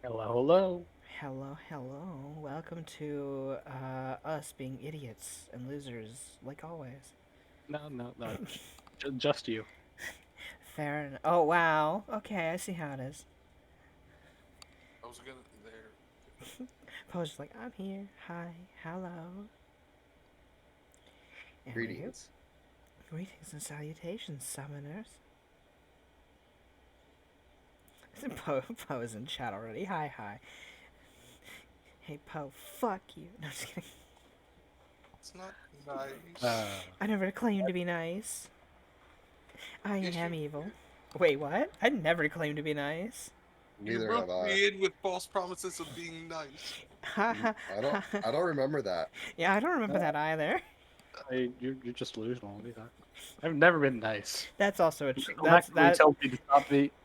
Hello, hello. Hello, hello. Welcome to us being idiots and losers, like always. No, no, no. Just you. Fair enough. Oh, wow. Okay, I see how it is. I was gonna there. Poe's like, I'm here. Hi. Hello. Anywho, Greetings. greetings and salutations, summoners. Poe is in chat already. Hi, hi. Hey, Poe, fuck you. No, just kidding. It's not nice. Uh, I never claimed to be nice. I Yes, am you evil. did. Wait, what? I never claimed to be nice. You Neither have roped I. me in with false promises of being nice. Ha ha I don't. ha. I don't remember that. Yeah, I don't remember no, that either. you're just delusional. What are you talking about? I've never been nice. That's also People that's actively that tell me to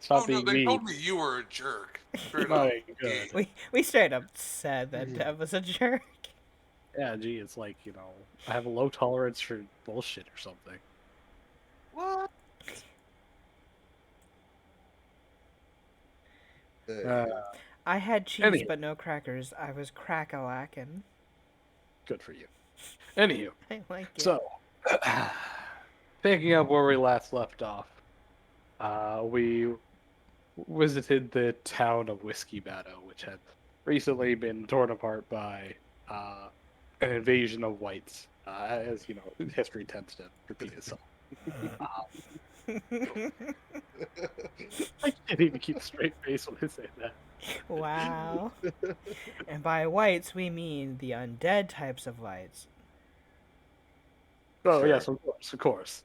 stop Oh no, being they mean. told me you were a jerk. Straight up. My Yeah. God. we straight up said that Dev was a jerk. Yeah, gee, it's like, I have a low tolerance for bullshit or something. What? Uh, Hey, I had cheese Anywho, but no crackers. I was crack-a-lackin'. good for you. Anywho, I like it. so, picking up where we last left off, we visited the town of Whiskey Meadow, which had recently been torn apart by uh, an invasion of whites, as you know, history tends to repeat itself. Uh, I can't even keep a straight face when I say that. Wow. And by whites we mean the undead types of whites. Oh yes, sure. of course, of course.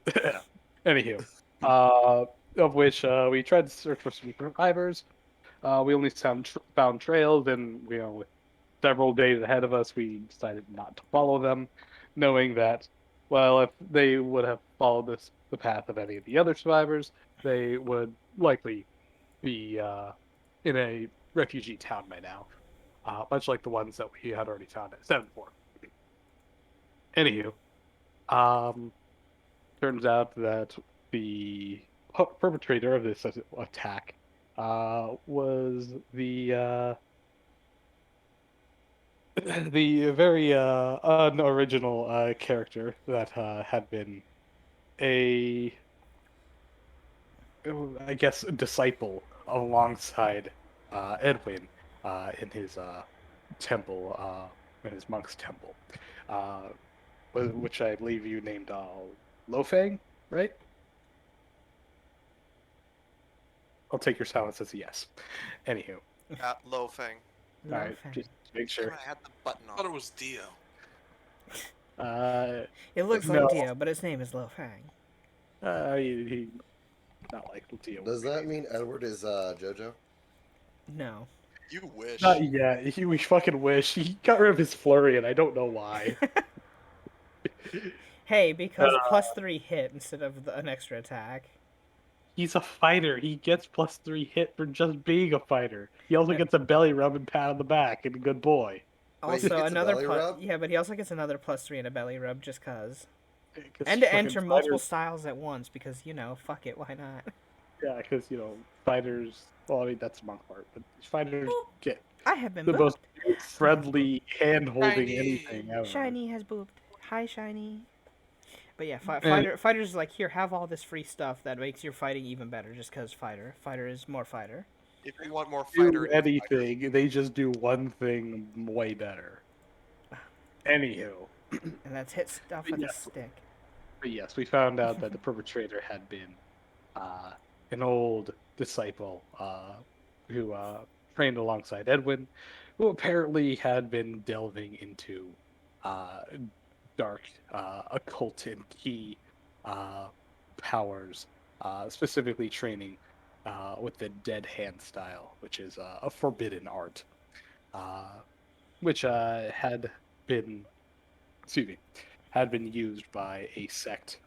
Anywho, uh, of which we tried to search for some survivors. We only found trails, and with several days ahead of us, we decided not to follow them, knowing that, well, if they would have followed the path of any of the other survivors, they would likely be in a refugee town by now, much like the ones that we had already found at Seven Four. Anywho, um, turns out that the perpetrator of this attack was the very unoriginal character that had been a, I guess, a disciple alongside Edwin in his temple, in his monk's temple, uh, which I believe you named Lofang, right? I'll take your silence as a yes. Anywho, At Lofang. all right, Loafing. just make Damn sure. it, I had the button I on. thought it was Dio. Uh, It looks like no, Dio, but his name is Lofang. he not like Lucia with Does me. that mean Edward is JoJo? No. You Not wish. yet. We fucking wish. He got rid of his flurry, and I don't know why. Hey, Uh, because +3 hit instead of an extra attack. he's a fighter. He gets +3 hit for just being a fighter. He also Yep. gets a belly rub and pat on the back, and a good boy. Wait, he Also gets a another belly plus. rub? Yeah, but he also gets another +3 and a belly rub just cause. Because And to fucking enter multiple fighters, styles at once because fuck it, why not? yeah, because fighters. Well, I mean that's the monk part, but fighters Boop. get I have been the most booped. friendly hand holding anything Shiny. ever. Shiny has booped. Hi, Shiny. But yeah, And fighters like here, have all this free stuff that makes your fighting even better. Just cause fighter is more fighter, If you want more do fighter in your fighter. anything, they just do one thing way better. Anywho, and that's hit stuff but with a yes, stick. but yes, we found out that the perpetrator had been uh, an old disciple who trained alongside Edwin, who apparently had been delving into uh, dark occult and key uh, powers, specifically training with the dead hand style, which is a forbidden art, uh, which had been, excuse me, had been used by a sect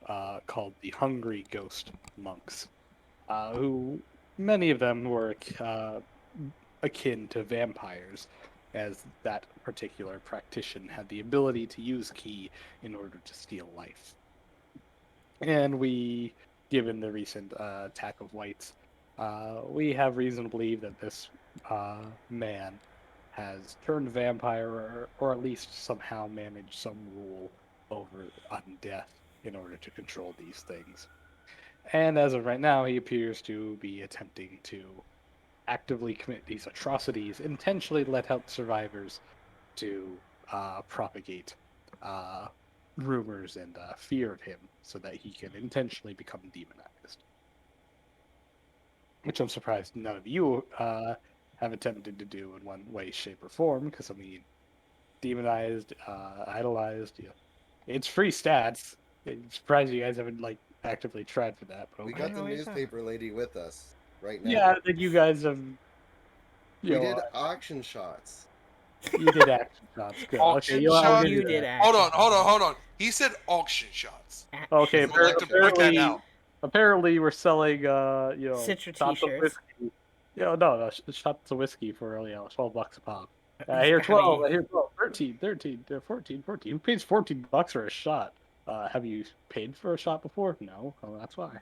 called the Hungry Ghost Monks, who many of them were akin to vampires, as that particular practitioner had the ability to use ki in order to steal life. And given the recent attack of whites, we have reason to believe that this man has turned vampire, or at least somehow managed some rule over undeath in order to control these things. And as of right now, he appears to be attempting to actively commit these atrocities, intentionally let out survivors to propagate uh, rumors and fear of him so that he can intentionally become demonized. Which I'm surprised none of you have attempted to do in one way, shape, or form, because, I mean, demonized, idolized, yeah. It's free stats. I'm surprised you guys haven't, like, actively tried for that, but We I don't got okay. know the what you're talking newspaper lady with us right Yeah, now. that you guys have, We did auction shots. you did action shots. Good. Okay, Auction I'll shot? give You you did that. Hold on. He said auction shots. Okay, I would like to point that out. apparently we're selling, Citra shots of t-shirts. whiskey. No, shots of whiskey for, $12 a pop. He's Here, gotta 12, be here, 12, 13, 13, 14, 14. Who pays $14 for a shot? Have you paid for a shot before? No. Oh, that's why.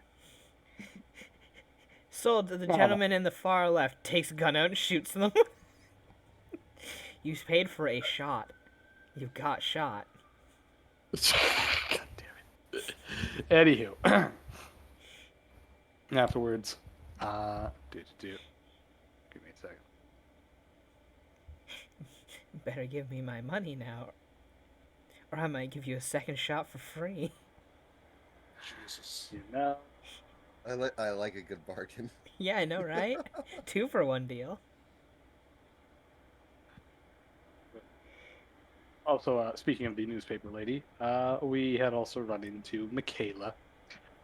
sold to the Oh, gentleman in the far left. Takes a gun out and shoots them. You paid for a shot. You got shot. God damn it. Anywho, afterwards, give me a second. Better give me my money now, or I might give you a second shot for free. Jesus. You know. I like a good bargain. Yeah, I know, right? 2-for-1 deal. Also, speaking of the newspaper lady, we had also run into Michaela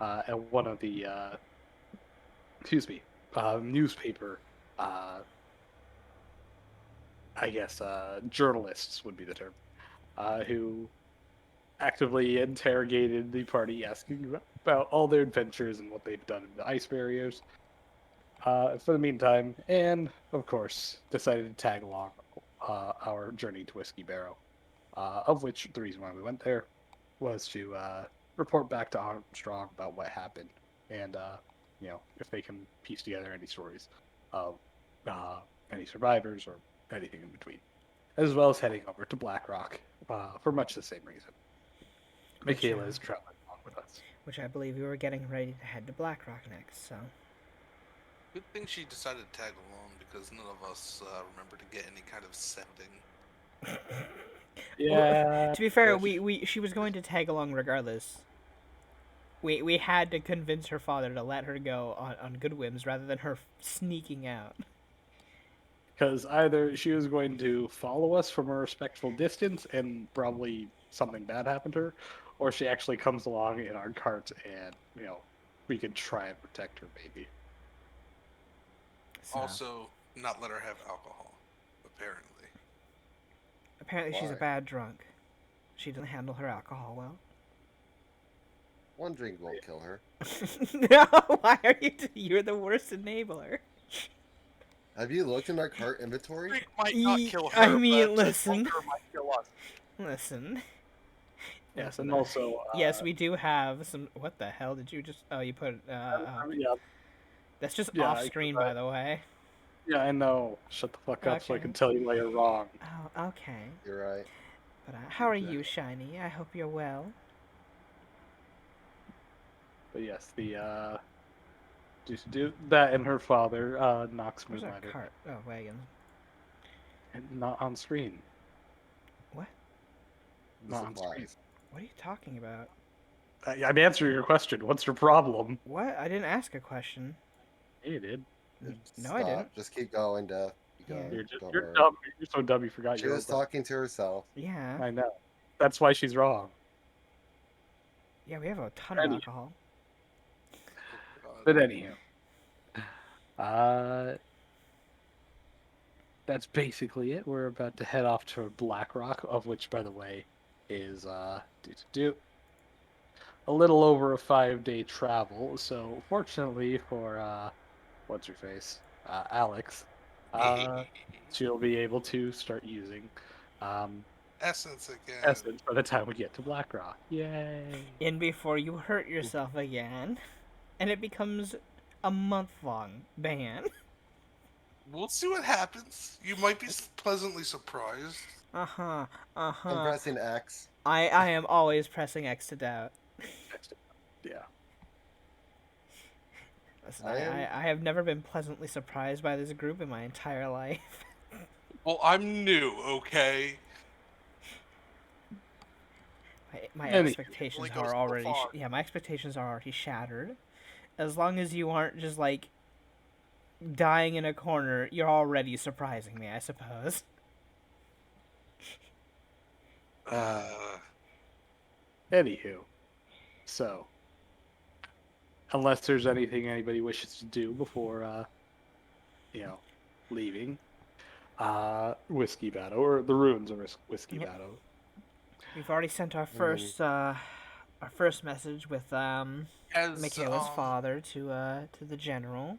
at one of the, newspaper, uh, I guess, journalists would be the term, who actively interrogated the party, asking about all their adventures and what they've done in the ice barriers for the meantime, and, of course, decided to tag along our journey to Whiskey Barrow. Of which the reason why we went there was to report back to Armstrong about what happened, and if they can piece together any stories of any survivors or anything in between, as well as heading over to Black Rock for much the same reason. Michaela is traveling along with us. Which I believe we were getting ready to head to Blackrock next, so. Good thing she decided to tag along because none of us remember to get any kind of sending. Yeah. To be fair, Yeah, she was going to tag along regardless. We had to convince her father to let her go on good whims rather than her sneaking out. Because either she was going to follow us from a respectful distance and probably something bad happened to her, or she actually comes along in our cart and, we could try and protect her, maybe. So, Also, not let her have alcohol, apparently. apparently she's a Why? bad drunk. She doesn't handle her alcohol well. One drink won't kill her. No, why are you? You're the worst enabler. Have you looked in our cart inventory? Drink might not kill her. I mean, but listen. hunger might kill us. Listen. Yes, Listen, and also, yes, we do have some. What the hell did you just? Oh, you put. yeah, That's just yeah, off screen, by the way. yeah, I know. Shut the fuck up so I Okay. can tell you why you're wrong. Oh, okay. You're right. But how are you, Shiny? I hope you're well. But yes, the do that and her father, Knox Where's our Moonlighter, cart? Oh, wagon. and not on screen. What? The Not on screen. supplies. What are you talking about? I'm answering your question. What's your problem? What? I didn't ask a question. Yeah, you did. No, Stop. I didn't. Just keep going, Duff. You Yeah. got You're it. just, Don't you're worry. dumb. You're so dumb you forgot She you was talking to herself. Yeah. I know. That's why she's wrong. Yeah, we have a ton of Anyhow. alcohol. But anyhow, that's basically it. We're about to head off to Black Rock, of which, by the way, is a little over a 5-day travel. So fortunately for what's her face, Alex, she'll be able to start using Essence again. Essence by the time we get to Black Rock. Yay! In before you hurt yourself again, and it becomes a month-long ban. We'll see what happens. You might be pleasantly surprised. Uh-huh. I'm Uh-huh. pressing X. I am always pressing X to doubt. Yeah. Listen, I am. I have never been pleasantly surprised by this group in my entire life. Well, I'm new, okay? My Any- expectations Only goes are so already far. yeah, my expectations are already shattered. As long as you aren't just like dying in a corner, you're already surprising me, I suppose. Anywho, so unless there's anything anybody wishes to do before, leaving, whiskey battle or the ruins of whiskey Yep. battle. We've already sent our mean- first message with Has Michaela's father to the general.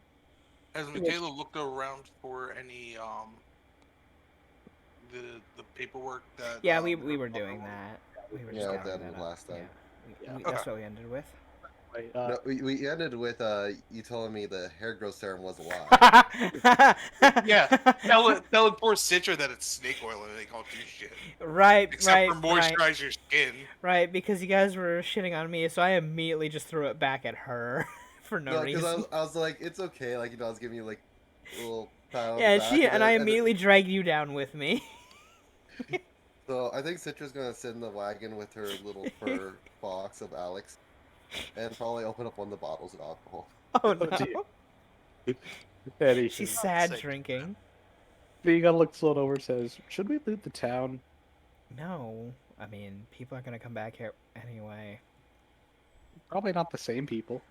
has Michaela looked around for any the paperwork that Yeah, we her were father doing wrote? that. We were Yeah, just that gathering was that up. last time. Yeah. Yeah. That's Okay. what we ended with. Right, No, we ended with you telling me the hair growth serum was a lie. Yeah, tell poor Citra that it's snake oil and they can't do shit Right, except right, for right, moisturize your skin. right. Because you guys were shitting on me, so I immediately just threw it back at her for no No, because reason. I was like, it's okay. Like, I was giving you like a little pat on Yeah, the back. and I immediately dragged you down with me. So I think Citra's gonna sit in the wagon with her little fur box of Alex, and probably open up one of the bottles of alcohol. Oh dear. no, Anywho, she's Not sad safe. drinking. Vegan looks slowed over and says, "Should we loot the town?" No, I mean people are gonna come back here anyway. Probably not the same people.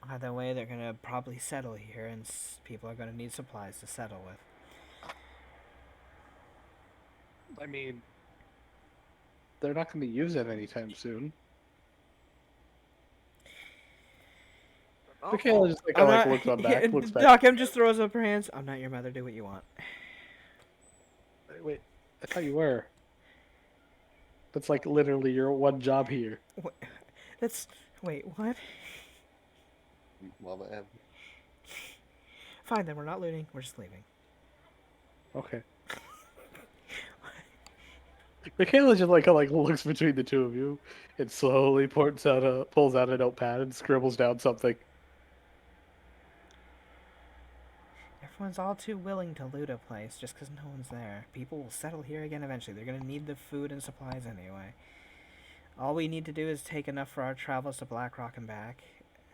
Either way, they're gonna probably settle here, and people are gonna need supplies to settle with. I mean, they're not going to use it anytime soon. Oh, Michaela just I'm like not. looks on back, looks back. Doc M just throws up her hands. I'm not your mother. Do what you want. Wait, I thought you were. That's like literally your one job here. That's wait. What? Mama M. Fine, then we're not looting. We're just leaving. Okay. Michaela just like looks between the two of you and slowly pulls out a notepad and scribbles down something. Everyone's all too willing to loot a place just because no one's there. People will settle here again eventually. They're gonna need the food and supplies anyway. All we need to do is take enough for our travels to Blackrock and back,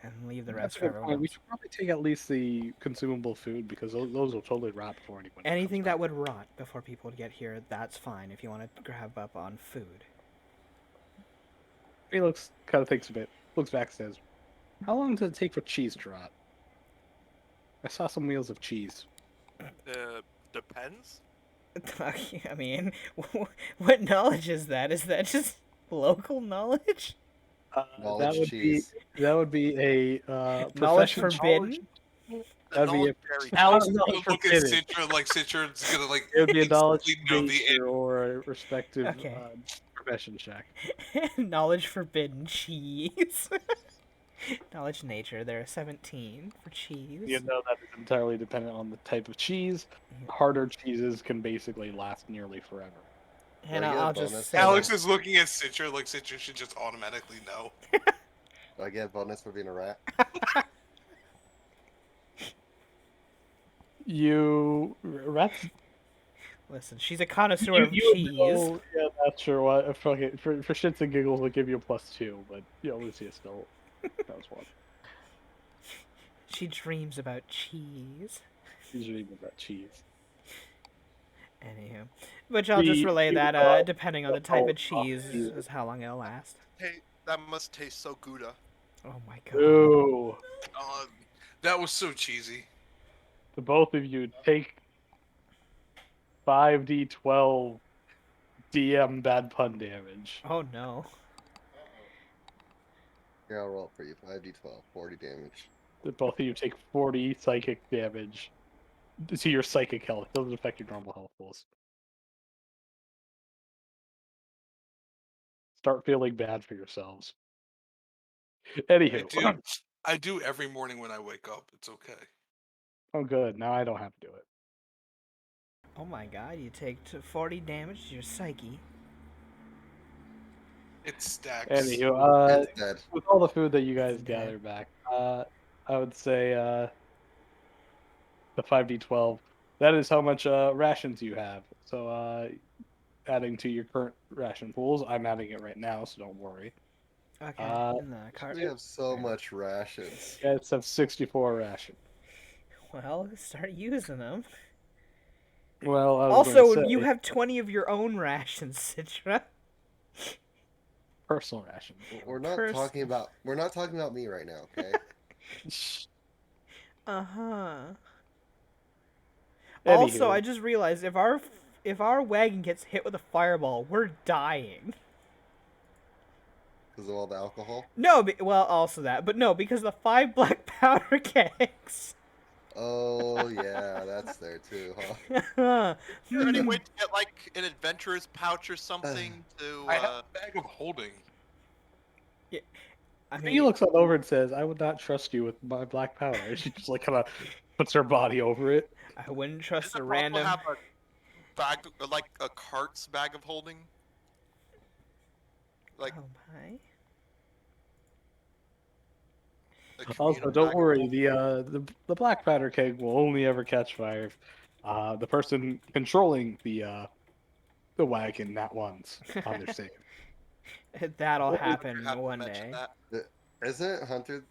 and leave the That's rest a for good everyone point. We else. should probably take at least the consumable food because those will totally rot before anyone. Anything comes that back. would rot before people would get here, that's fine. If you want to grab up on food. He looks kind of thinks a bit. Looks back and says, "How long does it take for cheese to rot?" I saw some wheels of cheese. depends. I mean, what knowledge is that? Is that just local knowledge? Knowledge cheese. That would be a Knowledge profession forbidden? That'd be a Very Alex not is knowledge gonna look at forbidden. Citra like Citra's gonna like It would be a knowledge instantly know the nature or a respective Okay. profession check. Knowledge forbidden cheese. Knowledge nature. There are 17 for cheese. You know that is entirely dependent on the type of cheese. Harder cheeses can basically last nearly forever. And Do I get a I'll bonus just for say Alex that. is looking at Citra like Citra should just automatically know. Do I get a bonus for being a rat? Rats. Listen, she's a connoisseur of cheese. Yeah, not sure what. For shits and giggles, we'll give you a +2, but Lucia still knows one. She dreams about cheese. She's reading about cheese. Anywho, which I'll just relay that depending on the type of cheese cheese. is how long it'll last. Hey, that must taste so Gouda. Oh my god. Ooh. That was so cheesy. The both of you take 5d12 DM bad pun damage. Oh no. Here, I'll roll it for you. 5d12, 40 damage. The both of you take 40 psychic damage to your psychic health. It doesn't affect your normal health pools. Start feeling bad for yourselves. Anywho, I do every morning when I wake up. It's okay. Oh, good. Now I don't have to do it. Oh my god, you take 40 damage to your psyche. It stacks. Anywho, It's dead. with all the food that you guys It's gather dead. back, I would say the 5d12. That is how much rations you have. So adding to your current ration pools, I'm adding it right now, so don't worry. Okay, Uh, in the cart. We have so Fair. much rations. you guys have 64 rations. Well, start using them. Well, I was Also, going to say you have 20 of your own rations, Citra. personal rations. We're not talking about me right now, okay? Uh-huh. Also, Anywho, I just realized if our wagon gets hit with a fireball, we're dying. Because of all the alcohol. No, well, also that, but no, because the 5 black powder kegs. Oh yeah, that's there too, huh? Is there any way to get like an adventurer's pouch or something to? I have a bag of holding. I he mean, looks on over and says, "I would not trust you with my black powder." She just like kind of puts her body over it. I wouldn't Is trust it a possible random. to have a bag, like a cart's bag of holding? Like Oh my. a Also, communal don't bag of worry. holding? The black powder keg will only ever catch fire if the person controlling the wagon not once on their save. That'll Well, happen You have to one mention day. that. Isn't Hunter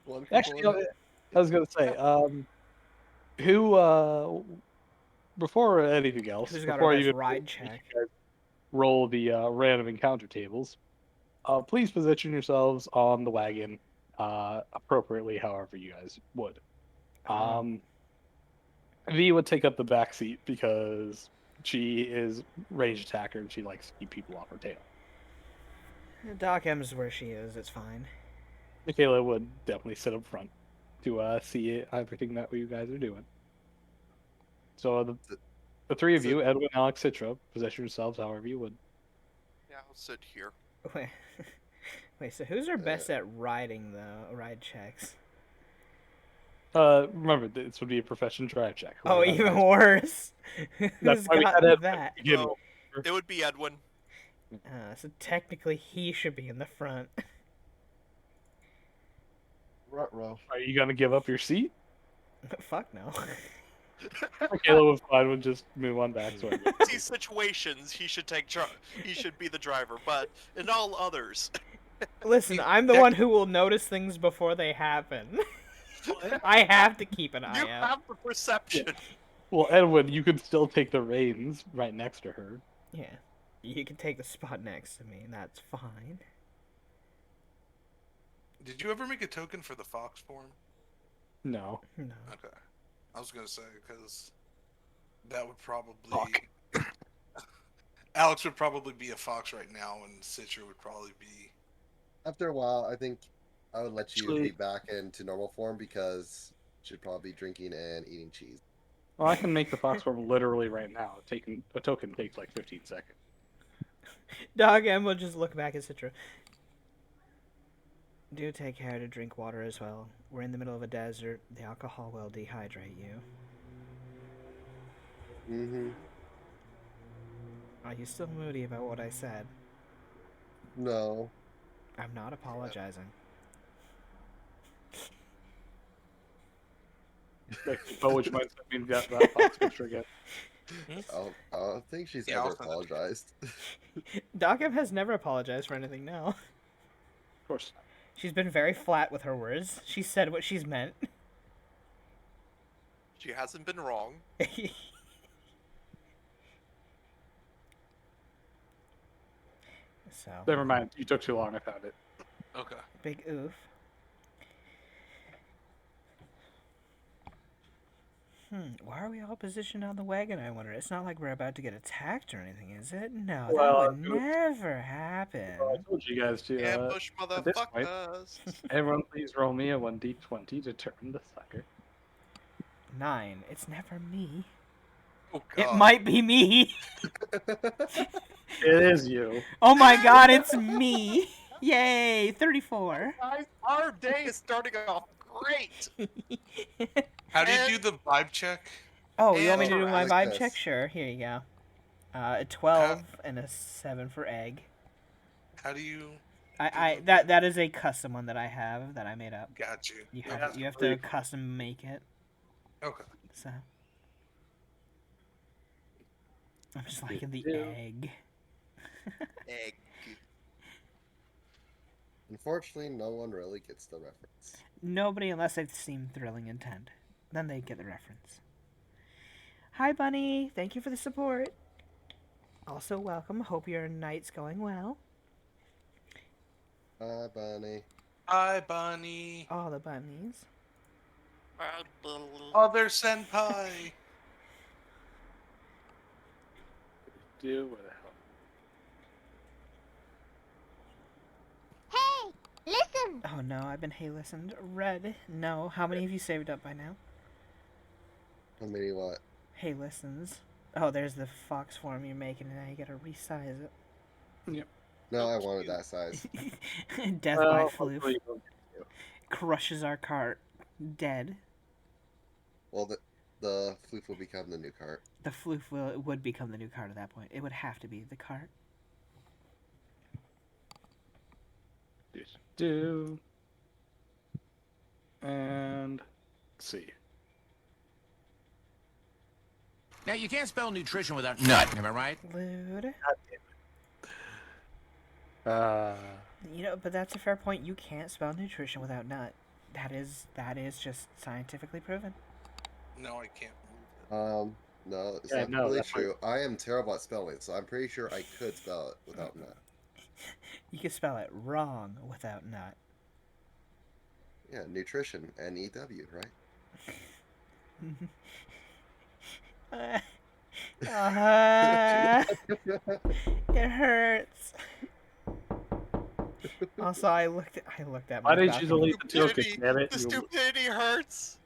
one Actually, controlling it? I was gonna say, who before anything else, Who's got our before best you ride check? roll the random encounter tables, please position yourselves on the wagon appropriately, however you guys would. Um, V would take up the back seat because she is ranged attacker and she likes to keep people off her tail. Doc M's where she is. It's fine. Michaela would definitely sit up front to see everything that you guys are doing. So the three of So- you, Edwin, Alex, Citra, position yourselves however you would. Yeah, I'll sit here. Wait, wait. So who's our best at riding the ride checks? Remember, this would be a profession drive check. Oh, Whoever has even highest- worse. That's Who's why we had got Edwin that? to begin So, with. it would be Edwin. So technically, he should be in the front. Ruh-roh. Are you gonna give up your seat? Fuck no. Michaela was fine with just move on back. So These situations, he should he should be the driver, but in all others, Listen, I'm the one who will notice things before they happen. I have to keep an you eye out. have the perception. well, Edwin, you could still take the reins right next to her. Yeah. You can take the spot next to me, and that's fine. Did you ever make a token for the fox form? No. No. Okay. I was gonna say because that would probably Fuck. Alex would probably be a fox right now, and Citra would probably be. After a while, I think I would let you Actually- be back into normal form because you should probably be drinking and eating cheese. Well, I can make the fox form literally right now. Taking a token takes like 15 seconds. Dog M will just look back at Citra. Do take care to drink water as well. We're in the middle of a desert. The alcohol will dehydrate you. Mm-hmm. Are you still moody about what I said? No. I'm not apologizing. But which might mean that fox picture again. I don't think she's Yeah, ever I'll send it. apologized. Doc M has never apologized for anything, no. Of course. She's been very flat with her words. She said what she's meant. She hasn't been wrong. So, Never mind. You took too long. I found it. Okay. big oof. Why are we all positioned on the wagon, I wonder? It's not like we're about to get attacked or anything, is it? No, Well, that would oof. never happen. Well, I told you guys to. Ambush at this point- motherfuckers. Everyone, please roll me a 1d20 to determine the sucker. 9. It's never me. Oh It god. might be me. It is you. Oh my god, it's me. Yay, 34. Guys, our day is starting off great. How do you do the vibe check? Oh, you want me And to do my like vibe this. check? Sure. Here you go. A 12 and a 7 for egg. how do you? That is a custom one that I have that I made up. Got you. You Yeah, have that's you have pretty to cool. custom make it. Okay. So I'm just liking the Yeah. egg. Egg. Unfortunately, no one really gets the reference. Nobody unless they've seen Thrilling Intent. Then they get the reference. Hi, Bunny. Thank you for the support. Also, welcome. Hope your night's going well. Bye, Bunny. Hi, Bunny. All the bunnies. Other senpai. Do what the hell? Hey, listen! Oh no, I've been hey listened. Red. No. How many have you saved up by now? How many what? Hey listens. Oh, there's the fox form you're making, and now you gotta resize it. No, I wanted that size. Death by floof. hopefully you'll get to. Crushes our cart. Dead. Well, the floof will become the new cart. The floof would become the new cart at that point. It would have to be the cart. Do. And let's see. Now, you can't spell nutrition without nut, am I right? Lude. You know, but that's a fair point. You can't spell nutrition without nut. That is just scientifically proven. No, I can't move it. No, it's Yeah, not no, really that's true. I am terrible at spelling, so I'm pretty sure I could spell it without nut. You can spell it wrong without nut. Yeah, nutrition, N-E-W, right? It hurts. Also, I looked at my Why did you balcony. delete the token? Stupidity. Damn it! The You- stupidity hurts.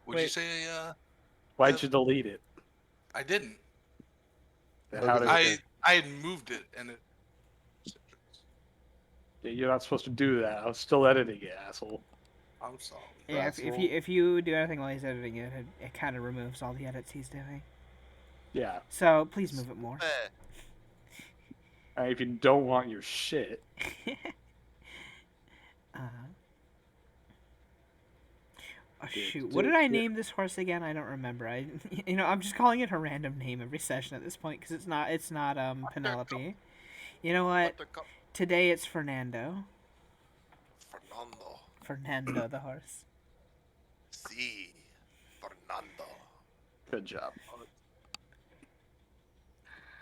Would you Wait. say? Why'd you delete it? I didn't. How did Okay. I had moved it, and it. You're not supposed to do that. I was still editing it, asshole. I'm sorry. Yeah, if you do anything while he's editing it, it kind of removes all the edits he's doing. Yeah. So please move it more. If you don't want your shit, Oh shoot! What did I name this horse again? I don't remember. I'm just calling it a random name every session at this point because it's not Penelope. You know what? Today it's Fernando. Fernando. Fernando the horse. Si. Fernando. good job.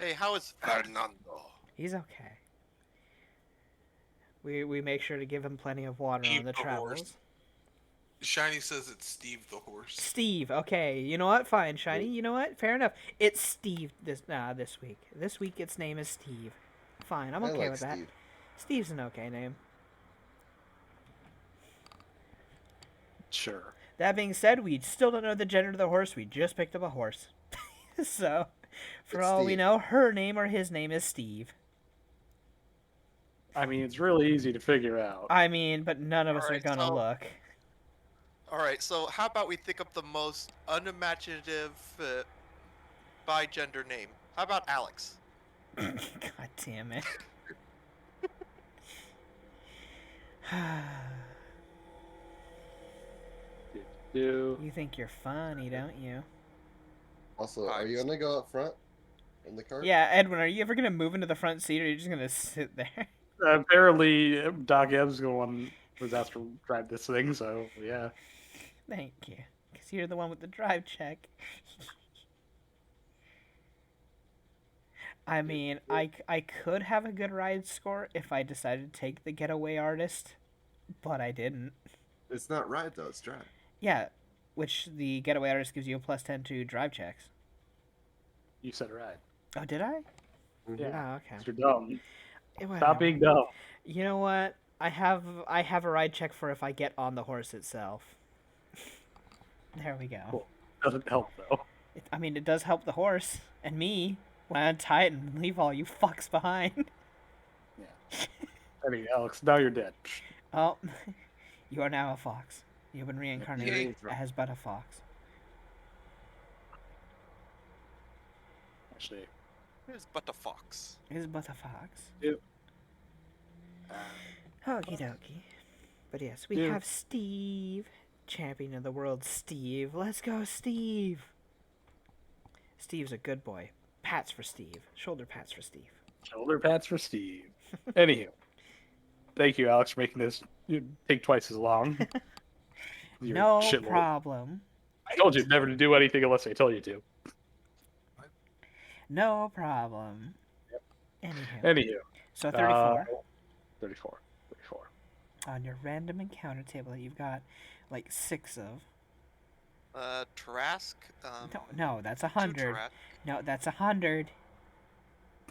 Hey, how is Fernando? He's okay. We make sure to give him plenty of water Steve on the the travels. horse. Shiny says it's Steve the horse. Steve, okay. You know what? Fine, Shiny. You know what? Fair enough. It's Steve this week. This week its name is Steve. Fine, I'm I okay like with that. Steve. Steve's an okay name. Sure. That being said, we still don't know the gender of the horse. We just picked up a horse. So, for It's all we Steve. know, her name or his name is Steve. I mean, it's really easy to figure out. I mean, but none of us are Alright, gonna so- look. Alright, so how about we think up the most unimaginative bi gender name? How about Alex? God damn it. Do. You think you're funny, don't you? Also, are you gonna go up front in the cart? Yeah, Edwin, are you ever gonna move into the front seat, or are you just gonna sit there? Apparently, Doc M's was asked to drive this thing, so yeah. Thank you. Because you're the one with the drive check. I mean, I could have a good ride score if I decided to take the getaway artist, but I didn't. It's not ride though, it's drive. Yeah, which the getaway artist gives you a +10 to drive checks. You said it right. Oh, did I? Yeah. Oh, okay. You're dumb. Whatever. Stop being dumb. You know what? I have a ride check for if I get on the horse itself. There we go. Cool. Doesn't help though. I mean, it does help the horse and me when I untie it and leave all you fucks behind. Yeah. Anyway, Alex, now you're dead. Oh, you are now a fox. You've been reincarnated Yeah. as but a fox. Actually, Here's but a fox. Is but a fox. Yep. Okie dokie. But yes, we Yeah. have Steve, champion of the world. Steve, let's go, Steve. Steve's a good boy. Pats for Steve. Shoulder pats for Steve. Shoulder pats for Steve. Anywho, thank you, Alex, for making this take twice as long. Your No shitload. problem. I told you never to do anything unless I told you to. No problem. Yep. Anywho. Anywho, So 34. 34. 34. On your random encounter table that you've got like 6 of. Trask. No, that's two 100. Trask. No, that's 100.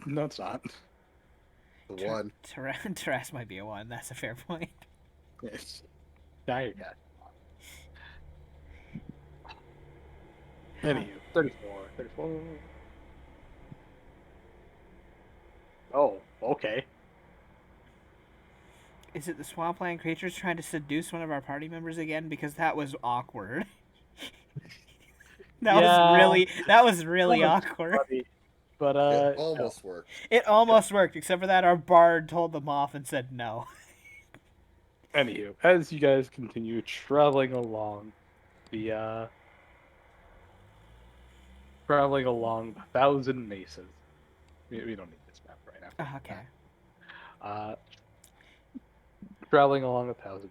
No, it's not. The one. Taras might be a 1. That's a fair point. Yes. Now you got. Anywho, 34. 34. Oh, okay. Is it the swampland creatures trying to seduce one of our party members again? Because that was awkward. That was really That was awkward. funny, but It almost worked. It almost worked, except for that our bard told them off and said no. Anywho, as you guys continue traveling along the 1,000 mesas. We don't need this map right now. Oh, okay. Traveling along 1,000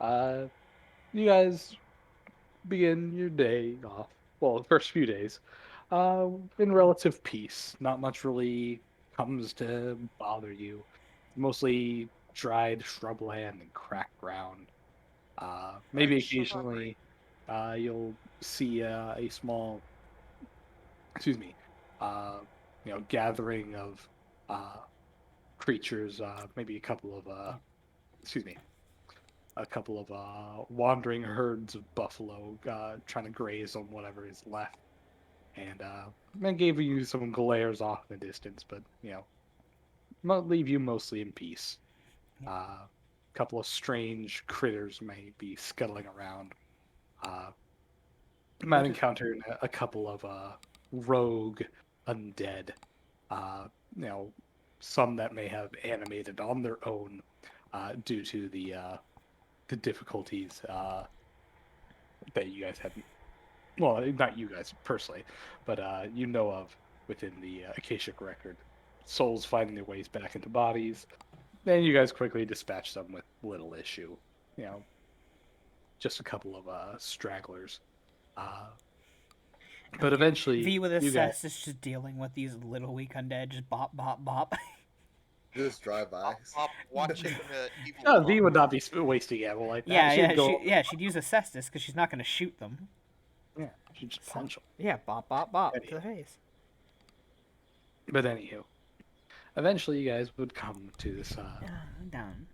mesas. You guys begin your day off. Well, the first few days, in relative peace. Not much really comes to bother you. Mostly dried shrubland and cracked ground. Maybe occasionally, you'll see a small, gathering of creatures. Maybe a couple of wandering herds of buffalo trying to graze on whatever is left, and that gave you some glares off in the distance, but leave you mostly in peace. A couple of strange critters may be scuttling around. You might encounter a couple of rogue undead. Some that may have animated on their own due to the difficulties that you guys had. Well, not you guys personally, but of within the Akashic record. Souls finding their ways back into bodies. Then you guys quickly dispatch them with little issue. Just a couple of stragglers. But eventually, V with you guys. assess is just dealing with these little weak undead, just bop, bop, bop. Just drive by. Watching evil. No, V would not be wasting ammo like that. She'd use Cestus because she's not going to shoot them. Yeah, she'd just punch them. Yeah, bop, bop, bop to Anyhow. the face. But anywho, eventually you guys would come to this. Down.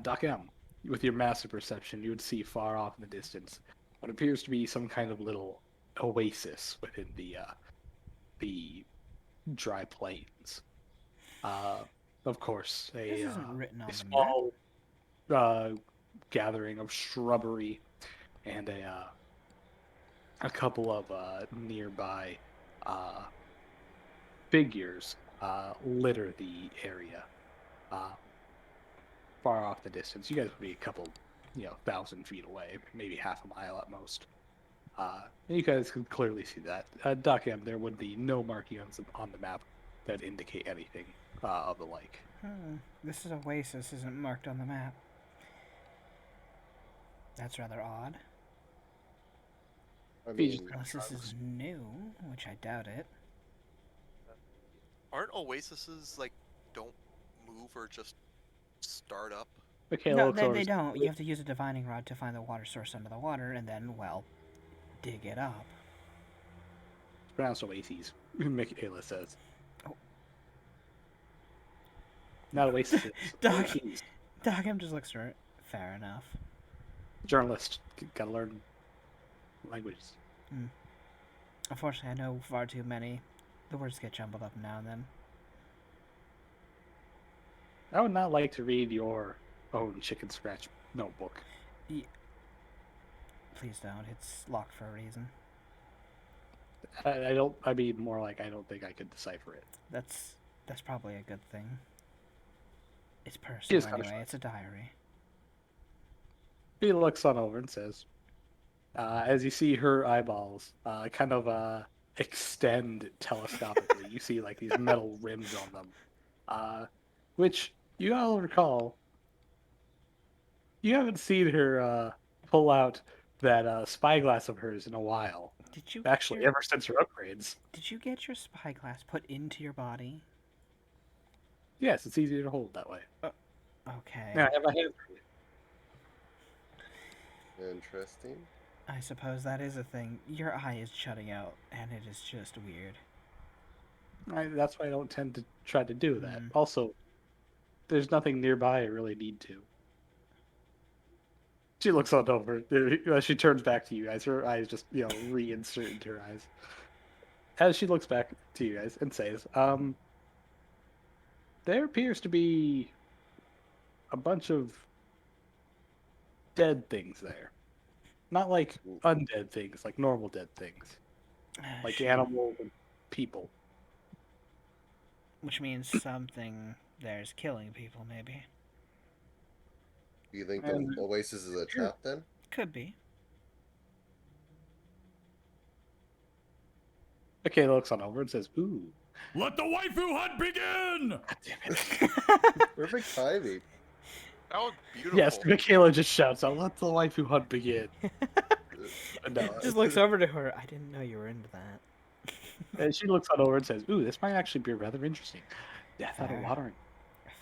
Doc M. With your massive perception, you would see far off in the distance what appears to be some kind of little oasis within the dry plains. Of course, This isn't written on a the small gathering of shrubbery and a couple of nearby figures litter the area. Far off the distance, you guys would be a couple, 1,000 feet away, maybe half a mile at most. You guys can clearly see that. Doc M, there would be no markings on the map that indicate anything of the like. This is Oasis isn't marked on the map. That's rather odd. I He just- mean, Unless this is new, which I doubt it. Aren't oases don't move or just start up? Okay, No, well, they don't. You have to use a divining rod to find the water source under the water, and then, dig it up. Pronounced oases. Michaela says. Oh. Not oasis. Doc. Oases. Dogham just looks through it. Fair enough. Journalist. Gotta learn languages. Unfortunately, I know far too many. The words get jumbled up now and then. I would not like to read your own chicken scratch notebook. Please don't. It's locked for a reason. I don't. I mean, more like I don't think I could decipher it. That's probably a good thing. It's She personal is kind of anyway. shy. It's a diary. He looks on over and says, as you see her eyeballs kind of extend telescopically, you see like these metal rims on them, uh, which you all recall. You haven't seen her pull out that spyglass of hers in a while. Did you get Actually, your ever since her upgrades. spyglass put into your body? Yes, it's easier to hold that way. Okay. Now I have a hand for you. Interesting. I suppose that is a thing. Your eye is shutting out, and it is just weird. That's why I don't tend to try to do that. Mm. Also, there's nothing nearby I really need to. She looks on over. She turns back to you guys. Her eyes just, reinsert into her eyes. As she looks back to you guys and says, there appears to be a bunch of dead things there. Not like undead things, like normal dead things. Like Shoot. animals and people. Which means something there's killing people, maybe. Do you think And the Oasis is a here- trap then? Could be. Okay, looks on over and says, ooh, Let the waifu hunt begin! God damn it. Perfect timing. That was beautiful. Yes, Michaela just shouts out, let the waifu hunt begin. No, Just looks over to her. I didn't know you were into that. and she looks on over and says, ooh, this might actually be rather interesting. Death out of Fair. watering.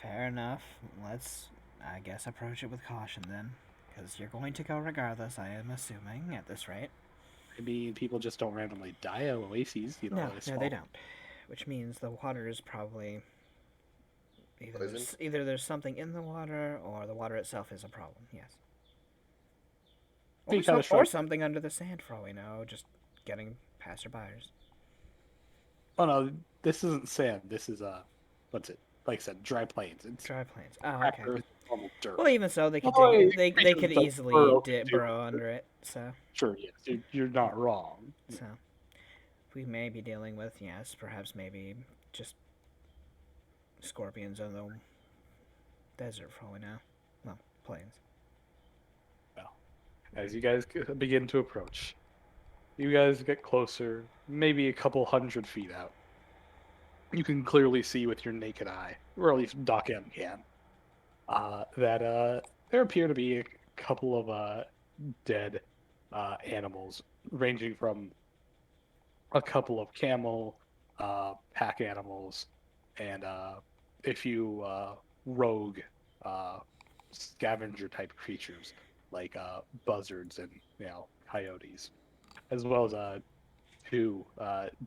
Fair enough. Let's, I guess, approach it with caution then. Because you're going to go regardless, I am assuming, at this rate. I mean, people just don't randomly die at oases, No, it's no, small. they don't. Which means the water is probably Poison? either there's something in the water or the water itself is a problem. Yes. Be Or, kinda or shrunk. something under the sand, for all we know, just getting passerbyers. Oh no, this isn't sand. This is what's it? Like I said, dry plains. It's Dry plains. Oh, cracked okay. earth, normal dirt. Well, even so, they could Oh, dig. yeah, They creatures could like easily burrow into burrow it. under it. So Sure, yes, you're not wrong. so we may be dealing with perhaps maybe just scorpions in the desert, for all we know. Well, plains. Well, as you guys begin to approach, you guys get closer, maybe a couple 100 feet out. You can clearly see with your naked eye, or at least Doc M can, that there appear to be a couple of dead animals, ranging from a couple of camel pack animals and a few rogue uh, scavenger type creatures like buzzards and coyotes, as well as two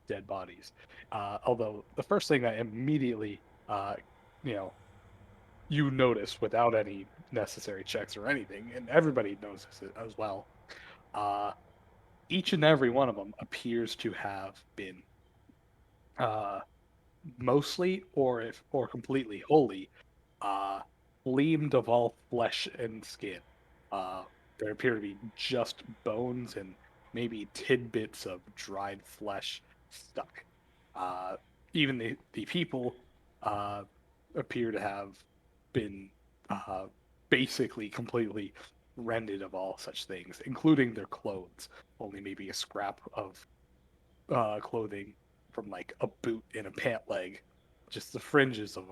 dead bodies. Although the first thing that immediately you know you notice without any necessary checks or anything, and everybody notices it as well. Uh, each and every one of them appears to have been uh, mostly or completely wholly uh, limbed of all flesh and skin. Uh, there appear to be just bones and maybe tidbits of dried flesh stuck. Uh, even the people uh, appear to have been basically completely rended of all such things, including their clothes. Only maybe a scrap of clothing from like a boot and a pant leg. Just the fringes of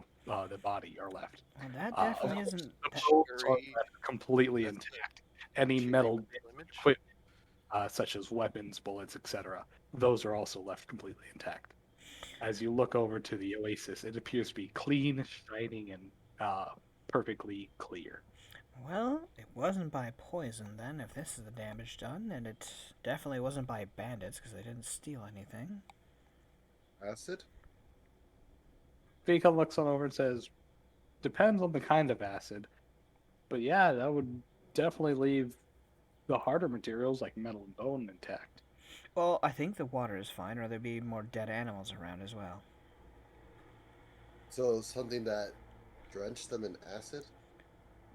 the body are left. Well, that Of definitely course, isn't. the That, bones are Very- left completely that's intact. Any cheery metal mental image. equipment, such as weapons, bullets, etc., those are also left completely intact. As you look over to the oasis, it appears to be clean, shining, and perfectly clear. well, it wasn't by poison then, if this is the damage done, and it definitely wasn't by bandits because they didn't steal anything. Acid? Vika looks on over and says, "Depends on the kind of acid, but yeah, that would definitely leave the harder materials like metal and bone intact." Well, I think the water is fine, or there'd be more dead animals around as well. So something that drenched them in acid?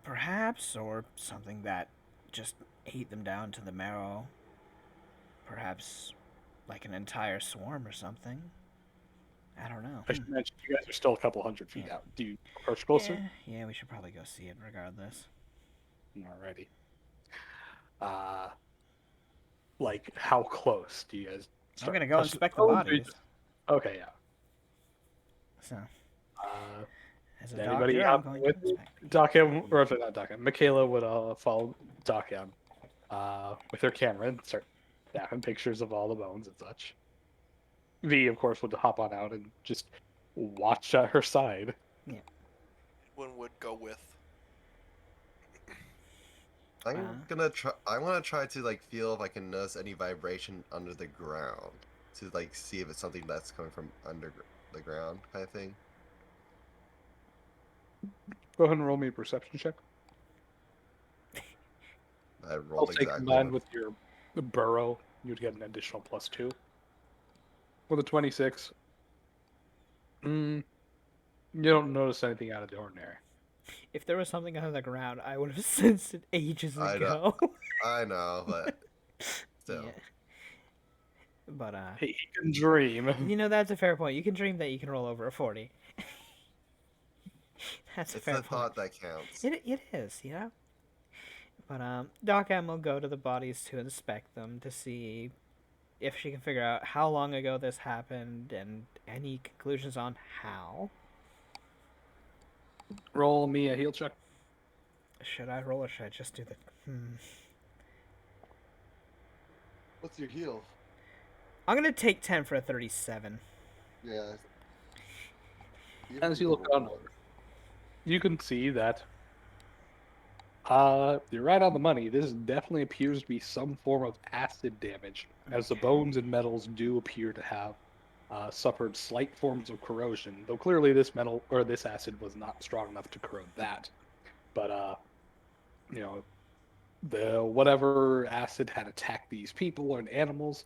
Perhaps, or something that just ate them down to the marrow. Perhaps like an entire swarm or something. I don't know. I should mention you guys are still a couple hundred feet Yeah. out. Do you approach closer? Yeah, we should probably go see it regardless. Alrighty. Uh, like how close do you guys I'm start gonna go touching inspect the bones, or you bodies. just- Okay, yeah. So, Uh, as a Does anybody doctor, I'm hop going with to inspect. Docam, or if not Docam, Michaela would follow Docam with her camera and start snapping pictures of all the bones and such. V, of course, would hop on out and just watch at her side. One would go with. I'm gonna try. I want to try to like feel if I can notice any vibration under the ground to like see if it's something that's coming from under the ground, kind of thing. Go ahead and roll me a perception check. I I'll rolled say exactly. combined with your burrow, you'd get an additional +2. With a 26, you don't notice anything out of the ordinary. If there was something under the ground, I would have sensed it ages I ago. I know, but still. Yeah. But He can dream. you know, that's a fair point. You can dream that you can roll over a 40. That's a It's fair the point. thought that counts. It is, you know. But Doc M will go to the bodies to inspect them to see if she can figure out how long ago this happened and any conclusions on how. Roll me a heal check. Should I roll or should I just do the? What's your heal? I'm gonna take 10 for a 37. Yeah. As you look on, you can see that you're right on the money. This definitely appears to be some form of acid damage, as the bones and metals do appear to have suffered slight forms of corrosion. Though clearly this metal or this acid was not strong enough to corrode that. But you know, the whatever acid had attacked these people and animals,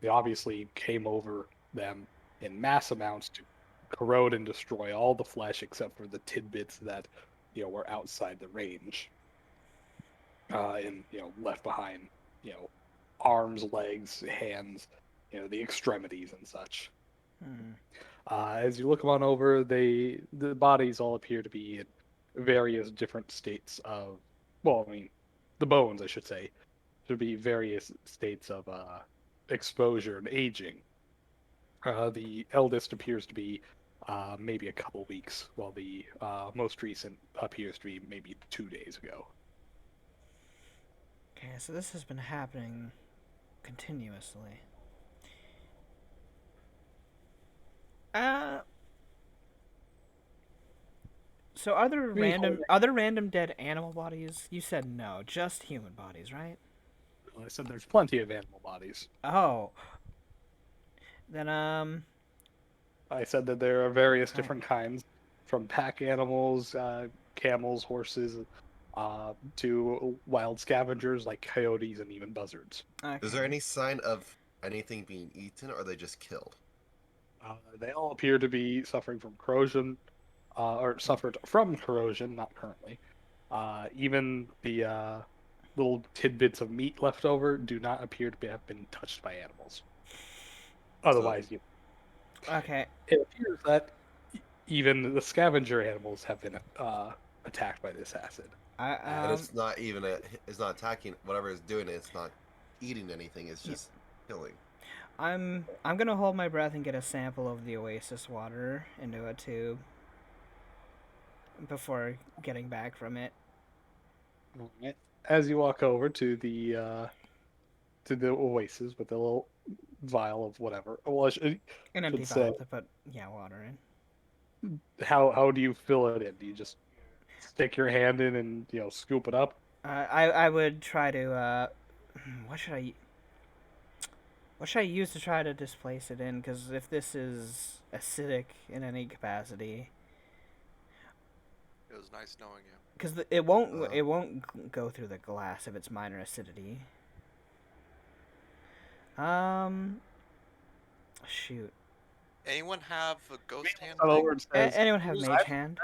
they obviously came over them in mass amounts to corrode and destroy all the flesh except for the tidbits that were outside the range, and left behind arms, legs, hands, the extremities and such. As you look on over, the bodies all appear to be in various different states of, well, I mean, the bones, I should say, should be various states of exposure and aging. The eldest appears to be maybe a couple weeks, while the most recent appears to be maybe 2 days ago. Okay, so this has been happening continuously. So are there random dead animal bodies? You said no, just human bodies, right? Well, I said there's plenty of animal bodies. Oh. Then I said that there are various different kinds, from pack animals, camels, horses, to wild scavengers like coyotes and even buzzards. Is there any sign of anything being eaten, or are they just killed? They all appear to be suffering from corrosion, or suffered from corrosion, not currently. Even the little tidbits of meat left over do not appear to have been touched by animals. Otherwise, Okay. it appears that even the scavenger animals have been attacked by this acid. And it's not even it's not attacking whatever it's doing. It's not eating anything. It's just killing. I'm gonna hold my breath and get a sample of the oasis water into a tube before getting back from it. As you walk over to the oasis with the little vial of whatever, well, An empty should vial say, to put water in. how do you fill it in? Do you just stick your hand in and scoop it up? I would try to what should I use to try to displace it in? Because if this is acidic in any capacity, It was nice knowing you. because it won't go through the glass if it's minor acidity. Shoot. Anyone have a ghost hand Come thing? over and says, Anyone have mage hand?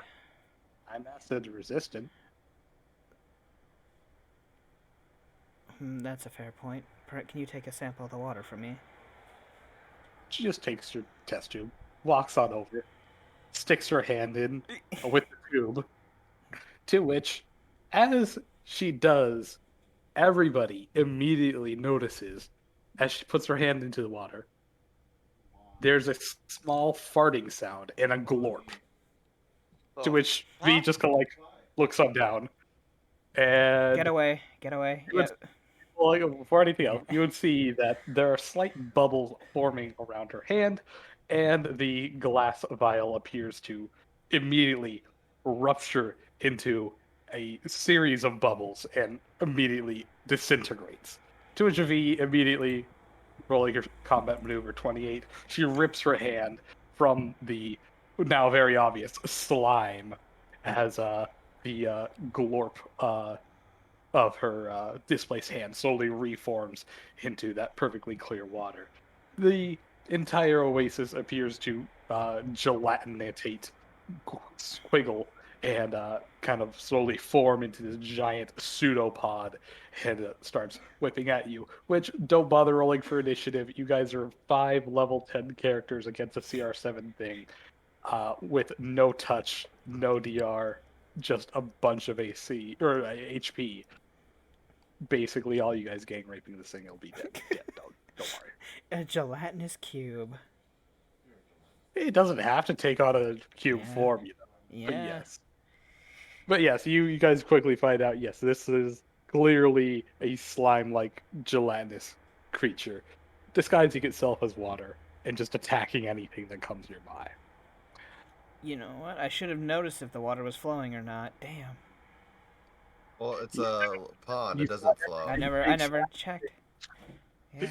I'm acid resistant. That's a fair point. Can you take a sample of the water from me? she just takes your test tube, walks on over, sticks her hand in with the tube, to which, as she does, everybody immediately notices as she puts her hand into the water. There's a small farting sound and a glorp. To Oh, which V huh? just kind of like looks on down, Get and away, get away. you would, Yeah. well, before anything Yeah. else, you would see that there are slight bubbles forming around her hand, and the glass vial appears to immediately rupture into a series of bubbles and immediately disintegrates. To which V immediately rolling her combat maneuver 28, she rips her hand from the now very obvious slime as the glorp of her displaced hand slowly reforms into that perfectly clear water. The entire oasis appears to gelatinatate, squiggle, and kind of slowly form into this giant pseudopod and starts whipping at you. Which, don't bother rolling for initiative. You guys are 5 level 10 characters against a CR7 thing with no touch, no DR, just a bunch of AC or HP. Basically, all you guys gang raping this thing, it'll be dead. Yeah, don't worry. A gelatinous cube. It doesn't have to take on a cube Yeah. form, but Yeah. yes. But yes, you guys quickly find out, yes, this is clearly a slime-like gelatinous creature disguising itself as water and just attacking anything that comes nearby. You know what? I should have noticed if the water was flowing or not. Damn. Well, it's Yeah, a pond. you It doesn't flow. I never checked. Yeah.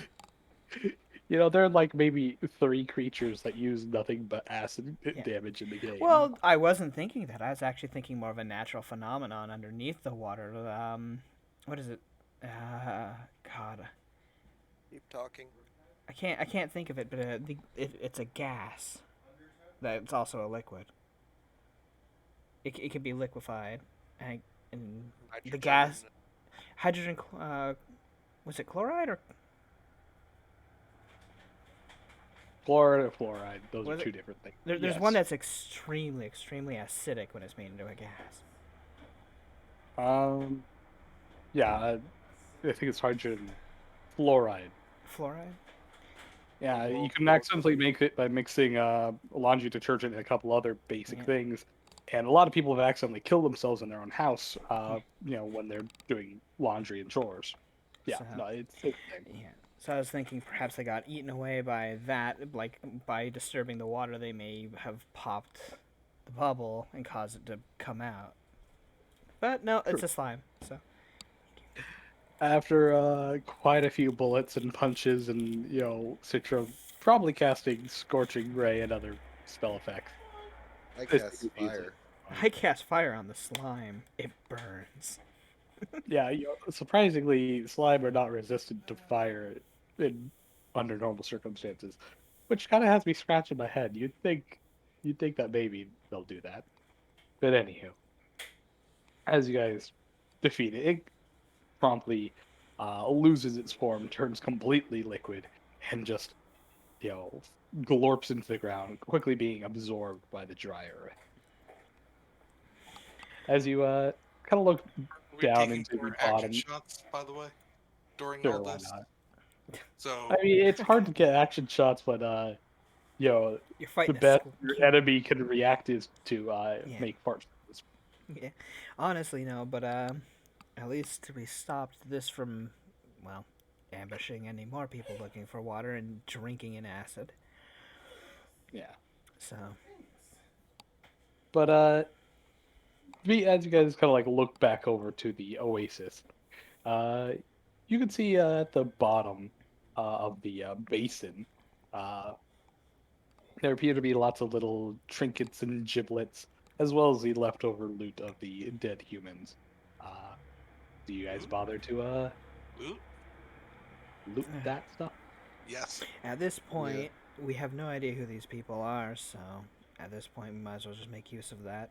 there are like maybe 3 creatures that use nothing but acid Yeah. damage in the game. Well, I wasn't thinking that. I was actually thinking more of a natural phenomenon underneath the water. What is it? God, Keep talking. I can't think of it, but it's a gas. That's also a liquid. It could be liquefied, and the Nitrogen. gas, hydrogen. Was it chloride or Fluoride and fluoride, those are Was it- 2 different things. there's Yes. one that's extremely acidic when it's made into a gas. Yeah, I think it's hydrogen fluoride. Fluoride. Yeah, you can accidentally make it by mixing laundry detergent and a couple other basic Yeah. things. And a lot of people have accidentally killed themselves in their own house, when they're doing laundry and chores. Yeah, So- no, it's a thing. Yeah. So I was thinking perhaps they got eaten away by that, like by disturbing the water. They may have popped the bubble and caused it to come out. But no, it's True. a slime. So After quite a few bullets and punches and, Citra probably casting Scorching Ray and other spell effects. I This cast thing is easy. fire. I cast fire on the slime. It burns. Yeah, surprisingly, slime are not resistant to fire under normal circumstances, which kind of has me scratching my head. You'd think that maybe they'll do that, but anywho, as you guys defeat it, it promptly loses its form, turns completely liquid, and just glorps into the ground, quickly being absorbed by the dry earth. As you kind of look Are we down taking into more the action bottom. shots, by the way, during Sure, all why this? not? So I mean, it's hard to get action shots, but You're the fighting best a your enemy can react is to Yeah. make farts. Yeah. Honestly, no, but at least we stopped this from, well, ambushing any more people looking for water and drinking an acid. Yeah, So but as you guys kind of like look back over to the oasis, uh, you can see at the bottom of the basin, uh, there appear to be lots of little trinkets and giblets, as well as the leftover loot of the dead humans. Uh, do you guys bother to loot? loot that stuff? Yes. at this point, we have no idea who these people are. So at this point, we might as well just make use of that.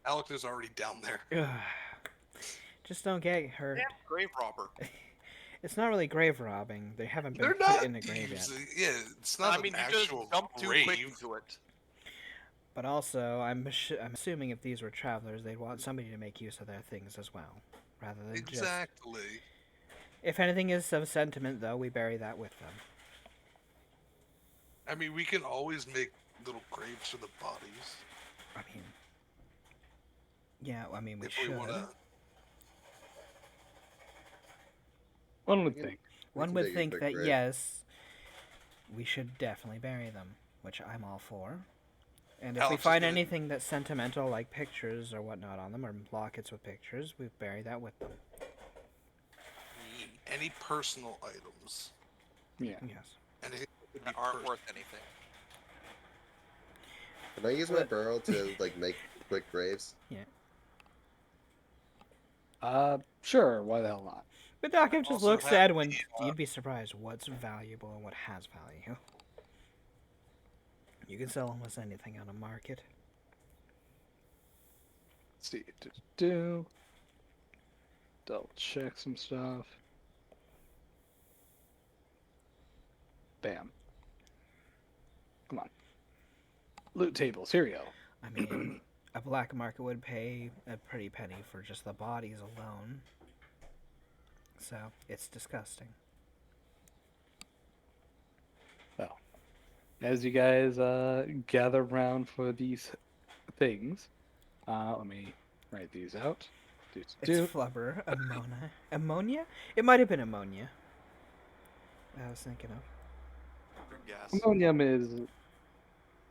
Alex is already down there. Just don't get hurt. Damn grave robber. It's not really grave robbing. They haven't been They're put not in a grave yet. thieves. Yeah, it's not I an mean, you actual just jump too grave. quick into it. But also, I'm assuming if these were travelers, they'd want somebody to make use of their things as well, rather than just. Exactly. If anything is of sentiment, though, we bury that with them. I mean, we can always make little graves for the bodies. I mean, yeah, I mean we If should. we want to. One would We can- think. we One can would dig a think quick that grave. yes, we should definitely bury them, which I'm all for. And if we Alex is find gonna- anything that's sentimental, like pictures or whatnot on them, or lockets with pictures, we bury that with them. Any personal items. Yeah. Yes. Anything that could be That aren't personal. worth anything. Can I use my burrow to like make quick graves? Sure. Why the hell not? But Doc just Also looks have at Edwin. the, You'd be surprised what's valuable and what has value. You can sell almost anything on a market. Let's see. Do. Double check some stuff. Bam. Come on. Loot tables. Here we go. I mean, a black market would pay a pretty penny for just the bodies alone. So, it's disgusting. Well, as you guys gather around for these things, let me write these out. It's Do. flubber, ammonia. Ammonia? It might have been ammonia. I was thinking of. Yes. Ammonium is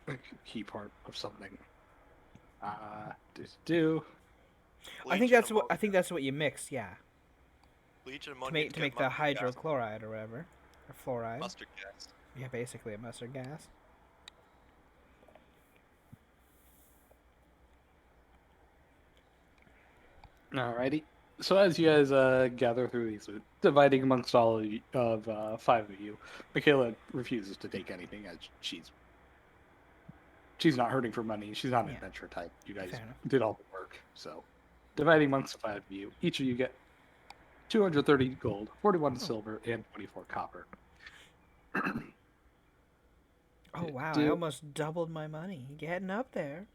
a key part of something. Do. I think that's what you mix, yeah. Bleach and To ammonia make the hydrochloride or whatever. Or fluoride. mustard gas. Yeah, basically a mustard gas. Alrighty. So as you guys gather through these, dividing amongst all of five of you, Michaela refuses to take anything as she's not hurting for money. She's not an Yeah. adventure type. You guys Fair enough. did all the work. So dividing amongst the five of you, each of you get 230 gold, 41 silver, and 24 copper. Oh wow, I Do- almost doubled my money. Getting up there.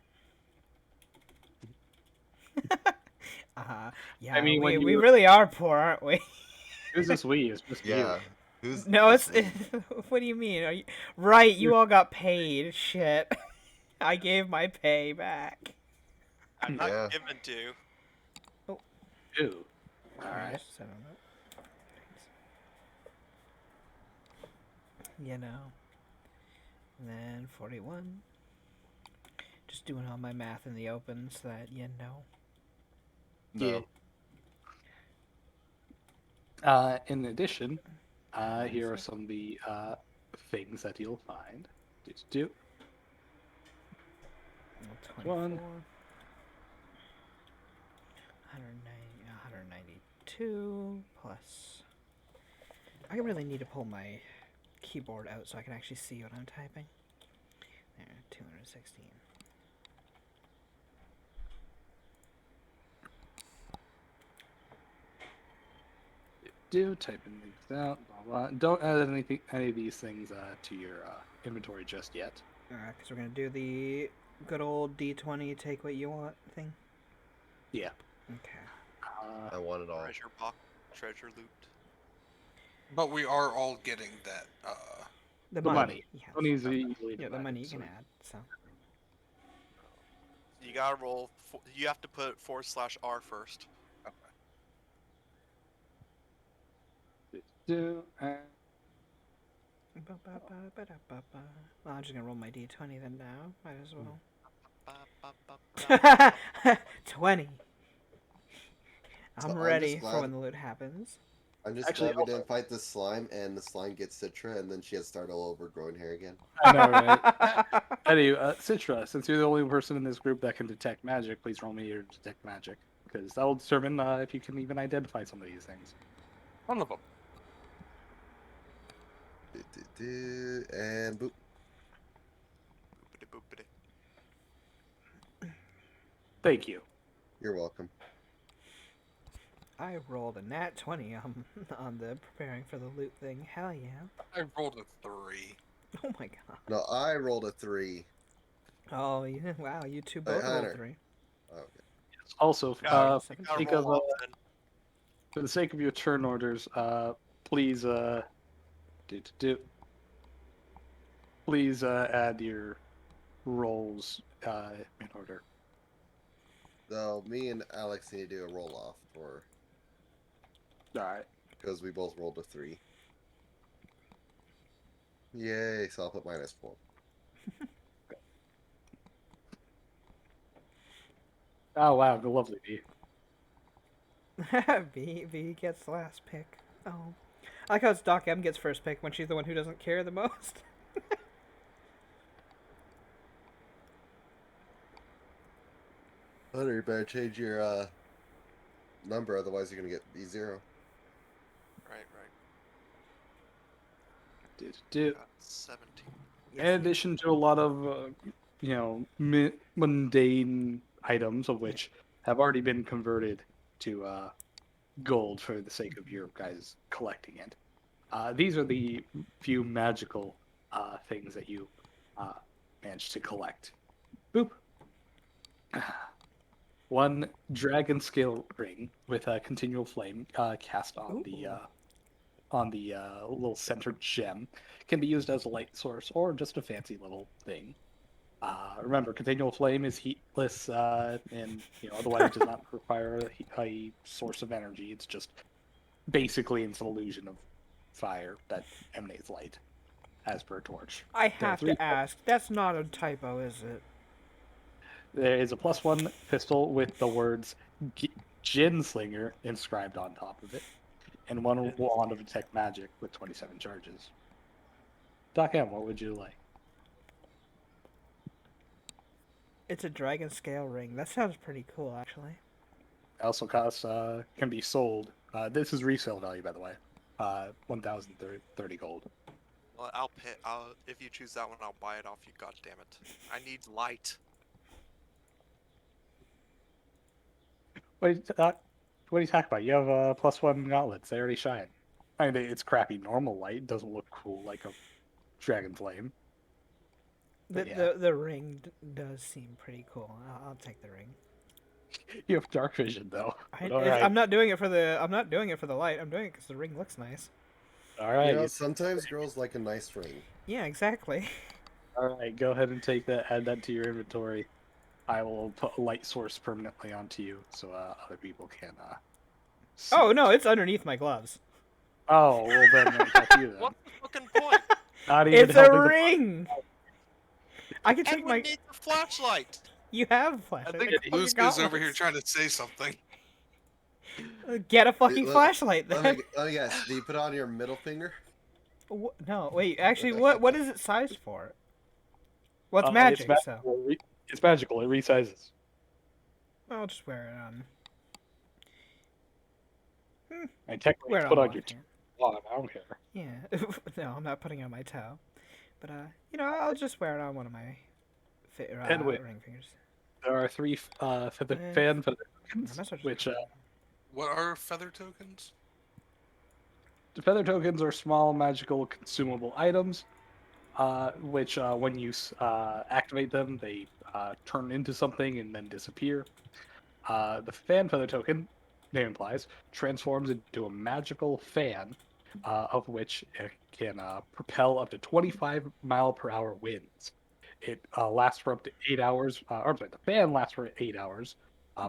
Yeah, I mean, when we you- really are poor, aren't we? Who's this we? It's just Yeah. you. Who's No, this it's what do you mean? Are you right? You all got paid. Shit, I gave my pay back. I'm not Yeah. given to. Ew. Alright. Yes, I don't know. You know. And then 41. Just doing all my math in the open so that you know. No. In addition, here are some of the things that you'll find. Do. 24. One. 192 plus. I really need to pull my keyboard out so I can actually see what I'm typing. There, 216. Do typing things out. Blah blah. Don't add any of these things to your inventory just yet. Because we're going to do the good old D20 take what you want thing. Yeah. Okay. I want it all. Treasure box, treasure loot. But we are all getting that. The money. Yes. Money's easily Yeah, the divided, money you so- can add. So. You gotta roll. You have to put /R first. Do. Well, I'm just gonna roll my d20 then now. Might as well. Ba, ba, ba. 20. So I'm I'm ready just for glad- when the loot happens. I'm just Actually, glad we also- didn't fight the slime, and the slime gets Citra, and then she has to start all over growing hair again. I know, right? Anyway, Citra, since you're the only person in this group that can detect magic, please roll me your detect magic, because that will determine if you can even identify some of these things. One of them. And boop. Boopity boopity. Thank you. You're welcome. I rolled a nat 20 on the preparing for the loot thing. Hell yeah. I rolled a 3. Oh my god. No, I rolled a 3. Oh, yeah. Wow, you two Hey, both rolled Hunter. 3. Okay. Also, Gotta, for the gotta sake roll of off then. for the sake of your turn orders, please do, do, please add your rolls in order. So me and Alex need to do a roll off for All right. because we both rolled a 3. Yay! So I'll put -4. Oh wow, the lovely B. B gets the last pick. Oh. I like how it's Doc M gets first pick when she's the one who doesn't care the most. Hunter, you better change your number, otherwise you're gonna get B0. Right. Do. Got 17. In addition to a lot of mundane items, of which have already been converted to gold for the sake of your guys collecting it. These are the few magical things that you managed to collect. Boop. One dragon scale ring with a continual flame cast on the little center gem can be used as a light source or just a fancy little thing. Remember, continual flame is heatless and otherwise does not require a source of energy. It's just basically it's an illusion of fire that emanates light, as per a torch. I There are have three. to ask, that's not a typo, is it? There is a +1 pistol with the words Gunslinger inscribed on top of it, and one wand of detect magic with 27 charges. Doc M, what would you like? It's a dragon scale ring. That sounds pretty cool, actually. Also costs can be sold. This is resale value, by the way. 1,030 gold. Well, I'll if you choose that one, I'll buy it off you. God damn it! I need light. What are you talking about? You have +1 gauntlets. They already shine. I mean, it's crappy normal light. It doesn't look cool like a dragon flame. The, But yeah. the ring does seem pretty cool. I'll take the ring. You have dark vision though. But all I'm right. not doing it for the. I'm not doing it for the light. I'm doing it because the ring looks nice. All right. Sometimes girls like a nice ring. Yeah, exactly. All right. Go ahead and take that. Add that to your inventory. I will put a light source permanently onto you, so other people can. See Oh it. no, it's underneath my gloves. Oh well, then help you then. What's the fucking point? Not even It's a helping the- ring. I can take Edwin my. needs a flashlight. You have a I flashlight. think Look at Luce fucking is over here gauntlets. trying to say something. Get a fucking Let- flashlight Let then. me, oh yes, do you put it on your middle finger? No, wait. Actually, what is it sized for? What's It's magic? So magical. It's magical. It resizes. I'll just wear it on. And technically, Wear it's it put on on one your hand. wallet. I don't care. Yeah. No, I'm not putting it on my toe. But I'll just wear it on one of my Anyway. ring fingers. There are 3 fan feather I'm tokens, not such a- which What are feather tokens? the feather tokens are small magical consumable items, which when you activate them, they turn into something and then disappear. The fan feather token, name implies, transforms into a magical fan, of which it can propel up to 25-mile-per-hour winds. It lasts for up to 8 hours. Or sorry, the fan lasts for 8 hours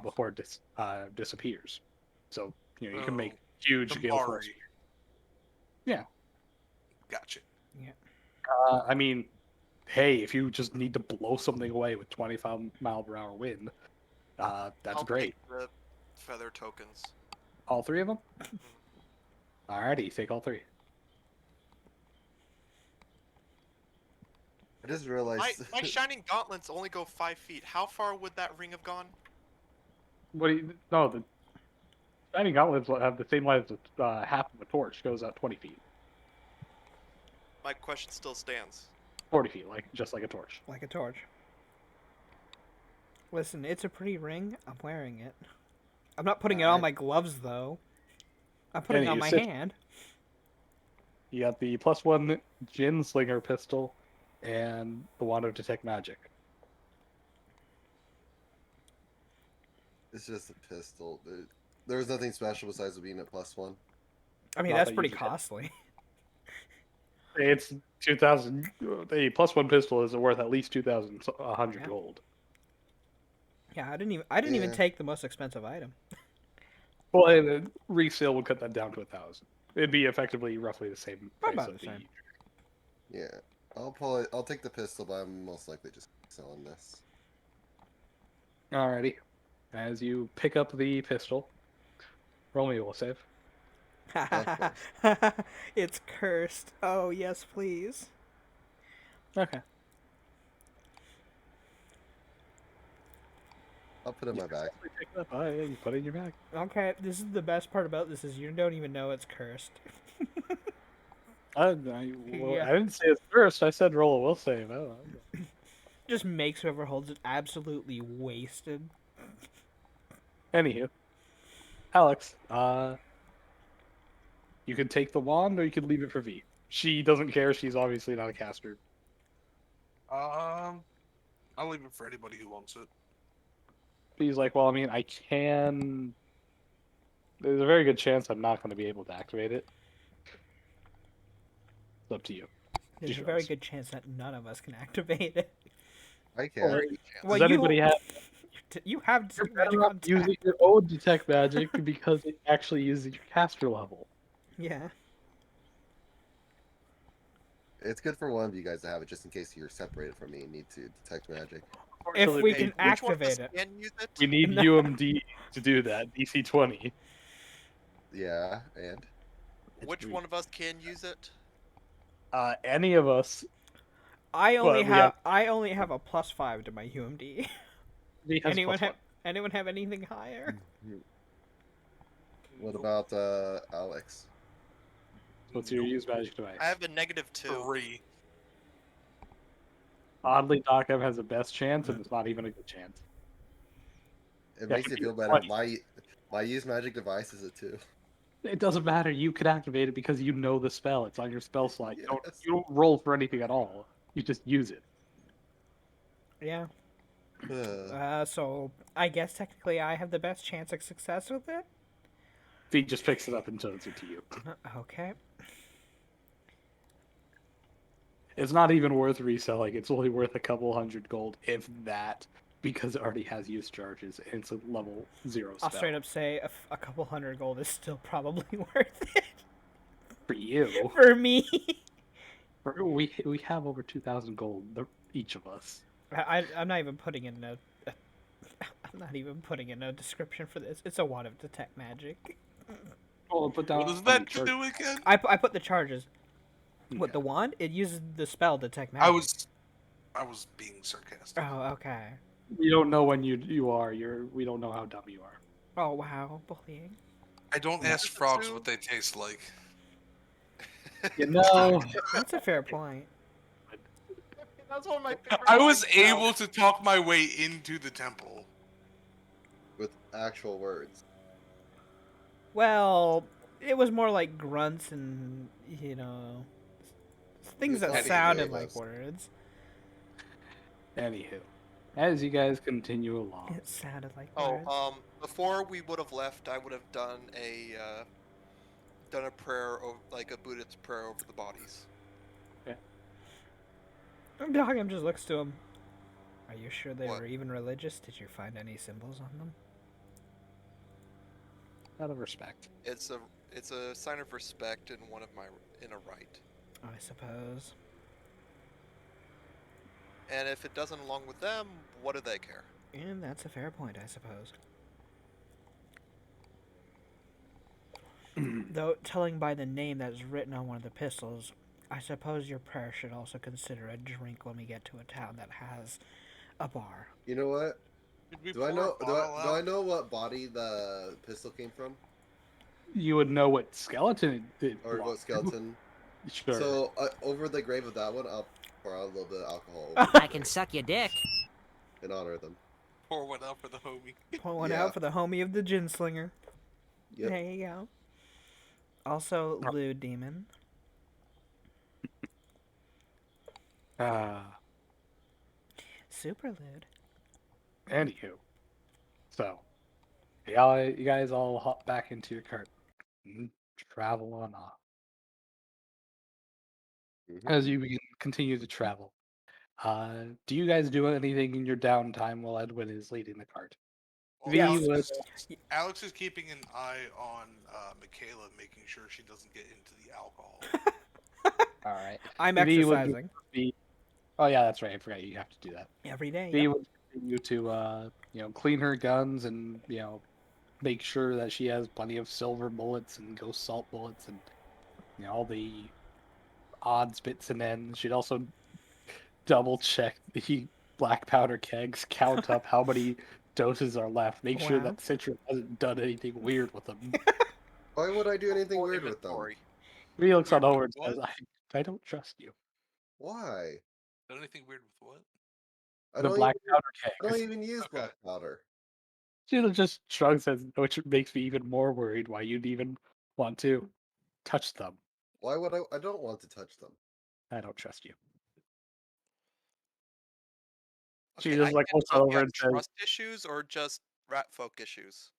before it disappears. So you can make huge The gale force. Mari. Yeah. Gotcha. I mean, hey, if you just need to blow something away with 25-mile-per-hour wind, that's I'll great. take the feather tokens. All 3 of them? Alrighty, take all 3. I just realized. My shining gauntlets only go 5 feet. How far would that ring have gone? What do you? No, the shining gauntlets have the same life as half of a torch. Goes out 20 feet, My question still stands. 40 feet, just like a torch. Like a torch. Listen, it's a pretty ring. I'm wearing it. I'm not putting it on my gloves though. I'm putting it on my hand. You got the +1 Gunslinger pistol and the wand of detect magic. It's just a pistol. There was nothing special besides it being a +1. I mean, Not that's that pretty you get- costly. It's 2,000. A +1 pistol is worth at least 2,100 Yeah. gold. Yeah, I didn't even Yeah. take the most expensive item. Well, and resale would cut that down to 1,000. It'd be effectively roughly the same price About of the same. Yeah. I'll take the pistol, but I'm most likely just selling this. Alrighty. As you pick up the pistol, roll me a will save. It's cursed. Oh, yes, please. Okay. I'll put it in my bag. Pick it up. Oh, yeah, you put it in your bag. Okay, this is the best part about this is you don't even know it's cursed. I Yeah. didn't say it first. I said roll a will save. I don't know. Just makes whoever holds it absolutely wasted. Anywho, Alex, you can take the wand or you can leave it for V. She doesn't care. She's obviously not a caster. I'll leave it for anybody who wants it. He's like, well, I mean, I can. There's a very good chance I'm not going to be able to activate it. It's up to you. There's a Just very roll. good chance that none of us can activate it. I can. Does anybody have? You have You're detect magic better off on tap. using your own detect magic because it actually uses your caster level. Yeah. It's good for one of you guys to have it, just in case you're separated from me and need to detect magic. If we Unfortunately, can Which one of us activate it. can use it? we need No. UMD to do that. DC 20. Yeah, and Which one of us can use it? Any of us. I only we have I only have a +5 to my UMD. He has Anyone +1. have anyone have anything higher? what about Alex? What's your use magic device? I have a -2. 3. Oddly, Doc M has the best chance, and it's not even a good chance. It Yeah, makes it it could be feel better. 20. My use magic device is a 2. It doesn't matter. You could activate it because you know the spell. It's on your spell slot. Yes. You don't roll for anything at all. You just use it. Yeah. So I guess technically I have the best chance of success with it. He just picks it up and shows it to you. Okay. It's not even worth reselling. It's only worth a couple hundred gold, if that, because it already has use charges, and it's a level 0 spell. I'll straight up say a couple hundred gold is still probably worth it For you. for me. We have over 2,000 gold, each of us. I'm not even putting in I'm not even putting in a description for this. It's a wand of detect magic. Well, put down What does that to do again? I put the charges. With Okay. the wand, it uses the spell detect magic. I was being sarcastic. Oh, okay. We don't know when you are. We don't know how dumb you are. Oh wow, bullying. I don't ask frogs what they taste like. You know, That's a fair point. That's one of my favorite. I was things now. able to talk my way into the temple. With actual words. Well, it was more like grunts and things that Anyway, sounded that's- like words. anywho, as you guys continue along, It sounded like words. Oh, before we would have left, I would have done a prayer, like a Buddhist prayer over the bodies. Dogam just looks to him. Are you sure they What? were even religious? Did you find any symbols on them? out of respect. It's a sign of respect and in a rite. I suppose. And if it doesn't along with them, what do they care? And that's a fair point, I suppose. Though, telling by the name that is written on one of the pistols, I suppose your prayer should also consider a drink when we get to a town that has a bar. You know what? Did we Do I pour know? a Do bottle I out? know what body the pistol came from, You would know what skeleton it or belonged what skeleton? to. Sure. So over the grave of that one, I'll pour out a little bit of alcohol I can suck your dick. in honor of them. Pour one out for the homie. Pull one Yeah. out for the homie of the Gunslinger. Yep. There you go. Also, lewd demon. Super lewd. Anywho, so you guys all hop back into your cart and travel on off. Mhm. As you continue to travel, do you guys do anything in your downtime while Edwin is leading the cart? Well, V Yes. was Alex is keeping an eye on Michaela, making sure she doesn't get into the alcohol. all right. I'm V would exercising be. Oh yeah, that's right. I forgot you have to do that. every day. V Yep. would continue to clean her guns and make sure that she has plenty of silver bullets and ghost salt bullets and all the odds bits and ends. She'd also double check the black powder kegs, count up how many doses are left, make sure Wow. that Citra hasn't done anything weird with them. Why would I do anything Full weird with them? inventory. V looks on Weird over with and says, I don't trust you. Why? Done anything weird with what? I The don't black even, powder I don't kegs. even use Okay. black powder. She just shrugs, which makes me even more worried why you'd even want to touch them. Why would I? I don't want to touch them. I don't trust you. She Okay, just I like can't looks tell if over you have and says, trust issues or just rat folk issues.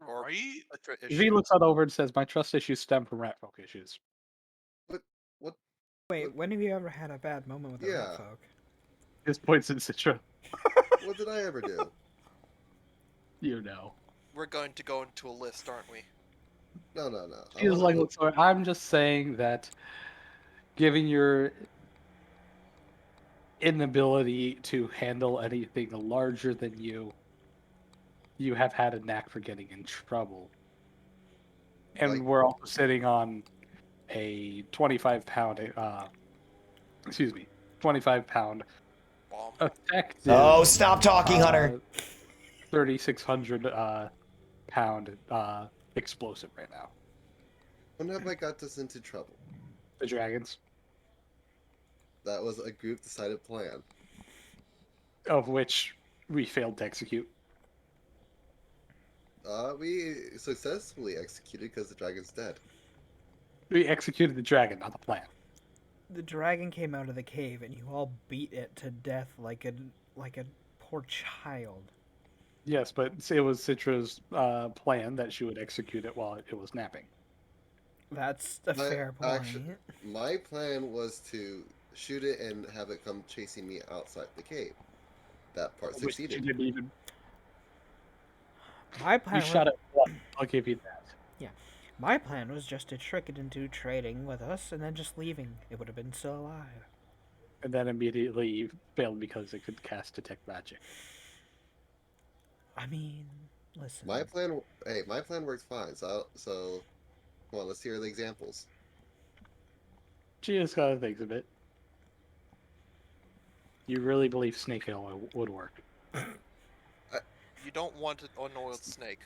Or Right? Citra V issues. looks on over and says, my trust issues stem from rat folk issues. What? What? Wait, when have you ever had a bad moment with the rat Yeah. folk? This points in Citra. What did I ever do? You know. We're going to go into a list, aren't we? No, no, no. I She was want like, to. look, sorry, I'm just saying that given your inability to handle anything larger than you have had a knack for getting in trouble. And Like- we're also sitting on a 25-pound, excuse me, 25-pound Bomb. effective. Oh, stop talking, Hunter. 3,600 pound explosive right now. When have I got us into trouble? The dragons, That was a group decided plan. of which we failed to execute. We successfully executed because the dragon's dead. We executed the dragon, not the plan. The dragon came out of the cave, and you all beat it to death like a poor child. Yes, but it was Citra's plan that she would execute it while it was napping. That's a But fair point. My plan was to shoot it and have it come chasing me outside the cave. That part Which she succeeded. didn't even. My plan You shot was, it once. I'll give you that. my plan was just to trick it into trading with us and then just leaving. It would have been still alive. And then immediately failed because it could cast detect magic. I mean, listen. My plan, hey, my plan worked fine. So, come on, let's hear the examples. She just gotta think of it. You really believe snake oil would work? You don't want an unoiled snake.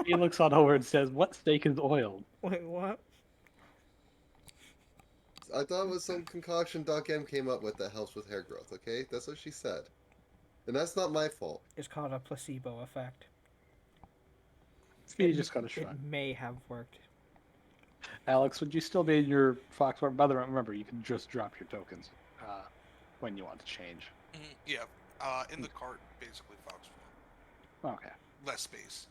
He looks on over and says, "What snake is oiled?" Wait, what? I thought it was some concoction Doc M came up with that helps with hair growth. Okay, that's what she said, and that's not my fault. It's called a placebo effect. He just gotta shrug. It may have worked. Alex, would you still be in your fox farm? By the way, remember, you can just drop your tokens when you want to change. Yeah. In the cart, basically, Fox Farm. Okay. Less space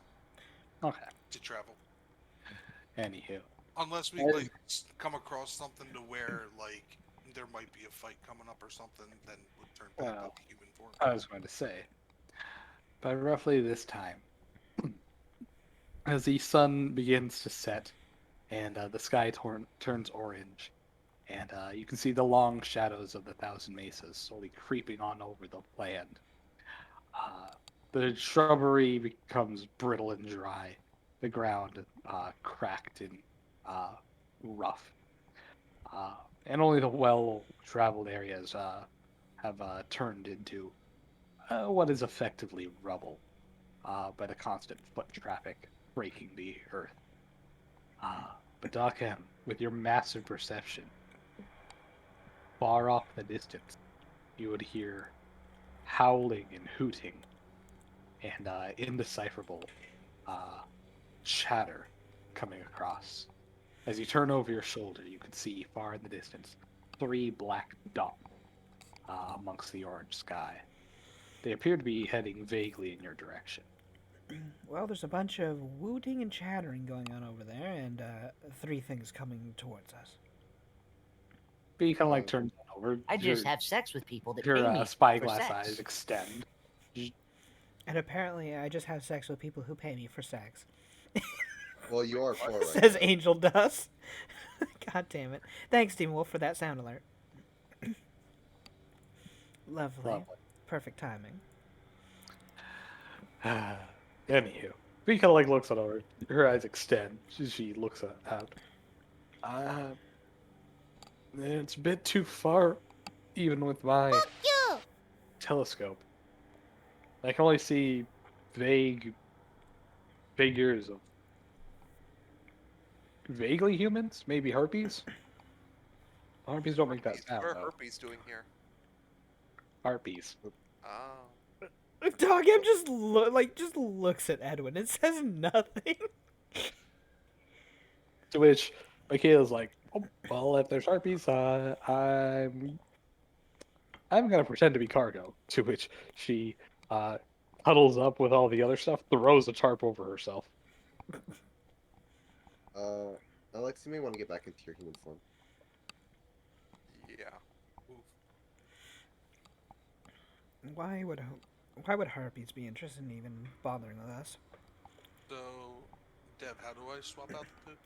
Okay. to travel. Anywho. Unless we As- like come across something to where like there might be a fight coming up or something, then would turn back Well, up human form. I was going to say, by roughly this time, as the sun begins to set and the sky turns orange, and you can see the long shadows of the Thousand Mesas slowly creeping on over the land. The shrubbery becomes brittle and dry, the ground cracked and rough, and only the well-traveled areas have turned into what is effectively rubble by the constant foot traffic breaking the earth. But Doc M, with your massive perception, far off the distance, you would hear howling and hooting and indecipherable chatter coming across. As you turn over your shoulder, you can see far in the distance 3 black dots amongst the orange sky. They appear to be heading vaguely in your direction. Well, there's a bunch of wooting and chattering going on over there, and 3 things coming towards us. But you kind of like turn over. I just have sex with people that Your pay me spyglass for sex. eyes extend. And apparently, I just have sex with people who pay me for sex. Well, you are 4 right Says now. Angel Dust. God damn it. Thanks, Demon Wolf, for that sound alert. Lovely. Perfect timing. Anywho, he kind of like looks at her. Her eyes extend. She looks out. It's a bit too far, even with my telescope. I can only see vague figures of vaguely humans, maybe harpies. Harpies don't make that sound. What are Though. herpes doing here? Harpies. Oh. Dog M just looks at Edwin and says nothing. To which Michaela's like, oh, well, if there's harpies, I'm gonna pretend to be cargo. To which she huddles up with all the other stuff, throws a tarp over herself. Alex, you may want to get back into your human form. Yeah. Oof. Why would harpies be interested in even bothering with us? So, Dev, how do I swap out the poop?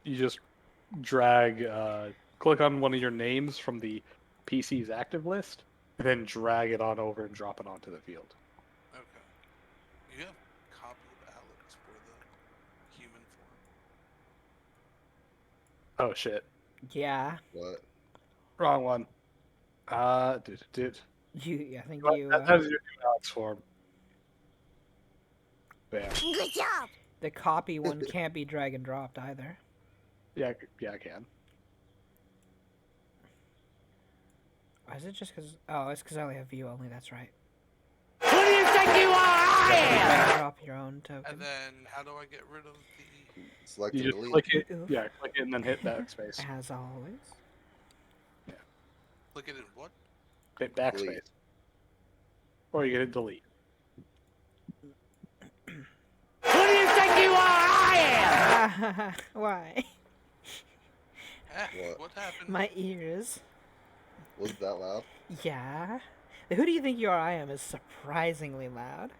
You just drag, click on one of your names from the PC's active list, and then drag it on over and drop it onto the field. Okay. You have a copy of Alex for the human form. Oh shit. Yeah. What? Wrong one. I think you. That was your new Alex form. Bam. Good job. The copy one can't be drag and dropped either. Yeah, I can. Or is it just because? Oh, it's because I only have view only. That's right. Who do you think you are? I am. Drag and drop your own token. And then, how do I get rid of the... Select You and just delete. click it. Yeah, click it and then hit backspace. As always. Click it in what? Hit backspace. Delete. Or you can hit delete. Who do you think you are? I am. Why? What happened? My ears. Was that loud? Yeah. The Who do you think you are? I am is surprisingly loud.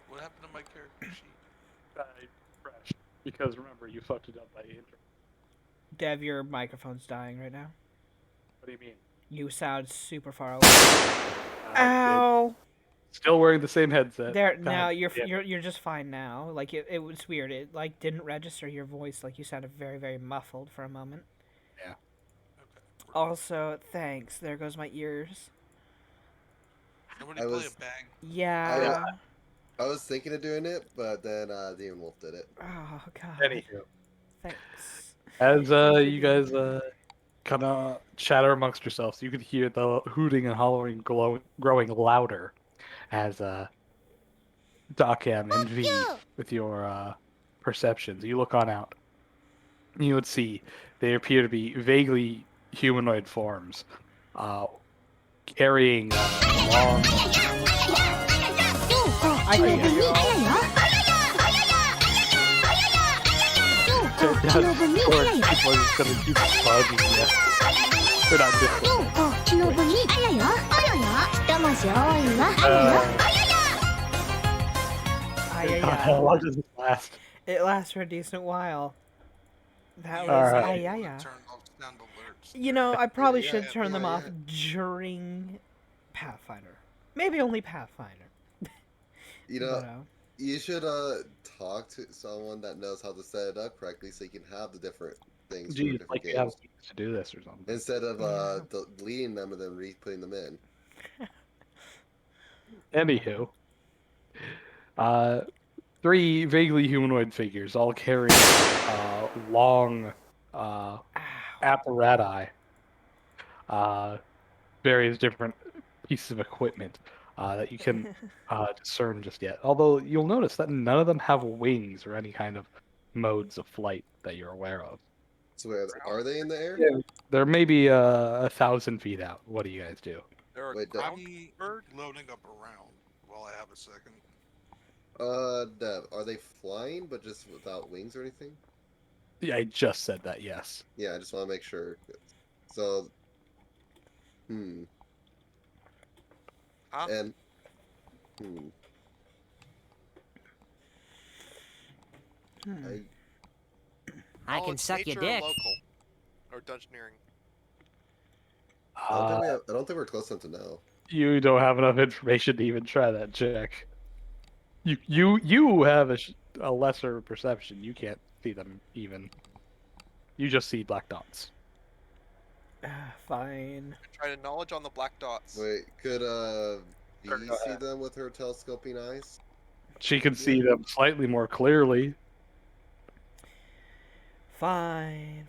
What happened to my character sheet? Fresh. Because remember, you fucked it up by intro. Dev, your microphone's dying right now. What do you mean? You sound super far away. Ow! Still wearing the same headset. There God now you're damn it. you're just fine now. Like it was weird. It like didn't register your voice. Like you sounded very very muffled for a moment. Yeah. Okay. Also, thanks. There goes my ears. Somebody I play was- a bang. Yeah. I was thinking of doing it, but then Demon Wolf did it. Oh god. Anywho, Thanks. as you guys kind of chatter amongst yourselves, you can hear the hooting and hollering growing louder as Docam and V, with your perceptions, you look on out. You would see they appear to be vaguely humanoid forms, carrying long. I can hear you all. Or people are just gonna keep bugging you. They're not different. How long does this last? It lasts for a decent while. That was Alright. Turn off sound alerts. You know, I probably Yeah, should turn them yeah. off during Pathfinder. Maybe only Pathfinder. You know, But, you should talk to someone that knows how to set it up correctly, so you can have the different things for Geez, different like you games have to do this or something. instead of deleting them and then re-putting them in. Anywho, 3 vaguely humanoid figures, all carrying long apparati, various different pieces of equipment, that you can discern just yet. Although you'll notice that none of them have wings or any kind of modes of flight that you're aware of. So are they in the air? Yeah. They're maybe 1,000 feet out. What do you guys do? They're a Wait, ground I'm bird. loading up around while I have a second. Dev, are they flying but just without wings or anything? Yeah, I just said that. Yes. Yeah, I just want to make sure. So, Huh? and hmm, Hmm. I Oh, can it's suck your nature or dick. local or dungeoneering. Uh, I don't think we're close enough to know. you don't have enough information to even try that check. You have a lesser perception. You can't see them even. You just see black dots. Fine. Try to knowledge on the black dots. Wait, could Sure, V go see ahead. them with her telescoping eyes? She can Yeah. see them slightly more clearly. Fine.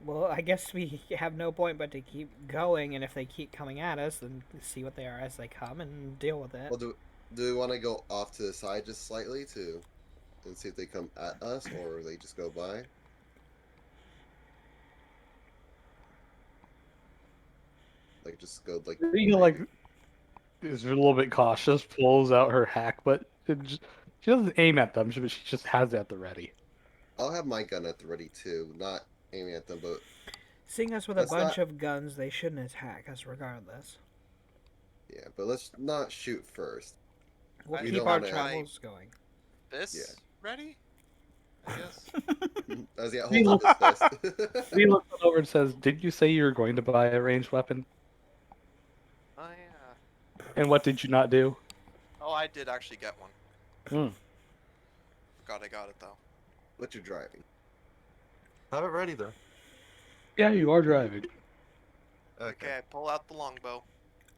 Well, I guess we have no point but to keep going, and if they keep coming at us, then see what they are as they come and deal with it. Well, do we want to go off to the side just slightly and see if they come at us or they just go by? Like just go like. You like is a little bit cautious, pulls out her hack, but she doesn't aim at them. She just has it at the ready. I'll have my gun at the ready too, not aiming at them, but Seeing us with a let's bunch not. of guns, they shouldn't attack us regardless. Yeah, but let's not shoot first. We'll We keep don't our wanna- travels going. This Yeah. ready? I guess. As he We holds up his fist. He looks over and says, "Did you say you were going to buy a ranged weapon? Oh yeah. And what did you not do?" Oh, I did actually get one. Hmm. Forgot I got it though. What you driving? Have it ready though. Yeah, you are driving. Okay, I pull out the longbow.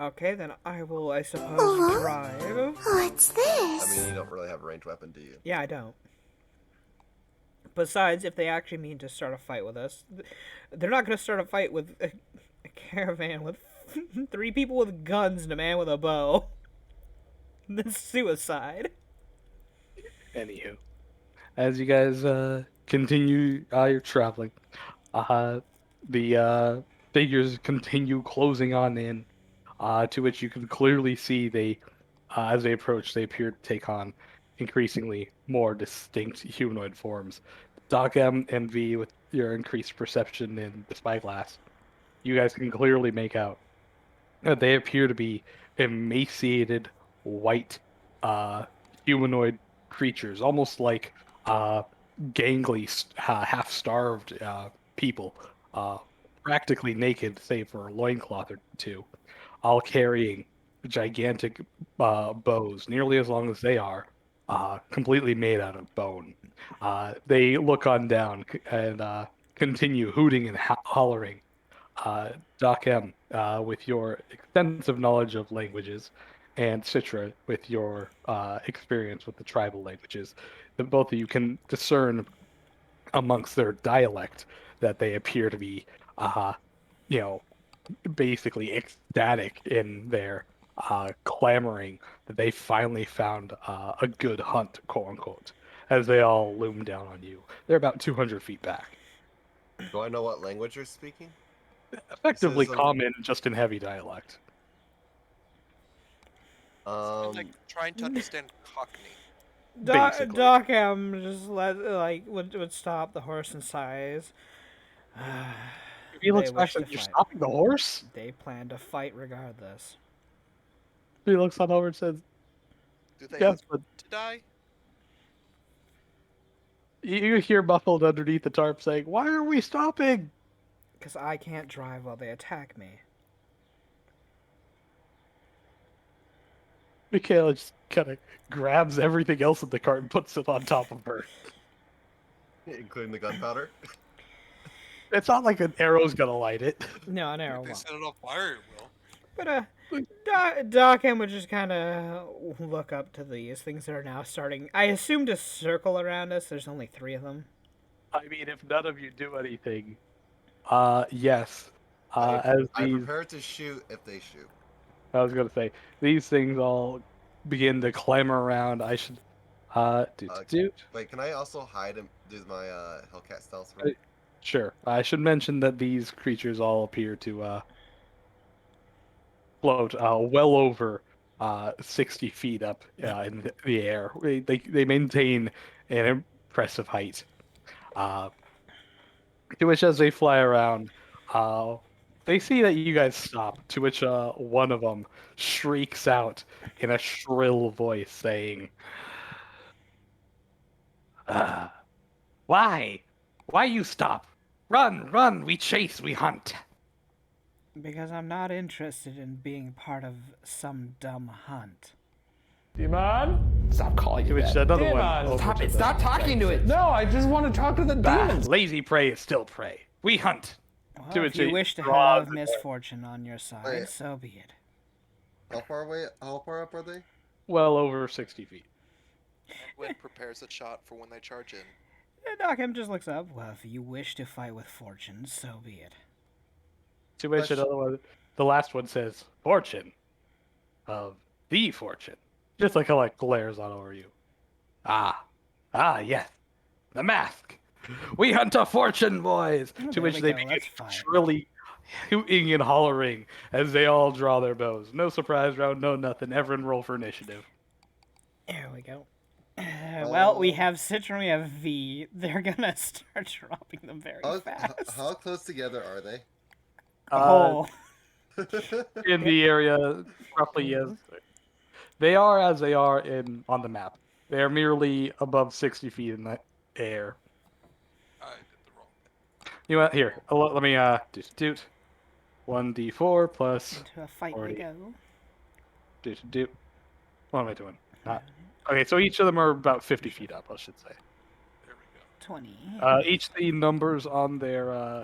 Okay, then I will, I suppose, drive. What's I this? mean, you don't really have a ranged weapon, do you? Yeah, I don't. Besides, if they actually mean to start a fight with us, they're not going to start a fight with a caravan with 3 people with guns and a man with a bow. That's suicide. Anywho, as you guys continue your traveling, the figures continue closing on in, to which you can clearly see as they approach, they appear to take on increasingly more distinct humanoid forms. Doc M and V, with your increased perception in the spyglass, you guys can clearly make out that they appear to be emaciated, white, uh, humanoid creatures, almost like gangly, half-starved people, uh, practically naked, save for a loincloth or two, all carrying gigantic bows, nearly as long as they are, completely made out of bone. They look on down and continue hooting and hollering. uh, Doc M, with your extensive knowledge of languages, and Citra, with your experience with the tribal languages, that both of you can discern amongst their dialect that they appear to be, you know, basically ecstatic in their clamoring that they finally found a good hunt, quote unquote, as they all loom down on you. They're about 200 feet back. Do I know what language you're speaking? Effectively This is a- common, just in heavy dialect. I'm like trying to understand Cockney. Basically. Doc M just would stop the horse and sighs. He looks They back wish and to you're fight. stopping the horse? They plan to fight regardless. He looks on over and says, Do they yes, have but to die? you hear muffled underneath the tarp saying, why are we stopping? Because I can't drive while they attack me. Michaela just kind of grabs everything else in the cart and puts it on top of her. Including the gunpowder? It's not like an arrow's gonna light it. No, an arrow If they won't. set it on fire, it will. But Doc M would just kind of look up to these things that are now starting, I assume, to circle around us. There's only 3 of them. I mean, if none of you do anything, yes. I As I'm these, prepared to shoot if they shoot. I was gonna say these things all begin to clamber around. I should do. Wait, can I also hide and do my Hellcat stealth roll? Sure. I should mention that these creatures all appear to float well over 60 feet up in the air. They maintain an impressive height. Uh, to which, as they fly around, uh, they see that you guys stop. To which one of them shrieks out in a shrill voice, saying, uh, "Why? Why you stop? Run, run! We chase, we hunt." Because I'm not interested in being part of some dumb hunt. Demon? Stop calling To it which that. another one. Demon! over Stop to it. the Stop talking to it. No, I just want to talk to the demons. Lazy prey is still prey. We hunt. Well, To if which you he wish to draws have misfortune on your side, Wait. so be it. How far up are they? well over 60 feet. Edwin prepares a shot for when they charge in. And Dockham just looks up. Well, if you wish to fight with fortune, so be it. To which Question. another one, the last one says, "Fortune of the fortune." Just like glares on over you. Ah, yes, the mask. We hunt a fortune, boys. Oh, To there which we they go, begin let's fight. shrilly hooting and hollering as they all draw their bows. No surprise round, no nothing. Everyone roll for initiative. There we go. Well, we Oh. have Citron, we have V. They're gonna start dropping them very fast. How close together are they? Oh, In the area, roughly as they are as they are on the map. They are merely above 60 feet in the air. I did the wrong thing. You know what? Here, let me do 1d4 plus into a fight 40. we go. do. What am I doing? Okay, so each of them are about 50 feet up, I should say. There we go. 20. Each of the numbers on their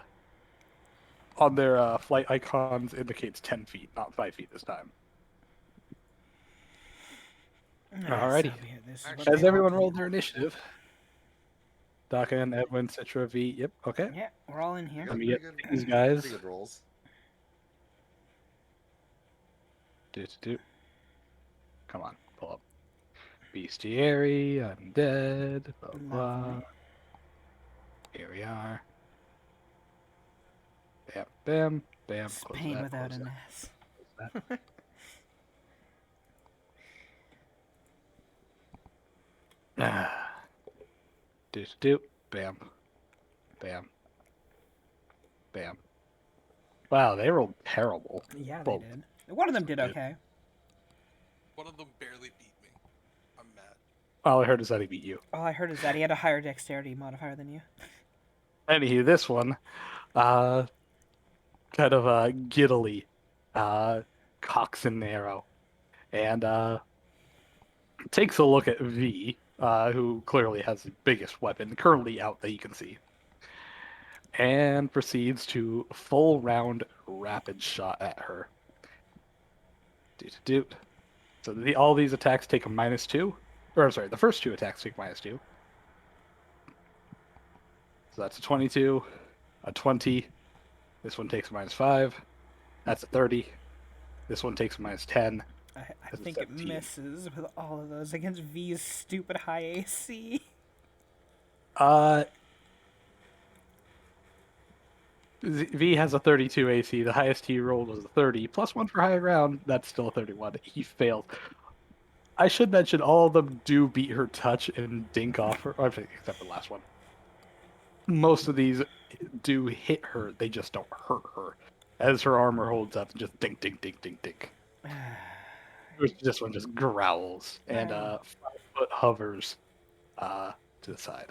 flight icons indicates 10 feet, not 5 feet this time. Alrighty. So be it. This is what Has they everyone want. rolled their initiative? Daka, Edwin, Citra, V. Yep. Okay. Yeah, we're all in here. Let me get these guys. Pretty good rolls. Do. Come on, pull up. Bestiary, undead, blah blah. Lovely. Here we are. Bam, bam, bam. Close Spain that, without close an that, S. close that. Do. Bam. Bam. Bam. Wow, they rolled terrible. Yeah, they Well, did. One of them did good. okay. One of them barely beat me. I'm mad. All I heard is that he beat you. All I heard is that he had a higher dexterity modifier than you. Anywho, this one, kind of giddily, cocks an arrow, and takes a look at V, who clearly has the biggest weapon currently out that you can see, and proceeds to full round rapid shot at her. Do. So all these attacks take a -2, or I'm sorry, the first two attacks take -2. So that's a 22, a 20. This one takes a -5. That's a 30. This one takes a -10. I That's a think it 17. misses with all of those against V's stupid high AC. V has a 32 AC. The highest he rolled was a 30. Plus 1 for high ground. That's still a 31. He failed. I should mention all of them do beat her touch and dink off her. Except for the last one. Most of these do hit her. They just don't hurt her. As her armor holds up, just dink, dink, dink, dink, dink. This one just growls and 5 foot hovers to the side.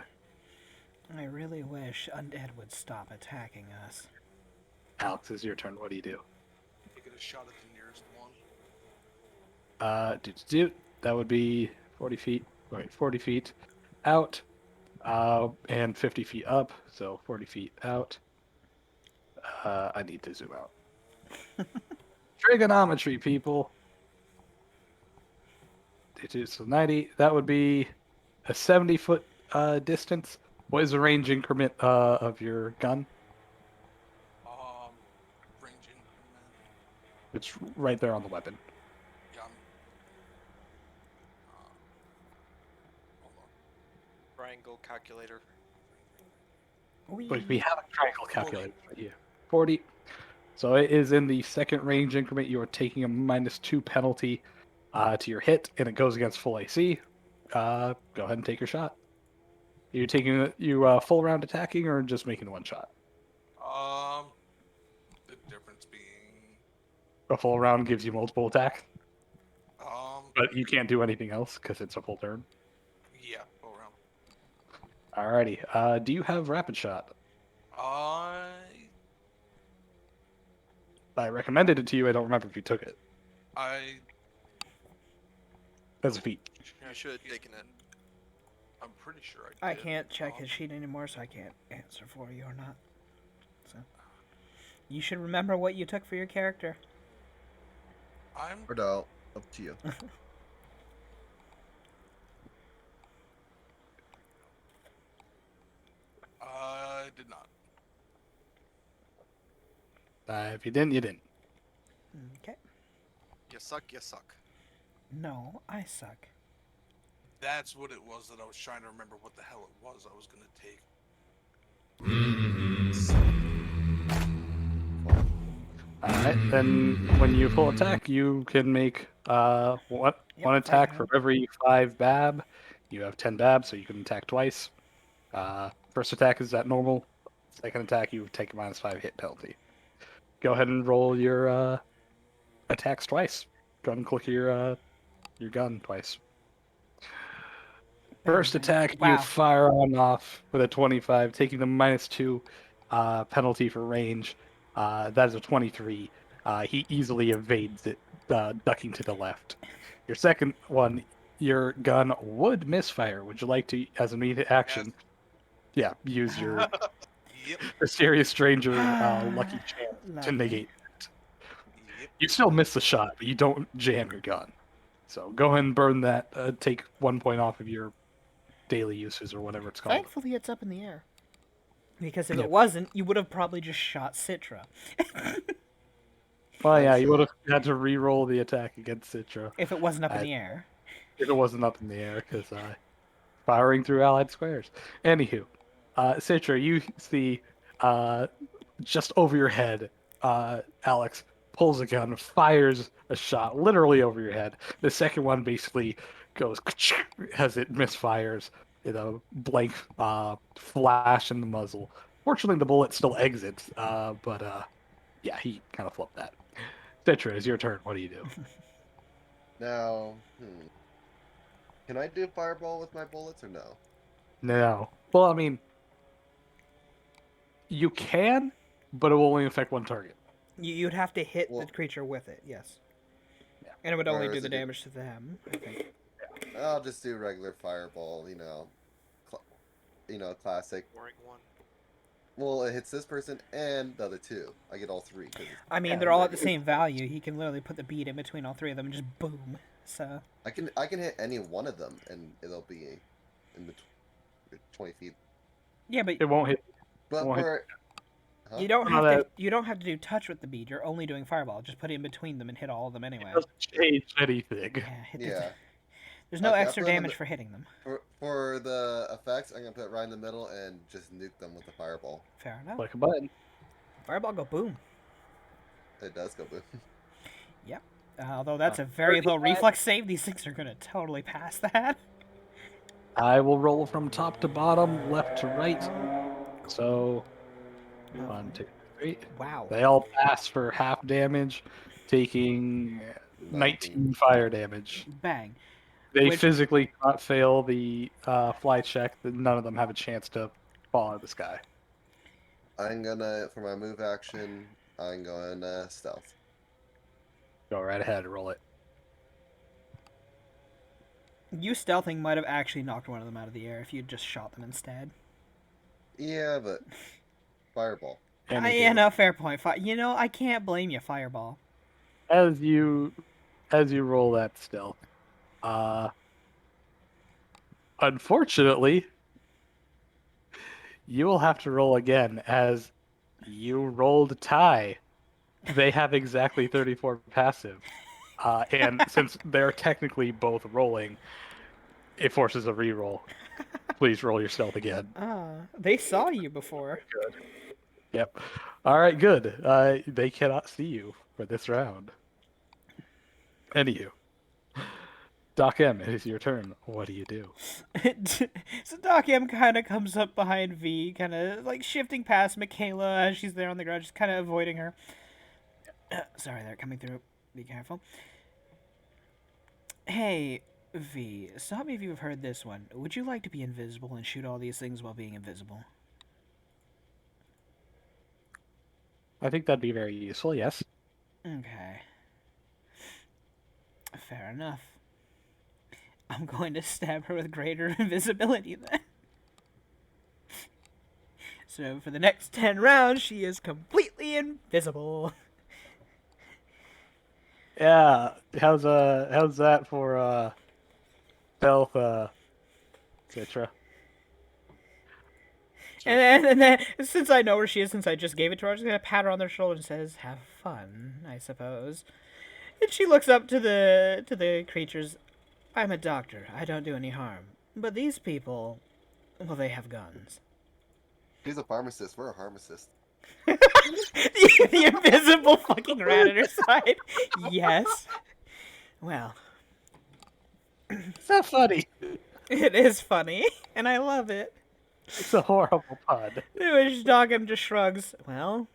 I really wish Undead would stop attacking us. Alex, it's your turn. What do you do? Taking a shot at the nearest one. That would be 40 feet. Wait, 40 feet out, and 50 feet up. So 40 feet out. I need to zoom out. Trigonometry, people. So 90. That would be a 70-foot distance. What is the range increment of your gun? Range increment. It's right there on the weapon. Yeah, hold on. Triangle calculator. But we have a triangle calculator right here. 40. So it is in the second range increment. You are taking a -2 penalty to your hit, and it goes against full AC. Go ahead and take your shot. Are you taking full round attacking or just making one shot? The difference being, A full round gives you multiple attack, um, but you can't do anything else because it's a full turn. yeah, go around. Alrighty. Do you have rapid shot? I I recommended it to you. I don't remember if you took it as a feat. You should have taken it. I'm pretty sure I I did. can't check his sheet anymore, so I can't answer for you or not. So you should remember what you took for your character. I'm Or no, up to you. I did not. If you didn't, you didn't. Okay. You suck, you suck. No, I suck. That's what it was that I was trying to remember what the hell it was I was gonna take. Alright, then when you full attack, you can make one Yep, attack five for every 5 BAB. You have 10 BAB, so you can attack twice. First attack is at normal. Second attack, you take a -5 hit penalty. Go ahead and roll your attacks twice. Go ahead and click your gun twice. First attack, you Wow. fire on off with a 25, taking the -2 penalty for range. That is a 23. He easily evades it, ducking to the left. Your second one, your gun would misfire. Would you like to, as an immediate action, use your Yep. mysterious stranger lucky chance to Lovely. negate? Yep. You still miss the shot, but you don't jam your gun. So go ahead and burn that. Take 1 point off of your daily uses or whatever it's called. Thankfully, it's up in the air. Because if Yep. it wasn't, you would have probably just shot Citra. Well, yeah, I'm you sure. would have had to re-roll the attack against Citra If it wasn't up in I- the air. if it wasn't up in the air, because firing through allied squares. Anywho, Citra, you see just over your head, Alex pulls a gun, fires a shot literally over your head. The second one basically goes as it misfires. Blank flash in the muzzle. Fortunately, the bullet still exits, but yeah, he kind of flipped that. Citra, it's your turn. What do you do? Now, can I do fireball with my bullets or no? No. Well, I mean, you can, but it will only affect one target. You'd have to hit Well- the creature with it, yes. Yeah. And it would only Or do is the it good- damage to them, I think. I'll just do regular fireball. Classic. Boring one. Well, it hits this person and the other two. I get all three. I mean, Yeah, they're all at the regular. same value. He can literally put the bead in between all three of them and just boom. So, I can hit any one of them and it'll be in between 20 feet. yeah, but It won't hit. But Well, for huh? you don't No, have to. You don't have to do touch with the bead. You're only doing fireball. Just put it in between them and hit all of them anyway. It doesn't change anything. Yeah, hit the, Yeah. There's no Okay, I'll extra put 'em in damage the- for hitting them. For the effects, I'm gonna put it right in the middle and just nuke them with the fireball. Fair enough. Click a button. Fireball go boom. It does go boom. Although that's a very low reflex save, these things are gonna totally pass that. I will roll from top to bottom, left to right. So, 1, 2, 3. Wow. They all pass for half damage, taking 19 fire damage. Bang. They Which- physically cannot fail the fly check. None of them have a chance to fall out of the sky. I'm gonna, for my move action, I'm going stealth. Go right ahead and roll it. You stealthing might have actually knocked one of them out of the air if you'd just shot them instead. Yeah, but fireball. Yeah, no, fair point. I can't blame you, Fireball. As you roll that stealth, unfortunately, you will have to roll again as you rolled tie. they have exactly 34 passive. And since they're technically both rolling, it forces a reroll. Please roll your stealth again. They saw you before. Good. Yep. All right, good. They cannot see you for this round. Anywho, Doc M, it is your turn. What do you do? So Doc M kind of comes up behind V, kind of like shifting past Michaela as she's there on the ground, just kind of avoiding her. Sorry, they're coming through. Be careful. Hey, V, stop me if you've heard this one. Would you like to be invisible and shoot all these things while being invisible? I think that'd be very useful, yes. Okay. Fair enough. I'm going to stab her with greater invisibility then. So for the next 10 rounds, she is completely invisible. Yeah, how's that for stealth, Citra? And then, since I know where she is, since I just gave it to her, I'm just gonna pat her on the shoulder and says, "Have fun, I suppose." And she looks up to the creatures. I'm a doctor. I don't do any harm. But these people, well, they have guns. He's a pharmacist. We're a pharmacist. The invisible fucking rat at her side. Yes. Well, It's not funny. it is funny, and I love it. It's a horrible pun. Which Dogum just shrugs. Well,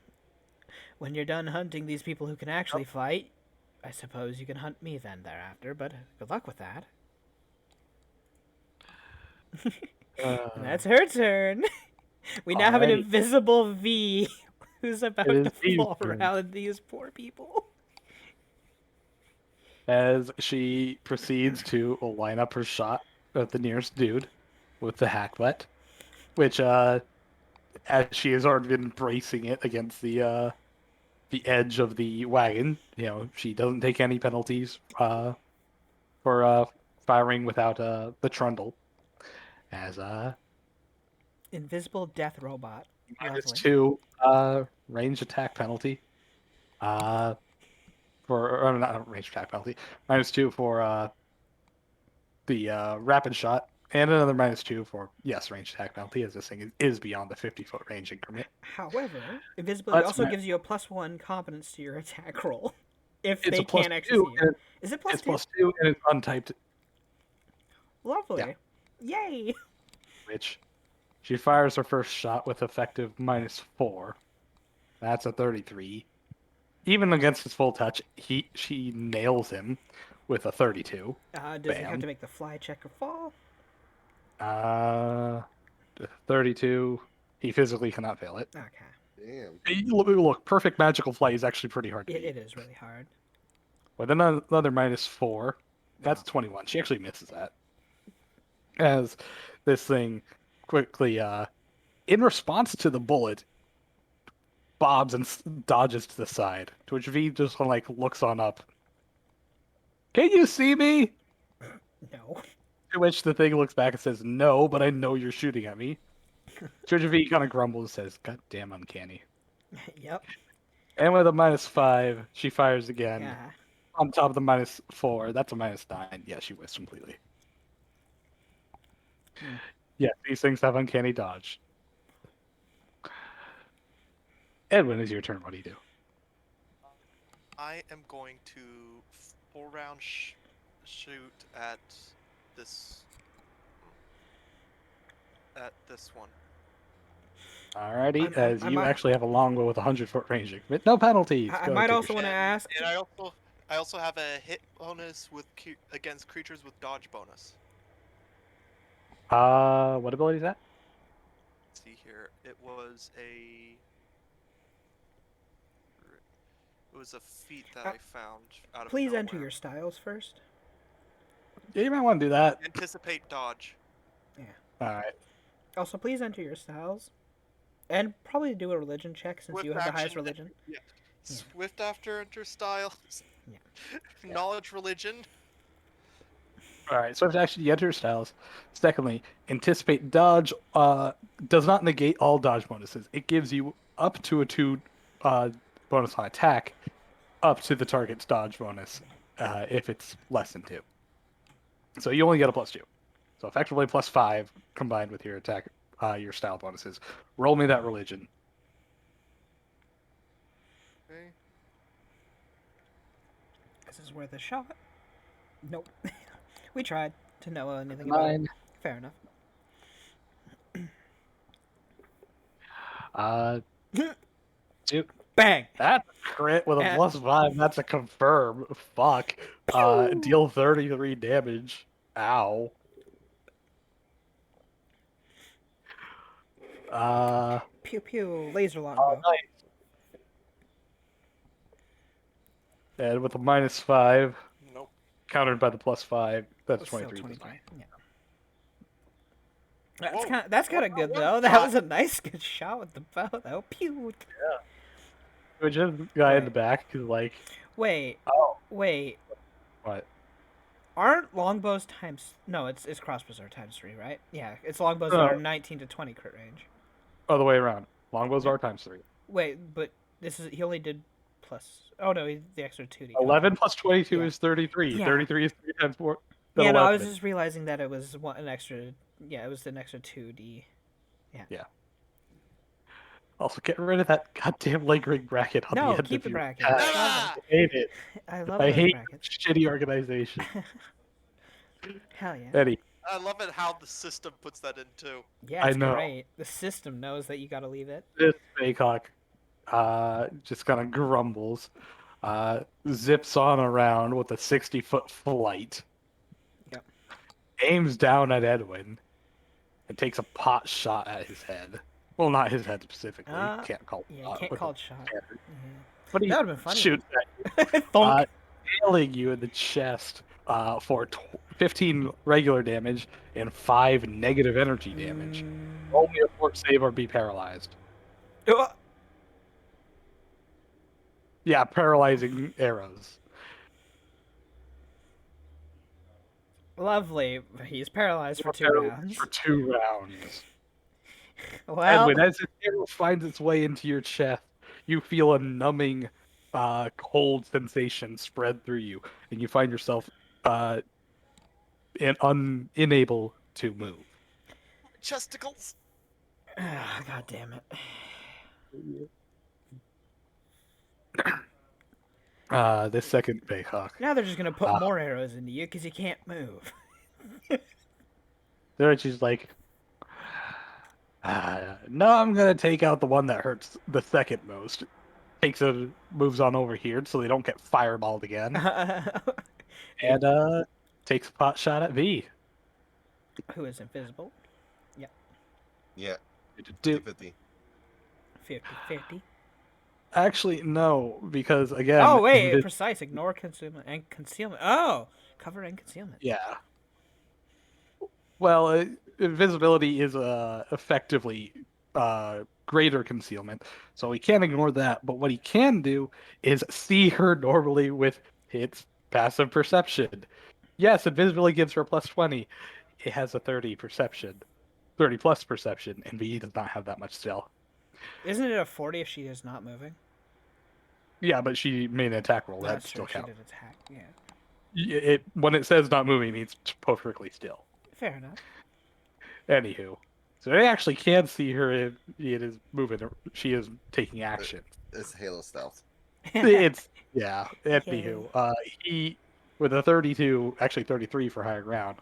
when you're done hunting these people who can actually fight, I suppose you can hunt me then thereafter, but good luck with that. And that's her turn. We now have an Alrighty. invisible V who's about It to is V's fall turn. around these poor people. As she proceeds to line up her shot at the nearest dude with the hackbutt, which, as she has already been bracing it against the edge of the wagon, she doesn't take any penalties for firing without the trundle. As Invisible death robot. -2 range attack penalty. Or not range attack penalty. -2 for the rapid shot, and another -2 for range attack penalty, as this thing is beyond the 50-foot range increment. However, invisibility That's also right. gives you a +1 competence to your attack roll if It's they a plus can't actually 2, see you. and Is it it's +2? +2, and it's untyped, Lovely. Yay! which she fires her first shot with effective -4. That's a 33. Even against his full touch, she nails him with a 32. Does he have Bam. to make the fly check or fall? 32. He physically cannot fail it. Okay. Damn. Look, perfect magical flight is actually pretty hard to beat. It is really hard. With another -4, that's 21. She actually misses that. As this thing quickly, in response to the bullet, bobs and dodges to the side, to which V just looks on up. Can you see me? No. To which the thing looks back and says, no, but I know you're shooting at me. To which V kind of grumbles and says, God damn uncanny. Yep. And with a -5, she fires again. Yeah. On top of the -4, that's a -9. Yeah, she whiffs completely. Yeah, these things have uncanny dodge. Edwin, is your turn. What do you do? I am going to full round shoot at this one. Alrighty, I as you might- actually have a longbow with 100-foot range with no penalties. I Go might take also your want to ask. And I also have a hit bonus with against creatures with dodge bonus. shit. What ability is that? Let's see here. It was a feat that I found out of Please enter nowhere. your styles first. Yeah, you might want to do that. Anticipate dodge. Alright. Also, please enter your styles. And probably do a religion check since Swift you have the highest action- religion. Yeah. Swift after enter styles. Yeah. Knowledge religion. Alright, so actually you enter your styles. Secondly, anticipate dodge does not negate all dodge bonuses. It gives you up to a 2 bonus on attack up to the target's dodge bonus if it's less than 2. So you only get a +2. So effectively +5 combined with your attack, your style bonuses. Roll me that religion. Okay. This is worth a shot. Nope. We tried to know anything about it. 9. Fair enough. Dude, Bang! that's a crit with a Eh. +5. That's a confirm. Fuck. Deal 33 damage. Ow. Pew pew. Laser Oh, longbow. nice. And with a -5, Nope. countered by the +5, that's It's still 23. 23. Yeah. Whoa. That's kind of What- good what though. That shot? was a nice good shot with the bow though. Pew. Which is the guy in the Wait. back who's like, Wait. oh, Wait. what? Aren't longbows times? No, it's crossbows are times 3, right? Yeah, it's longbows that No. are 19 to 20 crit range. Other way around. Longbows are ×3. Wait, but this is he only did plus. Oh no, the extra 2d. 11 plus 22 Yeah. is 33. Yeah. 33 is 3 times 4. Yeah, no, I was 11. just realizing that it was an extra. Yeah, it was an extra 2d. Also, get rid of that goddamn lingering bracket on No, the end keep of the your bracket. tab. Ah! I hate it. I love I those hate brackets. shitty organization. Hell yeah. Eddie, I love it how the system puts that in too. Yeah, I it's know. great. The system knows that you gotta leave it. this Baycock just kind of grumbles, zips on around with a 60-foot flight, Yep. aims down at Edwin, and takes a pot shot at his head. Well, not his head specifically. Can't call Yeah, pot you can't with call a it shot. standard. Mhm. But he That would've been funny. shoots at you, Thunk. nailing you in the chest for 15 regular damage and 5 negative energy damage. Roll me a fort save or be paralyzed. Yeah, paralyzing arrows. Lovely. He's paralyzed for 2 Paralyzed rounds. For 2 rounds. Well, Edwin, as this arrow finds its way into your chest, you feel a numbing, cold sensation spread through you, and you find yourself unable to move. Chesticles. God damn it. This second Bayhawk. Now they're just gonna put more arrows into you because you can't move. They're just like, no, I'm gonna take out the one that hurts the second most. Moves on over here so they don't get fireballed again, and takes a pot shot at V. Who is invisible? Yeah, Do 50. 50-50. actually no, because again. Oh wait, precise. Ignore concealment and concealment. Oh, cover and concealment. Yeah. Well, invisibility is effectively greater concealment, so he can't ignore that. But what he can do is see her normally with its passive perception. Yes, invisibility gives her a +20. It has a 30 plus perception, and V does not have that much still. Isn't it a 40 if she is not moving? Yeah, but she made an attack roll. That That's still true. She counts. did attack. Yeah. It when it says not moving, it means perfectly still. Fair enough. Anywho, so they actually can see her. It is moving. She is taking action. It's Halo stealth. It's yeah. Anywho, he with a 32, actually 33 for higher ground,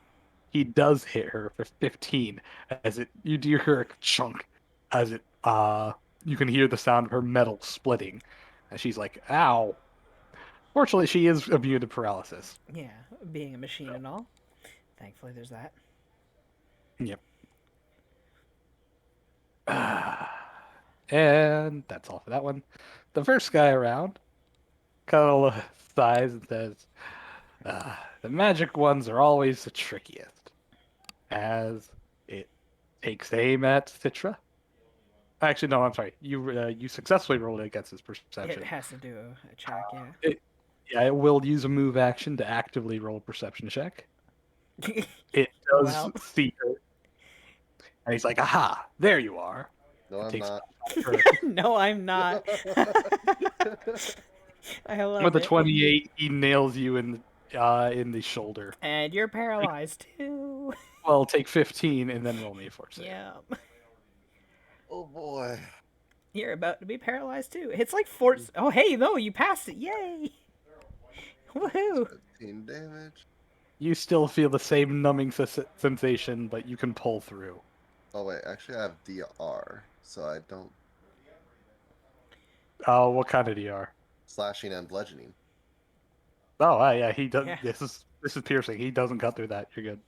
he does hit her for 15. You do hear a chunk as it you can hear the sound of her metal splitting, and she's like, "Ow!" Fortunately, she is immune to paralysis. Yeah, being a machine and all. Thankfully, there's that. Yep. And that's all for that one. The first guy around kind of sighs and says, the magic ones are always the trickiest, as it takes aim at Citra. Actually, no, I'm sorry. You successfully rolled it against his perception. It has to do a check, yeah. It will use a move action to actively roll a perception check. It does Well. see her. And he's like, aha, there you are. No, I'm takes not. her. No, I'm not. I love With a it. 28, he nails you in the shoulder. And you're paralyzed too. Well, take 15 and then roll me a force save. Yeah. Oh boy. You're about to be paralyzed too. It's like force. Oh, hey, no, you passed it. Yay. Woohoo. 15 damage. You still feel the same numbing sensation, but you can pull through. Oh wait, actually I have DR, so I don't What kind of DR? slashing and bludgeoning. Oh, yeah, he does. Yeah. This is piercing. He doesn't cut through that. You're good.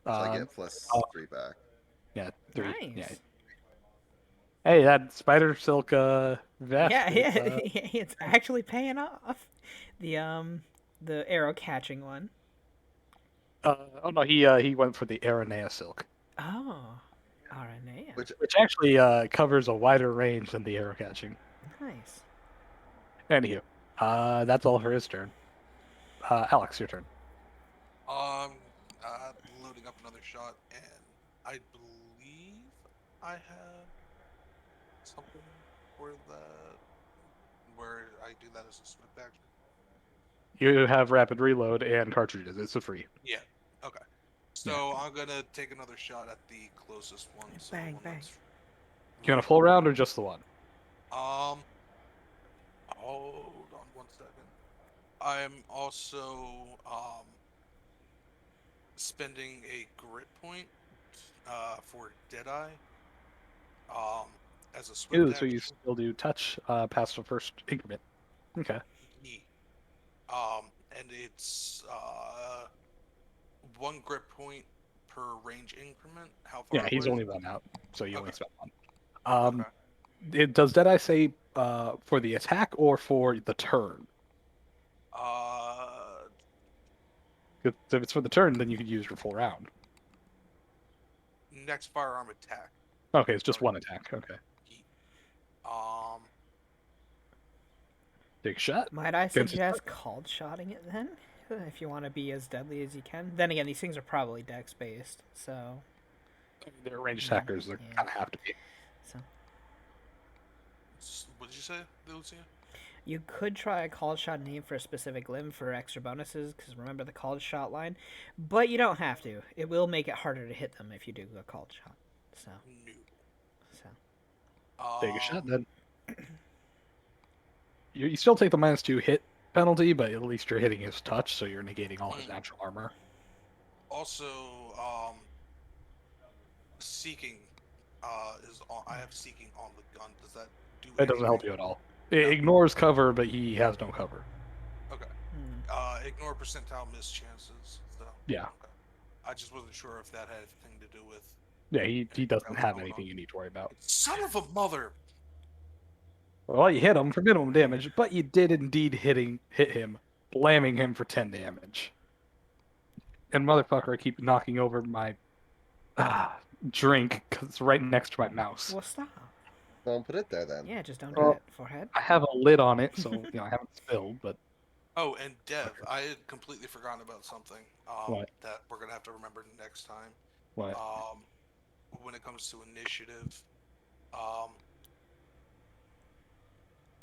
So I Um, get plus oh, 3 back. yeah, 3. Nice. Yeah. Hey, that spider silk vest. Yeah, yeah, It's, it's actually paying off. The arrow catching one. oh no, he went for the Aranea silk, Oh, RNA. Which which actually covers a wider range than the arrow catching. Nice. Anywho, that's all for his turn. Alex, your turn. Loading up another shot, and I believe I have something for that, where I do that as a swift action. You have rapid reload and cartridges. It's a free. Yeah. Okay. So I'm gonna take another shot at the closest one. So the Bang, one bang. that's You want a full round or just the one? Hold on one second. I'm also spending a grit point for Deadeye as a swift Ooh, so action. you still do touch past the first increment. Okay. Yeah. And it's 1 grit point per range increment. How far? Yeah, he's away? only one out, so you only Okay. spent one. Okay. Does Deadeye say for the attack or for the turn? Uh, 'Cause if it's for the turn, then you could use your full round. next firearm attack. Okay, it's just one attack. Okay. Um, Take a shot. Might I Against his suggest called shotting it then? If you want to be as deadly as you can. Then again, these things are probably dex based, so. They're ranged attackers. They Yeah. kind of have to be. So what did you say, Lucia? you could try a called shot name for a specific limb for extra bonuses, because remember the called shot line, but you don't have to. It will make it harder to hit them if you do a called shot. So. No. Take a shot then. You still take the -2 hit penalty, but at least you're hitting his touch, so you're negating all his natural armor. Also, seeking is on. I have seeking on the gun. Does that do? It doesn't help you at all. It ignores cover, but he has no cover. Okay. Ignore percentile miss chances. So. Yeah. Okay. I just wasn't sure if that had anything to do with. Yeah, he doesn't What's have going anything on? you need to worry about. Son of a mother! Well, you hit him for minimum damage, but you did indeed hit him, blamming him for 10 damage. And motherfucker, I keep knocking over my drink because it's right next to my mouse. Well, stop. Don't put it there then. Yeah, just don't do Well, it. Forehead. I have a lid on it, so I haven't spilled. But Oh, and Dev, I had completely forgotten about something. What? That we're gonna have to remember next time. what? When it comes to initiative,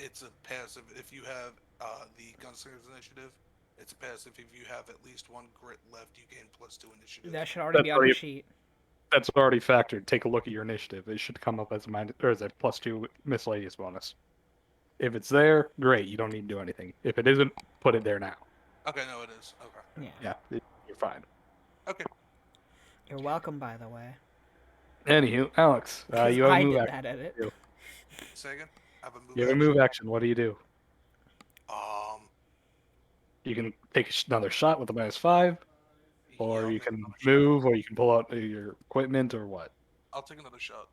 it's a passive. If you have the Gunslinger's initiative, it's a passive. If you have at least 1 grit left, you gain +2 initiative. That should already That's be on your already- sheet. That's already factored. Take a look at your initiative. It should come up as as a +2 miscellaneous bonus. If it's there, great. You don't need to do anything. If it isn't, put it there now. Okay, no, it is. Okay. Yeah. Yeah, you're fine. Okay. You're welcome, by the way. Anywho, Alex, 'Cause you have a I move did action. that edit. Say again. I have a move. You have a action. move action. What do you do? Um. You can take another shot with a -5, or yeah, you I'll take can another shot. move, or you can pull out your equipment, or what. I'll take another shot.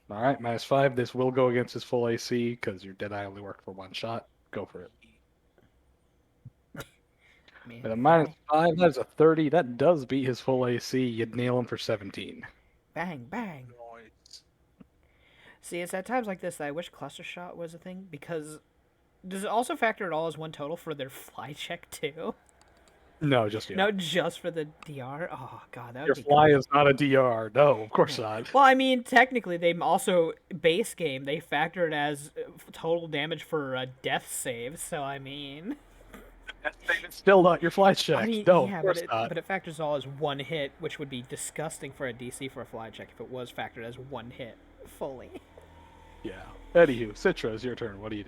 All right, -5. This will go against his full AC because your Deadeye only worked for 1 shot. Go for it. Man, With a -5, that is a 30. That does beat his full AC. You'd nail him for 17. Bang, bang. Nice. See, it's at times like this that I wish cluster shot was a thing, because does it also factor it all as one total for their fly check too? No, just you. No, just for the DR. Oh god, that would Your be fly cool. is not a DR. No, of course not. Well, I mean, technically, they also base game they factor it as total damage for a death save. So I mean, It's still not your fly check. I mean, No, yeah, of course not. but it factors all as one hit, which would be disgusting for a DC for a fly check if it was factored as one hit fully. Yeah. Anywho, Citra, it's your turn. What do?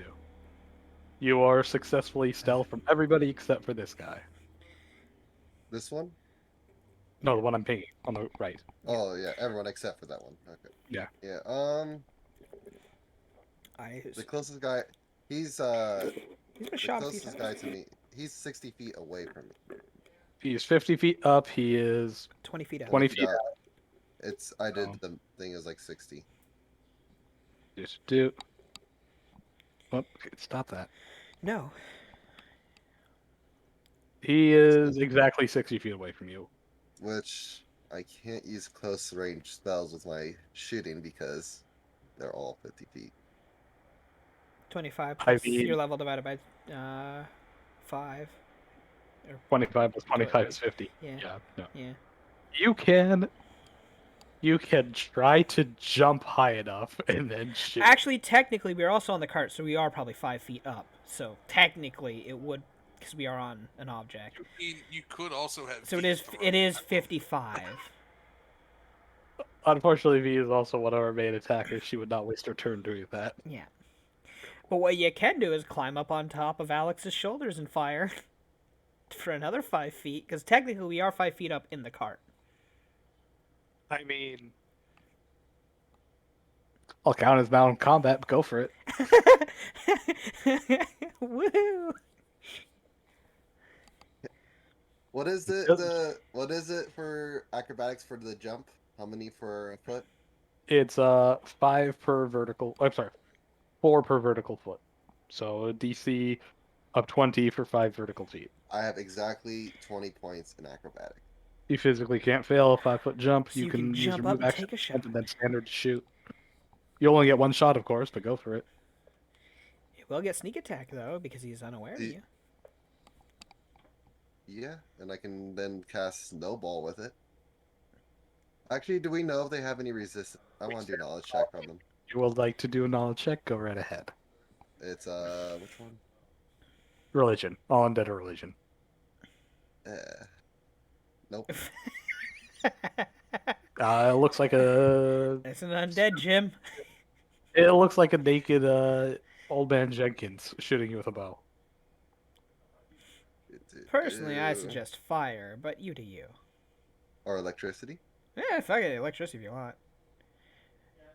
You are successfully stealth from everybody except for this guy. This one? No, the one I'm pinging on the right. Oh yeah, everyone except for that one. Okay. Yeah. Yeah. The closest guy, He's he's a the shot closest guy to me. He's 60 feet away from me. He's 50 feet up. He is 20 feet out. 20 feet out. I did Oh. the thing is like 60. Just do. Oh, okay, stop that. No. He is exactly 60 feet away from you. Which I can't use close range spells with my shooting because they're all 50 feet. 25 I plus mean- your level divided by 5. 25 plus 25 is 50. Yeah. No. Yeah. You can try to jump high enough and then shoot. Actually, technically, we are also on the cart, so we are probably 5 feet up. So technically, it would, because we are on an object. You could also have. So V's it is 55. Unfortunately, V is also one of our main attackers. She would not waste her turn doing that. Yeah. But what you can do is climb up on top of Alex's shoulders and fire for another 5 feet, because technically we are 5 feet up in the cart. I mean, I'll count as now in combat. But go for it. Woo! What is it? What is it for acrobatics for the jump? How many for a foot? It's 5 per vertical. I'm sorry, 4 per vertical foot. So a DC of 20 for 5 vertical feet. I have exactly 20 points in acrobatics. You physically can't fail a 5-foot jump. So you can use jump your up move and action take a shot. and then standard to shoot. You only get one shot, of course, but go for it. He will get sneak attack though because he's unaware of you. Yeah, and I can then cast Snowball with it. Actually, do we know if they have any resistance? I want to do knowledge check from them. You would like to do a knowledge check? Go right ahead. It's which one? Religion. All undead or religion. Nope. It looks like a. It's an undead, Jim. It looks like a naked old man Jenkins shooting you with a bow. Personally, I suggest fire, but you do you. Or electricity. Yeah, fuck it, electricity if you want.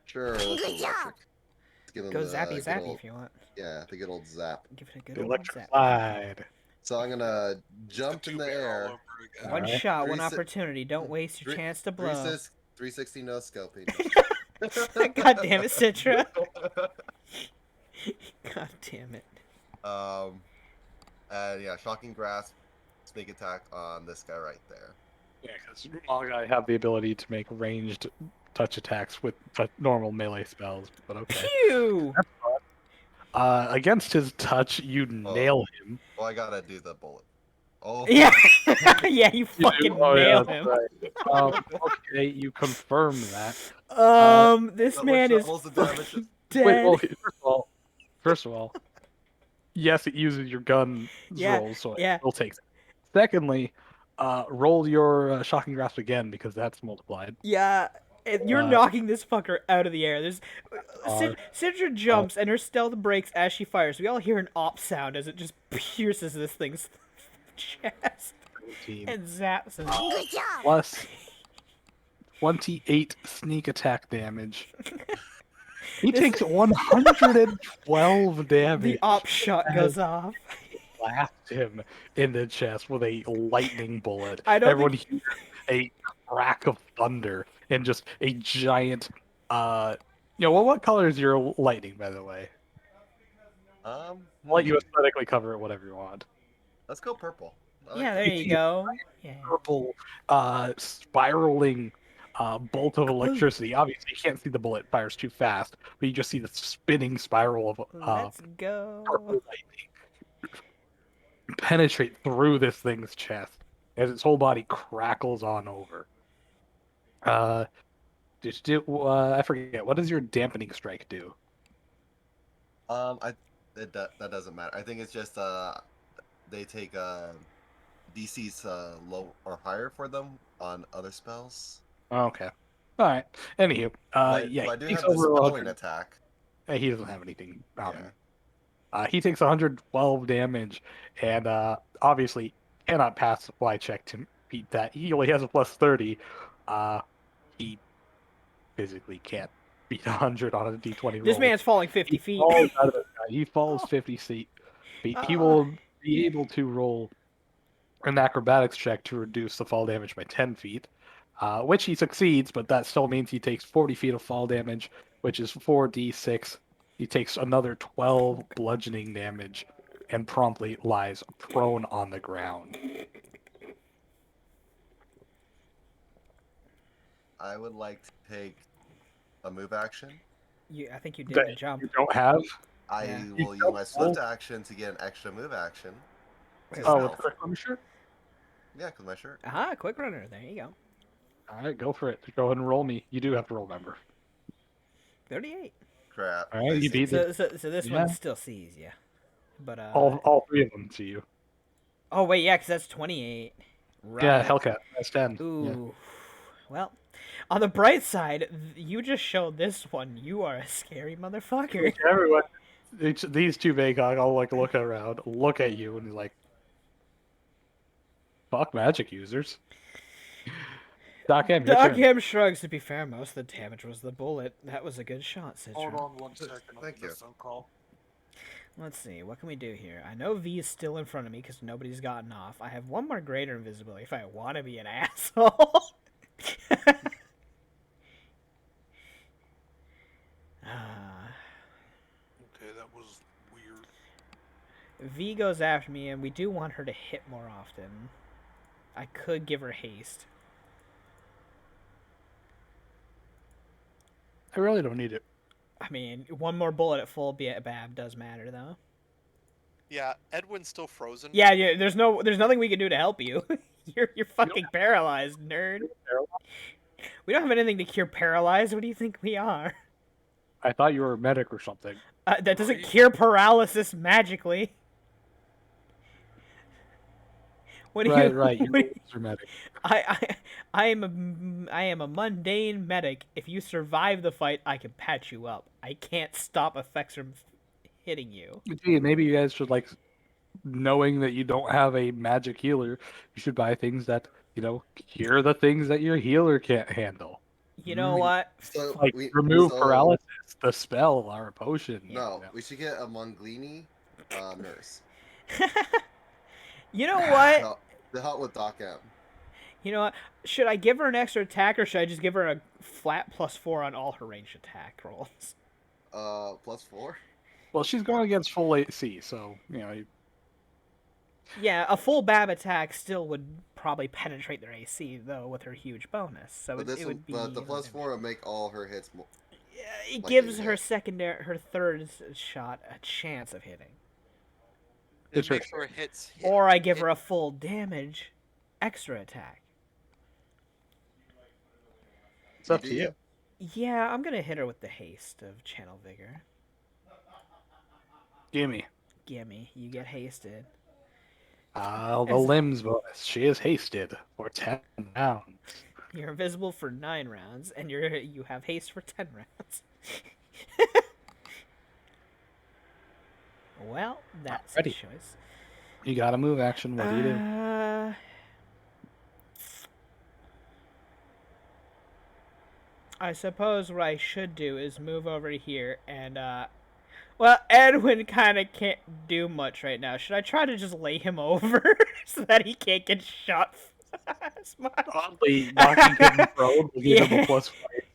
Sure, let's go electric. Let's give him Go the zappy good zappy old- if you want. Yeah, the good old zap. Give it a good The old electric zap. slide. So I'm gonna jump in the air. One Alright. shot, one 3 opportunity. Don't waste your chance to blow. 360 no scoping. God damn it, Citra. God damn it. And yeah, shocking grasp, sneak attack on this guy right there. Yeah, because Malagai have the ability to make ranged touch attacks with normal melee spells, but okay. Phew! Against his touch, you nail him. Well, I gotta do the bullet. Oh. Yeah, yeah, you fucking Oh, yeah, nail that's him. right. Okay, you confirm that. This How man much is doubles the damage? fucking Wait, dead. well, first of all, yes, it uses your gun Yeah, roll, so yeah. it will take. Secondly, roll your shocking grasp again because that's multiplied. Yeah, and you're knocking this fucker out of the air. There's Citra jumps and her stealth breaks as she fires. We all hear an op sound as it just pierces this thing's chest 13. and zaps him. Plus 28 sneak attack damage. He takes 112 damage. The op shot goes off. Blast him in the chest with a lightning bullet. I don't Everyone hears a crack of thunder and just a giant. What color is your lightning, by the way? I'll let you aesthetically cover it whatever you want. Let's go purple. I like Yeah, that. there you go. Yeah. Purple, spiraling bolt of electricity. Obviously, you can't see the bullet; it fires too fast. But you just see the spinning spiral of Let's go. purple lightning penetrate through this thing's chest. as its whole body crackles on over. Uh, I forget. What does your dampening strike do? That doesn't matter. I think it's just they take DC's low or higher for them on other spells. Okay. All right. Anywho, yeah, But I do he takes have the over spelling 100. attack. He doesn't have anything on Yeah. him. He takes 112 damage, and obviously cannot pass the fly check to beat that. He only has a plus 30. He physically can't beat 100 on a d20 This roll. man's falling 50 He feet. falls out of the sky. He falls 50 feet. He Uh, will be able to roll an acrobatics check to reduce the fall damage by 10 feet, which he succeeds, but that still means he takes 40 feet of fall damage, which is 4d6. He takes another 12 bludgeoning damage and promptly lies prone on the ground. I would like to take a move action. I think you did That the jump. you don't have? I Yeah. will use my swift action to get an extra move action. Wait, To Oh, stealth. with quick on shirt? Yeah, because my shirt. Aha, quick runner. There you go. All right, go for it. Go ahead and roll me. You do have to roll, remember. 38. Crap. All right, you beat So this Yeah. one still sees you. But all three of them to you. Oh wait, yeah, because that's 28. Right. Yeah, Hellcat. That's 10. Ooh. Well, on the bright side, you just showed this one. You are a scary motherfucker. Yeah. Everyone, these two Vacog all like look around, look at you, and like, fuck magic users. Doc M, your Doc turn. M shrugs. To be fair, most of the damage was the bullet. That was a good shot, Citron. Hold on 1 second. Thank you. Phone call. Let's see, what can we do here? I know V is still in front of me because nobody's gotten off. I have one more greater invisibility if I want to be an asshole. Okay, that was weird. V goes after me, and we do want her to hit more often. I could give her haste. I really don't need it. I mean, one more bullet at full BAB does matter, though. Yeah, Edwin's still frozen. Yeah. There's nothing we can do to help you. You're fucking paralyzed, nerd. We don't have anything to cure paralyzed. What do you think we are? I thought you were a medic or something. That doesn't cure paralysis magically. What do you? Right. what do you- You're a medic. I am a mundane medic. If you survive the fight, I can patch you up. I can't stop effects from hitting you. Gee, maybe you guys should like, knowing that you don't have a magic healer, you should buy things that cure the things that your healer can't handle. You know what? So Like remove so- paralysis, the spell or a potion. No, we should get a Monglini nurse. You know what? To help with Doc M. You know what? Should I give her an extra attack, or should I just give her a flat +4 on all her ranged attack rolls? +4. Well, she's going against full AC, so Yeah, a full BAB attack still would probably penetrate their AC, though, with her huge bonus. So But it would be. But the +4 would make all her hits more. It like gives a her hit. her third shot a chance of hitting. It It's her makes her hits. Or I give her a full damage extra attack. it's up to you. Yeah, I'm gonna hit her with the haste of Channel Vigor. Gimme. Gimme, you get hasted. The limbs bonus. She is hasted for 10 rounds. You're invisible for 9 rounds, and you have haste for 10 rounds. Well, that's Alrighty. a choice. You got a move action. What do you do? I suppose what I should do is move over here and, well, Edwin kind of can't do much right now. Should I try to just lay him over so that he can't get shot as much? Oddly, knocking him prone will give him Yeah. a +5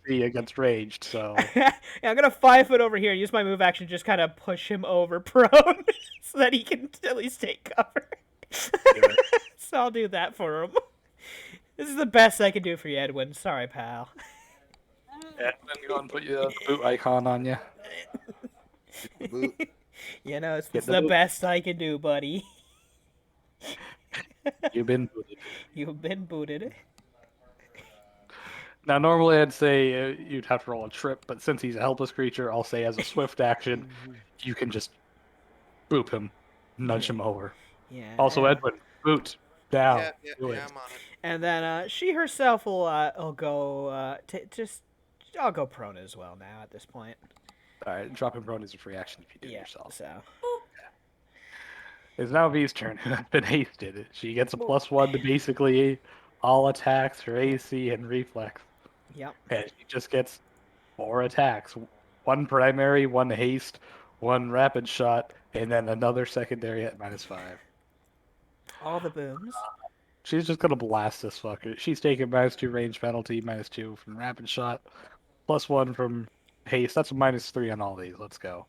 AC against ranged, so... Yeah, I'm gonna 5 foot over here and use my move action to just kind of push him over prone so that he can at least take cover. So I'll do that for him. This is the best I can do for you, Edwin. Sorry, pal. Edwin, go and put your boot icon on you. Boot. You know, it's Get the the- best I can do, buddy. You've been booted. You've been booted. Now, normally I'd say you'd have to roll a trip, but since he's a helpless creature, I'll say as a swift action, you can just boop him, nudge him over. Yeah. Also, Edwin, boot down. Do it. I'm on it. And then she herself will go just I'll go prone as well now at this point. All right, dropping prone is a free action if you do it Yeah. yourself. So. It's now V's turn, who has been hasted. She gets a +1 to basically all attacks, her AC, and reflex. Yep. And she just gets 4 attacks. 1 primary, 1 haste, 1 rapid shot, and then another secondary at -5. All the booms. She's just gonna blast this fucker. She's taking -2 range penalty, -2 from rapid shot, +1 from haste. That's a -3 on all these. Let's go.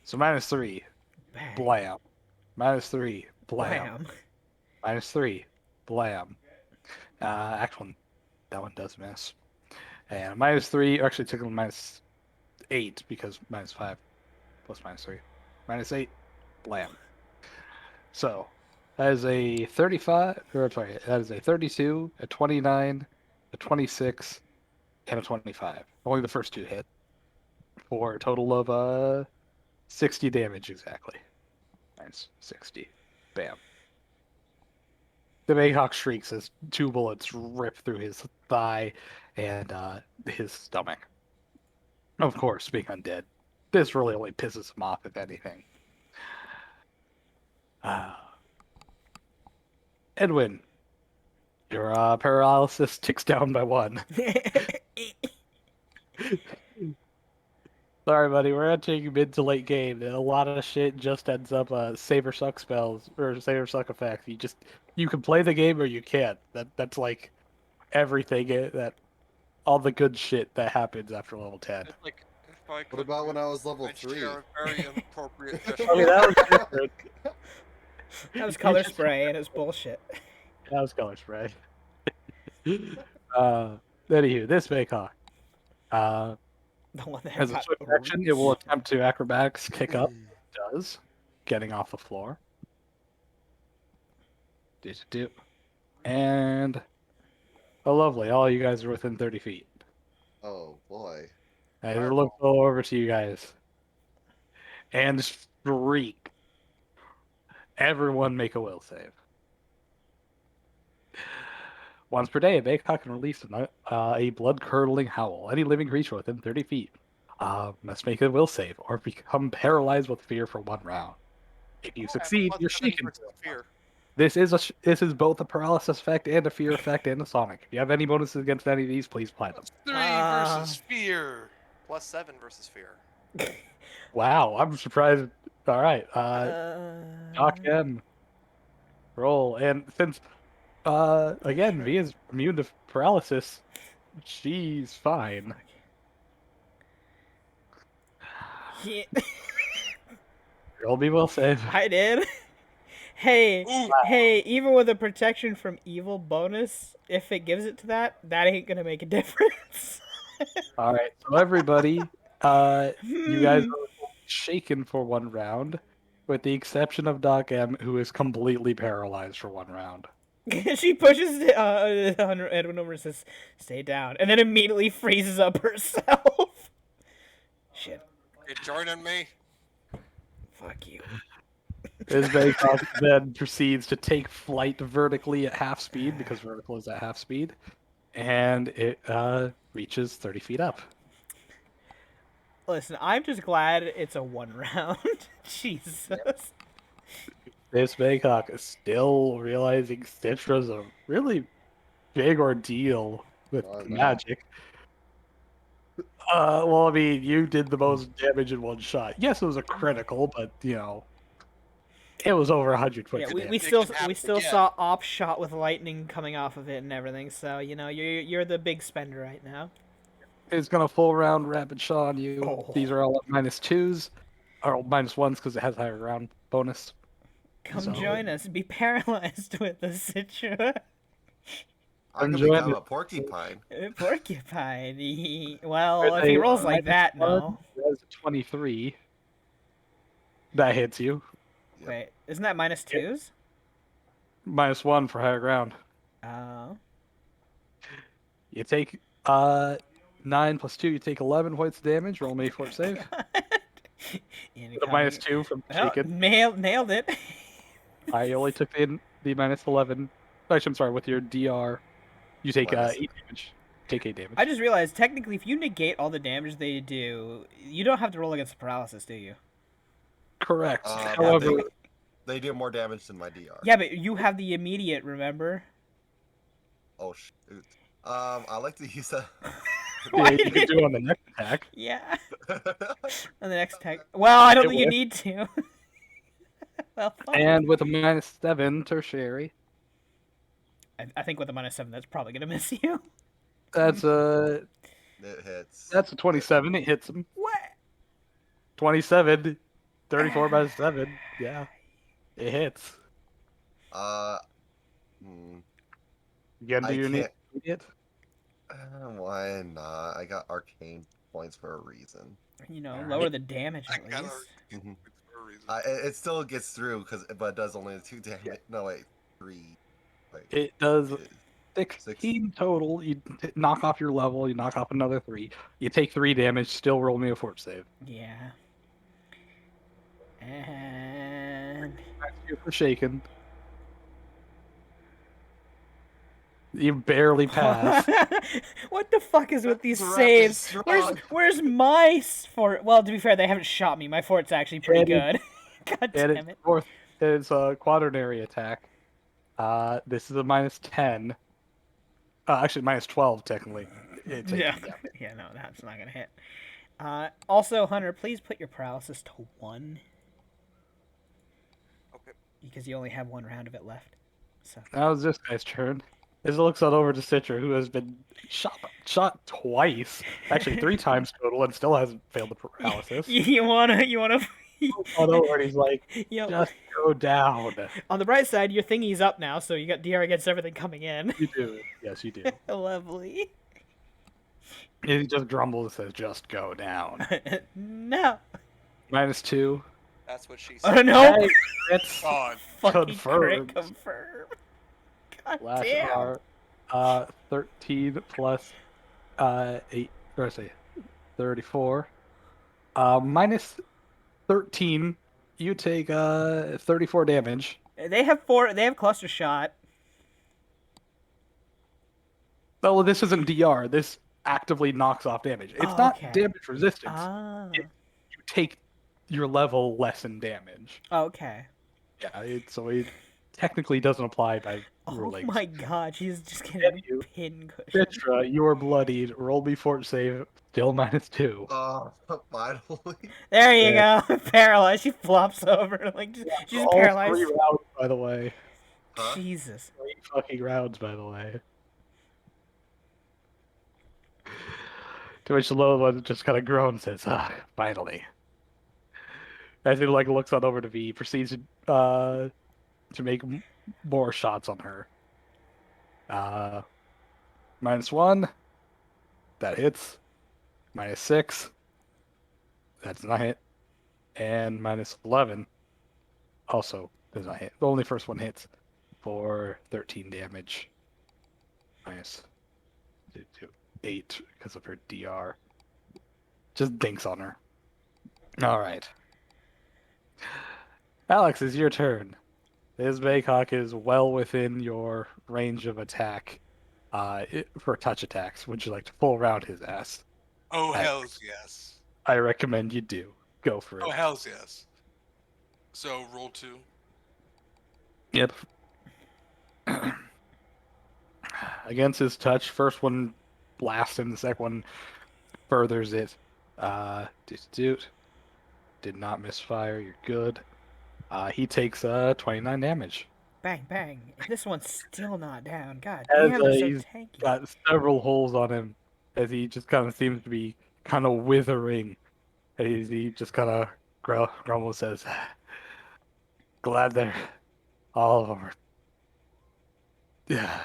So -3. Bang. Blam. -3. Blam. Blam. -3. Blam. Actually, that one does miss. And -3, actually took him -8 because -5 plus -3. -8. Blam. So, that is a 35, or sorry, that is a 32, a 29, a 26, and a 25. Only the first 2 hit. For a total of 60 damage exactly. Nice. 60. Bam. The Mayhawk shrieks as 2 bullets rip through his thigh and his stomach. Of course, being undead. This really only pisses him off, if anything. Edwin, your paralysis ticks down by 1. Sorry, buddy. We're gonna take you mid to late game, and a lot of shit just ends up save or suck spells or save or suck effects. You can play the game or you can't. That's like everything that all the good shit that happens after level 10. It's like, if I What could about when I was level I'd 3? share a very inappropriate I mean, that was different. That was color spray and it's bullshit. That was color spray. Anywho, this Mayhawk. The one that As a got swift action, it will attempt to acrobatics kick up. It does. Getting off the floor. Do. And oh, lovely. All you guys are within 30 feet. Oh boy. I look over to you guys. And shriek. Everyone make a will save. Once per day, a Mayhawk can release a blood-curdling howl. Any living creature within 30 feet must make a will save or become paralyzed with fear for 1 round. If you succeed, you're shaken. Fear. This is both a paralysis effect and a fear effect and a sonic. If you have any bonuses against any of these, please apply them. 3 versus fear. +7 versus fear. Wow, I'm surprised. All right, Doc M. Roll, and since again, V is immune to paralysis, she's fine. Yeah. Roll me will save. I did. Hey, Ooh. hey, even with a protection from evil bonus, if it gives it to that ain't gonna make a difference. All right, so everybody, you guys are shaken for 1 round, with the exception of Doc M, who is completely paralyzed for 1 round. She pushes Edwin over and says, "Stay down," and then immediately freezes up herself. Shit. You joining me? Fuck you. This Mayhawk then proceeds to take flight vertically at half speed, because vertical is at half speed, and it reaches 30 feet up. Listen, I'm just glad it's a 1 round. Jesus. This Mayhawk is still realizing Citra's a really big ordeal with magic. Well, I mean, you did the most damage in 1 shot. Yes, it was a critical, but you know, it was over 100 points. Yeah, of we damage. still saw op shot with lightning coming off of it and everything. So you know, you're the big spender right now. It's gonna full round rapid shot on you. Oh. These are all at -2s, or -1s because it has higher round bonus. Come join us. Be paralyzed with the Citra. I'm Enjoy become it. a porcupine. Porcupine. Well, if he rolls like that, no. That's a 23. That hits you. Wait, isn't that -2s? -1 for higher ground. Oh. You take 9 plus 2. You take 11 points of damage. Roll me for save. With a Incoming. -2 from Well, shaken. nailed it. I only took the -11. Actually, I'm sorry. With your DR, you take Minus 8 damage. Take 8 damage. I just realized, technically, if you negate all the damage they do, you don't have to roll against paralysis, do you? Correct. But However, they do more damage than my DR. Yeah, but you have the immediate, remember? Oh shoot. I like to use that. Why you could do it on the next attack. Yeah. On the next tag. Well, I don't It think you will. need to. Well, fine. And with a -7 tertiary, I think with a -7, that's probably gonna miss you. that's a It hits. 27. It hits him. What? 27, 34 by 7. Yeah, it hits. Hmm, You gonna do I your can't. immediate? Why not? I got arcane points for a reason. You know, Alright. lower the damage I at got least. Mhm. for a reason. It still gets through but it does only 2 damage. No wait, 3. Wait, It does it- 16 total. You knock off your level. You knock off another 3. You take 3 damage. Still roll me a fort save. Yeah. And You're for shaken. You barely pass. what the fuck is with these That's saves? strong. Where's my fort? Well, to be fair, they haven't shot me. My fort's actually pretty And good. God And damn it. it's a quaternary attack. This is a -10. Actually, -12 technically. It's 18 Yeah. damage. Yeah, no, that's not gonna hit. Also, Hunter, please put your paralysis to 1. Okay. Because you only have 1 round of it left. So. Now it's this guy's turn. As it looks on over to Citra, who has been shot twice, actually 3 times total, and still hasn't failed the paralysis. You wanna On over, and he's like, Yo. just go down. On the bright side, your thingy's up now, so you got DR against everything coming in. You do. Yes, you do. Lovely. He just grumbles and says, just go down. No. -2. That's what she Oh said. no. Hey, it's God. Fucking confirmed. confirm. God last damn. are 13 plus 8, or say 34. -13, you take 34 damage. They have 4. They have cluster shot. Oh, well, this isn't DR. This actively knocks off damage. It's Oh, not okay. damage resistance. Ah. You take your level lessen damage. Okay. Yeah, so it technically doesn't apply by Oh ruling. my god, she's just Get getting you. pin cushion. Citra, you are bloodied. Roll me fort save. Still -2. Finally. There you go. Paralyzed. She flops over. Like, she's All paralyzed. 3 rounds, by the way. Huh? Jesus. 3 fucking rounds, by the way. To which the low one just kind of groans and says, finally. As he like looks on over to V, proceeds to make more shots on her. -1. That hits. -6. That's not hit. And -11. Also does not hit. The only first one hits for 13 damage. -8 because of her DR. Just dinks on her. Alright. Alex, it's your turn. This Baycock is well within your range of attack for touch attacks. Would you like to pull around his ass? Oh, I- hells yes. I recommend you do. Go for it. Oh, hells yes. So, roll 2. Yep. Against his touch, first one blasts him, the second one furthers it. Did not misfire, you're good. He takes 29 damage. Bang, bang. And this one's still not down. God As, damn, they're so he's tanky. got several holes on him as he just kind of seems to be kind of withering. As he just kind of grumbles, says, glad they're all of them are. Yeah.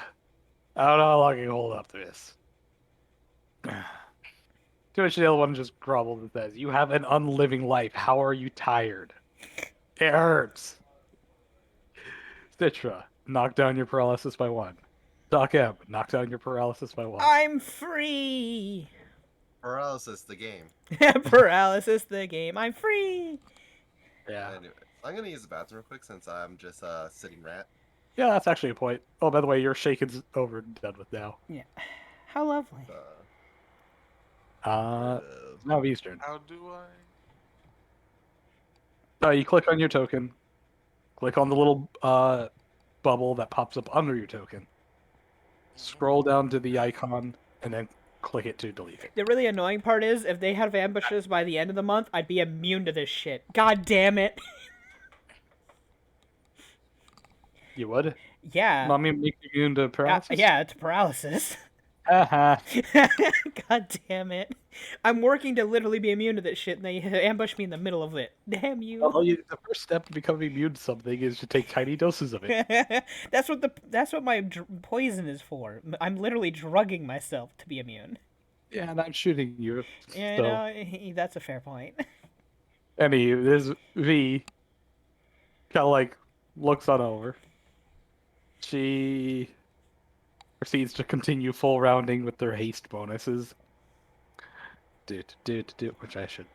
I don't know how long I can hold up to this. To which the other one just grumbles and says, you have an unliving life. How are you tired? It hurts. Citra, knock down your paralysis by 1. Doc M, knock down your paralysis by 1. I'm free. Paralysis, the game. Paralysis the game. I'm free. Yeah. Anyway, I'm gonna use the bathroom real quick since I'm just sitting rat. Yeah, that's actually a point. Oh, by the way, your shaken's over and done with now. Yeah. How lovely. Now Eastern. How do I? You click on your token. Click on the little bubble that pops up under your token. Scroll down to the icon, and then click it to delete it. The really annoying part is, if they have ambushes by the end of the month, I'd be immune to this shit. God damn it. You would? Yeah. Mommy make you immune to paralysis? Yeah, it's paralysis. Haha. God damn it. I'm working to literally be immune to this shit, and they ambush me in the middle of it. Damn you. Well, the first step to becoming immune to something is to take tiny doses of it. That's what my poison is for. I'm literally drugging myself to be immune. Yeah, and I'm shooting you. Yeah, So. no, that's a fair point. Anywho, there's V. Kind of like looks on over. She proceeds to continue full rounding with their haste bonuses. Which I should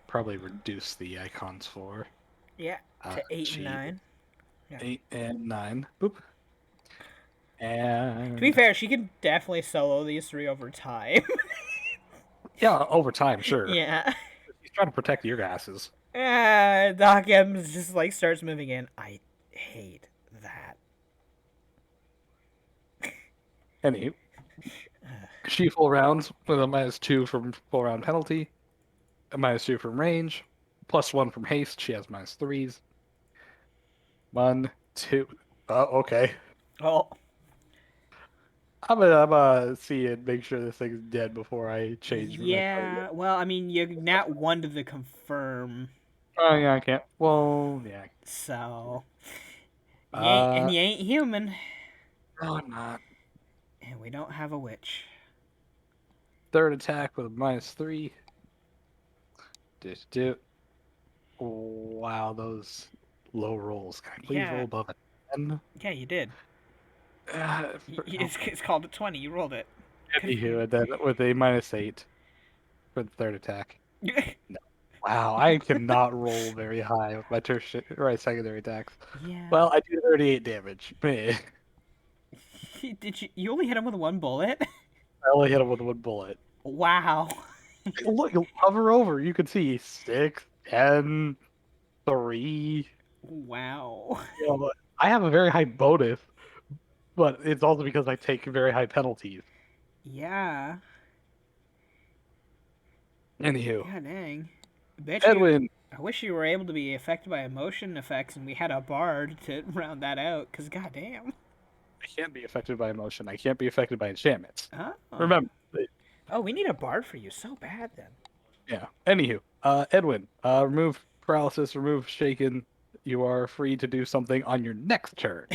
probably reduce the icons for. Yeah, to 8 and 9. Yeah. 8 and 9. Boop. And to be fair, she can definitely solo these 3 over time. yeah, over time, sure. Yeah. He's trying to protect your asses. Doc M's just like starts moving in. I hate that. Anywho, she full rounds with a -2 from full round penalty, a -2 from range, +1 from haste. She has -3s. 1, 2. Okay. Oh. I'm gonna see and make sure this thing's dead before I change. Yeah. Well, I mean, you nat 1 to the confirm. Oh yeah, I can't. Well, yeah. So. And you ain't human. No, I'm not. And we don't have a witch. Third attack with a -3. Wow, those low rolls. Can I please roll above a 10? Yeah, you did. No. It's called a 20. You rolled it. Anywho, and then with a -8 for the third attack. No. Wow, I cannot roll very high with my secondary attacks. Yeah. Well, I do 38 damage. Meh. Did you only hit him with 1 bullet? I only hit him with 1 bullet. Wow. Look, you hover over, you can see 6, 10, 3. Wow. You know, I have a very high bonus, but it's also because I take very high penalties. Yeah. Anywho. God dang. Edwin. I wish you were able to be affected by emotion effects and we had a bard to round that out, because goddamn. I can't be affected by emotion. I can't be affected by enchantments. Oh. Remember. Oh, we need a bard for you so bad then. Yeah. Anywho, Edwin, remove paralysis, remove shaken. You are free to do something on your next turn.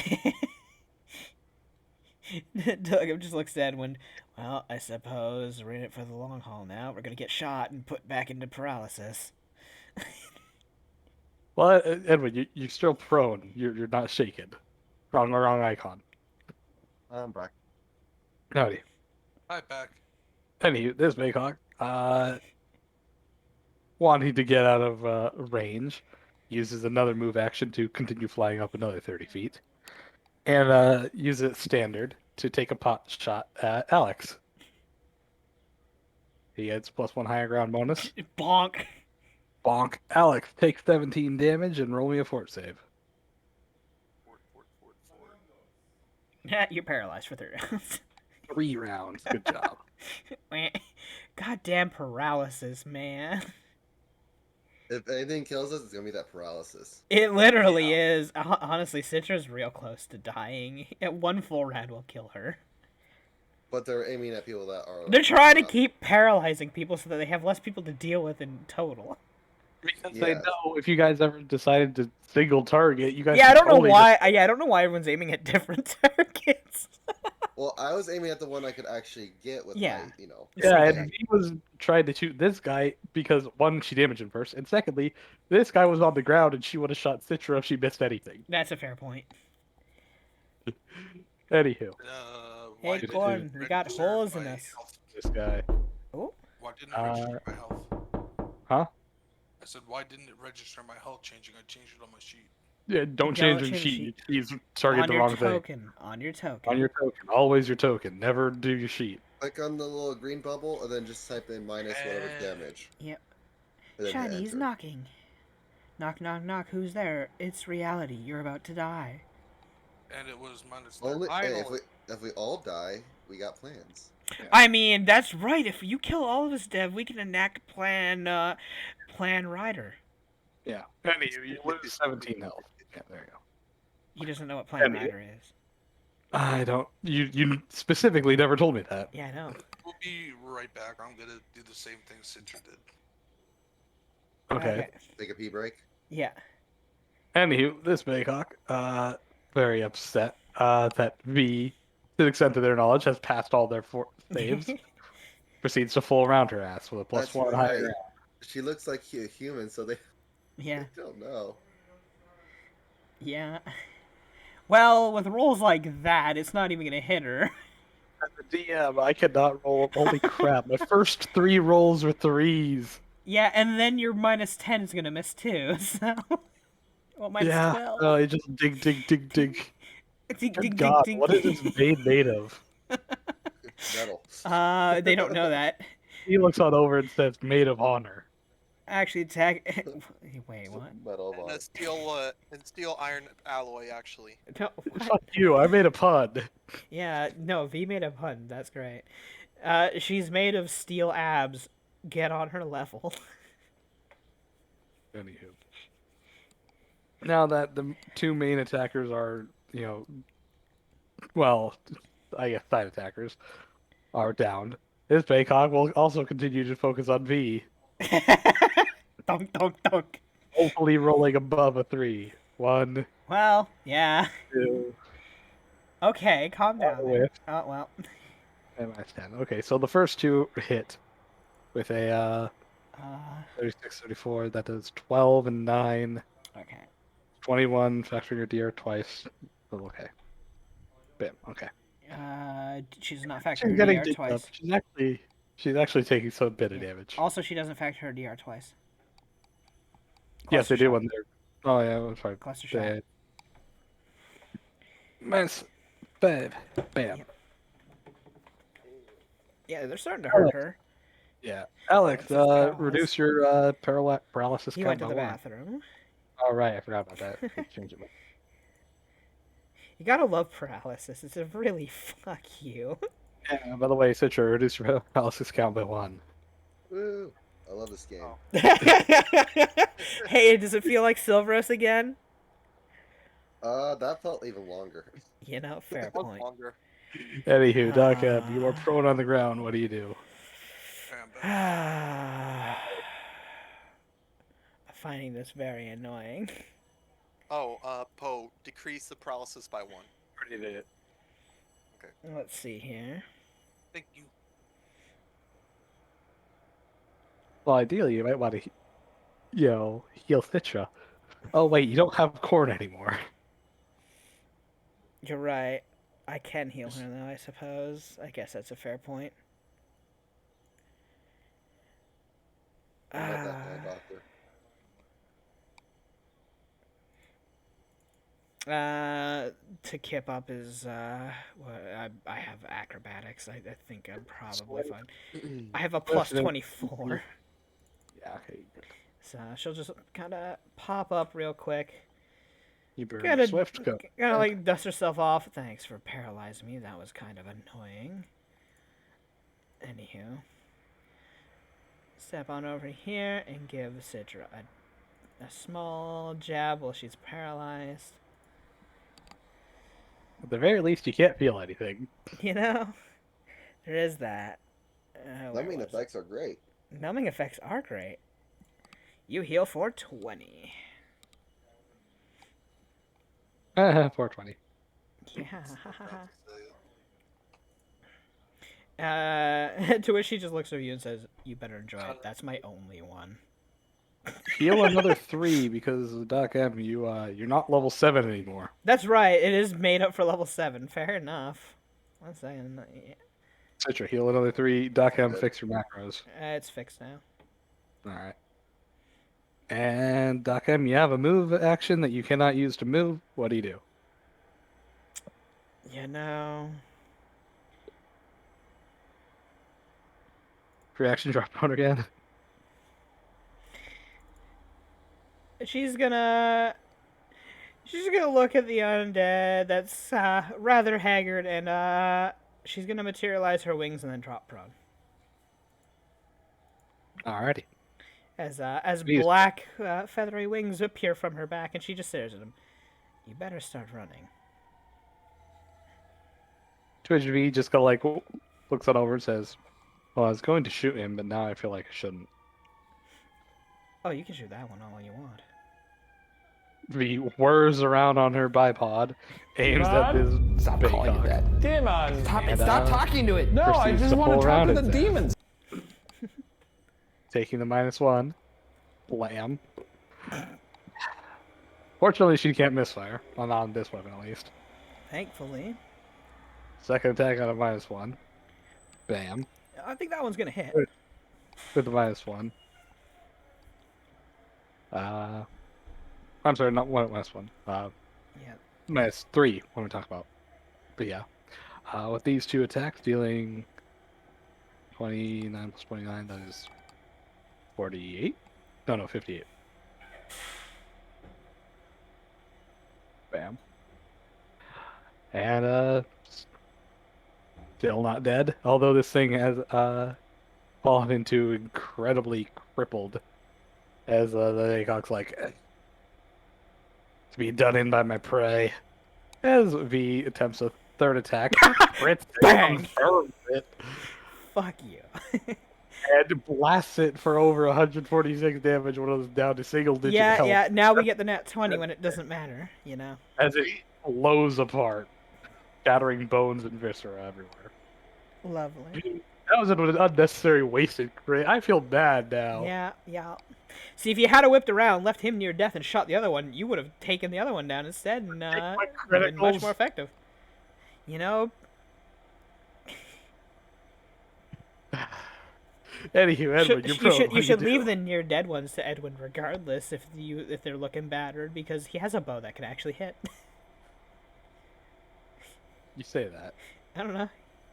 Doug just looks at Edwin. Well, I suppose we're in it for the long haul now. We're gonna get shot and put back into paralysis. Well, Edwin, you're still prone. You're not shaken. Wrong icon. I'm back. Howdy. Hi, back. Anywho, this Baycock, wanting to get out of range, uses another move action to continue flying up another 30 feet, and uses standard to take a pot shot at Alex. He gets +1 higher ground bonus. Bonk. Bonk. Alex takes 17 damage and roll me a fort save. You're paralyzed for 3 rounds. 3 rounds. Good job. Goddamn paralysis, man. If anything kills us, it's gonna be that paralysis. It literally is. Honestly, Citra's real close to dying. At 1 full round will kill her. But they're aiming at people that are... They're trying to keep paralyzing people so that they have less people to deal with in total. Because they know if you guys ever decided to single target, you guys. Yeah, I don't know why. I don't know why everyone's aiming at different targets. Well, I was aiming at the one I could actually get with my, you know. Yeah, and he was trying to shoot this guy because, 1, she damaged him first, and secondly, this guy was on the ground and she would have shot Citra if she missed anything. That's a fair point. Anywho, Why Hey, didn't Corn, it we got register holes in my us. health? this guy. Oh, Why didn't it register my health? Huh? I said, why didn't it register my health changing? I changed it on my sheet. Yeah, don't change the sheet. He's targeting on the your wrong thing. token. On your token. On your token. Always your token. Never do your sheet. Click on the little green bubble and then just type in minus whatever And- damage. Yep. And then hit Shiny, he's enter. knocking. Knock, knock, knock. Who's there? It's reality. You're about to die. And it was minus Only hey, Finally. if we all die, we got plans. I mean, that's right. If you kill all of us, Dev, we can enact Plan Rider. Yeah. Anywho, you lose 17 health. Yeah, there you go. He doesn't know what Plan Any- Rider is. I don't. You specifically never told me that. Yeah, I know. We'll be right back. I'm gonna do the same thing Citra did. Okay. Take a pee break. Yeah. Anywho, this Bayhawk, very upset that V, to the extent of their knowledge, has passed all their saves. Proceeds to full around her ass with a plus That's one right. higher. She looks like a human, so they Yeah. don't know. Yeah. Well, with rolls like that, it's not even gonna hit her. As a DM, I cannot roll. Holy crap! My first 3 rolls were 3s. Yeah, and then your minus 10 is gonna miss too. So, well, minus Yeah. 12. Oh, you just dig. Ding, Good ding, ding, God, ding. what is this made of? Metal. They don't know that. He looks on over and says, "Made of honor." Actually, tag. Wait, what? Metal And body. steel iron alloy, actually. No, what? Fuck you! I made a pun. Yeah, no, V made a pun. That's great. She's made of steel abs. Get on her level. Anywho, now that the 2 main attackers are, well, I guess side attackers are down. This Baycock will also continue to focus on V, Dunk, dunk, dunk. hopefully rolling above a 3. 1, Well, yeah. 2, Okay, calm down. There. whiff. Oh well. and minus 10. Okay, so the first 2 hit with a 36, 34. That does 12 and 9. Okay. 21, factoring your DR twice. Oh, okay. Bam, okay. She does not factor She's her getting DR dicked up. twice. She's actually taking some bit of damage. Also, she doesn't factor her DR twice. Yes, they Cluster do shot. when they're. Oh yeah, I'm sorry. Cluster shot. Minus 5. Bam. Yep. Yeah, they're starting to hurt her. Yeah. Alex, Paralysis paralyzed. reduce your paralysis He count went to by the 1. bathroom. Oh right, I forgot about that. Change it. You gotta love paralysis. It's a really fuck you. Yeah, by the way, Citra, reduce your paralysis count by 1. Woo! I love this game. Hey, does it feel like Silveros again? That felt even longer. You know, fair Much point. longer. Anywho, Doc, you are prone on the ground. What do you do? I'm finding this very annoying. Oh, Poe, decrease the paralysis by 1. Already did it. Let's see here. Thank you. Well, ideally, you might want to, heal Citra. Oh wait, you don't have corn anymore. You're right. I can heal her though, I suppose. I guess that's a fair point. I'm not that bad, doctor. To kip up is well, I have acrobatics. I think I'm probably fine. I have a plus 24. Yeah, okay. Good. So she'll just kind of pop up real quick. You burn Gotta, swift go. gotta like dust herself off. Thanks for paralyzing me. That was kind of annoying. Anywho, step on over here and give Citra a small jab while she's paralyzed. At the very least, you can't feel anything. You know, there is that. Numbing effects are great. Numbing effects are great. You heal for 20. 420. Yeah. To which she just looks at you and says, "You better enjoy it. That's my only one." heal another 3 because Doc M, you're not level 7 anymore. That's right. It is made up for level 7. Fair enough. 1 second. Yeah. Citra, heal another 3. Doc M, Good. fix your macros. It's fixed now. All right. And Doc M, you have a move action that you cannot use to move. What do you do? You know. Free action drop down again. She's gonna look at the undead that's rather haggard, and she's gonna materialize her wings and then drop prone. Alrighty. As Please. black feathery wings appear from her back, and she just stares at him. You better start running. Twitch V just go like looks it over and says, "Well, I was going to shoot him, but now I feel like I shouldn't." Oh, you can shoot that one all you want. V whirs around on her bipod, aims at this Stop calling it that. Demon. Stop talking to it. No, I proceeds just to want pull to talk around to the its ass. demons. Taking the -1. Blam. Fortunately, she can't misfire. Well, not on this weapon, at least. Thankfully. Second attack on a -1. Bam. I think that one's gonna hit. With the -1. I'm sorry, not one -1. Yeah. -3 when we talk about. But yeah. With these 2 attacks, dealing 29 plus 29, that is 48? No, 58. Bam. And, still not dead. Although this thing has, fallen into incredibly crippled. As, the Acock's like, to be done in by my prey. As V attempts a 3rd attack. Crits it, Bang! confirms it. Fuck you. And blasts it for over 146 damage when it was down to single digit health. Yeah. Now we get the nat 20 when it doesn't matter. You know. As it blows apart, shattering bones and viscera everywhere. Lovely. That was an unnecessary wasted crit. I feel bad now. Yeah. See, if you had whipped around, left him near death, and shot the other one, you would have taken the other one down instead, and been much criticals. more effective. You know. Anywho, Edwin, you're pro. You should leave the near dead ones to Edwin, regardless if they're looking battered, because he has a bow that can actually hit. You say that. I don't know.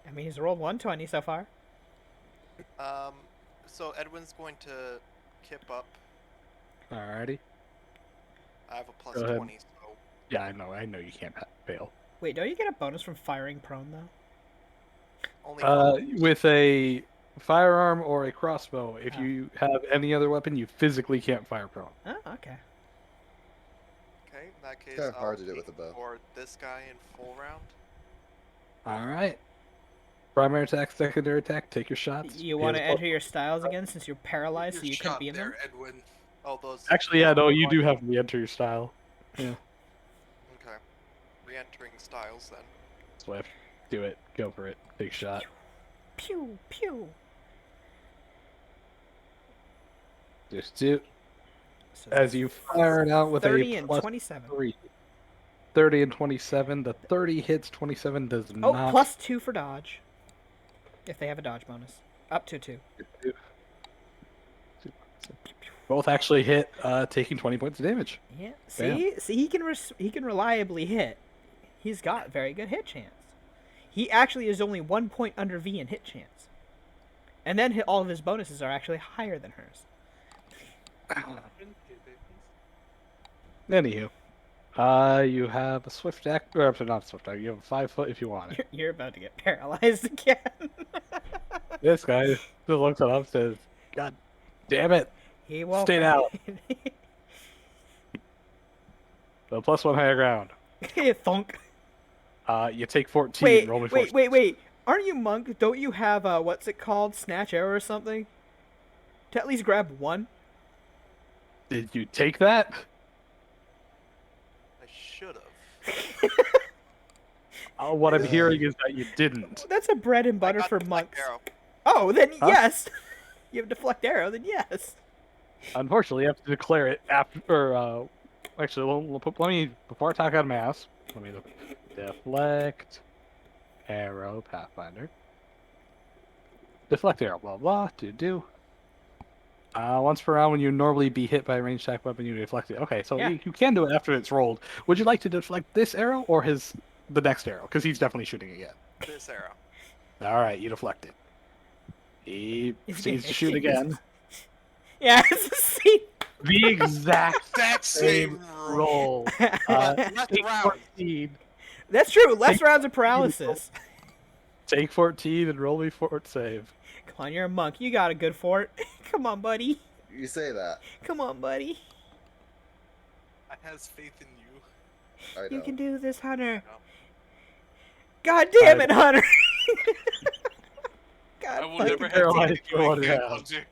I mean, he's rolled 120 so far. So Edwin's going to kip up. Alrighty. I have a plus Go ahead. 20, so Yeah, I know you can't fail. Wait, don't you get a bonus from firing prone though? only With a firearm or a crossbow, if Oh. you have any other weapon, you physically can't fire prone. Oh, okay. Okay, in that case, Kinda hard to do aim with a bow. for this guy in full round. Alright. Primary attack, secondary attack, take your shots. You want to enter your styles again since you're paralyzed, so Your you couldn't shot be in them? there, Edwin. Oh, those. Actually, yeah, no, you do have to re-enter your style. Yeah. Okay. Re-entering styles then. Swift. Do it. Go for it. Take a shot. Pew pew. Just do. So As you fire it out with 30 a and plus 27. 3. 30 and 27. The 30 hits, 27 does Oh, not. plus 2 for dodge. If they have a dodge bonus. Up to 2. Both actually hit, taking 20 points of damage. Yeah. Bam. See, he can reliably hit. He's got very good hit chance. He actually is only 1 point under V in hit chance. And then all of his bonuses are actually higher than hers. Anywho, you have a swift act, or not swift act. You have a 5 foot if you want it. You're about to get paralyzed again. This guy just looks it up, and says, "God damn it! He won't. Stay down." The +1 higher ground. Thunk. You take 14. Roll me Wait. Aren't you monk? Don't you have what's it called? Snatch arrow or something? To at least grab one. Did you take that? I should have. What I'm hearing is that you didn't. That's a bread and I butter got for the black monks. arrow. Oh, then Huh? yes. You have deflect arrow, then yes. Unfortunately, you have to declare it after. Or, actually, let me before I talk out of mass. Let me look. Deflect arrow pathfinder. Deflect arrow. Blah blah. Do. Once per round, when you normally be hit by a ranged attack weapon, you deflect it. Okay, so Yeah. you can do it after it's rolled. Would you like to deflect this arrow or the next arrow? Because he's definitely shooting again. This arrow. All right, you deflect it. He He's proceeds gonna to shoot hit you. again. Yeah, it's the same. The exact Exact same roll. Last Take round. 14. That's true. Less Take- rounds of paralysis. Take 14 and roll me fort save. Come on, you're a monk. You got a good fort. Come on, buddy. You say that. Come on, buddy. I has faith in you. I You know. can do this, Hunter. No. God damn it, Hunter. I God will fucking never have Carol, to I take you don't again, have. Hunter.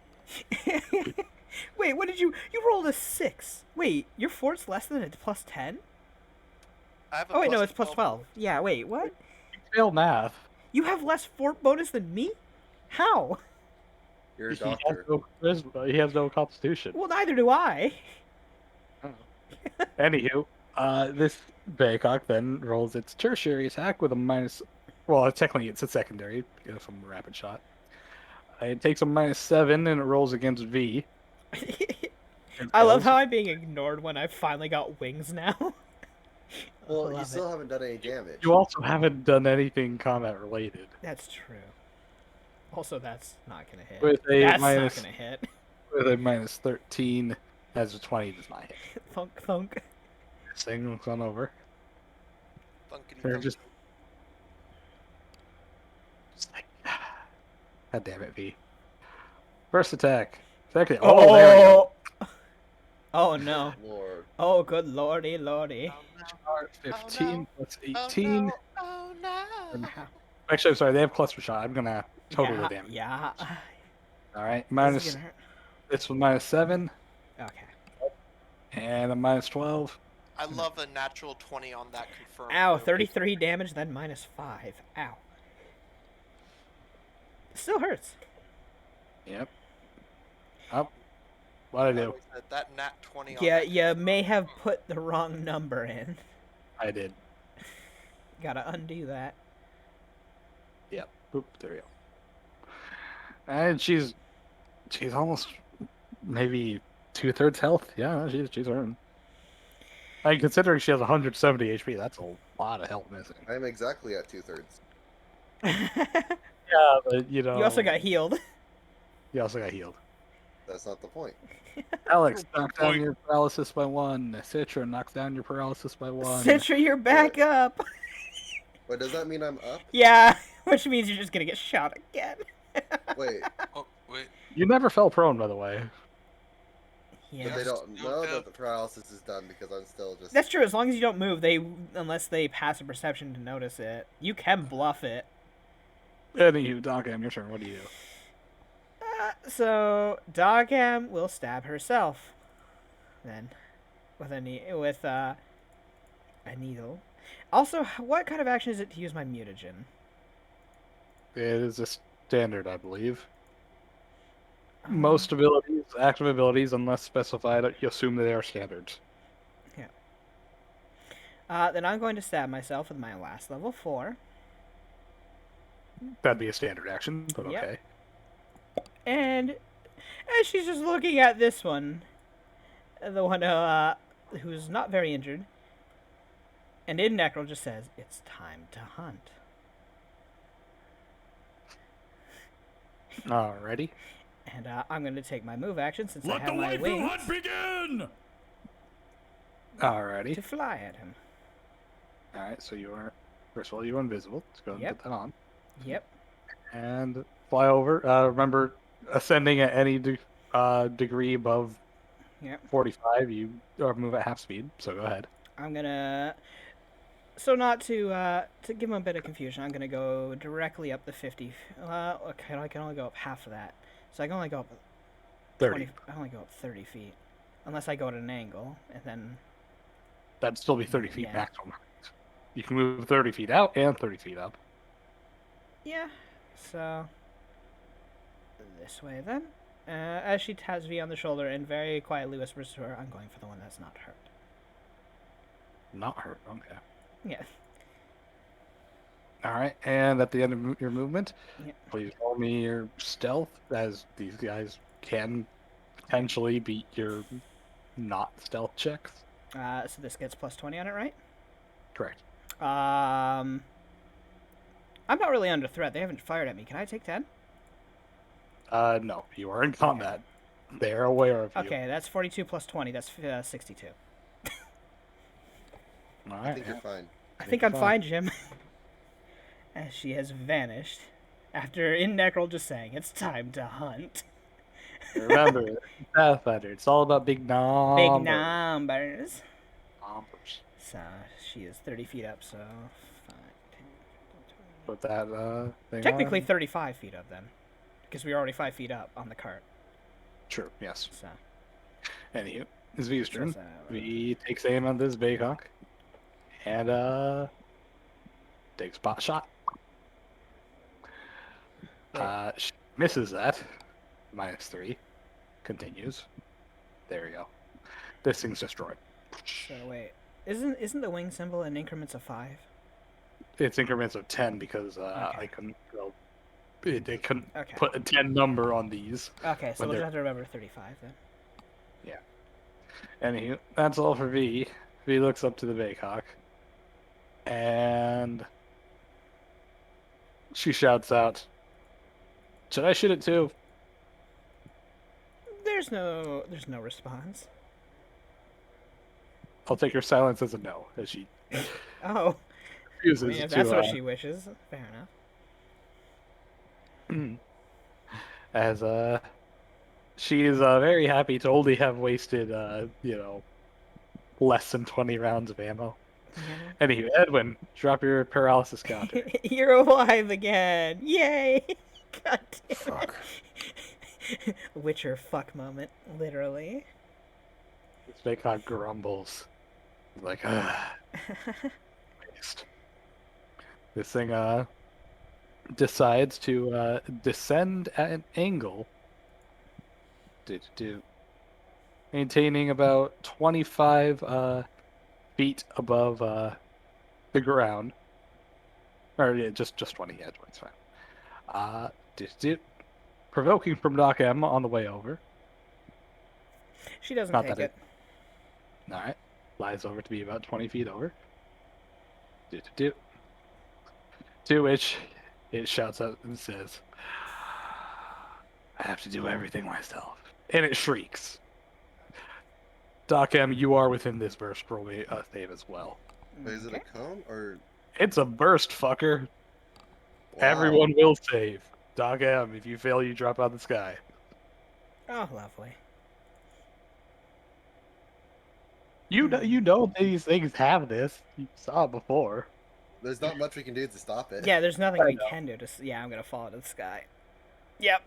Wait, what did you rolled a 6. Wait, your fort's less than a plus 10? I have a Oh wait, no, plus it's plus 12. Yeah, wait, what? You fail math. You have less fort bonus than me? How? You're a He has doctor. no charisma. He has no constitution. Well, neither do I. Anywho, this Baycock then rolls its tertiary attack with a minus. Well, technically it's a secondary from a rapid shot. It takes a -7 and it rolls against V. and I love fails. how I'm being ignored when I finally got wings now. Well, Love you it. still haven't done any damage. You also haven't done anything combat related. That's true. Also, that's not gonna hit. With a That's minus- not gonna hit. With a -13, as a 20 does not hit. Thunk thunk. This thing looks on over. Thunkity They're thunk. just like, God damn it, V. First attack. Second. Oh, there we go. Oh no. Lord. Oh good lordy lordy. Oh, 15 plus no. 18. Oh no. Actually, I'm sorry, they have cluster shot. I'm gonna total the damage. Yeah. All right, This is minus gonna hurt. this was -7 Okay. and a -12. I love a natural 20 on that confirmed. Ow, though. 33 damage, then -5. Ow. Still hurts. Yep. Up. What'd I do? Like I said, that nat 20 on Yeah, that you may have put the wrong number in. I did. Gotta undo that. Yep. Boop. There we go. And she's almost maybe 2/3 health. Yeah, she's earned. I mean, considering she has 170 HP, that's a lot of health missing. I'm exactly at 2/3. Yeah, but you know. You also got healed. You also got healed. That's not the point. Alex, knock down Point. your paralysis by 1. Citra, knocks down your paralysis by 1. Citra, you're back up. Wait, does that mean I'm up? Yeah, which means you're just gonna get shot again. Wait, Oh, wait. You never fell prone, by the way. but Yeah. they don't You know have- that the paralysis is done because I'm still just. That's true. As long as you don't move, unless they pass a perception to notice it, you can bluff it. Anywho, Dogam, your turn. What do you do? So Dogam will stab herself. Then, with a needle. Also, what kind of action is it to use my mutagen? It is a standard, I believe. Most abilities, active abilities, unless specified, you assume that they are standards. Then I'm going to stab myself with my last level 4. That'd be a standard action, but Yep. okay. And as she's just looking at this one, the one who's not very injured, and in Necrol just says, "It's time to hunt." Alrighty. And I'm going to take my move action since I Let have the my waifu wings hunt begin! Alrighty. to fly at him. Alright, so you are, first of all, you're invisible. Let's go ahead and Yep. put that on. Yep. And fly over. Remember, ascending at any degree above Yep. 45, you move at half speed, so go ahead. I'm gonna. So not to give him a bit of confusion, I'm gonna go directly up the 50. Okay, I can only go up half of that, so I can only go up 30. 20. I only go up 30 feet, unless I go at an angle, and then That'd still be 30 feet Yeah. maximum. You can move 30 feet out and 30 feet up. yeah. So this way then. as she taps V on the shoulder and very quietly whispers to her, "I'm going for the one that's not hurt." Not hurt. Okay. Yeah. All right. And at the end of your movement, Yeah. please roll me your stealth, as these guys can potentially beat your not stealth checks. So this gets plus 20 on it, right? Correct. I'm not really under threat. They haven't fired at me. Can I take 10? No, you are in combat. They're aware of you. Okay, that's 42 plus 20. That's 62. All I right. think you're fine. I think I'm fine, Jim. As she has vanished, after in Necrol just saying, "It's time to hunt." Remember, Pathfinder. It's all about big numbers. Big numbers. Numbers. So she is 30 feet up. So 5, 10, 15, 20. Put that thing Technically on. 35 feet up then, because we were already 5 feet up on the cart. True. Yes. So. Anywho, it's V's turn. So, V takes aim on this Bayhawk. And takes pot shot. She misses that. -3. Continues. There we go. This thing's destroyed. So wait, isn't the wing symbol in increments of 5? It's increments of 10 because Okay. I couldn't. Well, they couldn't Okay. put a 10 number on these. Okay, so when we'll they're- just have to remember 35 then. Anywho, that's all for V. V looks up to the Bayhawk. And she shouts out, "Should I shoot it too?" There's no response. I'll take her silence as a no, as she Oh, refuses I mean, if to. that's what she wishes, fair enough. As she is very happy to only have wasted less than 20 rounds of ammo. Yeah. Anywho, Edwin, drop your paralysis counter. You're alive again! Yay! God damn Fuck. it. Witcher fuck moment, literally. This Bayhawk grumbles. He's like, waste. This thing decides to descend at an angle. Maintaining about 25 feet above the ground. Or yeah, just 20, yeah, 20's fine. Provoking from Doc M on the way over. She doesn't Not take that it. Alright. Lies over to be about 20 feet over. To which it shouts out and says, "I have to do everything myself." And it shrieks. Doc M, you are within this burst. Roll me a save as well. Wait, is it a Okay. cone or? It's a burst, fucker. Wow. Everyone will save. Doc M, if you fail, you drop out of the sky. Oh, lovely. You know these things have this. You saw it before. There's not much we can do to stop it. Yeah, there's nothing I we know. can do to. Yeah, I'm gonna fall into the sky. Yep.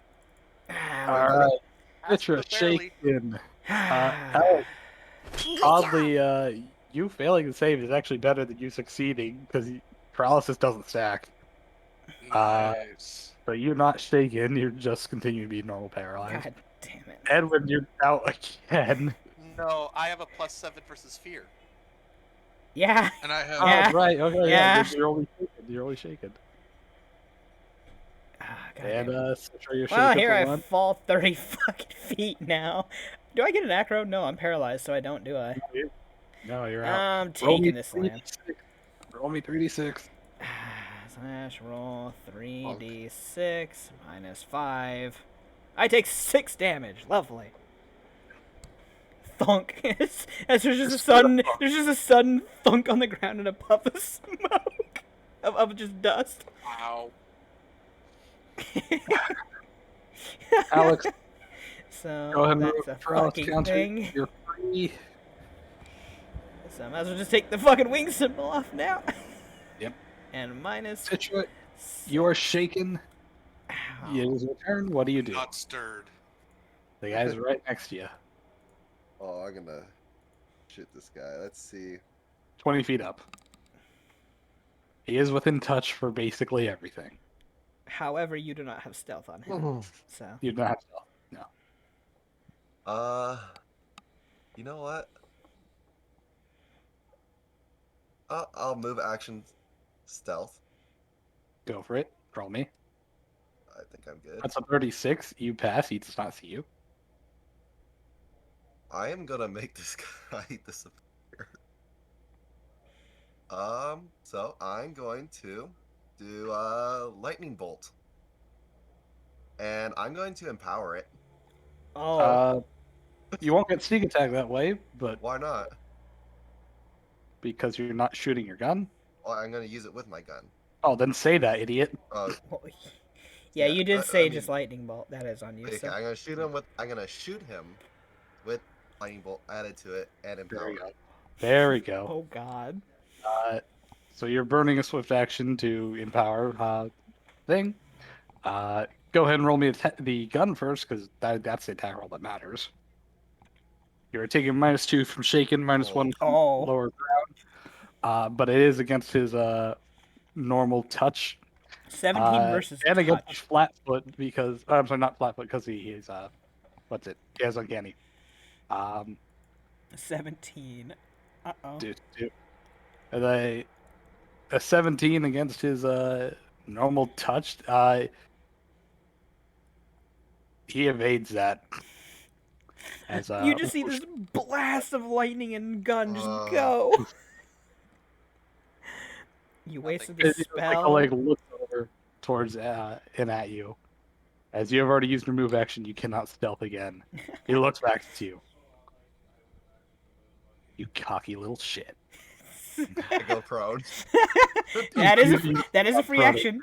Alright. That's Citra but barely. shaken. Alex, oddly, you failing to save is actually better than you succeeding because paralysis doesn't stack. Nice. So you're not shaken, you're just continuing to be normal paralyzed. God damn it. Edwin, you're out again. No, I have a +7 versus fear. Yeah. And I have Yeah. Oh, right, okay, Yeah. you're only shaken. You're only shaken. God And damn it. Citra, you're Well, shaken here for I one. fall 30 fucking feet now. Do I get an acro? No, I'm paralyzed, so I don't, do I? No, you're out. I'm Roll me taking this land. 3d6. Roll me 3d6. Slash roll 3d6 minus 5. I take 6 damage. Lovely. Thunk. As there's just a sudden thunk on the ground and a puff of smoke of just dust. Wow. Alex, So go ahead and that's roll a for Alex fucking counter. thing. You're free. So I might as well just take the fucking wing symbol off now. Yep. And minus. Citra, you're shaken. Ow. It is your turn. What do you do? not stirred. The guy's right next to you. Oh, I'm gonna shoot this guy. Let's see. 20 feet up. He is within touch for basically everything. However, you do not have stealth on him. So You don't have stealth. No. You know what? I'll move action stealth. Go for it. Roll me. I think I'm good. That's a 36. You pass. He does not see you. I am gonna make this guy disappear. So I'm going to do lightning bolt. And I'm going to empower it. Oh, You won't get sneak attack that way, but Why not? because you're not shooting your gun. Well, I'm gonna use it with my gun. Oh, then say that, idiot. Uh, yeah, you did say I just mean, lightning bolt. That is on you. okay, So. I'm gonna shoot him with lightning bolt added to it and There empower we go. it. There we go. Oh God. So you're burning a swift action to empower thing. Go ahead and roll me the gun first, because that's the attack roll that matters. You're taking -2 from shaken, -1 from Oh. lower ground. But it is against his normal touch. 17 versus and against his touch. flat foot because I'm sorry, not flat foot because he's what's it? He has uncanny. 17. Uh-oh. Dude. A 17 against his normal touch. He evades that. As You just see this blast of lightning and gun just go. You wasted the spell. Like looks over towards and at you. As you have already used your move action, you cannot stealth again. He looks back at you. You cocky little shit. I go prone. that is a free action.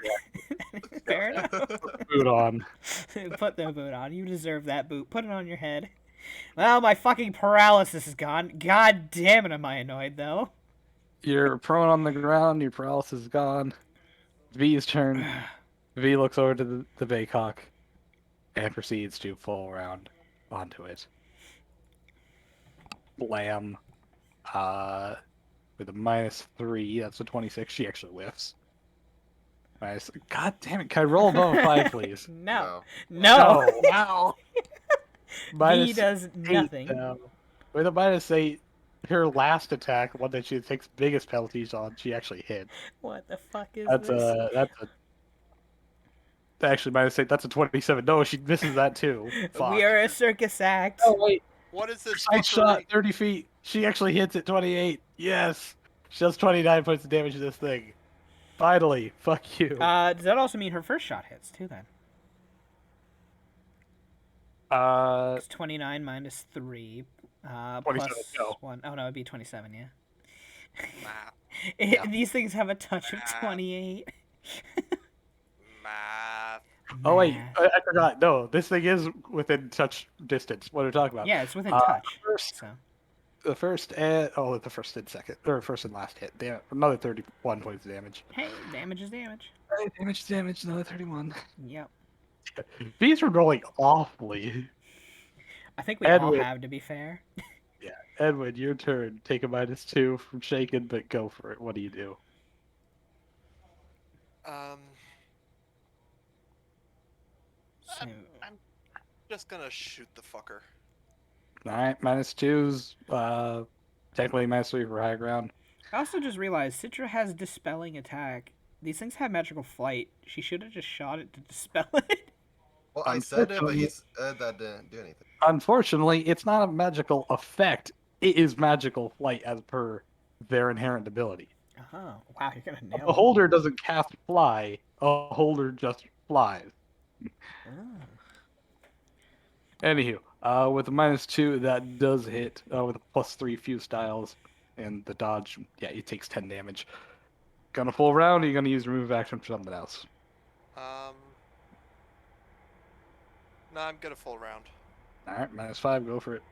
Fair enough. Boot on. Put the boot on. You deserve that boot. Put it on your head. Well, my fucking paralysis is gone. God damn it, am I annoyed though. You're prone on the ground. Your paralysis is gone. V's turn. V looks over to the Baycock and proceeds to full round onto it. Blam. With a -3, that's a 26. She actually whiffs. Nice. God damn it! Can I roll above a 5, please? No. Wow. V does nothing. With a -8, her last attack, one that she takes biggest penalties on, she actually hit. What the fuck is That's this? Actually -8. That's a 27. No, she misses that too. Fuck. We are a circus act. Oh wait. What is this? Precise shot, 30 feet. She actually hits at 28. Yes. She does 29 points of damage to this thing. Finally. Fuck you. Does that also mean her first shot hits too then? It's 29 minus 3. 27, plus no. 1. Oh no, it'd be 27, yeah. Math. These things have a touch of 28. Math. Oh wait, I forgot. No, this thing is within touch distance. What are we talking about? Yeah, it's within touch. So. The first and second, or first and last hit. Damn, another 31 points of damage. Hey, damage is damage. Damage, another 31. Yep. These are rolling awfully. I think we all have, to be fair. Yeah, Edwin, your turn. Take a -2 from shaken, but go for it. What do you do? I'm just gonna shoot the fucker. Alright, -2's technically -3 for high ground. I also just realized Citra has dispelling attack. These things have magical flight. She should have just shot it to dispel it. Well, I said it, but that didn't do anything. Unfortunately, it's not a magical effect. It is magical flight as per their inherent ability. Oh, wow, you're gonna nail it. A holder doesn't cast fly. A holder just flies. Anywho, with a -2, that does hit with a +3 fuse styles, and the dodge, yeah, it takes 10 damage. Gonna full round, or you gonna use remove action for something else? No, I'm gonna full round. Alright, -5, go for it.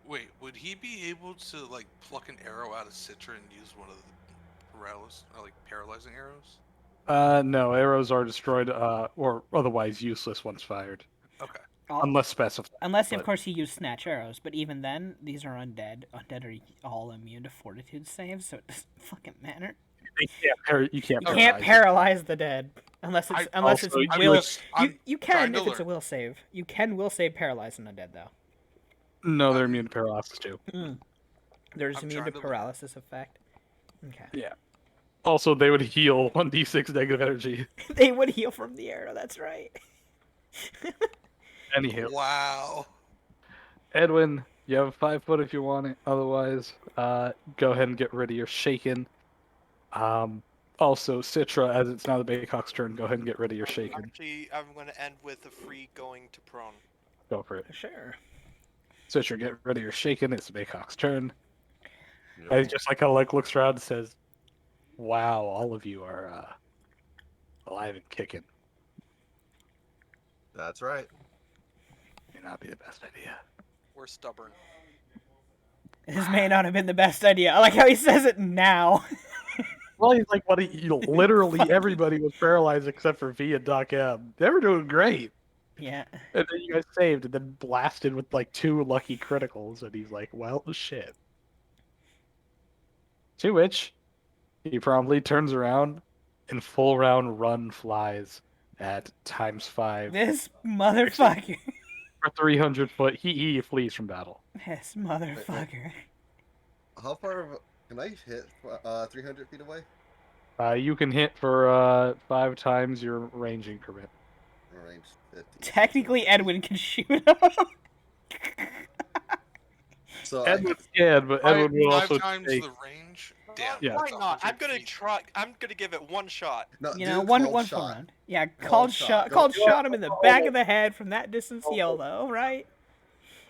Wait, would he be able to like pluck an arrow out of Citra and use one of the paralyzing arrows? No, arrows are destroyed or otherwise useless once fired. Okay. Unless specified. Unless, of course, he used snatch arrows, but even then, these are undead. Undead are all immune to fortitude saves, so it doesn't fucking matter. You can't paralyze the dead. Unless it's also- will. I'm You trying can to if it's a learn. will save. You can will save paralyzed and undead though. No, they're immune to paralysis too. They're just I'm immune to trying to learn. paralysis effect. Okay. Yeah. Also, they would heal 1d6 negative energy. They would heal from the arrow. That's right. Anyhow, Wow. Edwin, you have 5 foot if you want it. Otherwise, go ahead and get rid of your shaken. Also, Citra, as it's now the Baycock's turn, go ahead and get rid of your shaken. Actually, I'm going to end with a free going to prone. Go for it. Sure. Citra, get rid of your shaken. It's the Baycock's turn. Yep. And he just like kind of like looks around and says, "Wow, all of you are alive and kicking. That's right. May not be the best idea." We're stubborn. This may not have been the best idea. I like how he says it now. Well, he's like, "What? Literally everybody was paralyzed except for V and Doc M. They were doing great." Yeah. And then you guys saved, and then blasted with like 2 lucky criticals, and he's like, "Well, shit." To which he promptly turns around and full round run flies at ×5 This motherfucker. for 300 foot. He flees from battle. This motherfucker. How far can I hit 300 feet away? You can hit for 5 times your ranging permit. Range 50. Technically, Edwin can shoot him. So Edwin can, but Edwin will Five also times take. the range. Damn. Yeah. Why that's not? I'm 100 gonna feet. try. I'm gonna give it one shot. no, You do know, called one shot. full round. Yeah, Called called shot. shot. Go- Called shot him in the back of the head from that distance. YOLO, right?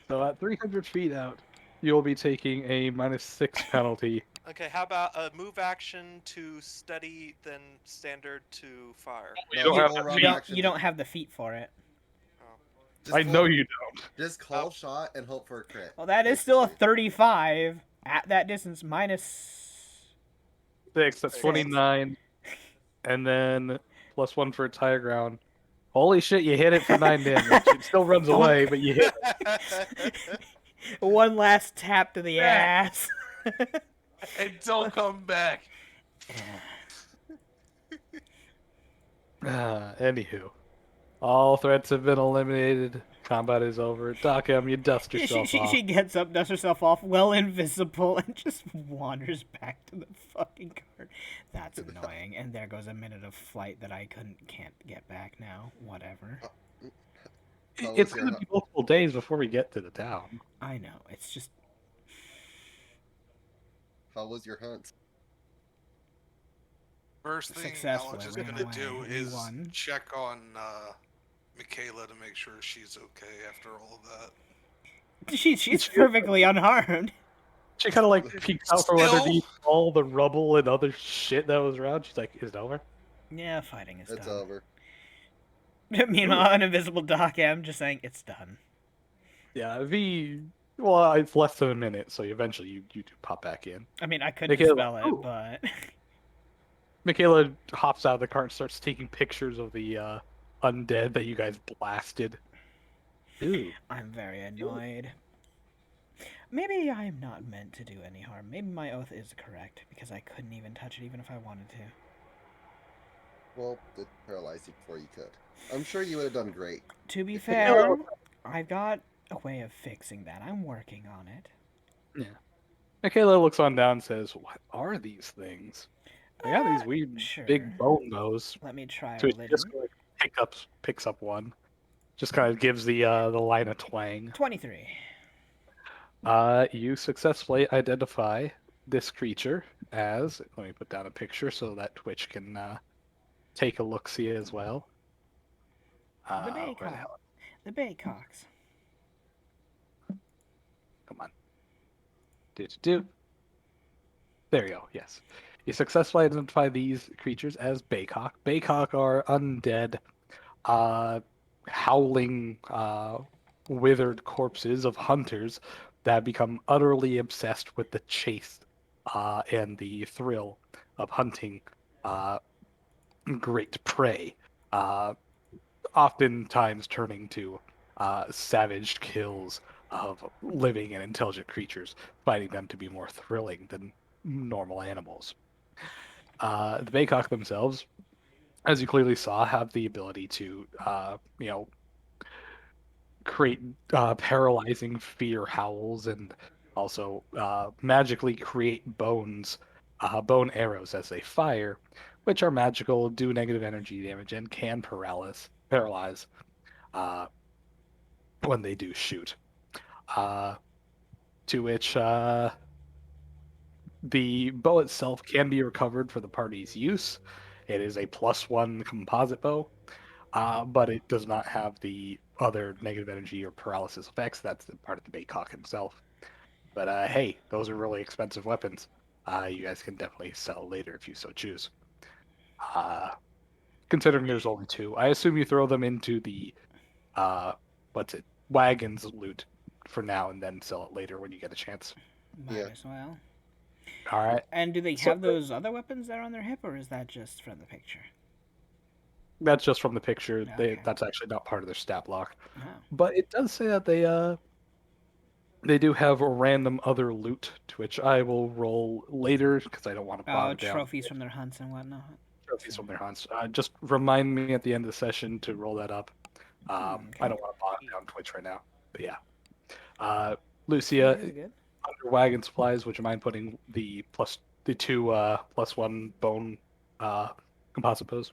So at 300 feet out, you'll be taking a -6 penalty. Okay, how about a move action to steady, then standard to fire? You No, don't have full to round feet. action You to- don't have the feet for it. just I full- know you don't. Just call shot and hope for a crit. Well, that is still a basically. 35 at that distance minus. 6. That's 29, and then +1 for its higher ground. Holy shit! You hit it for 9 damage. It still runs away, but you hit it. One last tap to the ass. And don't come back. Anywho, all threats have been eliminated. Combat is over. Doc M, you dust yourself off. She gets up, dusts herself off, well invisible, and just wanders back to the fucking cart. That's annoying. And there goes a minute of flight that I can't get back now. Whatever. How was It's your going to be multiple days before we get to the town. I know. It's just. How was your hunt? First thing Successful, Alex is it ran gonna away. do We is won. check on Michaela to make sure she's okay after all of that. She's perfectly unharmed. She kind of like peeks out from Still? underneath all the rubble and other shit that was around. She's like, "Is it over?" Yeah, fighting is It's done. over. Meanwhile, an invisible Doc M just saying it's done. Yeah, Well, it's less than a minute, so eventually you do pop back in. I mean, I couldn't Michaela, spell it, ooh. but Michaela hops out of the car and starts taking pictures of the undead that you guys blasted. Ooh. I'm very annoyed. Maybe I'm not meant to do any harm. Maybe my oath is correct, because I couldn't even touch it even if I wanted to. Well, it paralyzed you before you could. I'm sure you would have done great. To be fair, I've got a way of fixing that. I'm working on it. Yeah. Michaela looks on down and says, "What are these things?" They got these weird Sure. big bone bows. Let me try So it religion. just like, picks up one. Just kind of gives the line a twang. 23. You successfully identify this creature as. Let me put down a picture so that Twitch can take a look see as well. The Where the Baycock. hell? The Baycocks. Come on. Do. There you go. Yes. You successfully identify these creatures as Baycock. Baycock are undead, howling, withered corpses of hunters that become utterly obsessed with the chase and the thrill of hunting great prey, oftentimes turning to savage kills of living and intelligent creatures, finding them to be more thrilling than normal animals. The Baycock themselves as you clearly saw, have the ability to, create paralyzing fear howls and also magically create bone arrows as they fire, which are magical, do negative energy damage, and can paralyze uh, when they do shoot. Uh, to which the bow itself can be recovered for the party's use. It is a +1 composite bow, but it does not have the other negative energy or paralysis effects. That's the part of the Baycock himself. But hey, those are really expensive weapons. You guys can definitely sell later if you so choose. Uh, Considering there's only two, I assume you throw them into the uh, wagons loot for now, and then sell it later when you get a chance. Might Yeah. as well. All right. And do they So- have those other weapons that are on their hip, or is that just from the picture? That's just from the picture. Okay. That's actually not part of their stat block. Oh. But it does say that they do have a random other loot, to which I will roll later because I don't want to bog down. Trophies from their hunts and whatnot. Trophies from their hunts. Just remind me at the end of the session to roll that up. I don't want to bog down Twitch right now. But yeah. Lucia, Very good. under wagon supplies, would you mind putting the two +1 bone composite bows?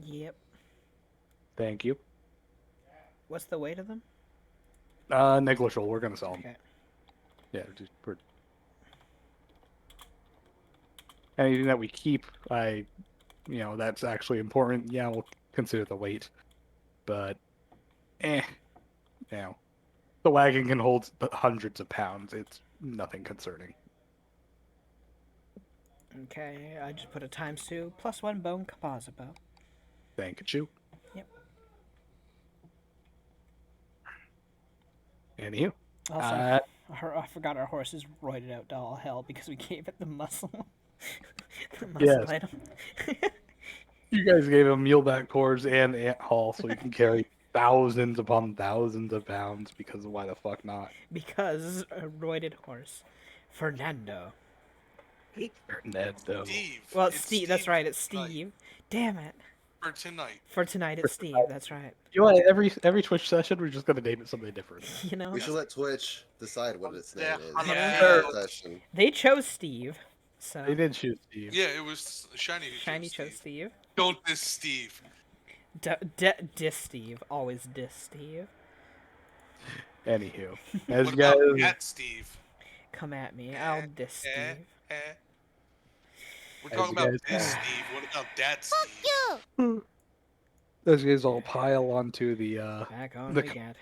Yep. Thank you. What's the weight of them? Negligible. We're gonna sell them. Okay. Yeah, anything that we keep, that's actually important. Yeah, we'll consider the weight, but, the wagon can hold hundreds of pounds. It's nothing concerning. Okay, I just put a ×2 +1 bone composite bow. Thank you. Yep. Anywho, Also, I forgot our horse is roided out to all hell because we gave it the muscle. The muscle Yes. item. you guys gave him muleback cords and ant haul, so you can carry thousands upon thousands of pounds. Because why the fuck not? Because a roided horse, Fernando. Fernando. Steve. Well, it's Steve. That's right. It's tonight. Steve. Damn it. For tonight. For tonight, it's Steve. That's right. You know what? Every Twitch session, we're just gonna name it something different. You know, We should let Twitch decide what its name is. Yeah. Next session. they chose Steve, so They did shoot Steve. Yeah, it was Shiny. Who Shiny chose chose Steve. Don't diss Steve. Diss Steve. Always diss Steve. Anywho, as What you guys, about that Steve? Come at me. I'll diss Steve. We're As talking you about guys- this Steve. What about that Steve? as you guys all pile onto the Back on the- we get.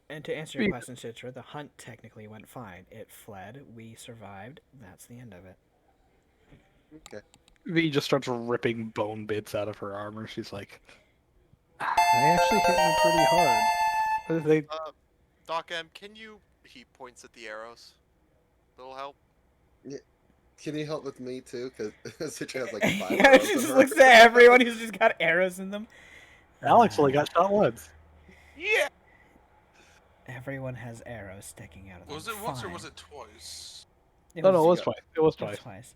And to answer your question, Citra, the hunt technically went fine. It fled. We survived. That's the end of it. Okay. V just starts ripping bone bits out of her armor. She's like, they actually hit me pretty hard. They Doc M, can you? He points at the arrows. That'll help. Can you help with me too? Because Citra has like 5 Yeah, arrows she in just her. looks at everyone who's just got arrows in them. Alex only got shot once. Yeah. Everyone has arrows sticking out of them. Was it once or Fine. was it twice? No, it was twice. It was It was twice. twice.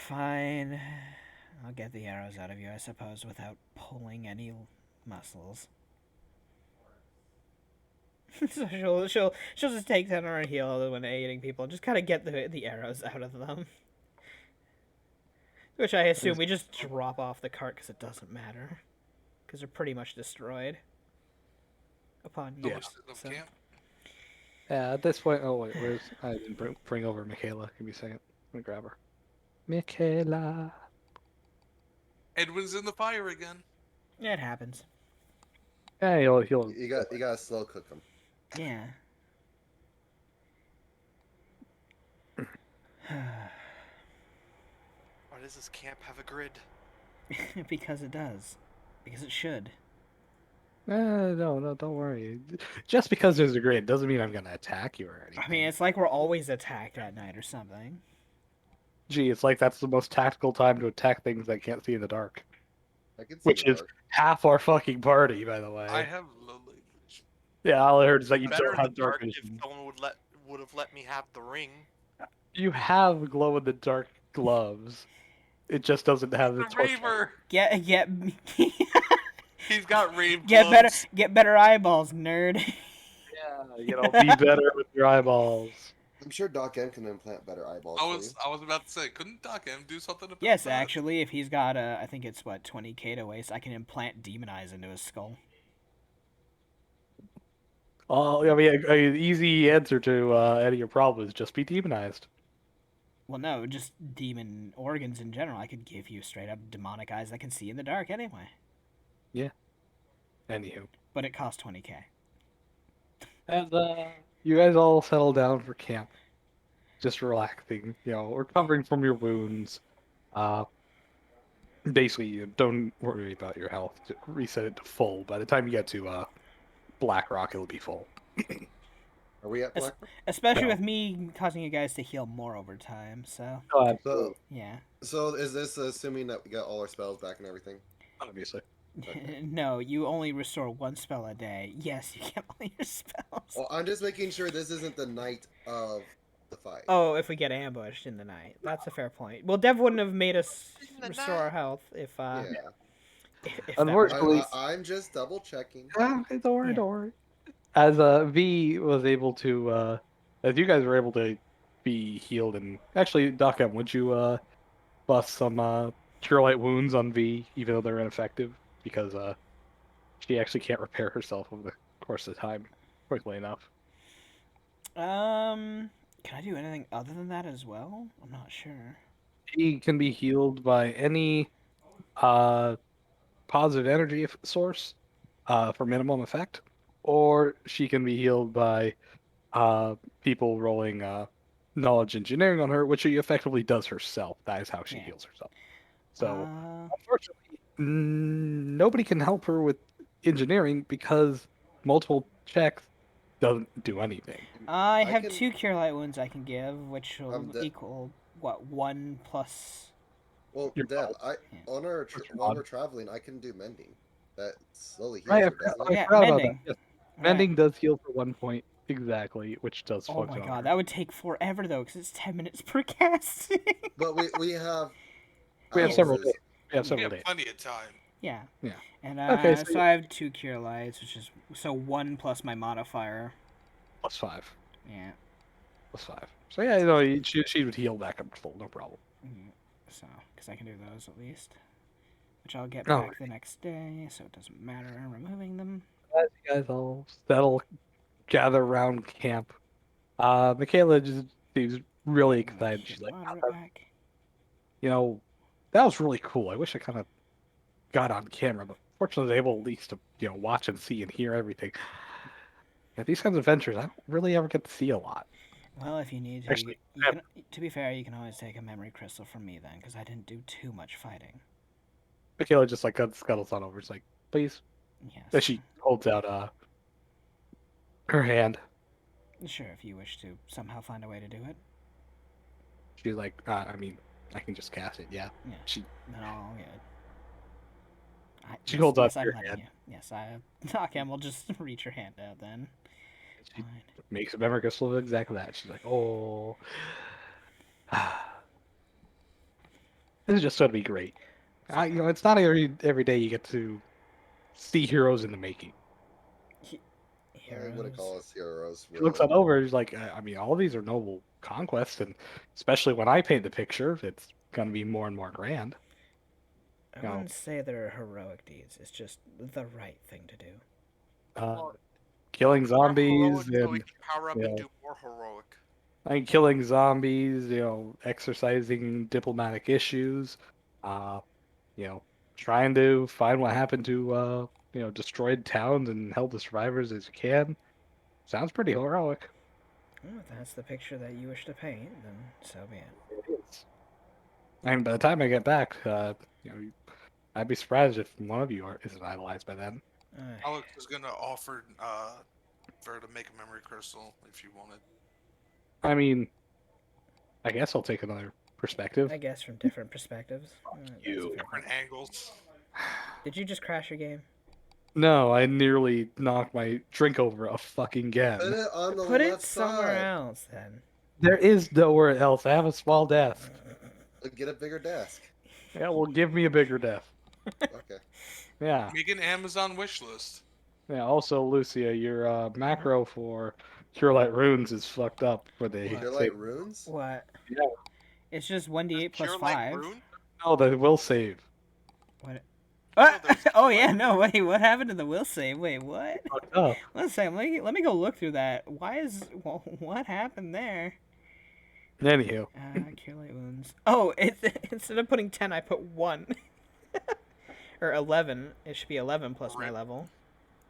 Fine. I'll get the arrows out of you, I suppose, without pulling any muscles. So she'll just take down her heel when aiding people and just kind of get the arrows out of them. Which I assume we just drop off the cart because it doesn't matter. Because they're pretty much destroyed. Upon No, Yeah. we're sitting up So- camp. At this point, oh wait, where's I didn't bring over Michaela. Give me a second. Let me grab her. Michaela. Edwin's in the fire again. Yeah, it happens. Yeah, he'll You gotta slow cook them. Yeah. Why does this camp have a grid? Because it does. Because it should. No, don't worry. Just because there's a grid doesn't mean I'm gonna attack you or anything. I mean, it's like we're always attacked at night or something. Gee, it's like that's the most tactical time to attack things that can't see in the dark. I can see Which the is dark. half our fucking party, by the way. I have low light vision. Yeah, all I heard is that you Better don't in have the dark dark if vision. someone would have let me have the ring. You have glow in the dark gloves. It just doesn't have the The torch. Reaver. Get He's got rave get gloves. better eyeballs, nerd. Yeah, be better with your eyeballs. I'm sure Doc M can implant better eyeballs I for you. was about to say, couldn't Doc M do something about Yes, that? actually, if he's got I think it's what 20k to waste, I can implant demon eyes into his skull. Oh, I mean, an easy answer to any of your problems is just be demonized. Well, no, just demon organs in general. I could give you straight up demonic eyes that can see in the dark anyway. Yeah. Anywho, But it costs 20k. as you guys all settle down for camp, just relaxing, recovering from your wounds. Uh, basically, you don't worry about your health. Just reset it to full. By the time you get to Black Rock, it'll be full. Are we at Black? Especially No. with me causing you guys to heal more over time, so Oh, So, absolutely. yeah. so is this assuming that we got all our spells back and everything? Obviously. Okay. No, you only restore one spell a day. Yes, you get all your spells. Well, I'm just making sure this isn't the night of the fight. Oh, if we get ambushed in the night. That's a fair point. Well, Dev wouldn't have made us In the restore night. our health if Yeah. if Unfortunately- that I'm just double checking. Don't worry, Yeah. don't worry. As V was able to, as you guys were able to be healed, and actually, Doc M, would you bust some cure light wounds on V, even though they're ineffective, because she actually can't repair herself over the course of time quickly enough. Can I do anything other than that as well? I'm not sure. She can be healed by any positive energy source for minimum effect, or she can be healed by people rolling knowledge engineering on her, which she effectively does herself. That is how she Yeah. heals herself. So, Uh, unfortunately, nobody can help her with engineering because multiple checks doesn't do anything. I have can- 2 cure light wounds I can give, which will the- equal what 1 plus. Well, Your Dev, mod. on our What's your while mod? we're traveling, I can do mending. That slowly heals Right, her, doesn't it? Yeah, forgot about mending. that. Yes. Right. Mending does heal for 1 point exactly, which does Oh focus my on god, her. that would take forever though, because it's 10 minutes per cast. But we have We have several hours. days. We have We several have days. plenty of time. Yeah. Yeah. And Okay, so, so I have 2 cure lights, which is so 1 plus my modifier. +5. Yeah. +5. So yeah, she would heal back up to full, no problem. So, because I can do those at least, which I'll get Oh. back the next day, so it doesn't matter. I'm removing them. As you guys all settle, gather around camp, Michaela just seems really excited. She's like, Moderate back. That was really cool. I wish I kind of got on camera, but fortunately I was able at least to, watch and see and hear everything. Yeah, these kinds of adventures, I don't really ever get to see a lot. Well, if you need to, Actually, you can. To be fair, you can always take a memory crystal from me then, because I didn't do too much fighting. Michaela just like scuttles on over. It's like, please. Yes. Then she holds out her hand. Sure, if you wish to somehow find a way to do it. She's like, I mean, I can just cast it. Yeah. Yeah. She Then all good. She holds out I'm your letting hand. you. Yes, Okay, we'll just reach your hand out then. She Fine. makes a memory crystal of exactly that. She's like, oh, this is just going to be great. It's not every day you get to see heroes in the making. I wouldn't call us heroes. He looks on over. He's like, I mean, all of these are noble conquests, and especially when I paint the picture, it's going to be more and more grand. I No. wouldn't say they're heroic deeds. It's just the right thing to do. Killing More zombies heroic so we and can power up yeah. and do more heroic. killing zombies, exercising diplomatic issues, trying to find what happened to destroyed towns and help the survivors as you can. Sounds pretty heroic. Well, if that's the picture that you wish to paint, then so be it. It is. And by the time I get back, I'd be surprised if one of you isn't idolized by then. Alex is gonna offer for her to make a memory crystal if you wanted. I mean, I guess I'll take another perspective. I guess from different perspectives. That's a you. fair Different point. angles. Did you just crash your game? No, I nearly knocked my drink over a fucking Put again. it on the Put it left somewhere side. else then. There is nowhere else. I have a small desk. Get a bigger desk. Yeah, well, give me a bigger death. Okay. Yeah. Make an Amazon wish list. Yeah. Also, Lucia, your macro for Cure Light Runes is fucked up for the Cure save. Light runes? What? Yeah. It's just 1d8 plus Cure Light 5. Rune? No, the will save. What? No, there's Oh Cure yeah, Light no, Rune. wait, what happened to the will save? Wait, what? Fucked up. One second, let me go look through that. What happened there? Anywho. Cure light wounds. Oh, instead of putting 10, I put 1. Or 11. It should be 11 plus my Rip. level.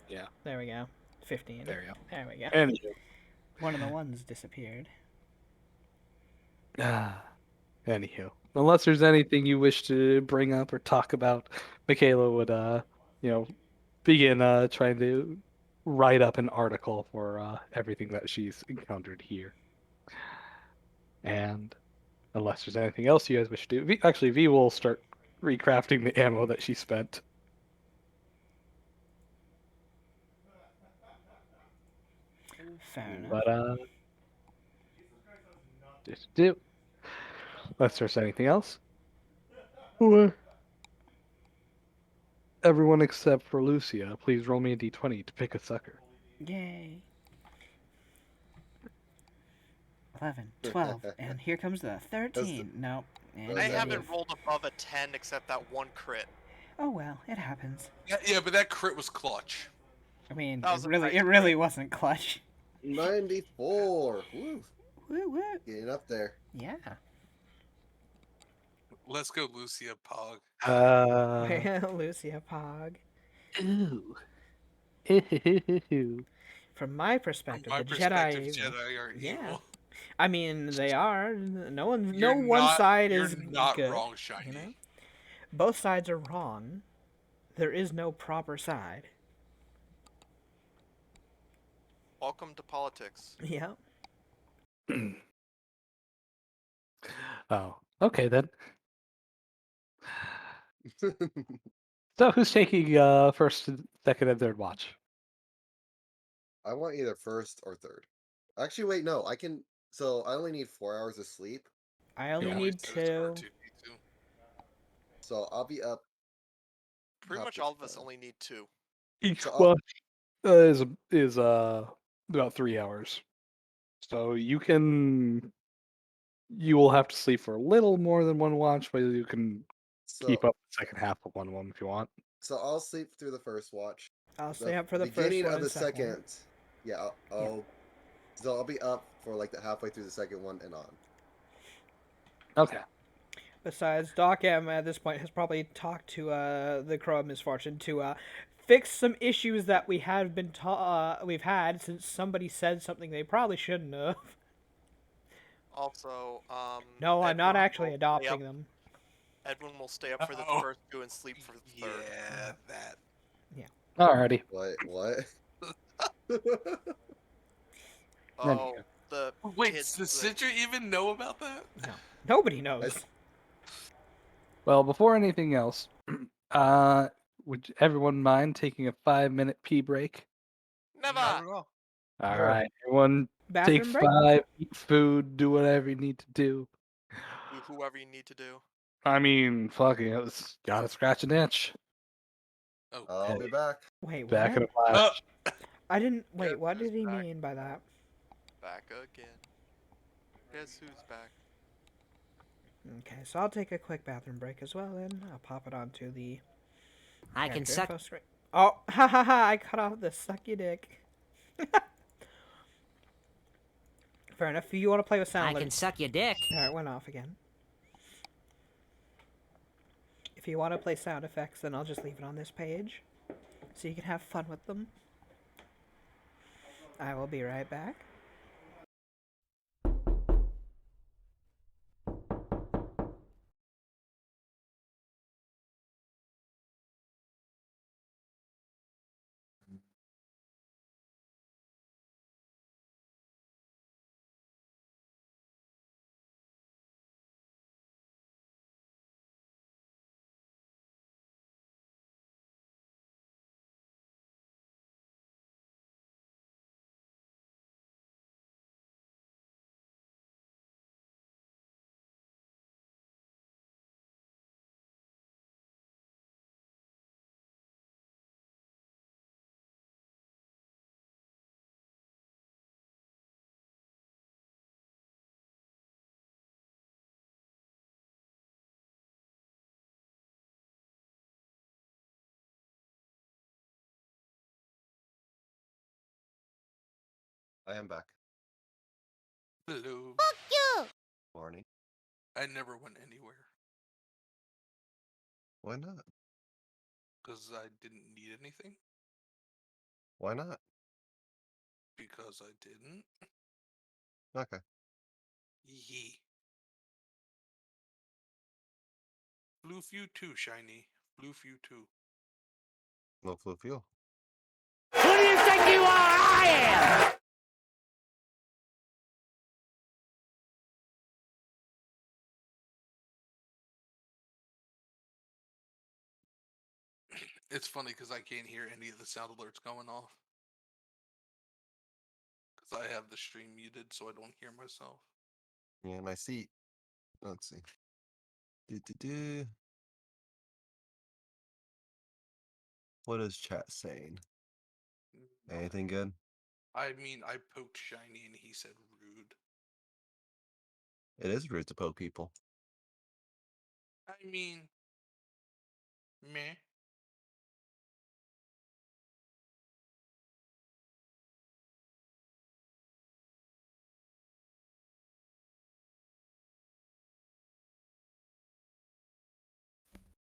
Yeah. There we go. 15. There you go. There we go. Anywho. One of the ones disappeared. Anywho. Unless there's anything you wish to bring up or talk about, Michaela would, begin trying to write up an article for everything that she's encountered here. And unless there's anything else you guys wish to do, actually, V will start recrafting the ammo that she spent. Fair enough. But do. Unless there's anything else. Or everyone except for Lucia, please roll me a d20 to pick a sucker. Yay. 11, 12, and here comes the 13. Nope. And I Is that haven't with- rolled above a 10 except that one crit. Oh well, it happens. Yeah, but that crit was clutch. I mean, That was a it nice really wasn't clutch. 94. Woo. Woo woo. Getting up there. Yeah. Let's go, Lucia Pog. Lucia Pog. Ooh. Ew. From my From perspective, my the perspective, Jedi. Jedi are Yeah. evil. I mean, they are. No You're one not- side you're is not good. wrong, Shiny. You know? Both sides are wrong. There is no proper side. Welcome to politics. Yeah. Oh, okay then. So who's taking first, second, and third watch? I want either first or third. Actually, wait, no. I can. So I only need 4 hours of sleep. I only Yeah, need so it's hard 2. to- So I'll be up. Pretty half much the all of us time. only need 2. Each So watch is about 3 hours. So you will have to sleep for a little more than one watch, but you can So, keep up the second half of one of them if you want. so I'll sleep through the first watch. I'll stay up for the beginning first one of the and second. second. Yeah, So I'll be up for like the halfway through the second one and on. Okay. Besides, Doc M at this point has probably talked to the Crow of Misfortune to fix some issues that we've had since somebody said something they probably shouldn't have. Also, No, I'm not Edwin actually will stay adopting up- them. Edwin will stay up for the Uh-oh. first 2 and sleep for the third. Yeah, that. Alrighty. What? Oh, the Wait, kids does that- Citra even know about that? No, nobody knows. Well, before anything else, would everyone mind taking a 5-minute pee break? Never! Not at all. All Sure. right, everyone, take Bathroom break? 5, eat food, do whatever you need to do. Do whoever you need to do. I mean, fucking, it's gotta scratch an itch. Oh, I'll be back. Wait, Back in what? a flash. I didn't. Wait, what Guess did he who's back? mean by that? Back again. Guess who's back? Okay, so I'll take a quick bathroom break as well, then. I'll pop it onto the. I can character suck. info screen. Oh, ha ha ha! I cut off the suck your dick. Fair enough. If you want to play with sound, I let can suck your dick. There, it went off again. If you want to play sound effects, then I'll just leave it on this page, so you can have fun with them. I will be right back. I am back. Hello. Morning. I never went anywhere Why not? because I didn't need anything. Why not? Because I didn't. Okay. Yee. Blue Few 2, Shiny. Blue Few 2. No flu fuel. Who do you think you are? I am! It's funny because I can't hear any of the sound alerts going off. Because I have the stream muted so I don't hear myself. Yeah, and I see. Let's see. Do. What is chat saying? Anything good? I mean, I poked Shiny and he said rude. It is rude to poke people. I mean, meh.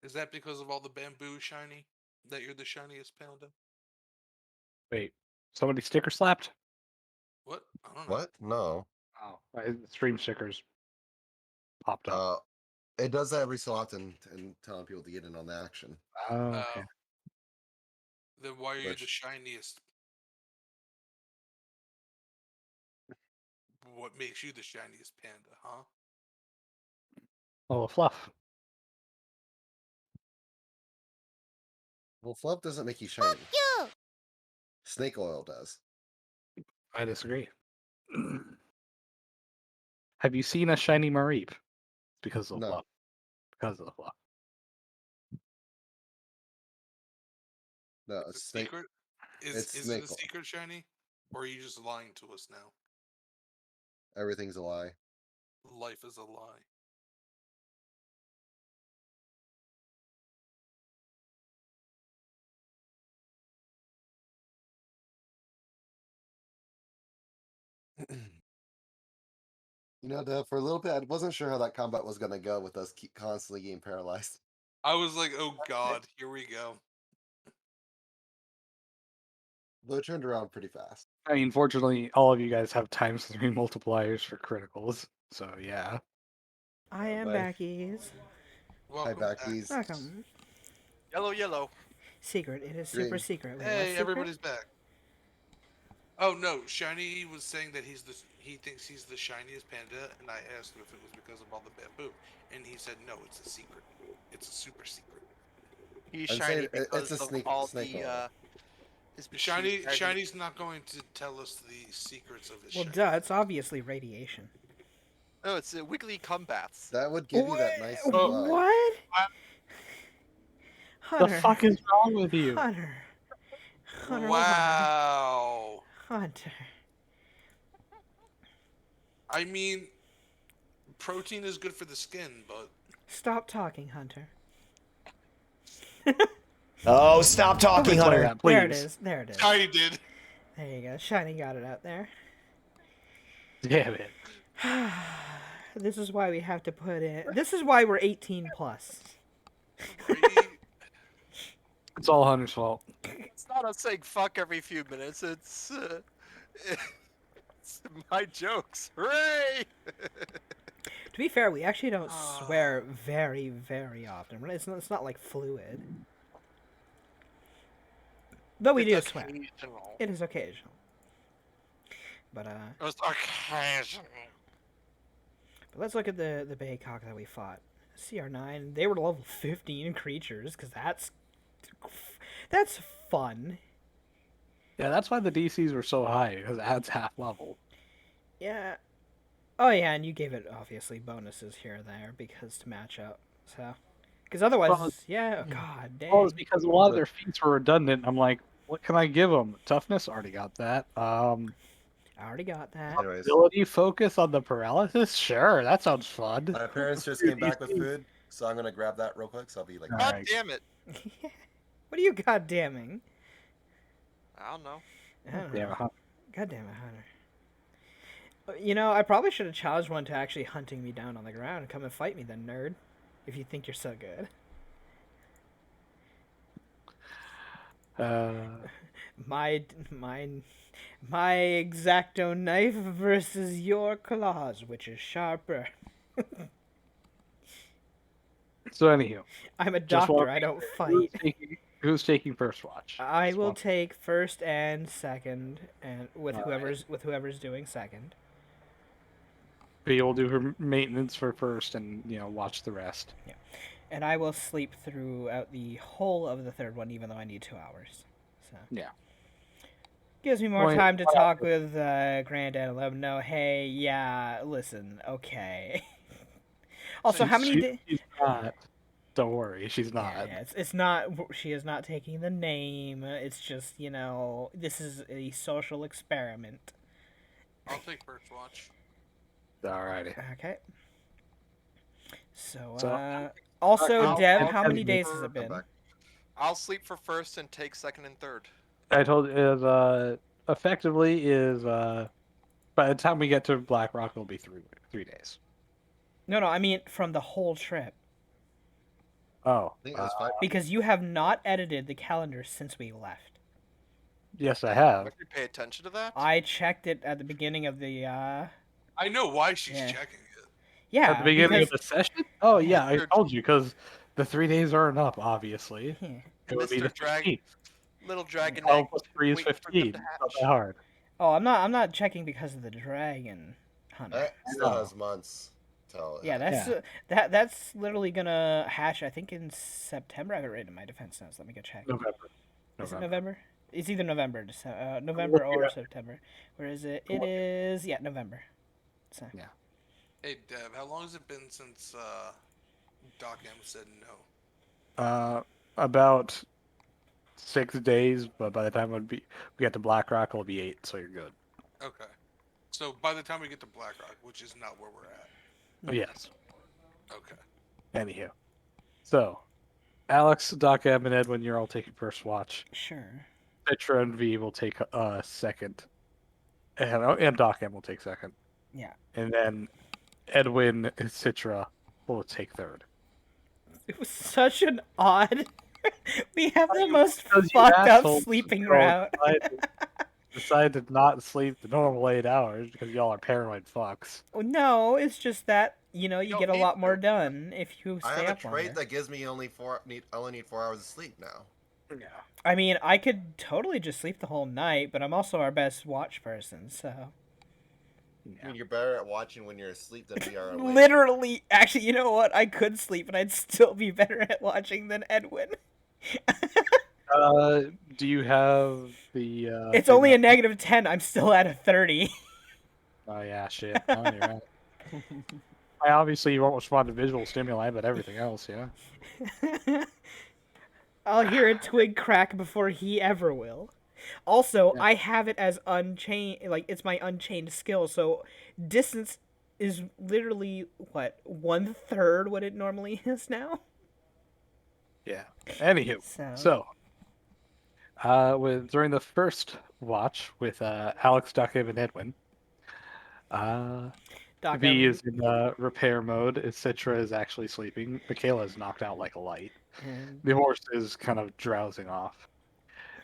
Is that because of all the bamboo, Shiny? That you're the shiniest panda? Wait, somebody sticker slapped? What? I don't know. What? No. Oh, my stream stickers popped up. It does that every so often and telling people to get in on the action. Oh, okay. Then why are you the Which- shiniest? What makes you the shiniest panda, huh? Oh, fluff. Well, fluff doesn't make you shiny. Snake oil does. I disagree. Have you seen a shiny Mareep? Because of the No. fluff. Because of the fluff. No, It's a snake. secret? it's Is it snake a oil. secret, Shiny? Or are you just lying to us now? Everything's a lie. Life is a lie. You know, for a little bit, I wasn't sure how that combat was going to go with us constantly getting paralyzed. I was like, oh god, here we go. But it turned around pretty fast. I mean, fortunately, all of you guys have times 3 multipliers for criticals. So, yeah. I am Bye. backies. Welcome Hi, back. backies. Welcome. Yellow, yellow. Secret. It is Green. super secret. Wait, Hey, what's secret? everybody's back. Oh no, Shiny was saying that he thinks he's the shiniest panda, and I asked him if it was because of all the bamboo, and he said no, it's a secret. It's a super secret. He's I'm shiny saying because it's a of snake all snake the oil. his Shiny's not going to tell us the secrets of his Well, shiny. duh. It's obviously radiation. No, it's weekly combats. That would give you that nice What? glow. What? The Hunter. fuck is wrong with you? Hunter. Hunter. Wow. Why? Hunter. I mean, protein is good for the skin, but Stop talking, Hunter. Oh, stop talking, Somebody play Hunter. that, please. There it is. There it is. Shiny did. There you go. Shiny got it out there. Damn it. This is why we have to put in. This is why we're 18 plus. It's all Hunter's fault. It's not us saying fuck every few minutes. It's my jokes. Hooray! To be fair, we actually don't swear very, very often. It's not like fluid. Though we do swear. Occasional. It is occasional. But It's occasional. but let's look at the Baycock that we fought. CR9. They were level 15 creatures because that's fun. Yeah, that's why the DCs were so high, because it adds half level. Yeah. Oh yeah, and you gave it obviously bonuses here and there because to match up. So, because otherwise, Well, yeah. God damn. Well, it's because a lot of their feats were redundant. I'm like, what can I give them? Toughness, already got that. I already got that. Anyways, Ability focus on the paralysis? Sure, that sounds fun. my parents just came back with food, so I'm gonna grab that real quick. So I'll be like, All God right. damn it! What are you goddamming? I don't know. I don't Damn know. it, huh? God damn it, Hunter. You know, I probably should have challenged one to actually hunting me down on the ground and come and fight me then, nerd. If you think you're so good. Uh, My my exacto knife versus your claws, which is sharper. so anywho, I'm a just want doctor. I don't who's fight. taking first watch? I Just will want- take first and second, and with Alright. whoever's doing second. B will do her maintenance for first, and watch the rest. And I will sleep throughout the whole of the third one, even though I need 2 hours. So Yeah. gives me more Wait, time to what talk with Granddad and let him know, hey, yeah, listen, okay. Also, how many days? She's not. Don't worry, she's Yeah, not. yeah, it's not. She is not taking the name. It's just this is a social experiment. I'll take first watch. Alrighty. Okay. So, So- also, I'll- Dev, I'll how many take days for- has it I'm been? back. I'll sleep for first and take second and third. I told effectively is by the time we get to Black Rock, it'll be 3 days. No, I mean from the whole trip. Oh, I think it was 5. Because you have not edited the calendar since we left. yes, I have. Would you pay attention to that? I checked it at the beginning of the, I know why she's Yeah. checking it. yeah, At the beginning because of the session? Oh Yeah. yeah, I told you because the 3 days aren't up. Obviously, Yeah. it would be the Mr. Drag- 15th. Little dragon 12 egg. plus 3 is waiting for them 15. to It's not hatch. that hard. Oh, I'm not checking because of the dragon hunter. That still No. has months till. Yeah, that's Yeah. that's literally gonna hatch. I think in September. I have it written in my defense notes. Let me go check. November. Is it November? It's either November, November or September. Where is it? It is November. So Hey, Dev, how long has it been since Doc M said no? About 6 days, but by the time we get to Black Rock, it'll be 8, so you're good. Okay. So by the time we get to Black Rock, which is not where we're at. Yes. Okay. Anywho, so Alex, Doc M, and Edwin, you're all taking first watch. sure. Citra and V will take second, and Doc M will take second. Yeah. And then Edwin and Citra will take third. It was such an odd. We have the most Because you fucked up assholes sleeping don't route. decide to not sleep the normal 8 hours because y'all are paranoid fucks. No, it's just that you don't get a need lot to. more done if you I stay have a up trait longer. that gives me only need 4 hours of sleep now. Yeah. I mean, I could totally just sleep the whole night, but I'm also our best watch person, so. I mean, you're better at watching when you're asleep than we are awake. Literally, actually, you know what? I could sleep and I'd still be better at watching than Edwin. Do you have the? It's thing only a that- -10. I'm still at a 30. Oh yeah, shit. Oh, you're right. I obviously you won't respond to visual stimuli, but everything else, yeah. I'll hear a twig crack before he ever will. Also, Yeah. I have it as unchained, like it's my unchained skill. So distance is literally what 1/3 what it normally is now. Yeah. Anywho, so during the first watch with Alex, Doc, and Edwin, Doc, V is in repair mode. Citra is actually sleeping. Michaela is knocked out like a light. and The horse is kind of drowsing off.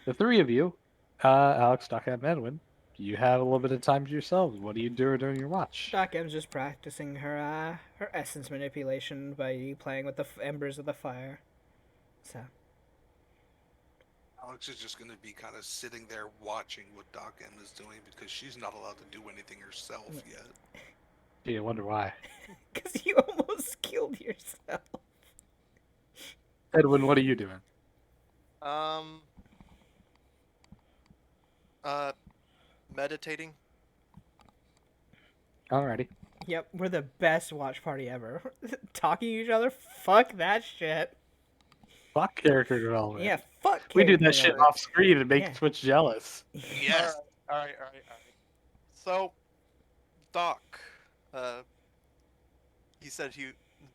The three of you, Alex, Doc, and Edwin, you have a little bit of time to yourselves. What do you do during your watch? Doc M's just practicing her essence manipulation by playing with the embers of the fire. So Alex is just going to be kind of sitting there watching what Doc M is doing because she's not allowed to do anything herself yet. Gee, I wonder why. because you almost killed yourself. Edwin, what are you doing? Meditating. Alrighty. Yep, we're the best watch party ever. Talking to each other, fuck that shit. Fuck character development. Yeah, fuck. We do that character shit development. off screen and make Yeah. Twitch jealous. Yes. All right. So, Doc, he said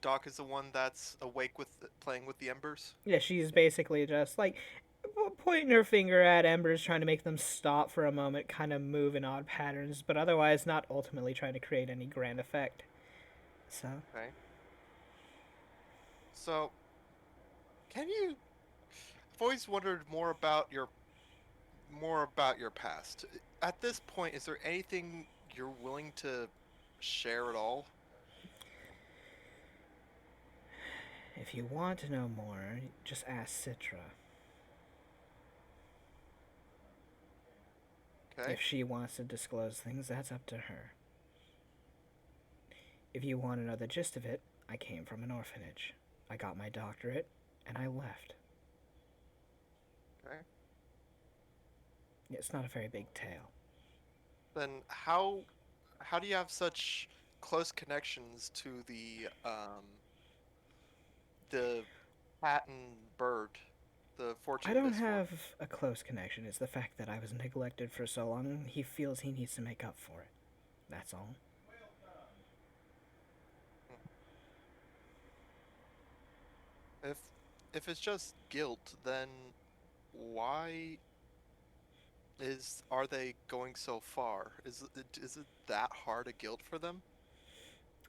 Doc is the one that's awake with playing with the embers. Yeah, she's basically just like pointing her finger at embers, trying to make them stop for a moment, kind of move in odd patterns, but otherwise not ultimately trying to create any grand effect. So. Okay. So, can you? I've always wondered more about your past. At this point, is there anything you're willing to share at all? If you want to know more, just ask Citra. Okay. If she wants to disclose things, that's up to her. If you want to know the gist of it, I came from an orphanage. I got my doctorate, and I left. Okay. It's not a very big tale. Then how do you have such close connections to the patent bird, the fortune? I don't have a close connection. It's the fact that I was neglected for so long, he feels he needs to make up for it. That's all. If it's just guilt, then why are they going so far? Is it that hard a guilt for them?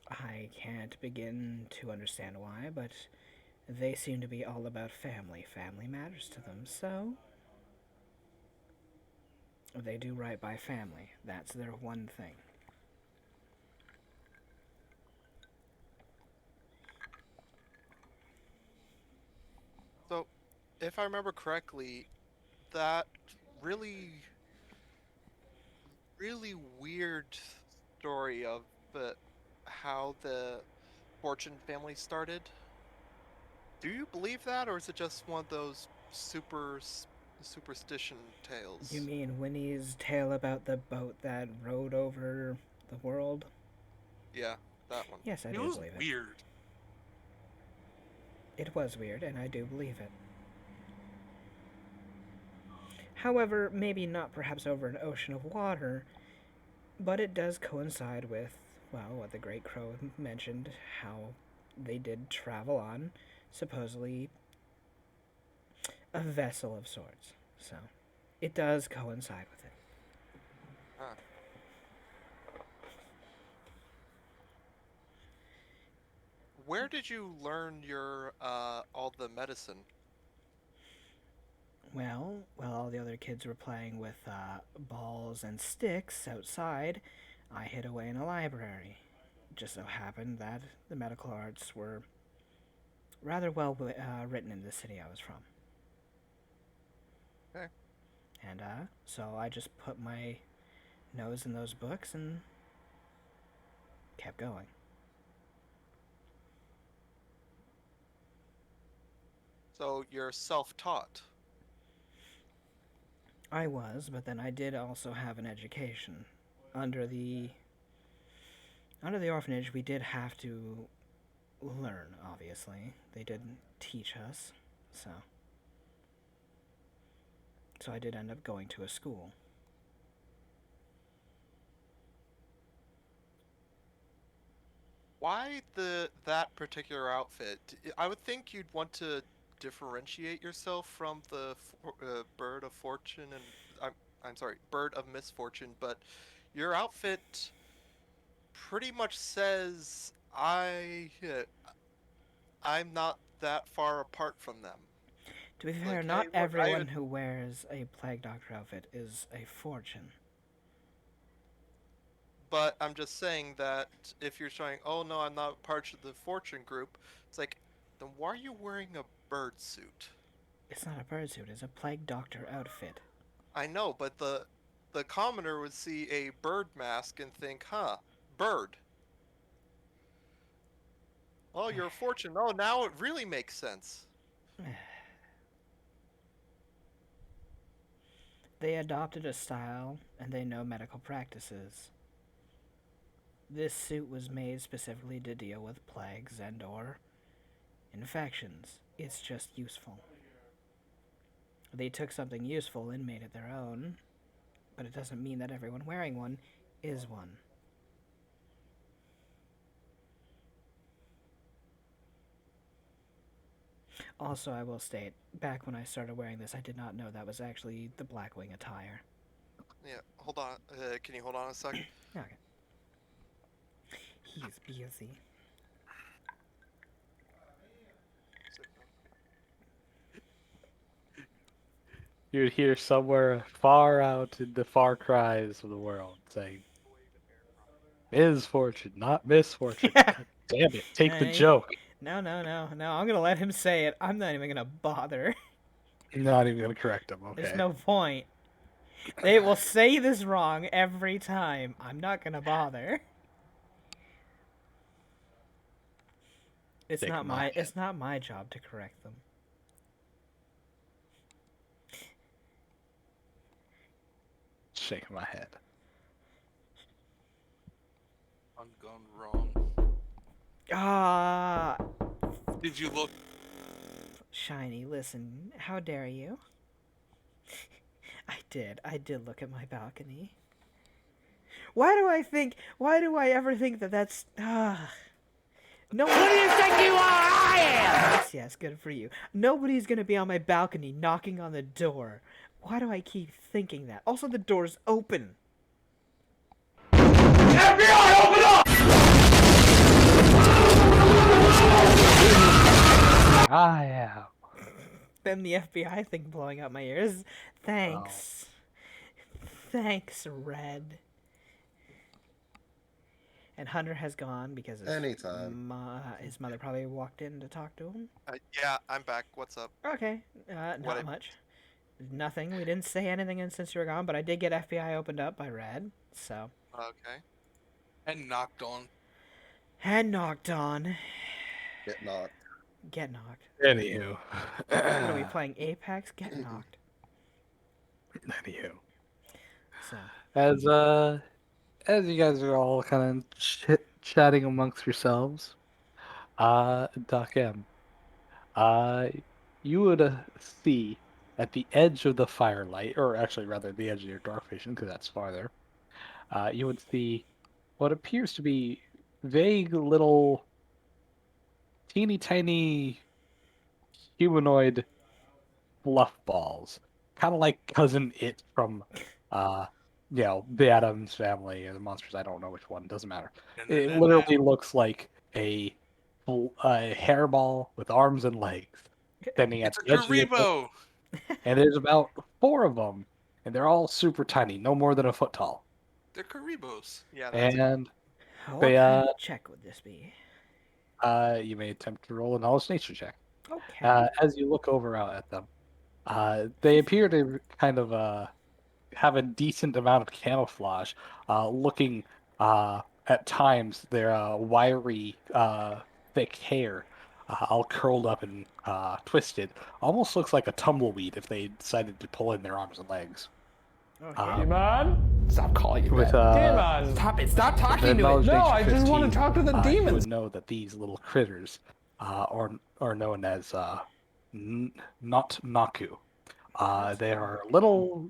I can't begin to understand why, but they seem to be all about family. Family matters to them, so they do right by family. That's their one thing. So, if I remember correctly, that really, really weird story of how the Fortune family started. Do you believe that, or is it just one of those superstition tales? You mean Winnie's tale about the boat that rode over the world? Yeah, that one. Yes, I It do was believe it. weird. It was weird, and I do believe it. However, maybe not perhaps over an ocean of water, but it does coincide with, well, what the Great Crow mentioned, how they did travel on, supposedly, a vessel of sorts. So, it does coincide with it. Huh. Where did you learn your all the medicine? Well, while all the other kids were playing with balls and sticks outside, I hid away in a library. It just so happened that the medical arts were rather well written in the city I was from. Okay. And so I just put my nose in those books and kept going. So you're self-taught. I was, but then I did also have an education. Under the orphanage, we did have to learn, obviously. They did teach us, so I did end up going to a school. Why that particular outfit? I would think you'd want to differentiate yourself from the bird of fortune and I'm sorry, bird of misfortune, but your outfit pretty much says I'm not that far apart from them. To be fair, Like, not hey, look, everyone who wears a Plague Doctor outfit is a fortune. But I'm just saying that if you're showing, oh no, I'm not part of the fortune group, it's like, then why are you wearing a bird suit? It's not a bird suit, it's a Plague Doctor outfit. I know, but the commoner would see a bird mask and think, huh, bird. Oh, you're a fortune. Oh, now it really makes sense. They adopted a style, and they know medical practices. This suit was made specifically to deal with plagues and or infections. It's just useful. They took something useful and made it their own, but it doesn't mean that everyone wearing one is one. Also, I will state, back when I started wearing this, I did not know that was actually the Blackwing attire. Yeah, hold on. Can you hold on a sec? Okay. He's busy. You'd hear somewhere far out in the far cries of the world saying, Ms. Fortune, not misfortune. God damn it, take the Hey. joke. No, I'm gonna let him say it. I'm not even gonna bother. Not even gonna correct him, There's okay. no point. They will say this wrong every time. I'm not gonna bother. It's Shake not my head. it's not my job to correct them. Shaking my head. I'm gone wrong. Ah, Did you look? Shiny, listen. How dare you? I did look at my balcony. Why do I ever think that that's no Who do you think you are? I am! yes, good for you. Nobody's gonna be on my balcony knocking on the door. Why do I keep thinking that? Also, the door's open. FBI, open up! I am. Then the FBI thing blowing out my ears. Thanks. Thanks, Red. And Hunter has gone because Anytime. his mother probably walked in to talk to him. Yeah, I'm back. What's up? Okay, What not I- much. Nothing. We didn't say anything since you were gone, but I did get FBI opened up by Red, so. Okay. And knocked on. And knocked on. Get knocked. Get knocked. Anywho. What are we playing? Apex? Get knocked. Anywho. So. As you guys are all kind of chatting amongst yourselves, Doc M, you would see at the edge of the firelight, or actually rather the edge of your dark vision, because that's farther, you would see what appears to be vague little teeny tiny humanoid fluff balls, kind of like Cousin It from, uh, the Addams Family or the Monsters. I don't know which one. Doesn't matter. It literally looks like a hairball with arms and legs standing at It's a the edge of your boat, Karibo. and there's about 4 of them, and they're all super tiny, no more than a foot tall, They're Karibos. Yeah, that's and What they kind of check would this be? you may attempt to roll a knowledge nature check. Okay. As you look over out at them, they appear to kind of have a decent amount of camouflage, looking at times their wiry, thick hair, all curled up and twisted, almost looks like a tumbleweed if they decided to pull in their arms and legs. Okay. Demon? Stop calling it With that. Demon! Stop talking to it. knowledge No, nature I just want to 15, talk to the you demons. would know that these little critters are known as not Naku. They are little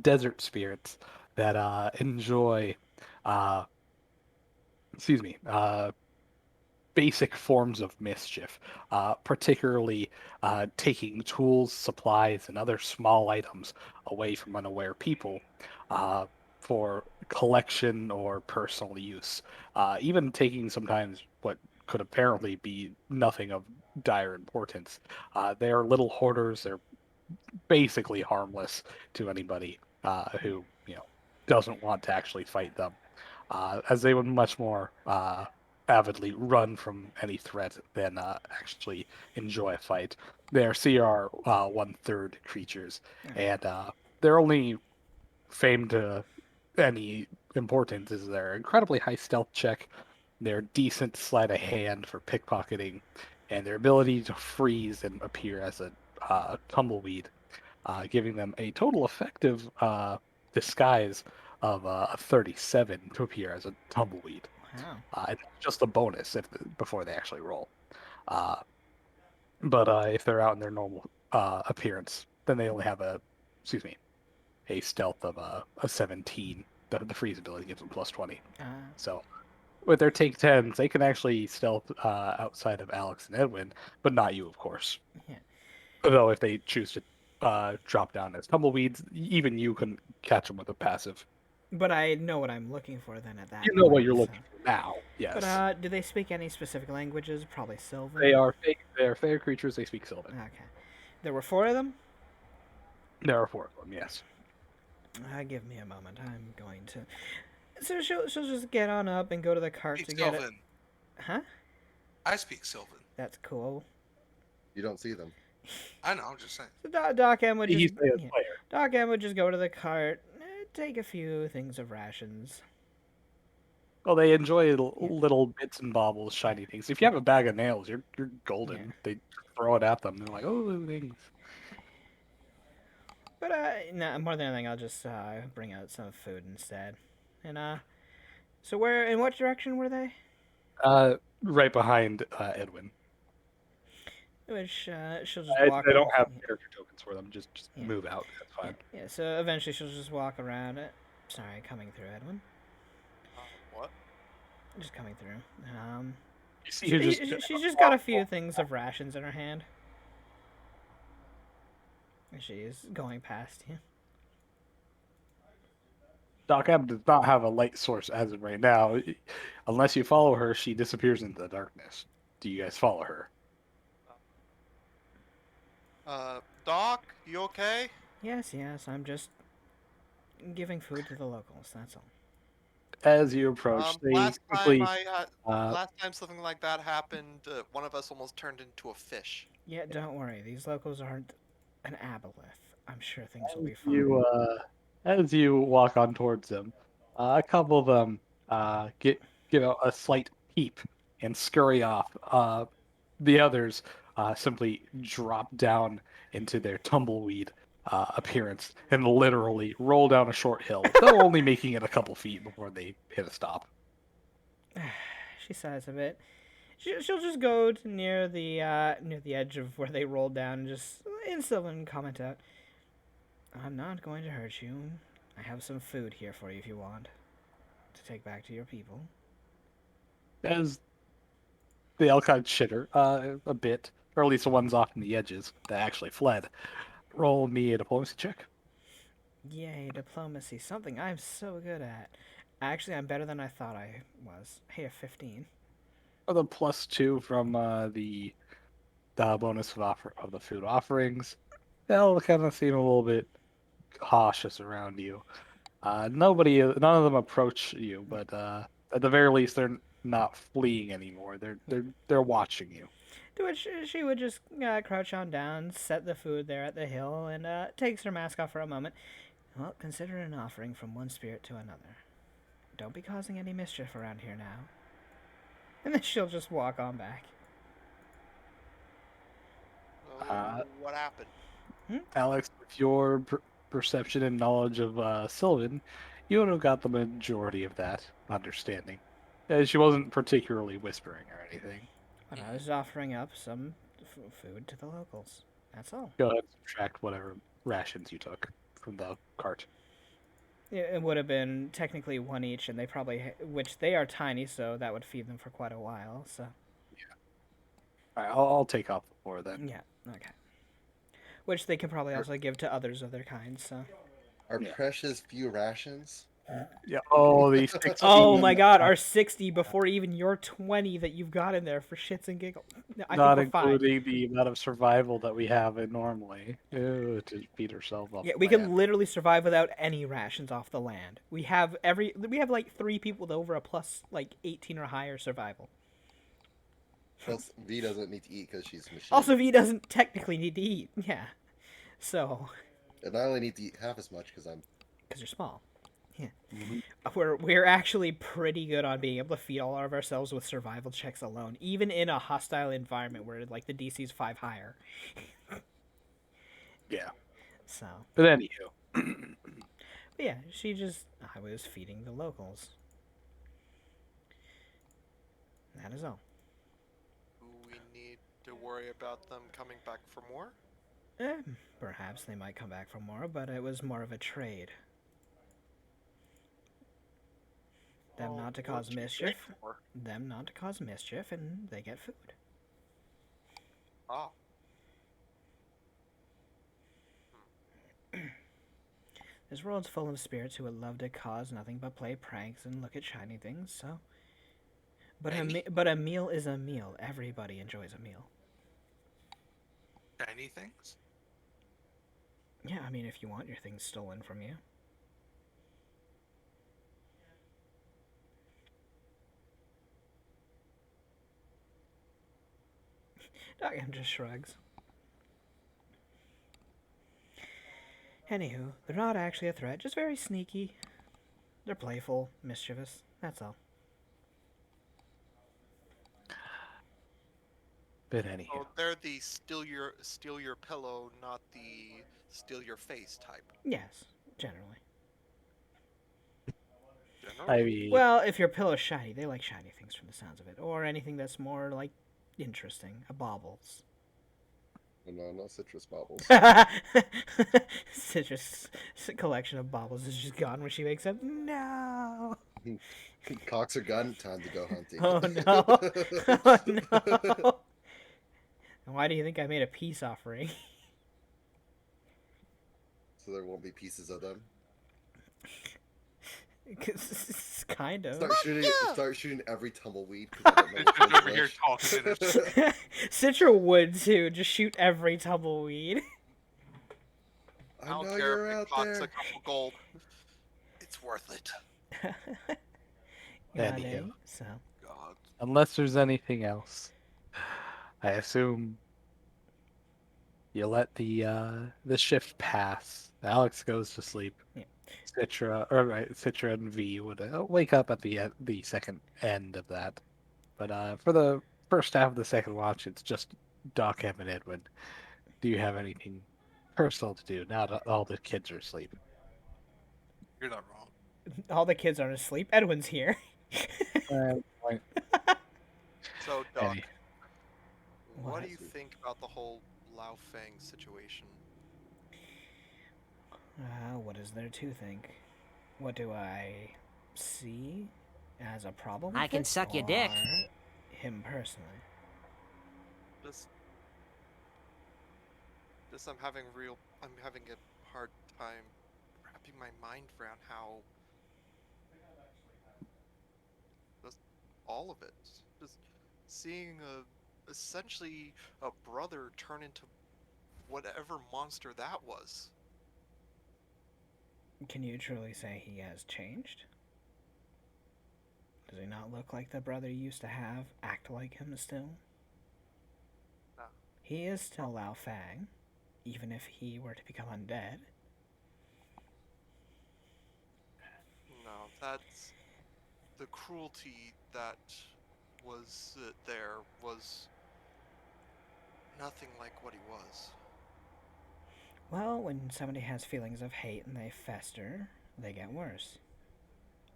desert spirits that enjoy, uh, excuse me, basic forms of mischief, particularly taking tools, supplies, and other small items away from unaware people uh, for collection or personal use. Even taking sometimes what could apparently be nothing of dire importance. They are little hoarders. They're basically harmless to anybody who doesn't want to actually fight them, as they would much more avidly run from any threat than actually enjoy a fight. They are CR 1/3 creatures, and they're only famed to any importance is their incredibly high stealth check, their decent sleight of hand for pickpocketing, and their ability to freeze and appear as a tumbleweed, giving them a total effective disguise of a 37 to appear as a tumbleweed. Wow. It's just a bonus before they actually roll. Uh, but if they're out in their normal appearance, then they only have a stealth of a 17. The freeze ability gives them plus 20. So with their take 10s, they can actually stealth outside of Alex and Edwin, but not you, of course. Yeah. Though if they choose to drop down as tumbleweeds, even you can catch them with a passive. But I know what I'm looking for then at that You know point. what you're so- looking for now. Yes, But do they speak any specific languages? Probably Sylvan. they are fake. They are fair creatures. They speak Sylvan. Okay. There were 4 of them? There are 4 of them. Yes. Give me a moment. I'm going to. So she'll just get on up and go to the cart Speak to get it. Sylvan. Huh? I speak Sylvan. That's cool. You don't see them. I know. I'm just saying. So Doc M would He's just the yeah. player. Doc M would just go to the cart, take a few things of rations. Well, they enjoy little bits and bobbles, shiny things. If you have a bag of nails, you're golden. Yeah. They throw it at them. They're like, oh, things. But no, more than anything, I'll just bring out some food instead. And so in what direction were they? Right behind Edwin. Which she'll just I walk. don't have yeah. character tokens for them. Just Yeah. move out. That's fine. Yeah. So eventually she'll just walk around it. Sorry, coming through, Edwin. What? Just coming through. You see her just. She's just got a few things of rations in her hand. And she is going past you. Doc Ab does not have a light source as of right now. Unless you follow her, she disappears into the darkness. Do you guys follow her? Doc, you okay? Yes, I'm just giving food to the locals. That's all. As you approach, they Last quickly. time something like that happened, one of us almost turned into a fish. Yeah, don't worry. These locals aren't an aboleth. I'm sure things will be fine. As you walk on towards them, a couple of them give a slight peep and scurry off. The others simply drop down into their tumbleweed appearance and literally roll down a short hill, though only making it a couple feet before they hit a stop. She sighs a bit. She'll just go to near the edge of where they rolled down and just in Sylvan comment out, "I'm not going to hurt you. I have some food here for you if you want to take back to your people." As they all kind of chitter a bit, or at least the ones off in the edges that actually fled. Roll me a diplomacy check. Yay, diplomacy, something I'm so good at. Actually, I'm better than I thought I was. Hey, a 15. Or the +2 from the bonus of the food offerings. They'll kind of seem a little bit cautious around you. None of them approach you, but at the very least, they're not fleeing anymore. They're watching you. To which she would just crouch on down, set the food there at the hill, and takes her mask off for a moment. Well, consider it an offering from one spirit to another. Don't be causing any mischief around here now. And then she'll just walk on back. What happened? Alex, with your perception and knowledge of Sylvan, you would have got the majority of that understanding. She wasn't particularly whispering or anything. But I was offering up some food to the locals. That's all. Go ahead and subtract whatever rations you took from the cart. It would have been technically one each, and they probably, which they are tiny, so that would feed them for quite a while. So. Yeah. All right, I'll take off the 4 then. Yeah. Okay. Which they could probably also give to others of their kind. So. Our precious few rations. Yeah. Oh, these 60. Oh my God, our 60 before even your 20 that you've got in there for shits and giggles. I Not think we're fine. including the amount of survival that we have in normally. To beat ourselves up. Yeah, we can literally survive without any rations off the land. We have like 3 people with over a plus like 18 or higher survival. Plus, V doesn't need to eat because she's a machine. Also, V doesn't technically need to eat. Yeah, so. And I only need to eat half as much because you're small. Yeah. Mm-hmm. We're actually pretty good on being able to feed all of ourselves with survival checks alone, even in a hostile environment where like the DC's 5 higher. Yeah. So. But anywho. But yeah, I was feeding the locals. That is all. Do we need to worry about them coming back for more? Perhaps they might come back for more, but it was more of a trade. Them not to cause mischief. Them not to cause mischief, and they get food. Ah. This world's full of spirits who would love to cause nothing but play pranks and look at shiny things, so... But a meal is a meal. Everybody enjoys a meal. Shiny things? Yeah, I mean, if you want your things stolen from you. Doc M just shrugs. Anywho, they're not actually a threat, just very sneaky. They're playful, mischievous, that's all. But anyhow. So they're the steal your pillow, not the steal your face type. Yes, generally. I mean, well, if your pillow's shiny, they like shiny things from the sounds of it. Or anything that's more, like, interesting. A baubles. No, not citrus baubles. Citrus collection of baubles is just gone when she wakes up. No! Cocks are gone, time to go hunting. Oh no! Oh no! Why do you think I made a peace offering? So there won't be pieces of them? Cause kind of. Start shooting every tumbleweed. I don't know which one's over here which. talking to this. Citra would too. Just shoot every tumbleweed. I don't know care you're if it out costs there. a couple gold. It's worth it. Anywho. So. God. Unless there's anything else, I assume you let the shift pass. Alex goes to sleep. Yeah. Citra and V would wake up at the second end of that. But for the first half of the second watch, it's just Doc, Em, and Edwin. Do you have anything personal to do now that all the kids are asleep? You're not wrong. All the kids are asleep. Edwin's here. So, Doc, Any- what do you think about the whole Lao Fang situation? What is there to think? What do I see as a problem? I with can it, suck your dick. or him personally. I'm having a hard time wrapping my mind around how just all of it, just seeing essentially a brother turn into whatever monster that was. Can you truly say he has changed? Does he not look like the brother you used to have? Act like him still? No. He is still Lao Fang, even if he were to become undead. No, that's the cruelty that was there was nothing like what he was. Well, when somebody has feelings of hate and they fester, they get worse.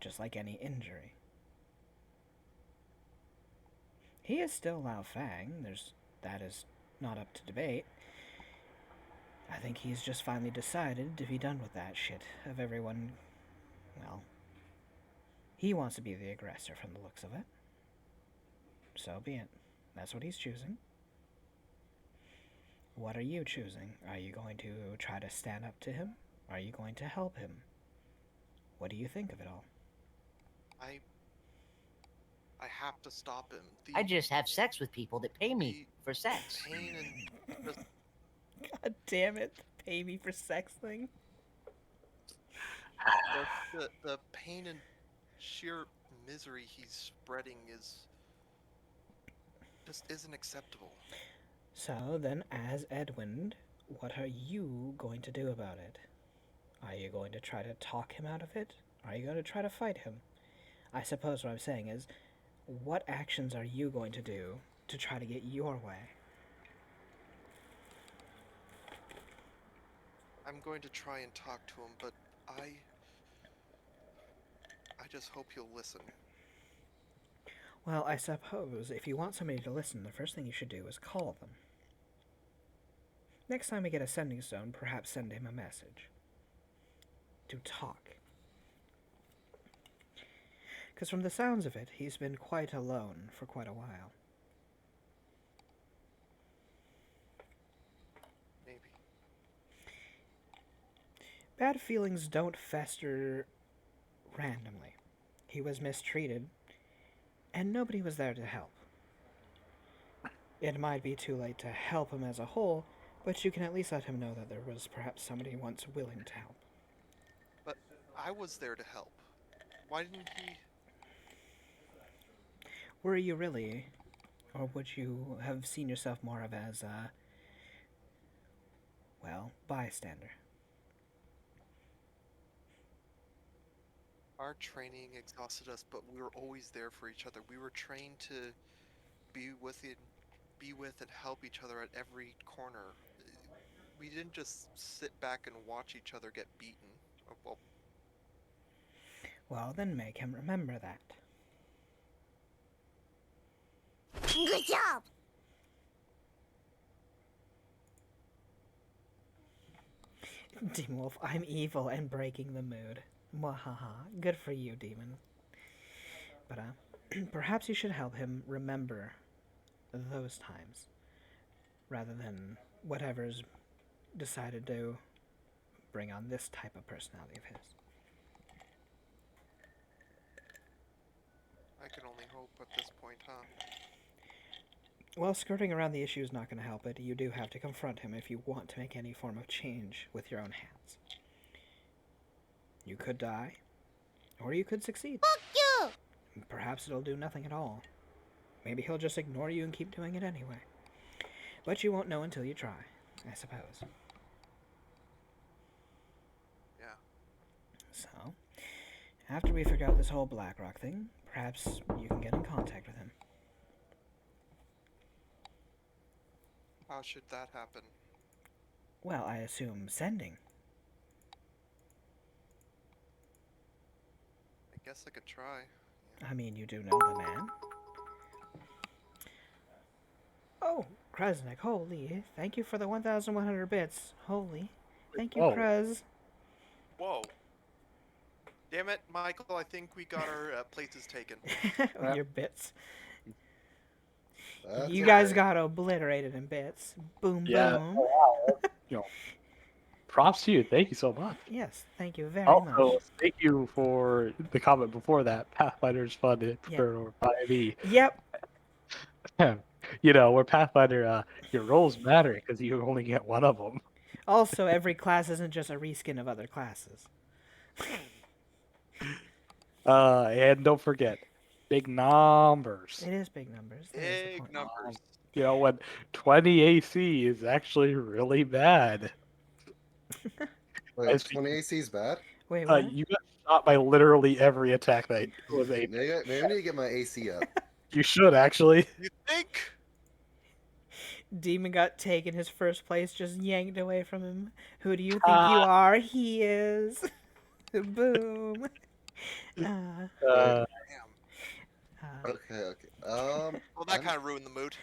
Just like any injury. He is still Lao Fang. That is not up to debate. I think he's just finally decided to be done with that shit of everyone. Well, he wants to be the aggressor from the looks of it. So be it. That's what he's choosing. What are you choosing? Are you going to try to stand up to him? Are you going to help him? What do you think of it all? I have to stop him. I just have sex with people that pay me for sex. Pain and just God damn it. The pay me for sex thing. the pain and sheer misery he's spreading isn't acceptable. So then, as Edwin, what are you going to do about it? Are you going to try to talk him out of it? Are you going to try to fight him? I suppose what I'm saying is, what actions are you going to do to try to get your way? I'm going to try and talk to him, but I just hope he'll listen. Well, I suppose if you want somebody to listen, the first thing you should do is call them. Next time we get a sending stone, perhaps send him a message. To talk. Because from the sounds of it, he's been quite alone for quite a while. Maybe. Bad feelings don't fester randomly. He was mistreated, and nobody was there to help. It might be too late to help him as a whole, but you can at least let him know that there was perhaps somebody once willing to help. But I was there to help. Why didn't he? Were you really? Or would you have seen yourself more of as a, well, bystander? Our training exhausted us, but we were always there for each other. We were trained to be with and help each other at every corner. We didn't just sit back and watch each other get beaten. Oh, Well, then make him remember that. Good job! Demon Wolf, I'm evil and breaking the mood. Mwahaha. Good for you, Demon. But, perhaps you should help him remember those times, rather than whatever's decided to bring on this type of personality of his. I can only hope at this point, huh? Well, skirting around the issue is not going to help it. You do have to confront him if you want to make any form of change with your own hands. You could die, or you could succeed. Fuck you! Perhaps it'll do nothing at all. Maybe he'll just ignore you and keep doing it anyway. But you won't know until you try, I suppose. Yeah. So, after we figure out this whole BlackRock thing, perhaps you can get in contact with him. How should that happen? Well, I assume sending. I guess I could try. I mean, you do know the man. Oh, Krasnik, holy. Thank you for the 1,100 bits. Holy. Thank you, Whoa. Kraz. Whoa. Damn it, Michael, I think we got our places taken. Your bits. That's You guys okay. got obliterated in bits. Boom, Yeah. boom. You know, props to you. Thank you so much. Yes, thank you very Also, much. thank you for the comment before that. Pathfinder's fun to prefer or 5e. Yep. You know, where Pathfinder, your rolls matter because you only get one of them. Also, every class isn't just a reskin of other classes. And don't forget, big numbers. It is big numbers. That is the Big point. numbers. You know, when 20 AC is actually really bad. Wait, As 20 AC is bad? Wait, what? You got shot by literally every attack that was a. Maybe I need to get my AC up. You should actually. You think? Demon got taken. His first place just yanked away from him. Who do you think you are? He is. Boom. Damn. Okay. Well, that I'm- kind of ruined the mood.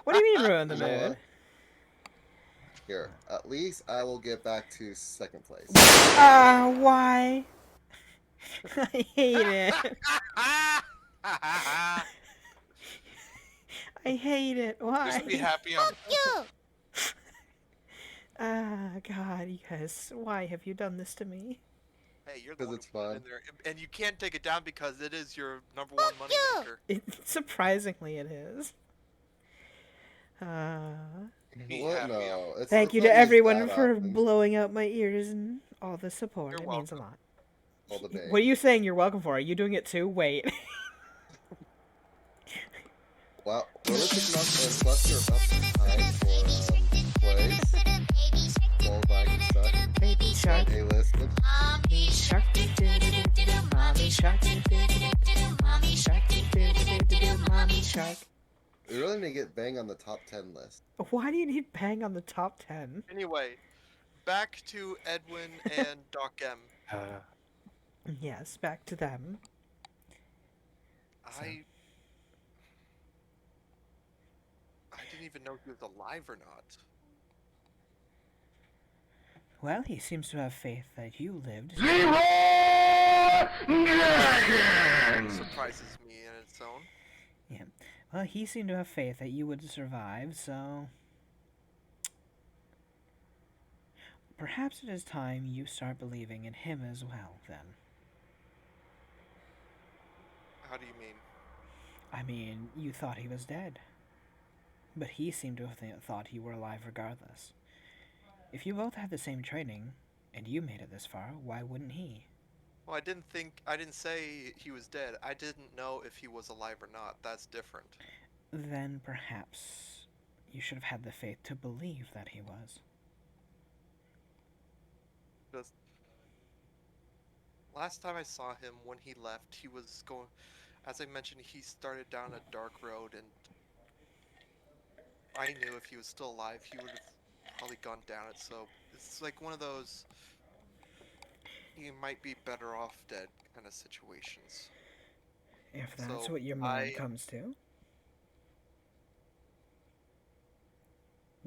What do you mean ruin the You know mood? what? Here, at least I will get back to second place. Why? I hate it. I hate it. Why? Just be happy on. You! God, you guys, why have you done this to me? Hey, you're the 'Cause one it's who put it fun. in there, and you can't take it down because it is your number one money you! maker. Surprisingly, it is. Be What? happy No. It's, Thank it's you not to used everyone that for often. blowing out my ears and all the support. You're It means a welcome. lot. All the bang. What are you saying you're welcome for? Are you doing it too? Wait. Wow. We're listening up and plus you're up time for plays. Well, I can start. Baby shark, Hey, listen. mommy shark, do-do-do-do-do, mommy shark, do-do-do-do-do, mommy shark, do-do-do-do-do, mommy shark. We really need to get Bang on the top 10 list. Why do you need Bang on the top 10? Anyway, back to Edwin and Doc M. Yes, back to them. I didn't even know he was alive or not. Well, he seems to have faith that you lived. Zero! surprises me in its own. Yeah. Well, he seemed to have faith that you would survive, so perhaps it is time you start believing in him as well, then. How do you mean? I mean, you thought he was dead. But he seemed to have thought you were alive regardless. If you both had the same training, and you made it this far, why wouldn't he? Well, I didn't say he was dead. I didn't know if he was alive or not. That's different. Then perhaps you should have had the faith to believe that he was. Just last time I saw him when he left, he was going, as I mentioned, he started down a dark road, and I knew if he was still alive, he would have probably gone down it. So it's like one of those, he might be better off dead kind of situations. If that's So what your mind comes to.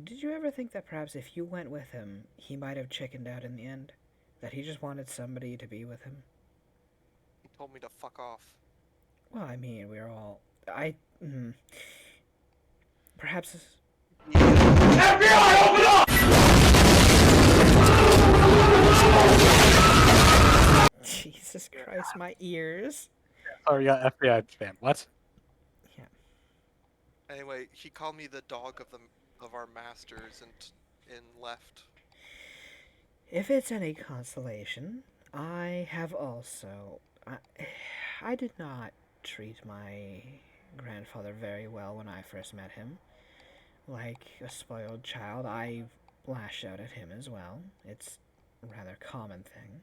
Did you ever think that perhaps if you went with him, he might have chickened out in the end? That he just wanted somebody to be with him? He told me to fuck off. Well, I mean, we're all... Perhaps... FBI, open up! Jesus Christ, my ears. Sorry, yeah, FBI spam. What? Yeah. Anyway, he called me the dog of our masters and left. If it's any consolation, I have also... I did not treat my grandfather very well when I first met him. Like a spoiled child, I lashed out at him as well. It's a rather common thing.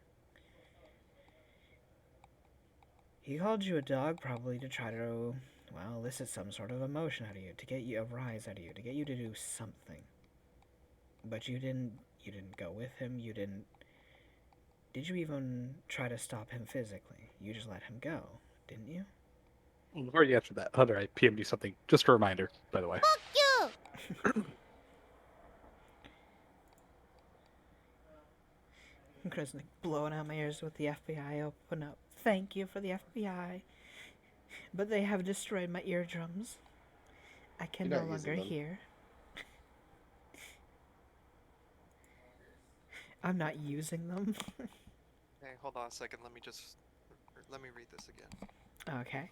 He called you a dog probably to try to, well, elicit some sort of emotion out of you, to get you a rise out of you, to get you to do something. But you didn't go with him, you didn't... Did you even try to stop him physically? You just let him go, didn't you? Well, before you answer that, Hunter, I PM'd you something. Just a reminder, by the way. Fuck you! Chris, like, blowing out my ears with the FBI open up. Thank you for the FBI. But they have destroyed my eardrums. I can You're no not longer using them. hear. I'm not using them. Hey, hold on a second. Let me read this again. Okay.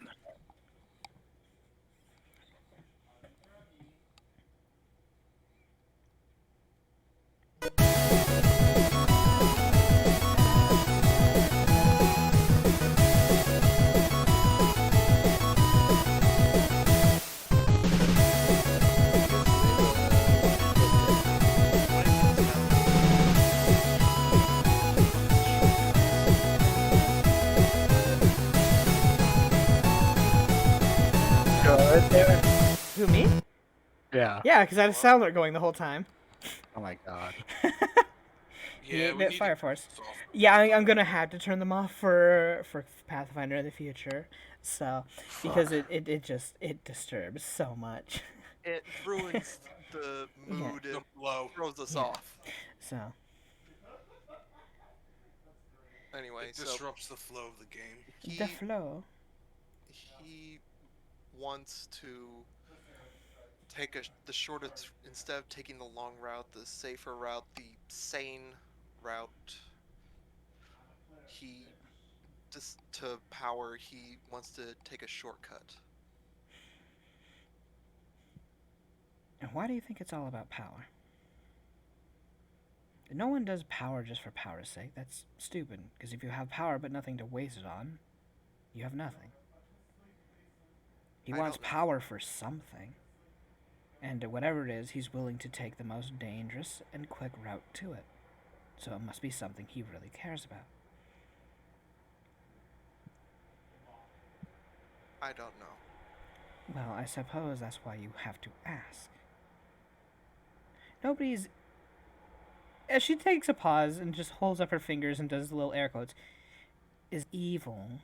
Who, me? Yeah. Yeah, because I had a sound alert going the whole time. Oh my god. Yeah, we 8-bit need Fire to Force. solve- Yeah, I'm gonna have to turn them off for Pathfinder in the future. So because it disturbs so much. It ruins the mood the and flow. throws us Yeah. off. So Anyway, It so disrupts the flow of the game. the flow. he wants to take the shortest, instead of taking the long route, the safer route, the sane route. He just to power. He wants to take a shortcut. And why do you think it's all about power? No one does power just for power's sake. That's stupid. Because if you have power but nothing to waste it on, you have nothing. He I wants don't know. power for something. And whatever it is, he's willing to take the most dangerous and quick route to it. So it must be something he really cares about. I don't know. Well, I suppose that's why you have to ask. Nobody's... As she takes a pause and just holds up her fingers and does little air quotes, is evil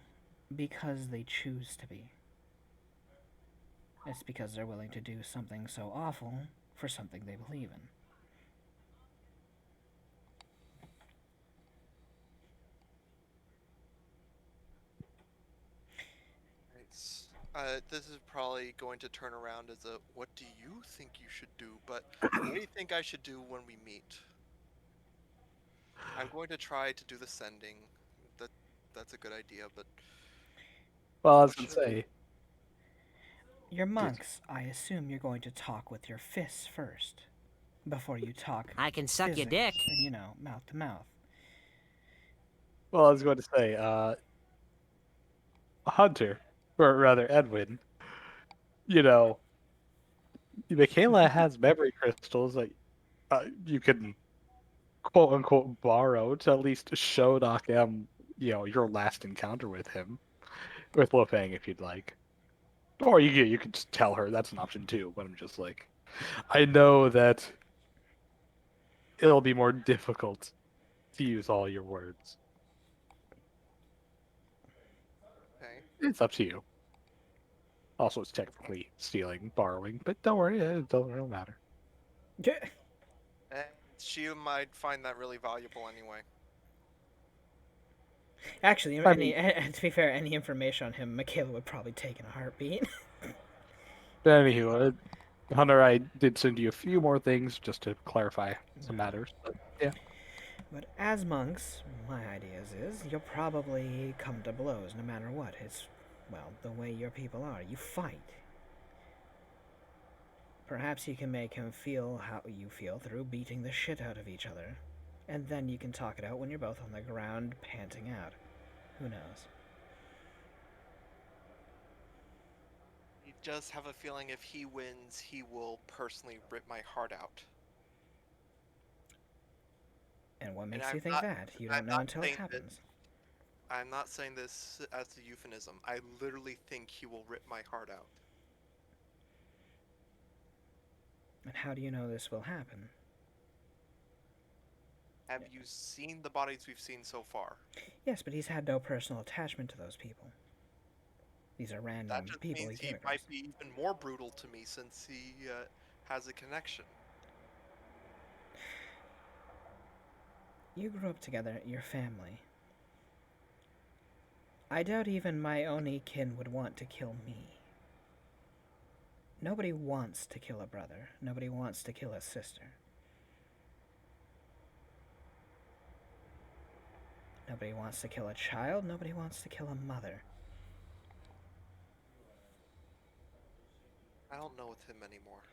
because they choose to be. It's because they're willing to do something so awful for something they believe in. This is probably going to turn around as a "What do you think you should do?" But what do you think I should do when we meet? I'm going to try to do the sending. That that's a good idea, but Well, I was what gonna should I do? say, You're did monks. I assume you're going to talk with your fists first, before you talk I can suck your physics, dick. you know, mouth to mouth. well, I was going to say, Hunter, or rather Edwin. You know, Michaela has memory crystals that you can quote unquote borrow to at least show Doc M, your last encounter with him, with Lofang if you'd like. Or you could just tell her that's an option too, but I'm just like, I know that it'll be more difficult to use all your words. Okay. It's up to you. Also, it's technically stealing, borrowing, but don't worry, it doesn't really matter. And she might find that really valuable anyway. Actually, I mean, to be fair, any information on him, Michaela would probably take in a heartbeat. anywho, Hunter, I did send you a few more things just to clarify some matters. But yeah, But as monks, my ideas is you'll probably come to blows no matter what. It's, well, the way your people are. You fight. Perhaps you can make him feel how you feel through beating the shit out of each other. And then you can talk it out when you're both on the ground, panting out. Who knows? He just have a feeling if he wins, he will personally rip my heart out. And what And makes I'm you think not, that? You I'm don't know not until it saying that. happens. I'm not saying this as a euphemism. I literally think he will rip my heart out. And how do you know this will happen? Have you seen the bodies we've seen so far? Yes, but he's had no personal attachment to those people. These are random That just people means he came he across. might be even more brutal to me since he has a connection. You grew up together, your family. I doubt even my own kin would want to kill me. Nobody wants to kill a brother. Nobody wants to kill a sister. Nobody wants to kill a child. Nobody wants to kill a mother. I don't know with him anymore.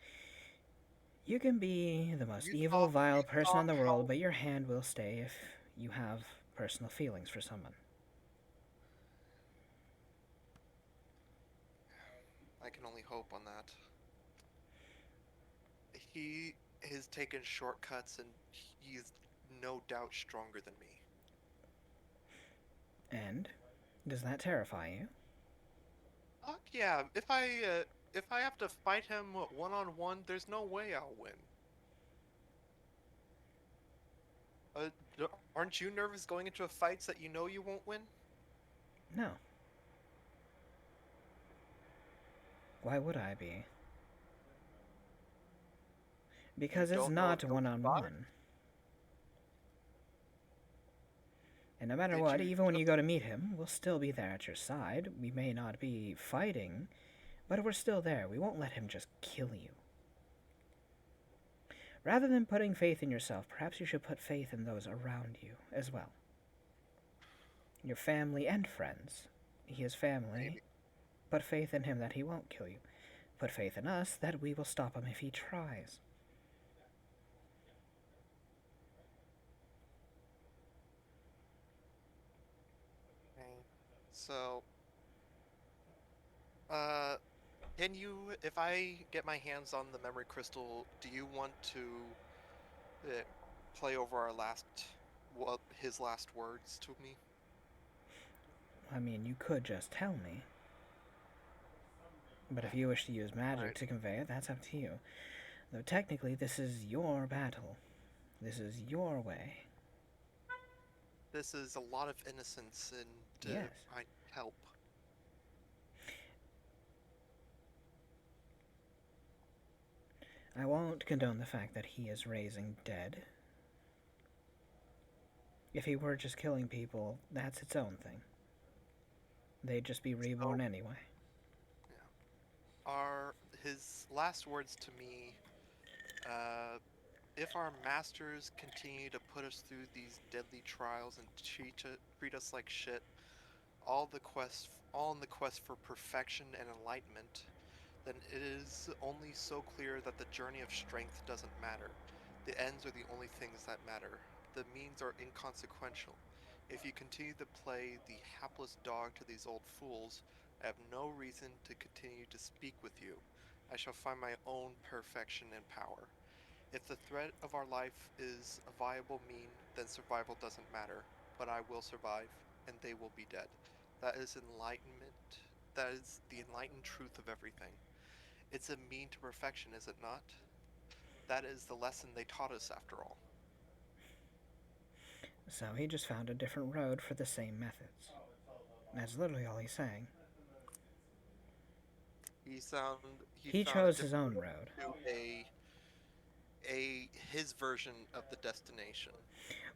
You can be the most You evil, saw- vile you person saw in the world, how- but your hand will stay if you have personal feelings for someone. I can only hope on that. He has taken shortcuts and he's no doubt stronger than me. And does that terrify you? Fuck yeah, if I have to fight him one-on-one, there's no way I'll win. Aren't you nervous going into a fight that you know you won't win? No. Why would I be? Because You it's don't know not if you'll survive? one-on-one. And no matter Did what, you even when you go to meet him, we'll still be there at your side. We may not be fighting, but we're still there. We won't let him just kill you. Rather than putting faith in yourself, perhaps you should put faith in those around you as well. Your family and friends. He is family. Maybe. Put faith in him that he won't kill you. Put faith in us that we will stop him if he tries. Okay. So, can you, if I get my hands on the memory crystal, do you want to play over his last words to me? I mean, you could just tell me. But if you wish to use magic Alright. to convey it, that's up to you. Though technically, this is your battle. This is your way. This is a lot of innocence and Yes. I help. I won't condone the fact that he is raising dead. If he were just killing people, that's its own thing. They'd just be reborn anyway. Yeah. his last words to me, if our masters continue to put us through these deadly trials and treat us like shit, all in the quest for perfection and enlightenment, then it is only so clear that the journey of strength doesn't matter. The ends are the only things that matter. The means are inconsequential. If you continue to play the hapless dog to these old fools, I have no reason to continue to speak with you. I shall find my own perfection and power. If the thread of our life is a viable mean, then survival doesn't matter. But I will survive, and they will be dead. That is enlightenment. That is the enlightened truth of everything. It's a mean to perfection, is it not? That is the lesson they taught us, after all. So he just found a different road for the same methods. That's literally all he's saying. He He found a chose his different own road. to his version of the destination.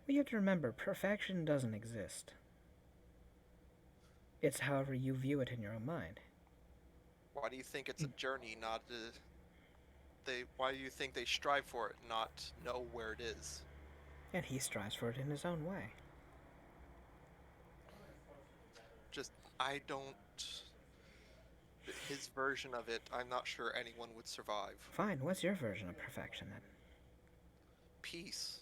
We have to remember, perfection doesn't exist. It's however you view it in your own mind. Why do you think it's a journey, not why do you think they strive for it, not know where it is? And he strives for it in his own way. I don't... His version of it, I'm not sure anyone would survive. Fine, what's your version of perfection then? Peace.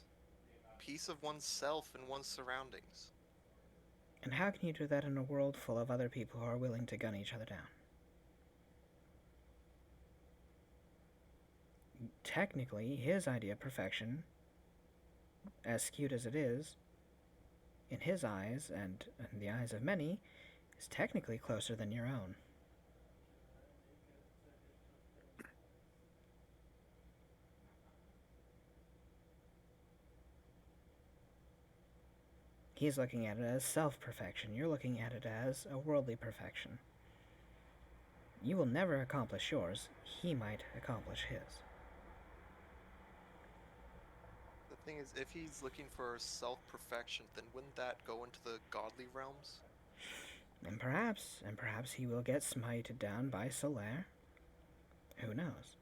Peace of oneself and one's surroundings. And how can you do that in a world full of other people who are willing to gun each other down? Technically, his idea of perfection, as skewed as it is, in his eyes, and in the eyes of many, is technically closer than your own. He's looking at it as self-perfection. You're looking at it as a worldly perfection. You will never accomplish yours. He might accomplish his. The thing is, if he's looking for self-perfection, then wouldn't that go into the godly realms? And perhaps he will get smited down by Solaire. Who knows?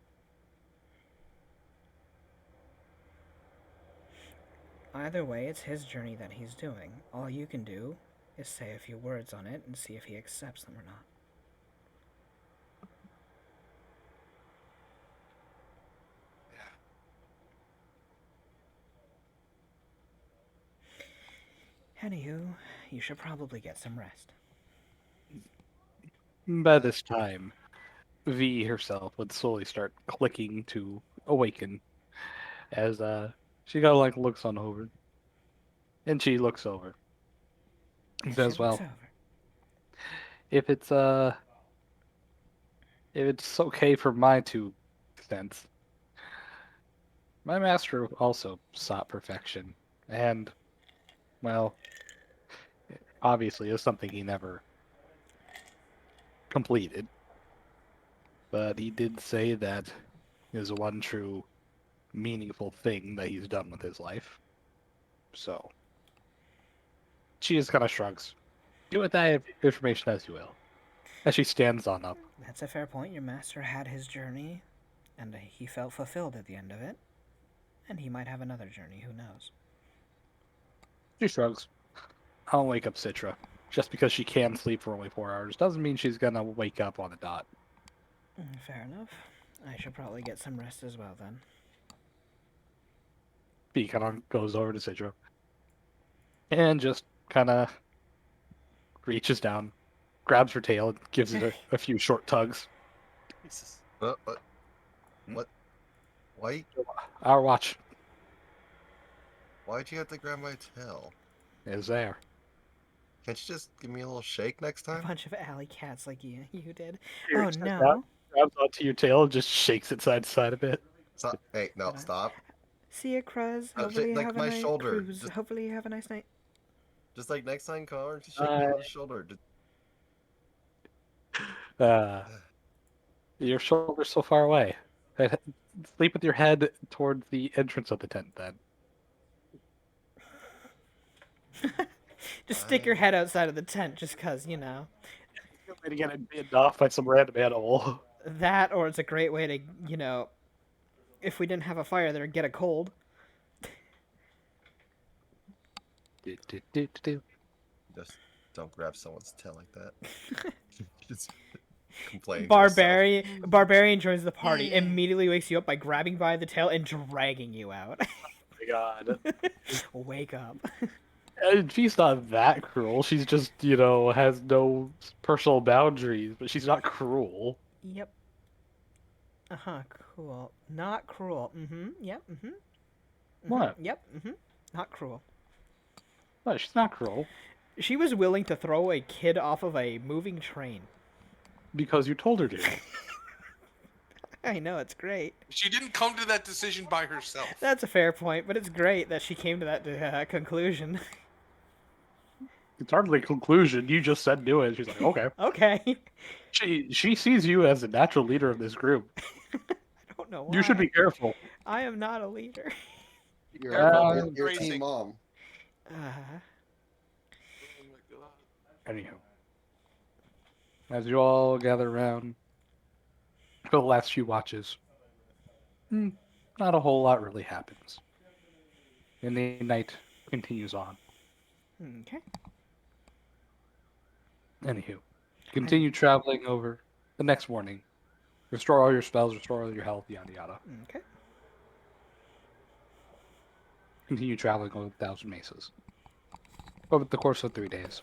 Either way, it's his journey that he's doing. All you can do is say a few words on it and see if he accepts them or not. Yeah. Anywho, you should probably get some rest. By this time, V herself would slowly start clicking to awaken as she got like looks on over. And she looks over. And says, She looks well, over. if it's okay for my 2 cents, my master also sought perfection. And, well, obviously is something he never completed. But he did say that is one true meaningful thing that he's done with his life. So she just kind of shrugs. Do with that information as you will. As she stands on up. That's a fair point. Your master had his journey, and he felt fulfilled at the end of it. And he might have another journey, who knows? She shrugs. I'll wake up Citra. Just because she can sleep for only 4 hours doesn't mean she's gonna wake up on the dot. Fair enough. I should probably get some rest as well then. B kind of goes over to Citra. And just kind of reaches down, grabs her tail, and gives it a few short tugs. Jesus. What? Why? Our watch Why'd you have to grab my tail? is there. Can't you just give me a little shake next A time? bunch of alley cats like you did. Here, Oh just no. grabs onto your tail and just shakes it side to side a bit. Stop. Hey, no, stop. See ya, Cruz. Oh, Hopefully shit, you like have a my nice shoulder. cruise. Just- Hopefully you have a nice night. Just like next time, Connor, just shake me on the shoulder. Your shoulder's so far away. Sleep with your head towards the entrance of the tent, then. Just stick your head outside of the tent just 'cause, you know. Way to get it bitten off by some random animal. That, or it's a great way to, if we didn't have a fire there, get a cold. Just don't grab someone's tail like that. Just complain to yourself. Barbarian joins the party, immediately wakes you up by grabbing by the tail and dragging you out. My God. Wake up. And she's not that cruel. She's just, has no personal boundaries, but she's not cruel. Yep. Uh-huh, cool. Not cruel. Mm-hmm, yep, mm-hmm. What? Yep, mm-hmm. Not cruel. No, she's not cruel. She was willing to throw a kid off of a moving train. Because you told her to. I know, it's great. She didn't come to that decision by herself. That's a fair point, but it's great that she came to that conclusion. It's hardly a conclusion. You just said do it. She's like, okay. Okay. She sees you as the natural leader of this group. I don't know why. You should be careful. I am not a leader. You're, Careful, you're racing. team mom. Uh-huh. Oh my god. Anyhow. As you all gather around for the last few watches, not a whole lot really happens. And the night continues on. Okay. Anywho, continue traveling over the next morning. Restore all your spells, restore all your health, yada yada. Okay. Continue traveling over 1,000 mesas. Over the course of 3 days.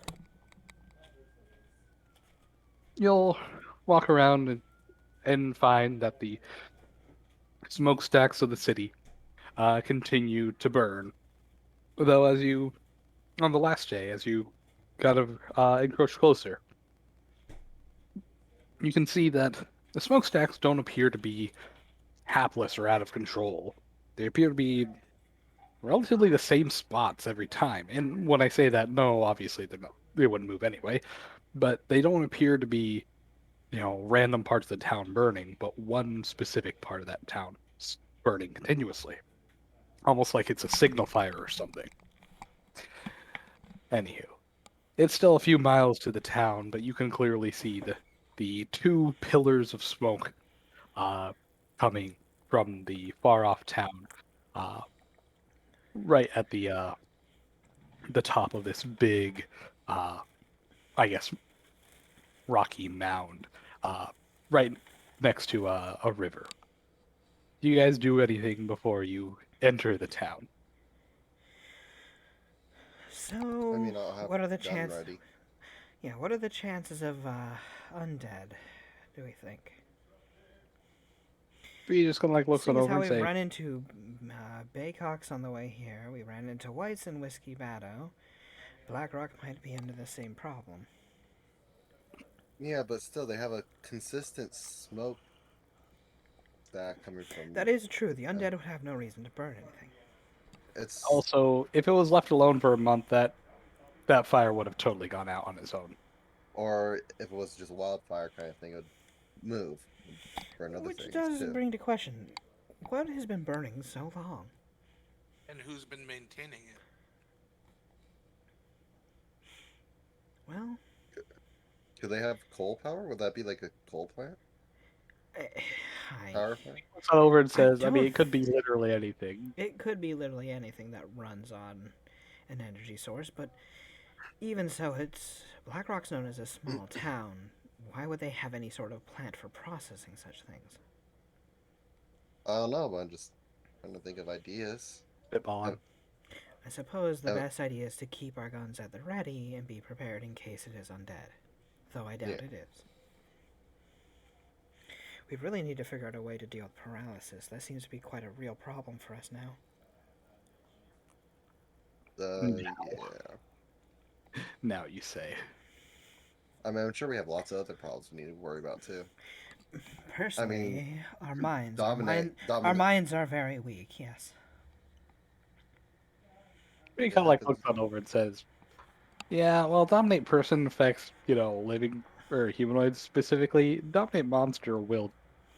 You'll walk around and find that the smokestacks of the city continue to burn. Though on the last day, as you kind of encroach closer, you can see that the smokestacks don't appear to be hapless or out of control. They appear to be relatively the same spots every time. And when I say that, no, obviously they wouldn't move anyway, but they don't appear to be, random parts of the town burning, but one specific part of that town burning continuously. Almost like it's a signal fire or something. Anywho, it's still a few miles to the town, but you can clearly see the two pillars of smoke coming from the far off town, right at the top of this big, I guess, rocky mound, right next to a river. Do you guys do anything before you enter the town? So, I mean, I'll have what are the gun chances? ready. Yeah, what are the chances of undead? Do we think? Are you just gonna look Seeing it as over how and we've say, run into Baycocks on the way here, we ran into Whites and Whiskey Batto. Blackrock might be into the same problem. Yeah, but still, they have a consistent smoke that coming from. That is true. The undead would have no reason to burn anything. It's also, if it was left alone for a month, that fire would have totally gone out on its own. or if it was just a wildfire kind of thing, it would move for another Which thing does too. bring to question, what has been burning so long? And who's been maintaining it? Well, Could they have coal power? Would that be like a coal plant? Power plant? Looks it over and says, don't it could be literally anything. It could be literally anything that runs on an energy source, but even so, Blackrock's known as a small town. Why would they have any sort of plant for processing such things? I don't know, but I'm just trying to think of ideas. Spitballing. I suppose the Oh. best idea is to keep our guns at the ready and be prepared in case it is undead. Though I doubt Yeah. it is. We really need to figure out a way to deal with paralysis. That seems to be quite a real problem for us now. Yeah. Now you say. I mean, I'm sure we have lots of other problems we need to worry about too. Personally, our minds, dominate. our minds are very weak. Yes. He kind of looks on over and says, yeah, well, dominate person affects, living or humanoids specifically. Dominate monster will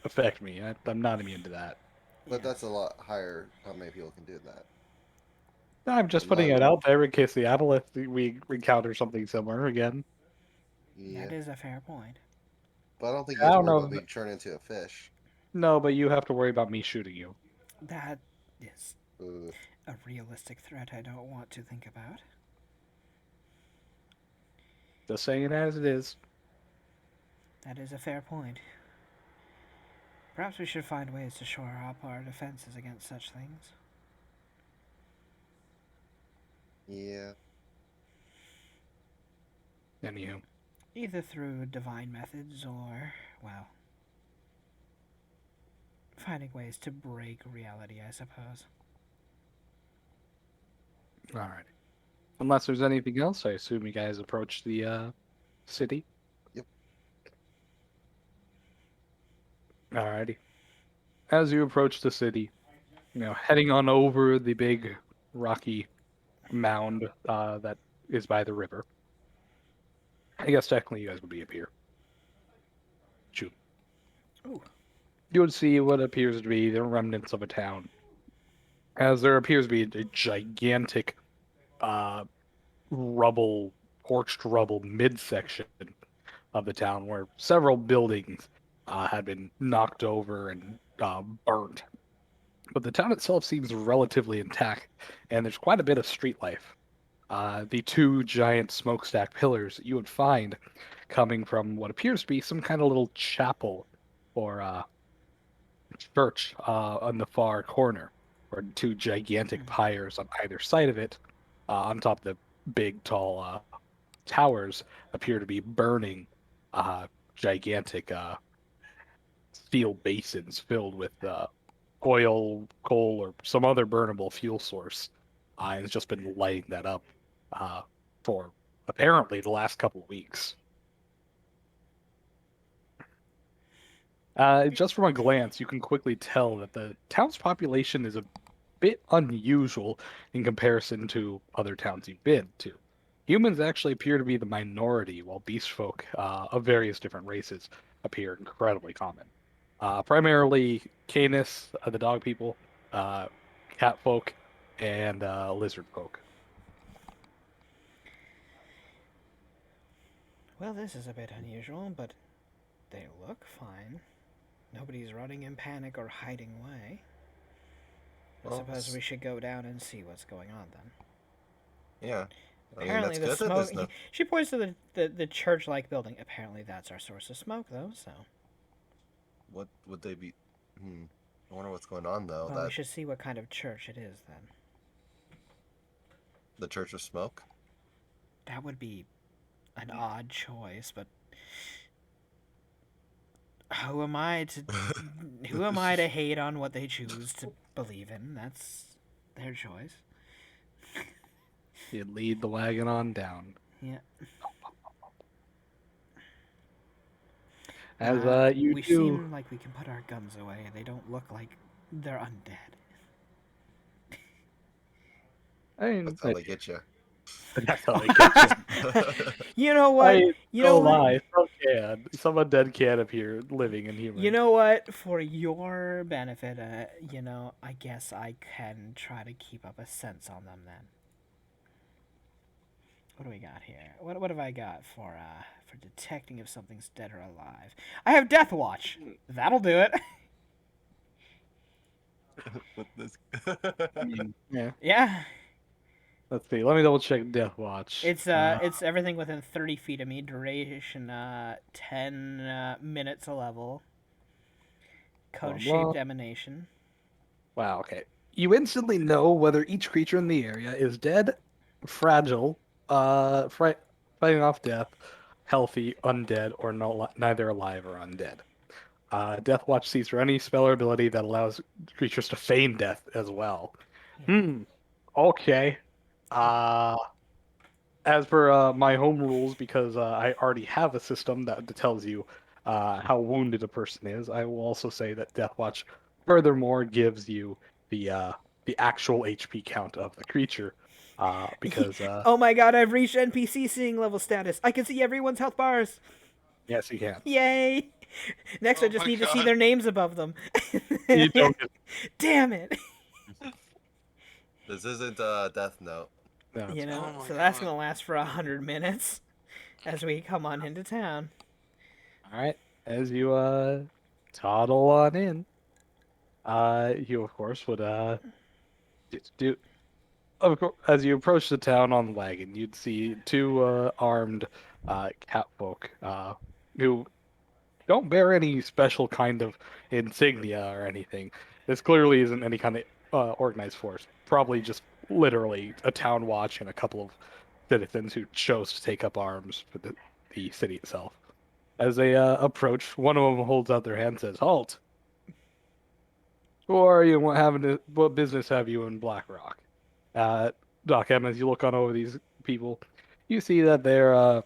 affect me. I'm not immune to that. But that's a lot higher. How many people can do that? I'm just putting it out there in case the Aboleth we encounter something similar again. Yeah. That is a fair point. But I don't think you I have to don't worry know. about being turned into a fish. No, but you have to worry about me shooting you. That is Ugh. a realistic threat I don't want to think about. Just saying it as it is. That is a fair point. Perhaps we should find ways to shore up our defenses against such things. Yeah. Anywho. Either through divine methods or, well, finding ways to break reality, I suppose. Alright. Unless there's anything else, I assume you guys approach the city. Yep. Alrighty. As you approach the city, heading on over the big rocky mound that is by the river. I guess technically you guys would be up here. Shoot. Ooh. You would see what appears to be the remnants of a town. As there appears to be a gigantic uh, rubble, torched rubble midsection of the town where several buildings had been knocked over and burnt. But the town itself seems relatively intact, and there's quite a bit of street life. The two giant smokestack pillars that you would find coming from what appears to be some kind of little chapel or church on the far corner, or two gigantic pyres on either side of it, on top of the big, tall towers, appear to be burning gigantic steel basins filled with oil, coal, or some other burnable fuel source. And it's just been lighting that up for apparently the last couple of weeks. Just from a glance, you can quickly tell that the town's population is a bit unusual in comparison to other towns you've been to. Humans actually appear to be the minority, while beast folk of various different races appear incredibly common. Primarily Canis, the dog people, cat folk, and lizard folk. Well, this is a bit unusual, but they look fine. Nobody's running in panic or hiding away. I Well, suppose we should go down and see what's going on then. Yeah. I mean, Apparently, that's the good that smoke. there's no. She points to the church-like building. Apparently, that's our source of smoke, though. So. What would they be? I wonder what's going on though. Well, we should see what kind of church it is then. The Church of Smoke. That would be an odd choice, but who am I to hate on what they choose to believe in? That's their choice. You lead the wagon on down. Yeah. As you we do. seem like we can put our guns away. They don't look like they're undead. I mean, That's how they get you. that's how they get you. You know what? You know what? Lie. Some undead can appear living in humans. You know what? For your benefit, I guess I can try to keep up a sense on them then. What do we got here? What have I got for detecting if something's dead or alive? I have Death Watch. That'll do it. With this. I mean, yeah. Yeah. Let's see. Let me double check Death Watch. It's everything within 30 feet of me. Duration 10 minutes a level. Code shaped emanation. Wow. Okay. You instantly know whether each creature in the area is dead, fragile, fighting off death, healthy, undead, or neither alive or undead. Death Watch sees for any spell or ability that allows creatures to feign death as well. Yeah. Okay. As per my home rules, because I already have a system that tells you how wounded a person is, I will also say that Death Watch furthermore gives you the actual HP count of the creature. Because oh my god, I've reached NPC seeing level status. I can see everyone's health bars. Yes, you can. Yay! Next, I just need to see their names above them. You don't get... Damn it! This isn't Death Note. No, so that's gonna last for 100 minutes as we come on into town. All right. as you toddle on in, you of course would do of course as you approach the town on the wagon, you'd see two armed catfolk who don't bear any special kind of insignia or anything. This clearly isn't any kind of organized force. Probably just literally a town watch and a couple of citizens who chose to take up arms for the city itself. As they approach, one of them holds out their hand and says, "Halt! Who are you? And what business have you in Blackrock?" Uh, Doc M, as you look on over these people, you see that they're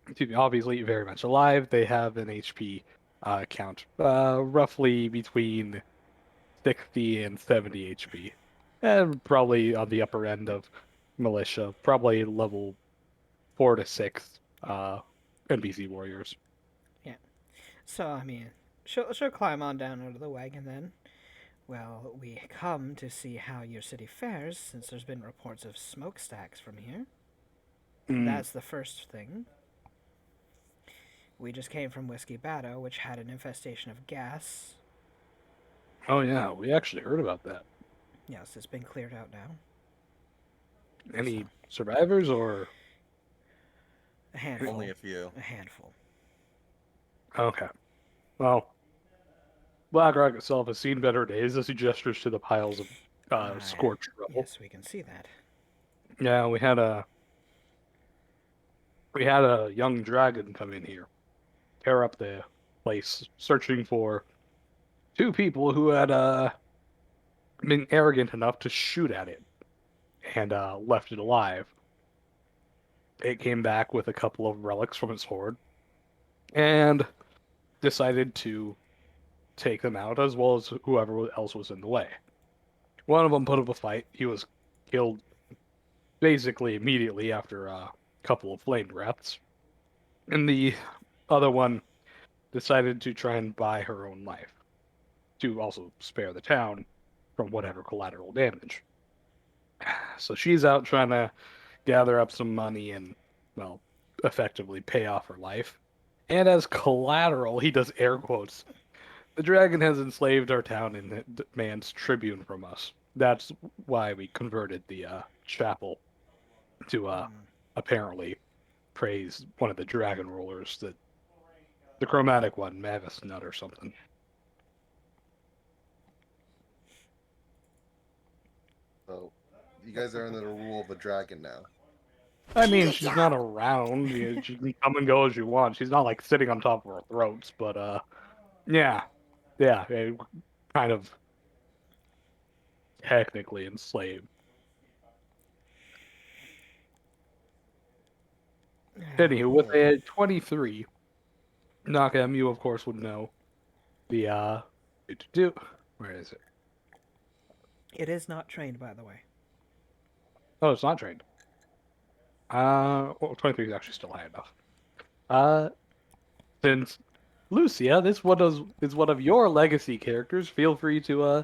excuse me, obviously very much alive. They have an HP count roughly between 60 and 70 HP, and probably on the upper end of militia, probably level 4 to 6 NPC warriors. Yeah. So, I mean, she'll climb on down out of the wagon then. Well, we come to see how your city fares, since there's been reports of smokestacks from here. That's the first thing. We just came from Whiskey Batto, which had an infestation of gas. Oh yeah, we actually heard about that. Yes, it's been cleared out now. Any survivors or A handful. Only a few. A handful. okay? Well, Blackrock itself has seen better days as he gestures to the piles of scorched rubble. Yes, we can see that. Yeah, we had a young dragon come in here, tear up the place, searching for two people who had been arrogant enough to shoot at it and left it alive. It came back with a couple of relics from its hoard and decided to take them out as well as whoever else was in the way. One of them put up a fight. He was killed basically immediately after a couple of flame breaths. And the other one decided to try and buy her own life to also spare the town from whatever collateral damage. So she's out trying to gather up some money and, well, effectively pay off her life. And as collateral, he does air quotes. The dragon has enslaved our town and demands tribute from us. That's why we converted the chapel to apparently praise one of the dragon rulers, the chromatic one, Mavis Nut or something. So, you guys are under the rule of a dragon now. I mean, she's not around. She can come and go as you want. She's not like sitting on top of our throats, but yeah, kind of technically enslaved. Anywho, with a 23, Nakam, you of course would know the where is it? It is not trained, by the way. Oh, it's not trained. Well, 23 is actually still high enough. Since Lucia, is one of your legacy characters. Feel free to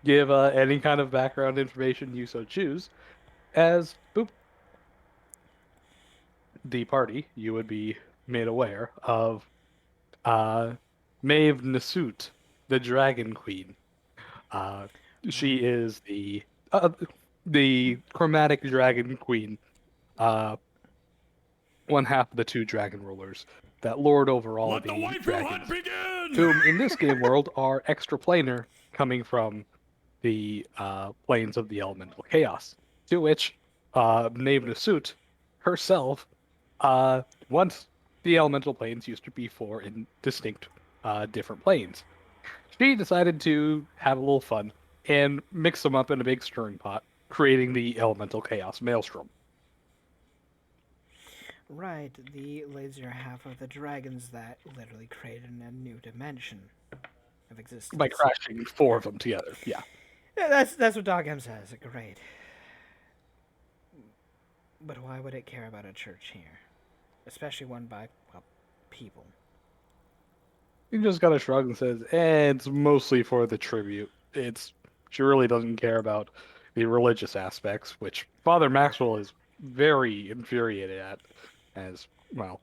give any kind of background information you so choose. As the party, you would be made aware of Maeve Nasut, the Dragon Queen. She is the chromatic Dragon Queen, one half of the two dragon rulers that lord over all of the dragons, whom in this game world are extraplanar, coming from the planes of the elemental chaos. To which Maeve Nasut herself, once the elemental planes used to be four in distinct different planes. She decided to have a little fun and mix them up in a big stirring pot, creating the elemental chaos maelstrom. Right, the lazier half of the dragons that literally created a new dimension of existence. By crashing four of them together, yeah. Yeah, that's what Dog M says. Great. But why would it care about a church here? Especially one by, well, people. He just kind of shrugs and says, it's mostly for the tribute. She really doesn't care about the religious aspects, which Father Maxwell is very infuriated at, as, well,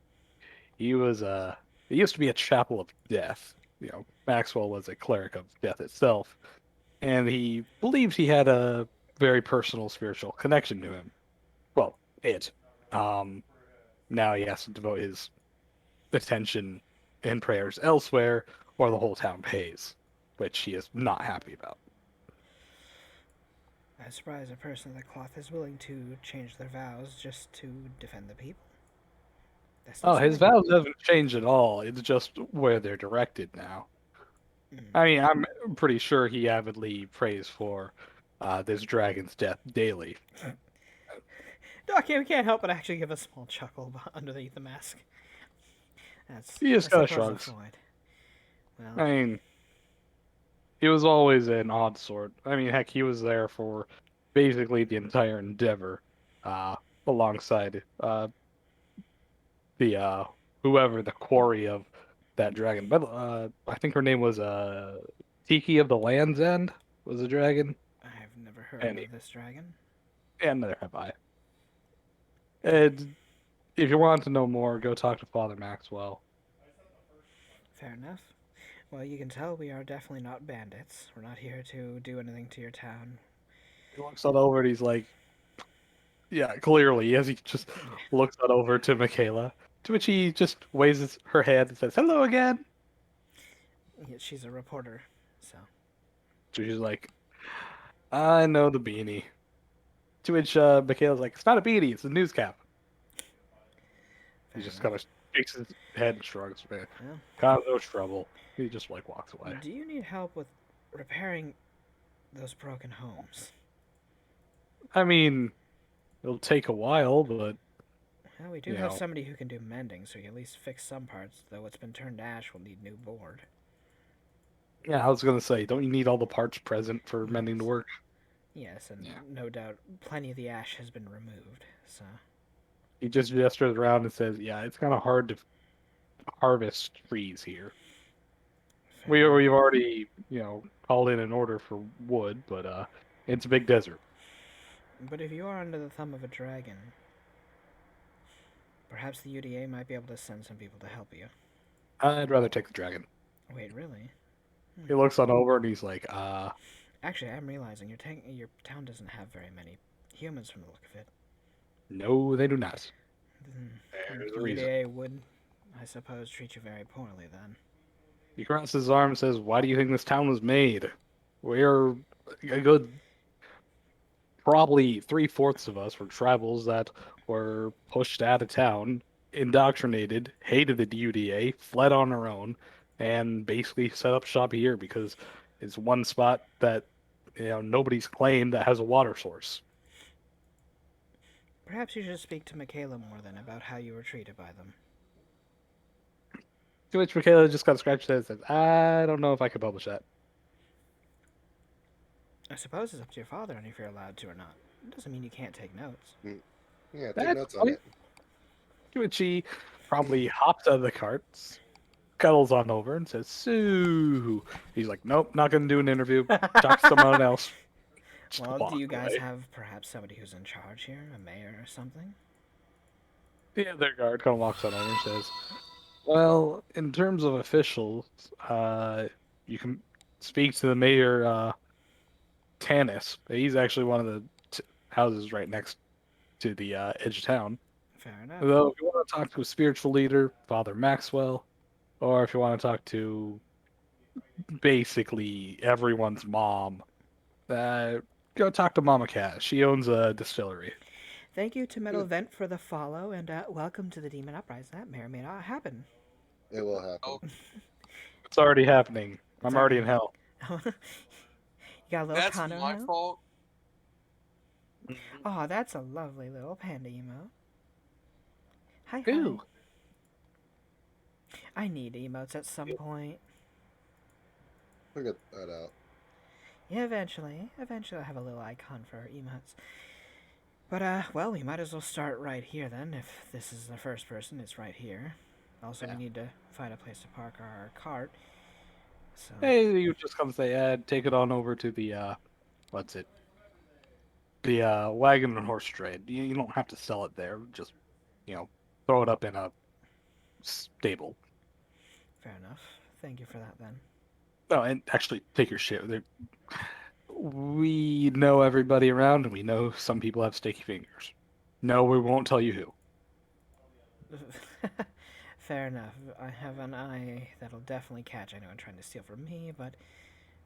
he was It used to be a chapel of death. Maxwell was a cleric of death itself, and he believed he had a very personal spiritual connection to him. Well, it. Um, Now he has to devote his attention and prayers elsewhere, or the whole town pays, which he is not happy about. I'm surprised a person of the cloth is willing to change their vows just to defend the people. That's Oh, not his something. vows haven't changed at all. It's just where they're directed now. I mean, I'm pretty sure he avidly prays for this dragon's death daily. Doc, we can't help but actually give a small chuckle underneath the mask. That's, He I just kind of suppose, the shrugs. point. I Well, mean, he was always an odd sort. I mean, heck, he was there for basically the entire endeavor, uh, alongside the whoever the quarry of that dragon. But I think her name was Tiki of the Land's End was a dragon, I've never heard and of this dragon. neither have I. And if you want to know more, go talk to Father Maxwell. Fair enough. Well, you can tell we are definitely not bandits. We're not here to do anything to your town. He looks on over and he's like, yeah, clearly, as he just looks on over to Michaela, to which he just waves her hand and says, "Hello again." She's a reporter, so. So she's like, "I know the beanie." To which Michaela's like, "It's not a beanie, it's a news cap." He just kind of shakes his head and shrugs. Man, Yeah. kind of no trouble. He just like walks away. Do you need help with repairing those broken homes? I mean, it'll take a while, but Well, we do you have know, somebody who can do mending, so you can at least fix some parts, though what's been turned to ash will need new board. yeah, I was gonna say, don't you need all the parts present for mending to Yes. work? Yes, and Yeah. no doubt plenty of the ash has been removed, so. He just gestures around and says, "Yeah, it's kind of hard to harvest trees here. We've already called in an order for wood, but it's a big desert." But if you are under the thumb of a dragon, perhaps the UDA might be able to send some people to help you. I'd rather take the dragon. Wait, really? He looks on over and he's like, Actually, I'm realizing your town doesn't have very many humans from the look of it. no, they do not. There's The a reason. UDA would, I suppose, treat you very poorly then. He crosses his arm and says, "Why do you think this town was made? We're a good, probably 3/4 of us were tribals that were pushed out of town, indoctrinated, hated the UDA, fled on our own, and basically set up shop here because it's one spot that nobody's claimed that has a water source." Perhaps you should speak to Michaela more then about how you were treated by them. To which Michaela just got scratched his head and says, "I don't know if I could publish that." I suppose it's up to your father and if you're allowed to or not. It doesn't mean you can't take notes. Yeah, take That's notes on fine. it. To which he probably hops out of the cart, cuddles on over, and says, "Sue." He's like, "Nope, not going to do an interview. Talk to someone else." Just Well, walk do you guys away. have perhaps somebody who's in charge here? A mayor or something? The other guard kind of walks on over and says, "Well, in terms of officials, you can speak to the mayor, Tanis. He's actually one of the houses right next to the edge of town. Fair enough. Though, if you want to talk to a spiritual leader, Father Maxwell, or if you want to talk to basically everyone's mom, go talk to Mama Cat. She owns a distillery." Thank you to Metal Vent for the follow, and welcome to the Demon Uprising. That may or may not happen. It will happen. Oh, It's already happening. I'm already in hell. You got a little that's Connor my now? fault. Oh, that's a lovely little panda emote. Hi, Ew. hi. I need emotes at some point. Look at that out. Yeah, eventually. Eventually I'll have a little icon for emotes. But, well, we might as well start right here then. If this is the first person, it's right here. Also, Yeah. we need to find a place to park our cart. So, Hey, you just come say, take it on over to the, what's it? The wagon and horse trade. You don't have to sell it there. Just, throw it up in a stable. Fair enough. Thank you for that then. Oh, and actually, take your shit. We know everybody around, and we know some people have sticky fingers. No, we won't tell you who. Fair enough. I have an eye that'll definitely catch anyone trying to steal from me, but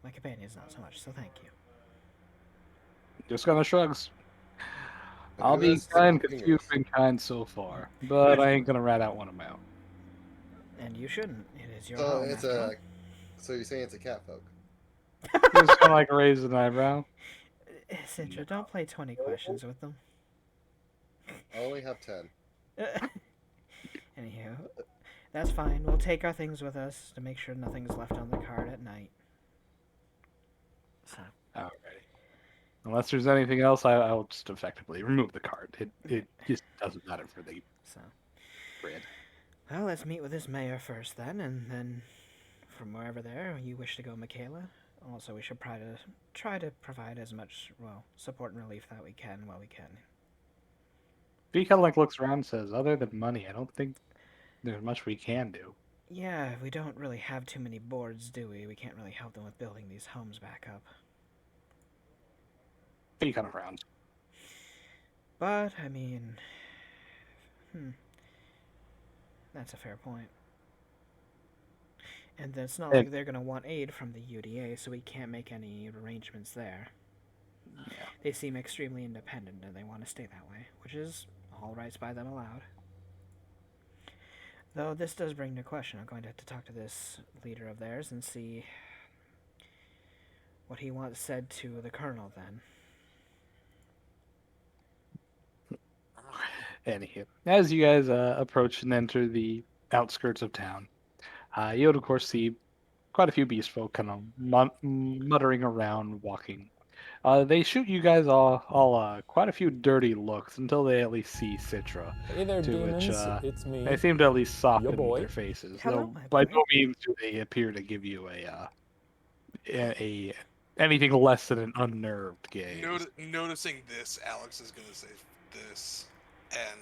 my companion's not so much, so thank you. Just kind of shrugs. And I'll who be has kind sticky because you've fingers? been kind so far, but I ain't gonna rat out one of my own. And you shouldn't. It is your So home, it's after all. So you're saying it's a cat folk? Just kind of like raise an eyebrow. Citra, don't play 20 questions with them. I only have 10. Anywho, that's fine. We'll take our things with us to make sure nothing's left on the card at night. So. Alrighty. Unless there's anything else, I'll just effectively remove the card. It just doesn't matter for the So. grid. Well, let's meet with this mayor first then, and then from wherever there you wish to go, Michaela. Also, we should try to provide as much, well, support and relief that we can while we can. He kind of like looks around and says, other than money, I don't think there's much we can do. Yeah, we don't really have too many boards, do we? We can't really help them with building these homes back up. He kind of frowns. But, I mean... That's a fair point. And it's not like they're going to want aid from the UDA, so we can't make any arrangements there. Yeah. They seem extremely independent, and they want to stay that way, which is all rights by them allowed. Though this does bring to question. I'm going to have to talk to this leader of theirs and see what he wants said to the colonel then. Anywho, as you guys approach and enter the outskirts of town, you would of course see quite a few beast folk kind of muttering around, walking. They shoot you guys all quite a few dirty looks until they at least see Citra. Hey there, to demons. which It's me. they seem to at least soften boy. their faces. Hello, though my by boy. no means do they appear to give you a anything less than an unnerved gaze. Noticing this, Alex is gonna say this, and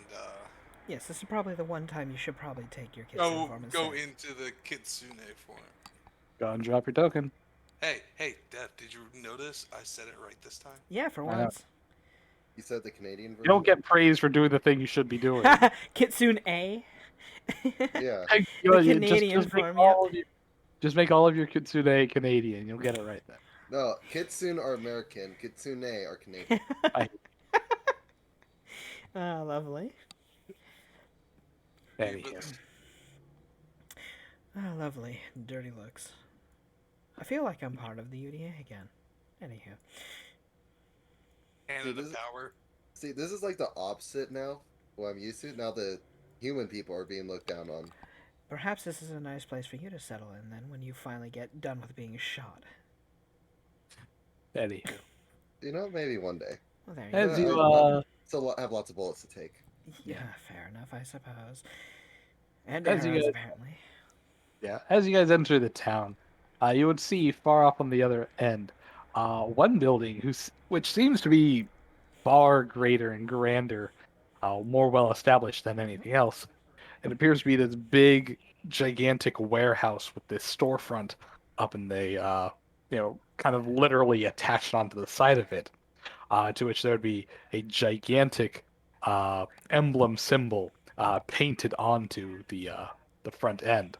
Yes, this is probably the one time you should probably take your kitsune form and go say. into the kitsune form. Go and drop your token. Hey, Dev, did you notice I said it right this time? Yeah, for Why not? once. You said the Canadian version? You don't get praise for doing the thing you should be doing. Kitsune A. Yeah. Hey, The Canadian form, yep. Just make all of your kitsune Canadian. You'll get it right then. No, kitsune are American. Kitsune are Canadian. Ah, lovely. Anyways. Ah, lovely. Dirty looks. I feel like I'm part of the UDA again. Anywho. And the power. See, this is like the opposite now. What I'm used to. Now the human people are being looked down on. Perhaps this is a nice place for you to settle in then when you finally get done with being shot. Anywho. You know, maybe one day. Well, there As you you go. Still have lots of bullets to take. Yeah, fair enough, I suppose. And As you arrows, guys- apparently. Yeah, as you guys enter the town, you would see far off on the other end one building which seems to be far greater and grander, more well established than anything else. It appears to be this big, gigantic warehouse with this storefront up in the, kind of literally attached onto the side of it, to which there would be a gigantic emblem symbol painted onto the front end.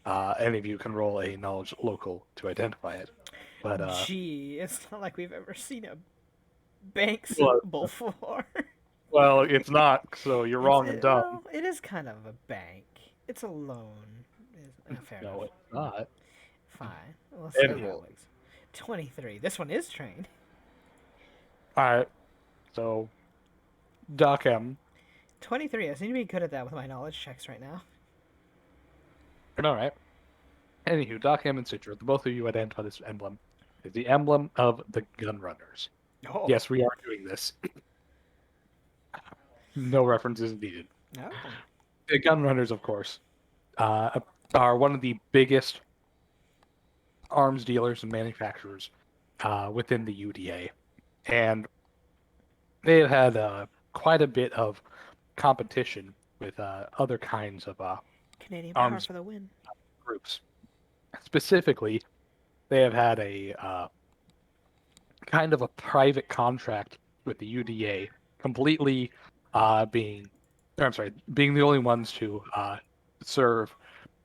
Any of you can roll a knowledge local to identify it. But Gee, it's not like we've ever seen a bank Well, symbol before. well, it's not, so you're wrong and dumb. Well, it is kind of a bank. It's a loan. Fair No, enough. it's not. Fine. We'll see Anyway. how it looks. 23. This one is trained. Alright, so Doc M. 23. I seem to be good at that with my knowledge checks right now. Alright. Anywho, Doc M and Citra, the both of you identify this emblem. It's the emblem of the Gunrunners. Oh. Yes, we are doing this. No references needed. No. The Gunrunners, of course, are one of the biggest arms dealers and manufacturers within the UDA. And they have had quite a bit of competition with other kinds of Canadian power arms. for the win. groups. Specifically, they have had a kind of a private contract with the UDA, completely being, or I'm sorry, being the only ones to serve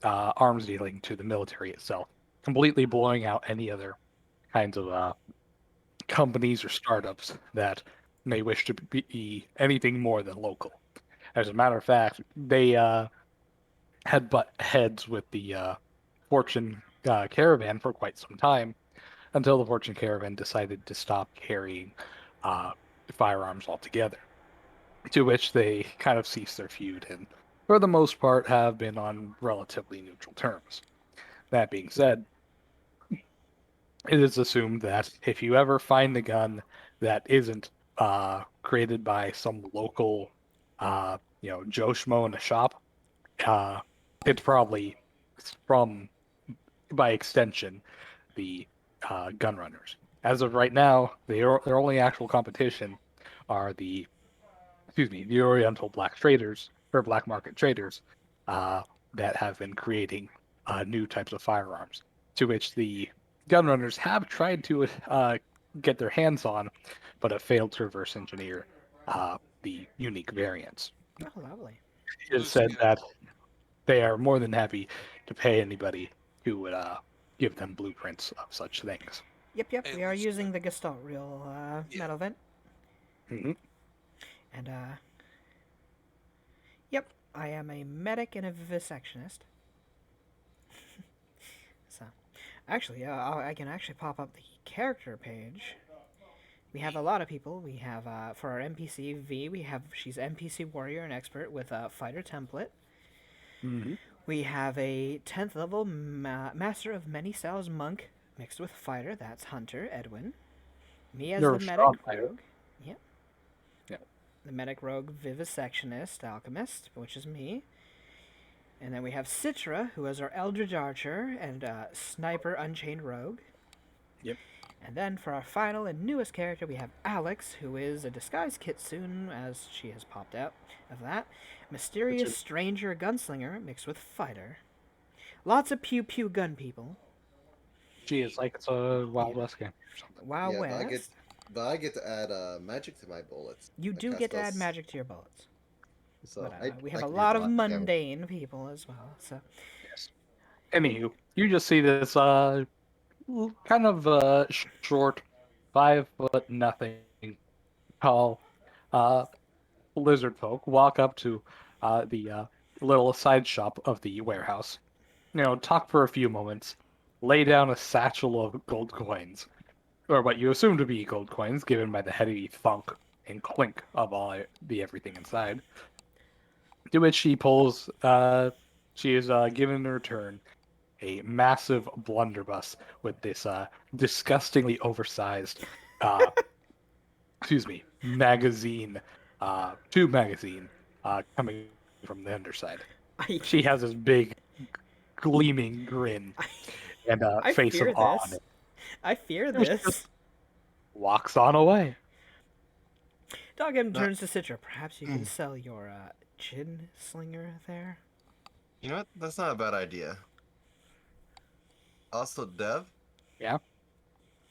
arms dealing to the military itself, completely blowing out any other kinds of companies or startups that may wish to be anything more than local. As a matter of fact, they had butt heads with the Fortune Caravan for quite some time until the Fortune Caravan decided to stop carrying uh, firearms altogether. To which they kind of ceased their feud and, for the most part, have been on relatively neutral terms. That being said, it is assumed that if you ever find a gun that isn't created by some local, Joe Schmo in a shop, uh, it's probably from, by extension, the gun runners. As of right now, their only actual competition are the Oriental black traders or black market traders uh, that have been creating new types of firearms, to which the gun runners have tried to get their hands on, but have failed to reverse engineer the unique variants. Oh, lovely. It is said that they are more than happy to pay anybody who would give them blueprints of such things. Yep, Hey, we are Lucifer. using the Gestalt reel Yeah. metal vent. Hmm. And, yep, I am a medic and a vivisectionist. So, actually, I can actually pop up the character page. We have a lot of people. We have, for our NPC V, she's NPC warrior and expert with a fighter template. Hmm. We have a 10th level master of many styles monk mixed with fighter. That's Hunter Edwin. Me as You're the a medic strong fighter. rogue. Yep. Yeah. The medic rogue vivisectionist alchemist, which is me. And then we have Citra, who is our Eldritch Archer and Sniper Unchained Rogue. Yep. And then for our final and newest character, we have Alex, who is a disguised kitsune, as she has popped out of that. Mysterious Stranger Gunslinger mixed with Fighter. Lots of pew pew gun people. She is like it's a Wild West game or something. Wild Yeah, West. but I get to add magic to my bullets. You I do cast get to add spells, magic to your bullets. so But we I have a can do lot a of lot of damage. mundane people as well. So Yes. Anywho, you just see this kind of short, 5 foot nothing tall uh lizard folk walk up to the little side shop of the warehouse. Talk for a few moments, lay down a satchel of gold coins, or what you assume to be gold coins, given by the heavy thunk and clink of all the everything inside. To which she is given in return a massive blunderbuss with this disgustingly oversized, uh, magazine, tube magazine, coming from the underside. I She has this big, gleaming grin and a I face of fear awe on this. it. I fear And she just this. walks on away. Doghead That- turns to Citra. Perhaps you can sell your chin slinger there. You know what? That's not a bad idea. Also, Dev, Yeah.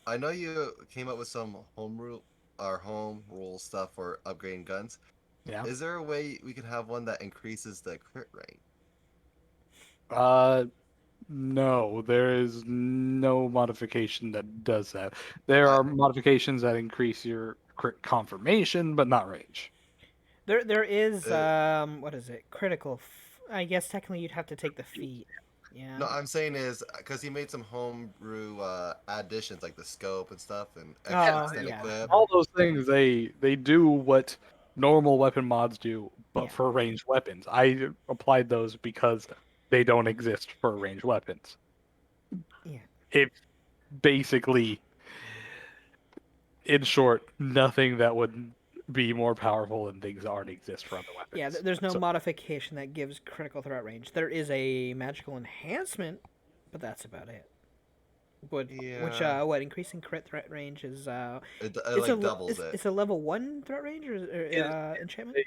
I know you came up with some home rule stuff for upgrading guns. Yeah. Is there a way we could have one that increases the crit rate? No, there is no modification that does that. There I, are modifications that increase your crit confirmation, but not range. There is Uh, what is it? Critical. I guess technically you'd have to take the feat. Yeah. no, I'm saying is because he made some homebrew additions like the scope and stuff and extra Oh, extended yeah. clip. All those things they do what normal weapon mods do, but Yeah. for ranged weapons. I applied those because they don't exist for ranged weapons. Yeah. It basically, in short, nothing that would be more powerful than things that already exist for other weapons. Yeah. There's no So, modification that gives critical threat range. There is a magical enhancement, but that's about it. Which Yeah. what increasing crit threat range is It it's like doubles it. it's a level 1 threat range or it- enchantment.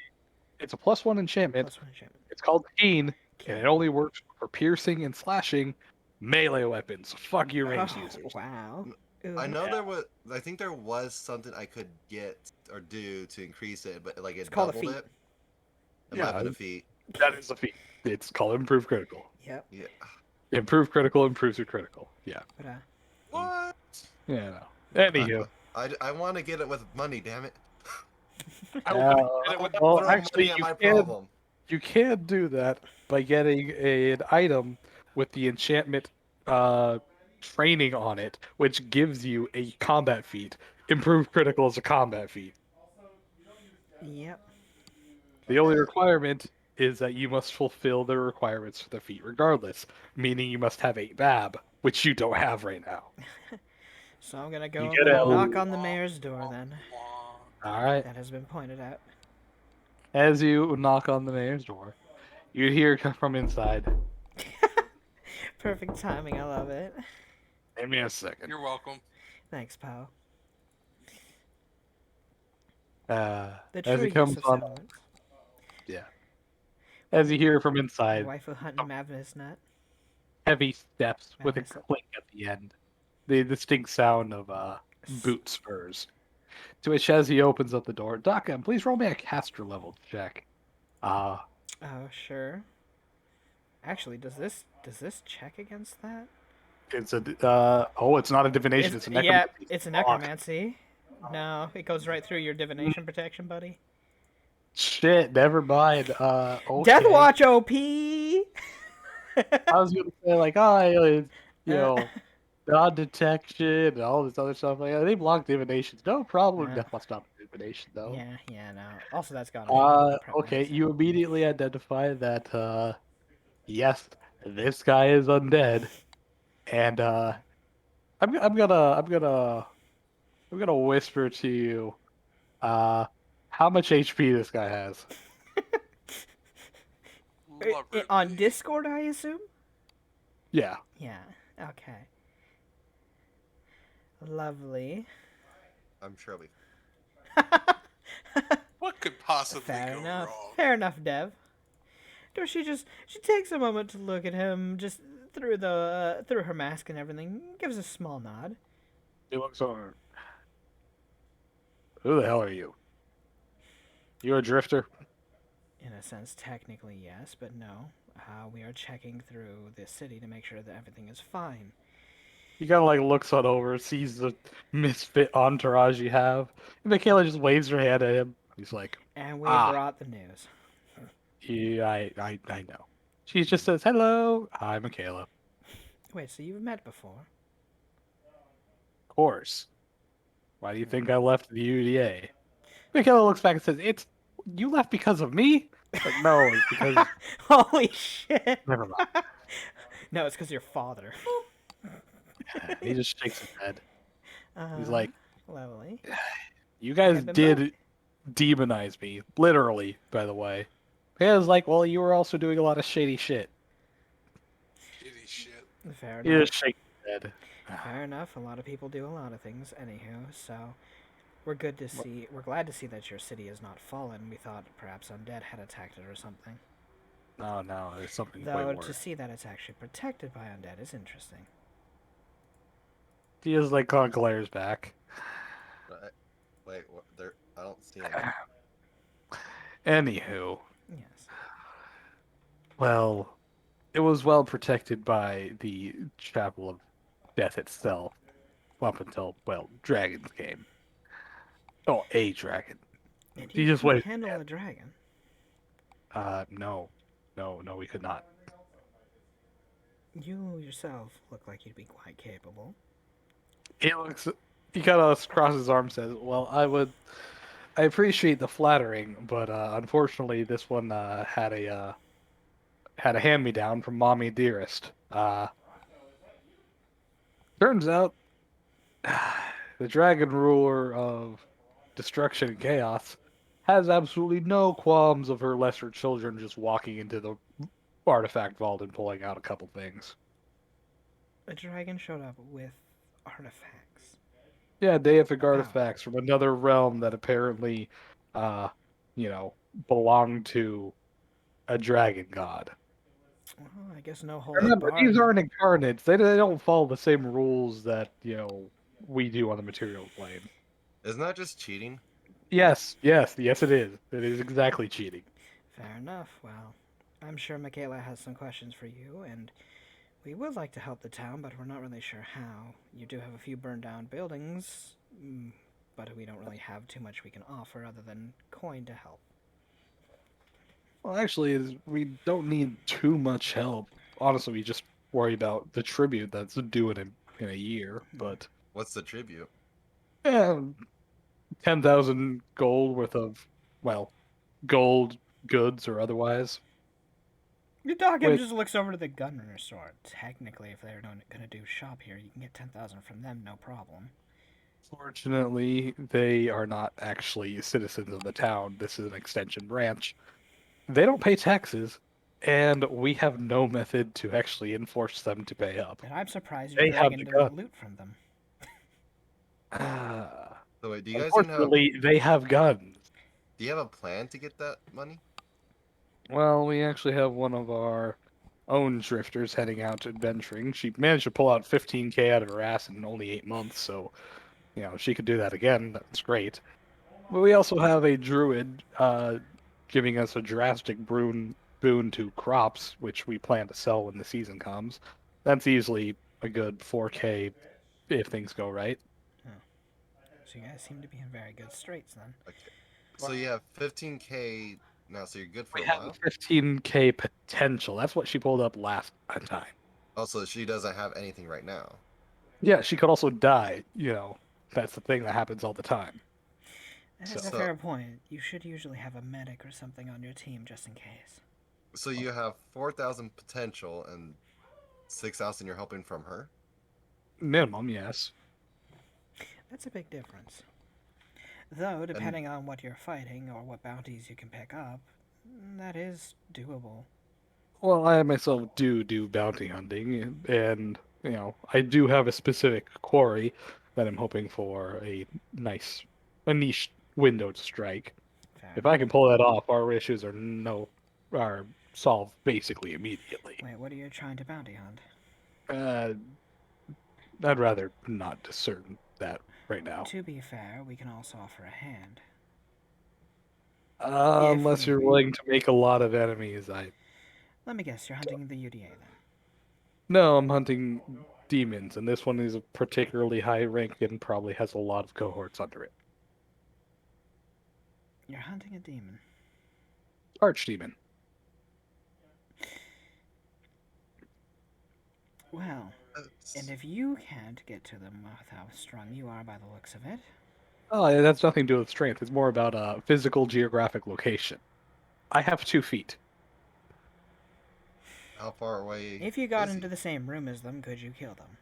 it's a +1 enchantment. +1 enchantment. It's called Keen. and it only works for piercing and slashing melee weapons. Fuck you, ranged Oh, users. wow. I Ooh. know there was. I think there was something I could get or do to increase it, but like It's it called a doubled feat. it. It might Yeah, have been a feat. that is a feat. It's called improved critical. Yep. Yeah. Improved critical improves your critical. Yeah. But What? Yeah. No. Anywho. I want to get it with money. Damn it. I want to get it with the well, Throw actually, money at you my can problem. you can do that by getting an item with the enchantment training on it, which gives you a combat feat. Improved critical is a combat feat. yep. The only requirement is that you must fulfill the requirements for the feat regardless, meaning you must have 8 BAB, which you don't have right now. So I'm gonna You go up get and a- knock on the mayor's door then. Alright. That has been pointed out. As you knock on the mayor's door, you hear from inside. Perfect timing. I love it. Give me a second. You're welcome. Thanks, pal. Uh, The as true he comes use of on, settlements. yeah. As you hear from inside, Waifu hunting Mavinus Nut. heavy steps with a Madness. clink at the end. The distinct sound of boot spurs. To which, as he opens up the door, Dockham, please roll me a caster level check. Oh, sure. Actually, does this check against that? It's a it's not a divination. It's a yeah, necromancy. it's a Fuck. necromancy. No, it goes right through your divination protection, buddy. Shit, never mind. Okay. Death Watch OP. I was gonna say like, you Uh, know, non-detection and all this other stuff. Like, they block divinations. No problem. Yeah. Death Watch not divination though. yeah, no. Also, that's got a Okay. You immediately identify that. Yes, this guy is undead, and I'm gonna whisper to you, how much HP this guy has. Love it. On Discord, I assume. Yeah. Yeah. Okay. Lovely. I'm sure we. What could possibly Fair go enough. wrong? Fair enough, Dev. So she takes a moment to look at him, just through her mask and everything. Gives a small nod. He looks over. Who the hell are you? You a drifter? In a sense, technically yes, but no. We are checking through the city to make sure that everything is fine. He kind of like looks on over, sees the misfit entourage you have, and Michaela just waves her hand at him. He's like, And we Ah. brought the news. "Yeah, I know." She just says, "Hello, hi, Michaela." Wait, so you've met before? Of course. Why do you think I left the UDA? Michaela looks back and says, you left because of me?" Like, no, it's because Holy shit! never mind. No, it's because your father. He just shakes his head. He's like, Lovely. "You guys I've been did demonize me, literally, by the way." Michaela's like, "Well, you were also doing a lot of shady shit." Shitty shit. Fair He enough. just shakes his head. Fair enough. A lot of people do a lot of things. Anywho, so we're good to see. We're glad to see that your city is not fallen. We thought perhaps undead had attacked it or something. No, there's something way Though worse. to see that it's actually protected by undead is interesting. He just like kind of glares back. Wait, what? There. I don't see him. Anywho, Yes. well, it was well protected by the Chapel of Death itself, up until, well, dragons came. Oh, a dragon. And He you just can't waved. handle a dragon. No, we could not. You yourself look like you'd be quite capable. He kind of crosses his arms, says, "Well, I appreciate the flattering, but unfortunately, this one had a hand-me-down from Mommy Dearest. Turns out, the dragon ruler of destruction and chaos has absolutely no qualms of her lesser children just walking into the artifact vault and pulling out a couple things." A dragon showed up with artifacts. Yeah, deific Wow. artifacts from another realm that apparently, belonged to a dragon god. Well, I guess no holds Remember, barred. these aren't incarnates. They don't follow the same rules that, we do on the material plane. Isn't that just cheating? Yes, it is. It is exactly cheating. Fair enough. Well, I'm sure Michaela has some questions for you, and we would like to help the town, but we're not really sure how. You do have a few burned down buildings, but we don't really have too much we can offer other than coin to help. Well, actually, we don't need too much help. Honestly, we just worry about the tribute that's due in a year. But What's the tribute? yeah, 10,000 gold worth of, well, gold goods or otherwise. Your dog Which, just looks over to the gunrunner store. Technically, if they're gonna do shop here, you can get 10,000 from them, no problem. fortunately, they are not actually citizens of the town. This is an extension branch. They don't pay taxes, and we have no method to actually enforce them to pay up. And I'm surprised you're They have dragging the the gun. loot from them. So wait, do you guys even have? Unfortunately, they have guns. Do you have a plan to get that money? Well, we actually have one of our own drifters heading out adventuring. She managed to pull out 15K out of her ass in only 8 months, so she could do that again. That's great. But we also have a druid giving us a drastic boon to crops, which we plan to sell when the season comes. That's easily a good 4K if things go right. So you guys seem to be in very good straits then. Okay. So you have 15K now, so you're good for We a have while. 15K potential. That's what she pulled up last time. Also, she doesn't have anything right now. Yeah, she could also die. That's the thing that happens all the time. That is a fair point. You should usually have a medic or something on your team just in case. So you have 4,000 potential and 6,000 you're helping from her? Minimum, yes. That's a big difference. Though, depending on what you're fighting or what bounties you can pick up, that is doable. Well, I myself do bounty hunting, and I do have a specific quarry that I'm hoping for a niche window to strike. Fair If enough. I can pull that off, our issues are solved basically immediately. Wait, what are you trying to bounty hunt? I'd rather not discern that right now. To be fair, we can also offer a hand. Unless you're willing to make a lot of enemies, Let me guess, you're hunting the UDA then? No, I'm hunting demons, and this one is a particularly high rank and probably has a lot of cohorts under it. You're hunting a demon. Archdemon. Well, and if you can't get to them with how strong you are by the looks of it... Oh, yeah, that's nothing to do with strength. It's more about physical geographic location. I have 2 feet. How far away? If you got into the same room as them, could you kill them?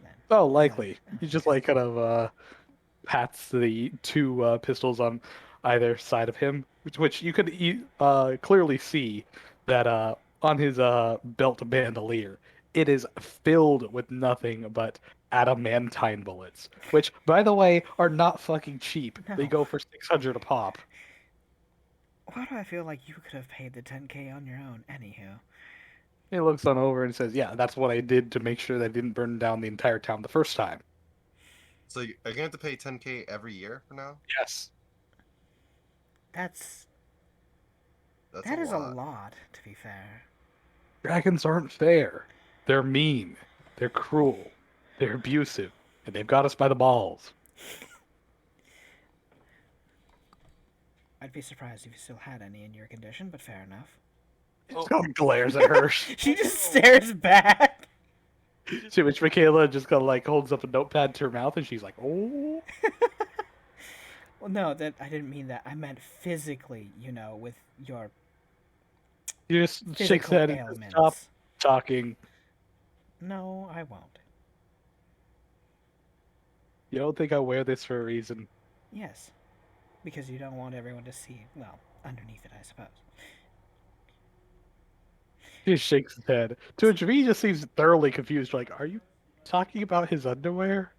Then. Oh, likely. He just kind of pats the 2 pistols on either side of him, which you could clearly see that on his belt bandolier, it is filled with nothing but adamantine bullets, which, by the way, are not fucking cheap. No. They go for 600 a pop. Why do I feel like you could have paid the 10K on your own? Anywho. He looks on over and says, yeah, that's what I did to make sure that I didn't burn down the entire town the first time. So are you going to have to pay 10K every year for now? Yes. That is a lot, to be fair. Dragons aren't fair. They're mean. They're cruel. They're abusive. And they've got us by the balls. I'd be surprised if you still had any in your condition, but fair enough. He just glares at her. She just stares back. To which Michaela just holds up a notepad to her mouth and she's like, oh. Well, no, I didn't mean that. I meant physically, with your He just shakes his head and says, stop talking. No, I won't. You don't think I wear this for a reason? Yes. Because you don't want everyone to see, well, underneath it, I suppose. He just shakes his head. To which he just seems thoroughly confused. Like, are you talking about his underwear?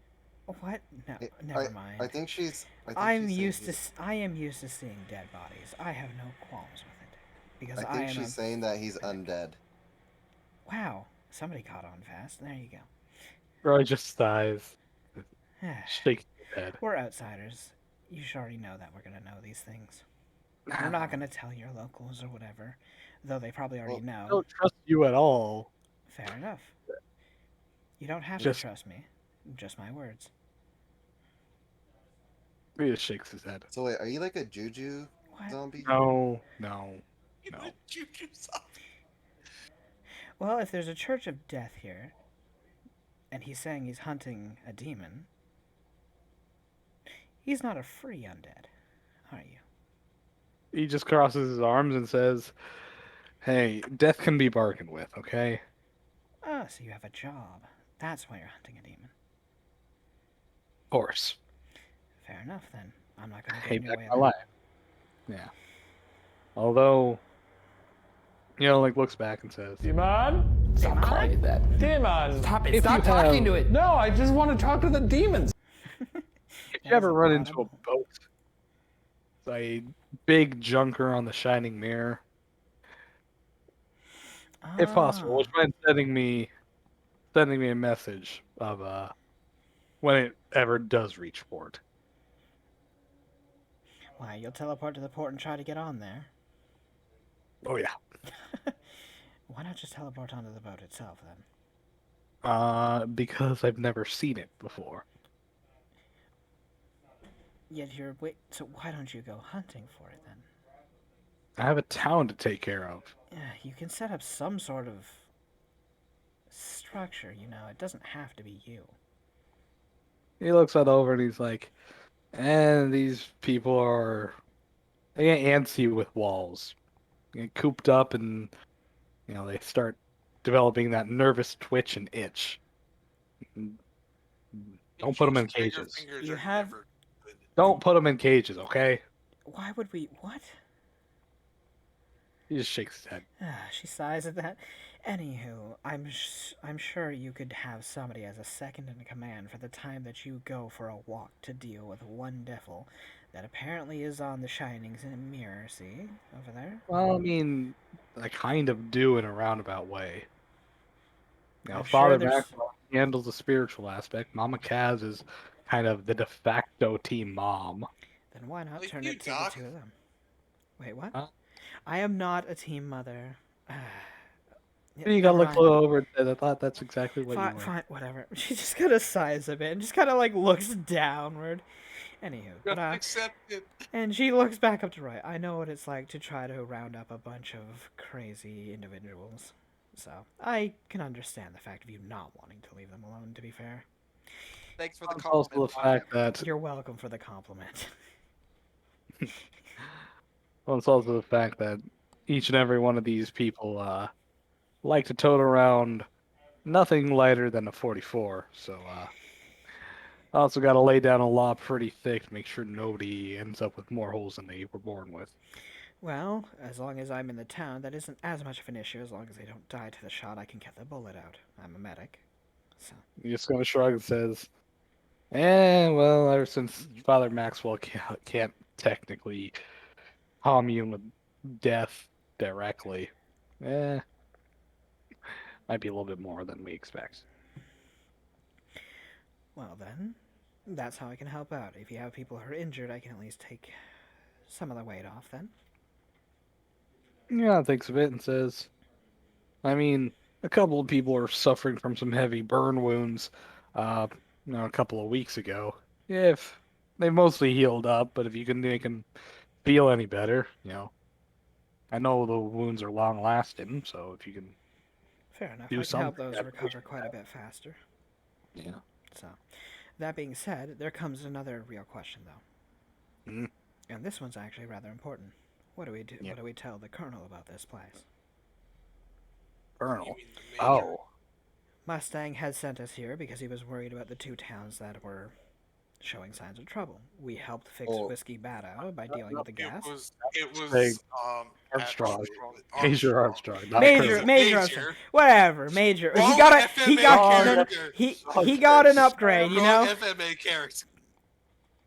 What? No, never mind. I think she's. I am used to seeing dead bodies. I have no qualms with it because I think she's saying that he's undead. Wow, somebody caught on fast. There you Roy just sighs, go. shakes his head. We're outsiders. You should already know that we're gonna know these things. We're not gonna tell your locals or whatever, though they probably already I know. don't trust you at all. Fair enough. You don't have to Just trust me. Just my words. he just shakes his head. So wait, are you like a juju What? zombie? No. Juju zombie. Well, if there's a church of death here, and he's saying he's hunting a demon, he's not a free undead, are you? He just crosses his arms and says, "Hey, death can be bargained with, okay?" Ah, so you have a job. That's why you're hunting a demon. Of course. Fair enough, then. I'm not gonna get Hey, in your back way my of life. Yeah. Although, like looks back and says, Demon? Stop calling it that. Demon! Stop talking to it! No, I just want to talk to the demons! if you ever run into a boat, a big junker on the shining mirror, if possible, would you mind sending me a message of when it ever does reach port? Why, you'll teleport to the port and try to get on there. Oh yeah. Why not just teleport onto the boat itself, then? Because I've never seen it before. Yet so why don't you go hunting for it, then? I have a town to take care of. Yeah, you can set up some sort of structure, It doesn't have to be you. He looks that over and he's like, and these people they get antsy with walls. They get cooped up and, they start developing that nervous twitch and itch. Don't put them in cages. You have... Don't put them in cages, okay? Why would we... What? He just shakes his head. She sighs at that. Anywho, I'm sure you could have somebody as a second in command for the time that you go for a walk to deal with one devil that apparently is on the Shinings in a mirror, see? Over there? Well, I mean, I kind of do in a roundabout way. I'm Father sure Maxwell handles the spiritual aspect. Mama Kaz is kind of the de facto team mom. Then why not Like turn you, it to Doc. the two of them? Wait, what? Huh? I am not a team mother. You gotta look over and I thought that's exactly what you were. Fine, whatever. She just kind of sighs a bit and just kind of like looks downward. Anywho, but, Accept it. and she looks back up to Roy. I know what it's like to try to round up a bunch of crazy individuals. So, I can understand the fact of you not wanting to leave them alone, to be fair. Thanks for the It's also compliment. the fact that You're welcome for the compliment. well, it's also the fact that each and every one of these people like to tote around nothing lighter than a 44. So I also got to lay down a law pretty thick to make sure nobody ends up with more holes than they were born with. Well, as long as I'm in the town, that isn't as much of an issue. As long as they don't die to the shot, I can get the bullet out. I'm a medic. So. He just kind of shrugs and says, well, ever since Father Maxwell can't technically commune with death directly, might be a little bit more than we expect. Well then, that's how I can help out. If you have people who are injured, I can at least take some of the weight off then. Yeah, thinks of it and says, I mean, a couple of people are suffering from some heavy burn wounds, a couple of weeks ago. If they mostly healed up, but if you can make them feel any better, I know the wounds are long lasting, so if you can Fair enough. do I can help something, those I'd recover appreciate quite a bit faster. Yeah. So, that being said, there comes another real question though. Mhm. And this one's actually rather important. What do we do? Yeah. What do we tell the colonel about this place? Colonel. You mean the major? Oh. Mustang had sent us here because he was worried about the two towns that were showing signs of trouble. We helped fix Whiskey Bad Out by dealing with the gas. It was Hey, Armstrong. Major Armstrong. Not Major Colonel. Armstrong. Whatever, Major. Wrong He got FMA character. he got an upgrade, Wrong FMA character.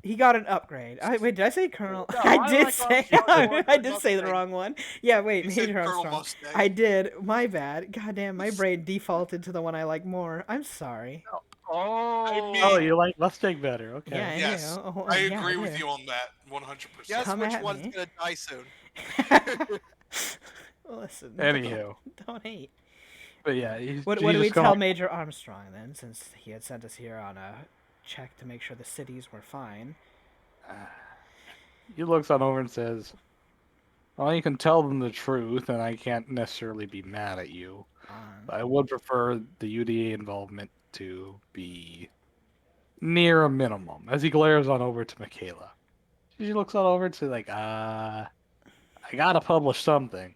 He got an upgrade. Wait, did I say Colonel? No, I I did like say Armstrong I did say the Mustang. wrong one. Yeah, wait, You said Major Colonel Armstrong. Mustang. I did. My bad. Goddamn, my brain defaulted to the one I like more. I'm sorry. Oh. mean- Oh, you like Mustang better? Okay. Yeah, I Yes, do. Oh, I yeah, agree with do. you on that 100%. Guess Come which at one's me. gonna die soon? Listen, Anywho, don't hate. but yeah, he's, What he's do we just kinda tell like, Major Armstrong then, since he had sent us here on a check to make sure the cities were fine? he looks on over and says, "Well, you can tell them the truth, and I can't necessarily be mad at you. I would prefer the UDA involvement to be near a minimum." As he glares on over to Michaela, she looks on over to like, I gotta publish something.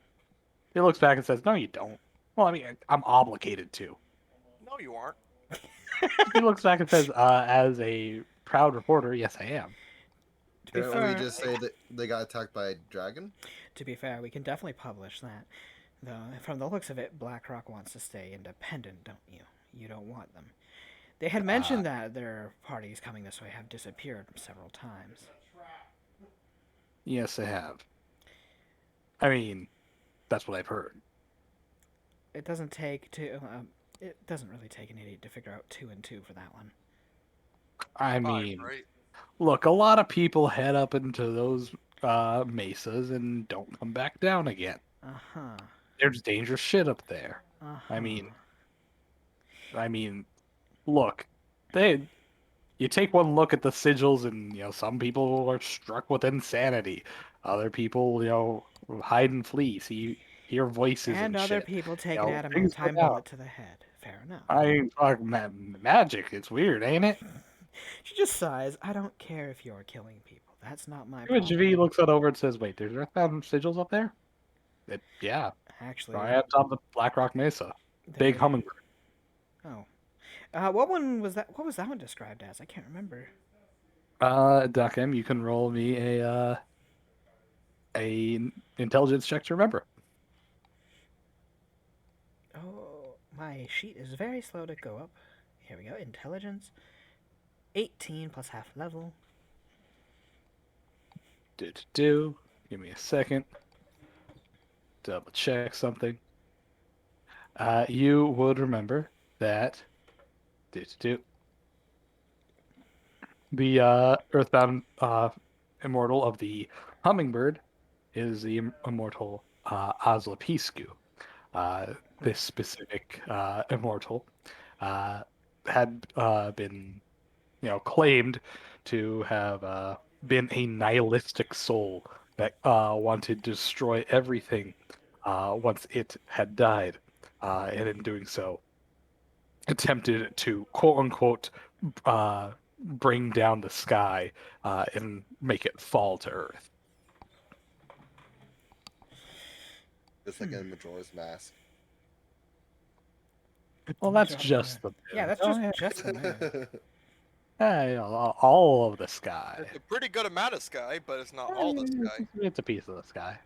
He looks back and says, "No, you don't." Well, I mean, I'm obligated to. No, you aren't. He looks back and says, "As a proud reporter, yes, I am." To be Can't we fair, just say that they got attacked by a dragon? we can definitely publish that. Though, from the looks of it, BlackRock wants to stay independent, don't you? You don't want them. They had mentioned that their parties coming this way have disappeared several times. Yes, I have. I mean, that's what I've heard. It doesn't take it doesn't really take an idiot to figure out 2 and 2 for that one. I Fine, mean, right? look, a lot of people head up into those mesas and don't come back down again. Uh-huh. There's dangerous shit up there. Uh-huh. I mean, look, you take one look at the sigils, and some people are struck with insanity. Other people, hide and flee, hear voices and and other shit. people take You an know, things adamantine go down. bullet to the head. Fair enough. I mean, fuck, magic. It's weird, ain't it? She just sighs. I don't care if you're killing people. That's not my Even problem. JV looks on over and says, "Wait, there's Earthbound sigils up there?" Yeah, Actually, right up top of the Black Rock Mesa. Big there- hummingbird. Oh. What one was that? What was that one described as? I can't remember. Doc M, you can roll me a intelligence check to remember. Oh, my sheet is very slow to go up. Here we go. Intelligence. 18 plus half level. Do. Give me a second. Double check something. You would remember that. Do. The Earthbound immortal of the hummingbird is the immortal Oslopiscu. This specific immortal had been, claimed to have been a nihilistic soul that wanted to destroy everything once it had died, and in doing so, attempted to quote unquote bring down the sky and make it fall to Earth. Just like in Majora's Mask. Well, that's Major just the Yeah, that's just the move. all of the sky. It's a pretty good amount of sky, but it's not all the sky. It's a piece of the sky.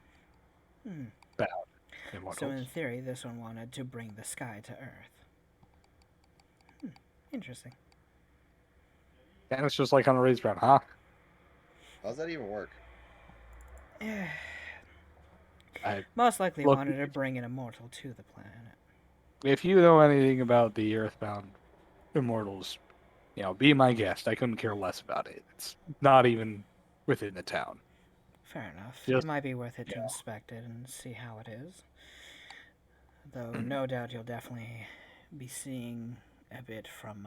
Hmm. Bad. So Immortals. in theory, this one wanted to bring the sky to Earth. Interesting. And it's just like on a raised ground, huh? How's that even work? Most likely Look- wanted to bring an immortal to the planet. If you know anything about the Earthbound immortals, be my guest. I couldn't care less about it. It's not even within the town. Fair enough. Just- It might be worth it to yeah. inspect it and see how it is. Though no doubt you'll definitely be seeing a bit from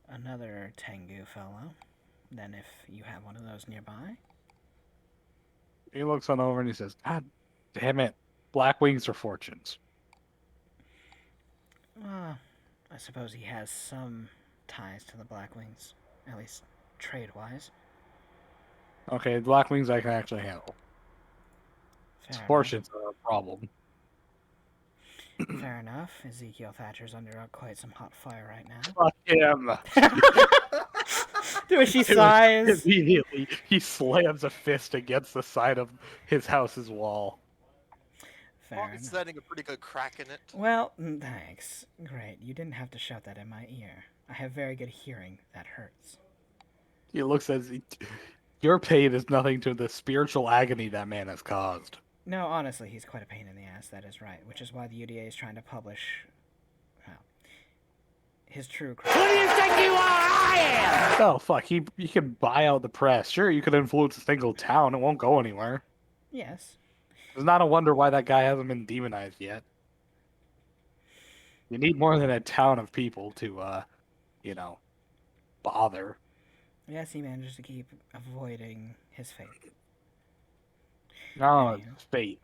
another Tengu fellow. Then if you have one of those nearby. He looks on over and he says, "God damn it. Black Wings are fortunes." I suppose he has some ties to the Blackwings, at least trade-wise. Okay, Black Wings I can actually handle. Fair enough. Fortunes are a problem. Fair enough. Ezekiel Thatcher's under quite some hot fire right now. Fuck him. Dude, she sighs. Immediately, he slams a fist against the side of his house's wall. Fair It's enough. setting a pretty good crack in it. Well, thanks. Great. You didn't have to shout that in my ear. I have very good hearing. That hurts. He looks as your pain is nothing to the spiritual agony that man has caused. No, honestly, he's quite a pain in the ass, that is right. Which is why the UDA is trying to publish, well, his true crime. Who do you think you are? I am! Oh, fuck. You can buy out the press. Sure, you could influence a single town. It won't go anywhere. Yes. It's not a wonder why that guy hasn't been demonized yet. You need more than a town of people to, bother. Yes, he manages to keep avoiding his fate. No, Anyhow. it's fate.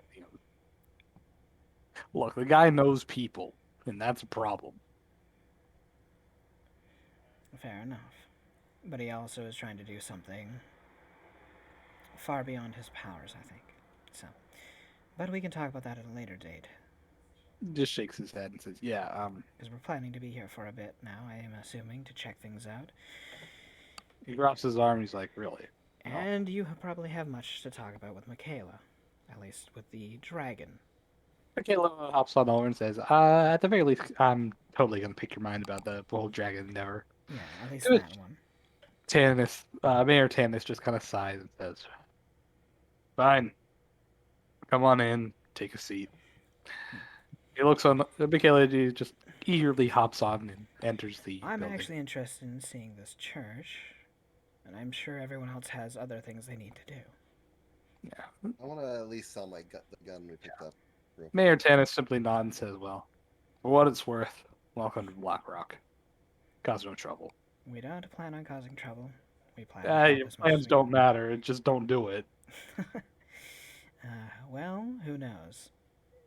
Look, the guy knows people, and that's a problem. Fair enough. But he also is trying to do something far beyond his powers, I think. So, but we can talk about that at a later date. Just shakes his head and says, "Yeah, Because we're planning to be here for a bit now, I am assuming, to check things out. He drops his arm. He's like, "Really?" Oh. And you probably have much to talk about with Michaela. At least with the dragon. Michaela hops on over and says, at the very least, I'm totally gonna pick your mind about the whole dragon endeavor." Yeah, at least that one. Mayor Tannis just kind of sighs and says, "Fine. Come on in. Take a seat." He looks on. Michaela just eagerly hops on and enters the I'm building. actually interested in seeing this church, and I'm sure everyone else has other things they need to do. Yeah. I want to at least sell the gun we picked up. Mayor Tannis simply nods and says, "Well, for what it's worth, welcome to Blackrock. Cause no trouble." We don't plan on causing trouble. We plan to help Your as much as plans we don't matter. Just don't do it. can. Well, who knows?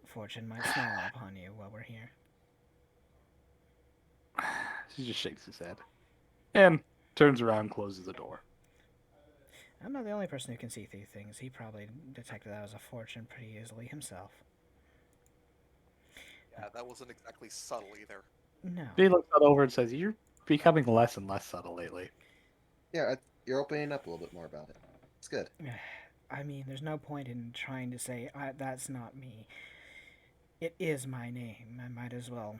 Fortune might smile upon you while we're here. He just shakes his head and turns around and closes the door. I'm not the only person who can see through things. He probably detected that was a fortune pretty easily himself. Yeah, that wasn't exactly subtle either. No. He looks that over and says, "You're becoming less and less subtle lately." Yeah, you're opening up a little bit more about it. It's good. I mean, there's no point in trying to say, that's not me. It is my name. I might as well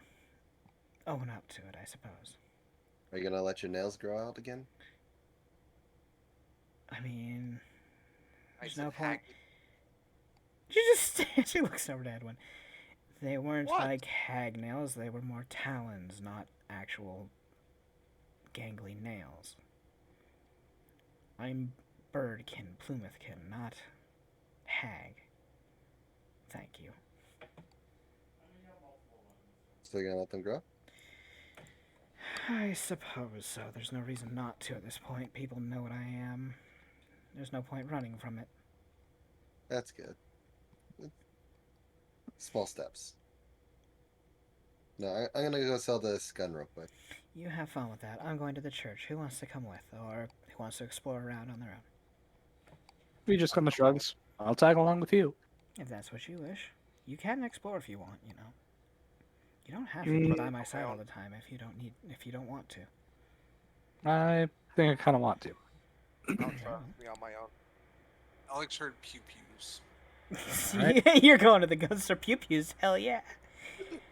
own up to it, I suppose. Are you gonna let your nails grow out again? I mean, there's I no said point. hag- She looks over to Edwin. They weren't What? like hag nails, they were more talons, not actual gangly nails. I'm birdkin, plumouthkin, not hag. Thank you. So you're gonna let them grow? I suppose so. There's no reason not to at this point. People know what I am. There's no point running from it. That's good. Small steps. No, I'm gonna go sell this gun real quick. You have fun with that. I'm going to the church. Who wants to come with? Or who wants to explore around on their own? We just kind of shrugs. "I'll tag along with you." If that's what you wish. You can explore if you want, you know. You don't have to be by my side all the time if you don't want to. I think I kind of want to. I'll try me on my own. Alex heard pew pews. Alright. You're going to the Gunslinger Pew Pews, hell yeah.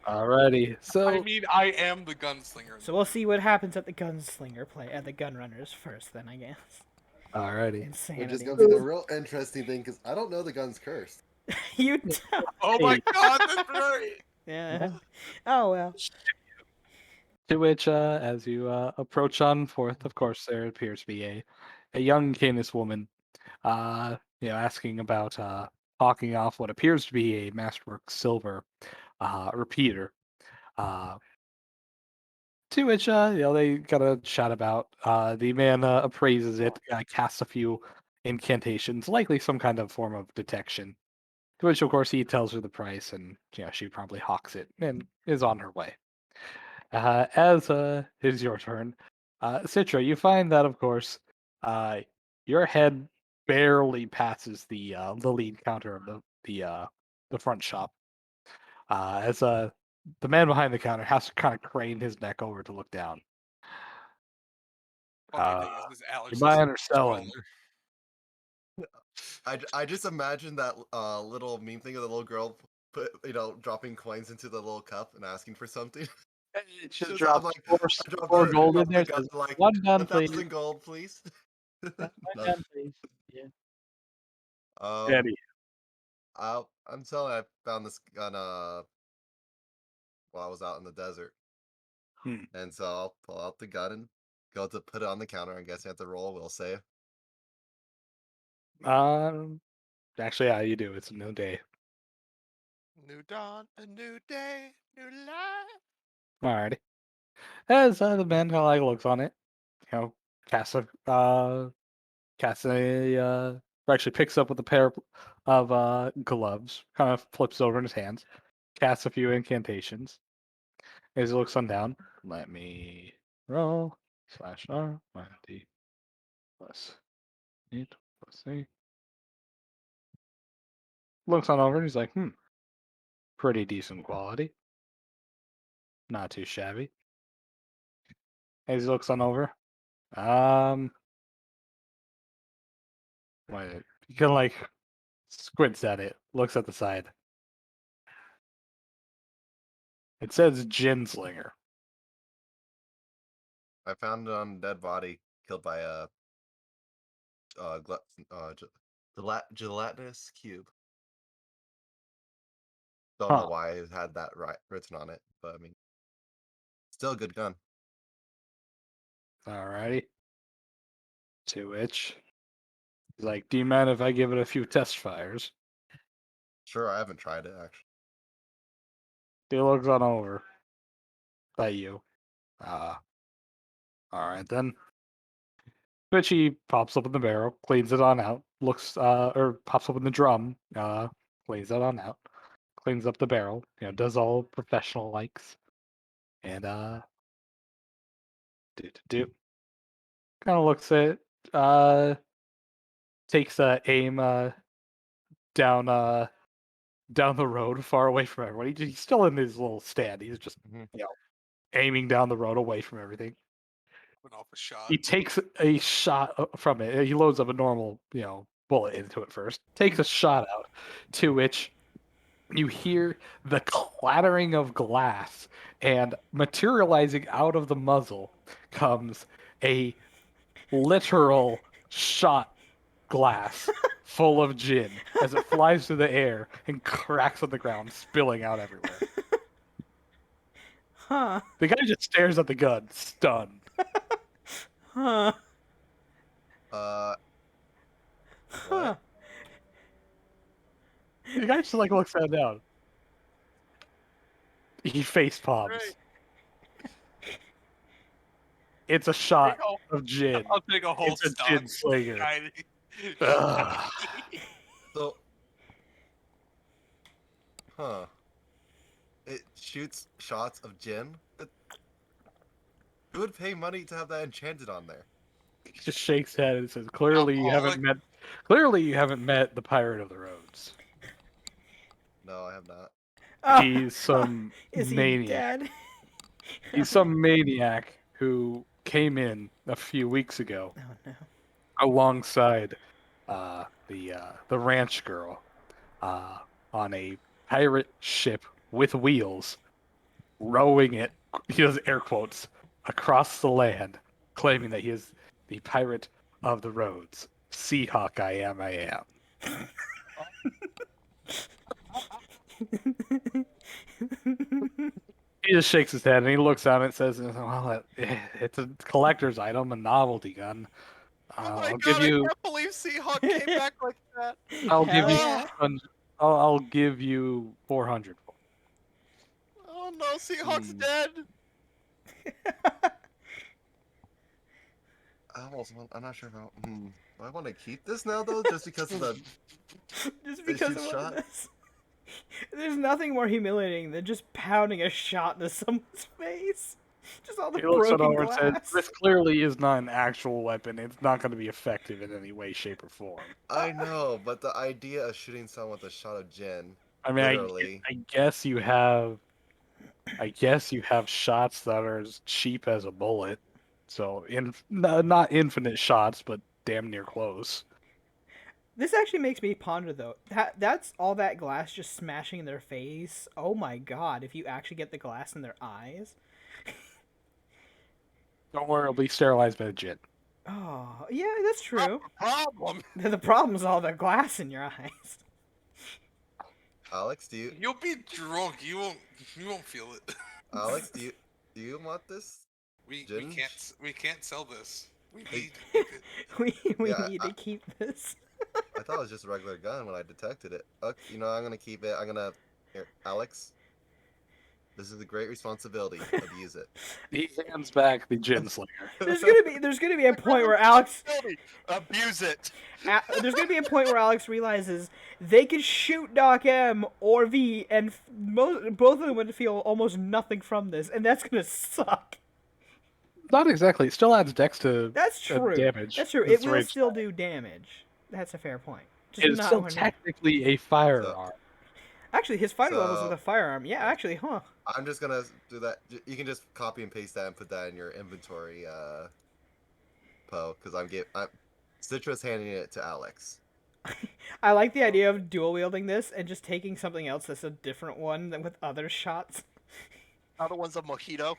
Alrighty, so I mean, I am the gunslinger. So we'll see what happens at the Gunslinger at the Gunrunners first, then I guess. alrighty. Insanity. Which is gonna be the real interesting thing because I don't know the gun's cursed. You don't. Oh my god, that's right! Yeah. Oh well. To which, as you approach on forth, of course, there appears to be a young Canis woman, asking about hawking off what appears to be a masterwork silver repeater. To which, they kind of chat about. The man appraises it, casts a few incantations, likely some kind of form of detection. To which, of course, he tells her the price, and she probably hawks it and is on her way. As is your turn, Citra, you find that, of course, your head barely passes the lead counter of the front shop. As the man behind the counter has to kind of crane his neck over to look down. Funny thing is, this You Alex buying is or selling? I just imagine that little meme thing of the little girl dropping coins into the little cup and asking for something. It just So I'm drops like, four, I dropped four the, gold in dropped there. the gun Says like one done, please. 1,000 gold, please. One No. done, please. Yeah. Um, Eddie. I'm telling you, I found this gun while I was out in the desert, Hmm. and so I'll pull out the gun and go to put it on the counter. I guess you have to roll. We'll save. Actually, yeah, you do. It's a new day. New dawn, a new day, new life. Alrighty. As the man kind of like looks on it, you know, casts actually picks up with a pair of gloves, kind of flips over in his hands, casts a few incantations. As he looks on down, let me roll /R -D plus 8 plus 3. Looks on over, he's like, pretty decent quality. Not too shabby. As he looks on over, wait, he kind of like squints at it, looks at the side. It says Ginslinger. I found it on a dead body, killed by a gelatinous cube. Don't know Huh. why it had that written on it, but I mean, still a good gun. Alrighty. To which he's like, do you mind if I give it a few test fires? Sure, I haven't tried it actually. He looks on over at you. Alright then. Which he pops up in the barrel, cleans it on out, looks or pops up in the drum, cleans it on out, cleans up the barrel, does all professional likes. And do. Kind of looks at takes aim down down the road far away from everybody. He's still in his little stand. He's just aiming down the road away from everything. Went off a shot. He takes a shot from it. He loads up a normal, bullet into it first. Takes a shot out, to which you hear the clattering of glass, and materializing out of the muzzle comes a literal shot glass full of gin as it flies through the air and cracks on the ground, spilling out everywhere. Huh. The guy just stares at the gun, stunned. Huh. What? The guy just like looks that down. He face palms. Great. It's a shot Take a- of gin. I'll take a whole It's a stock. gin slinger. Shiny. Ugh. So, it shoots shots of gin. Who would pay money to have that enchanted on there? He just shakes his head and says, Clearly you haven't met the Pirate of the Roads. No, I have not. He's some Is he maniac. dead? He's some maniac who came in a few weeks ago Oh no. alongside the ranch girl on a pirate ship with wheels, rowing it, he does air quotes, across the land, claiming that he is the pirate of the roads. Seahawk I am. He just shakes his head and he looks at it and says, well, it's a collector's item, a novelty gun. Oh my I'll god, give you I can't believe Seahawk came back like that. I'll give you Hell yeah. I'll give you 400 for it. Oh no, Seahawk's dead. I'm not sure about. Do I want to keep this now though, just because of the Just because of shot? what it is. There's nothing more humiliating than just pounding a shot into someone's face. Just all the He looks it broken over and says, glass. this clearly is not an actual weapon. It's not going to be effective in any way, shape, or form. I know, but the idea of shooting someone with a shot of gin, I mean, literally. I guess you have shots that are as cheap as a bullet. So, not infinite shots, but damn near close. This actually makes me ponder though. That's all that glass just smashing in their face. Oh my god, if you actually get the glass in their eyes. Don't worry, it'll be sterilized by the djinn. Oh, yeah, that's true. Problem. The problem's all the glass in your eyes. Alex, do you You'll be drunk. You won't feel it. Alex, do you want this? We Gin? can't sell this. We Hey. need to keep it. We Yeah, need to keep this. I thought it was just a regular gun when I detected it. Okay, you know, I'm gonna keep it. Here, Alex. This is a great responsibility. Abuse it. He hands back the Gunslinger. There's gonna be a point where Alex Abuse it. there's gonna be a point where Alex realizes they could shoot Doc M or V, and both of them would feel almost nothing from this, and that's gonna suck. Not exactly. It still adds dex to That's true. damage. That's true. It's It will range still attack. do damage. That's a fair point. Just It's not still when- technically a firearm. Actually, his fighting levels So- with a firearm. Yeah, actually, huh? I'm just gonna do that. You can just copy and paste that and put that in your inventory, Poe, because I'm Citra's handing it to Alex. I like the idea of dual wielding this and just taking something else that's a different one than with other shots. Other one's a mojito.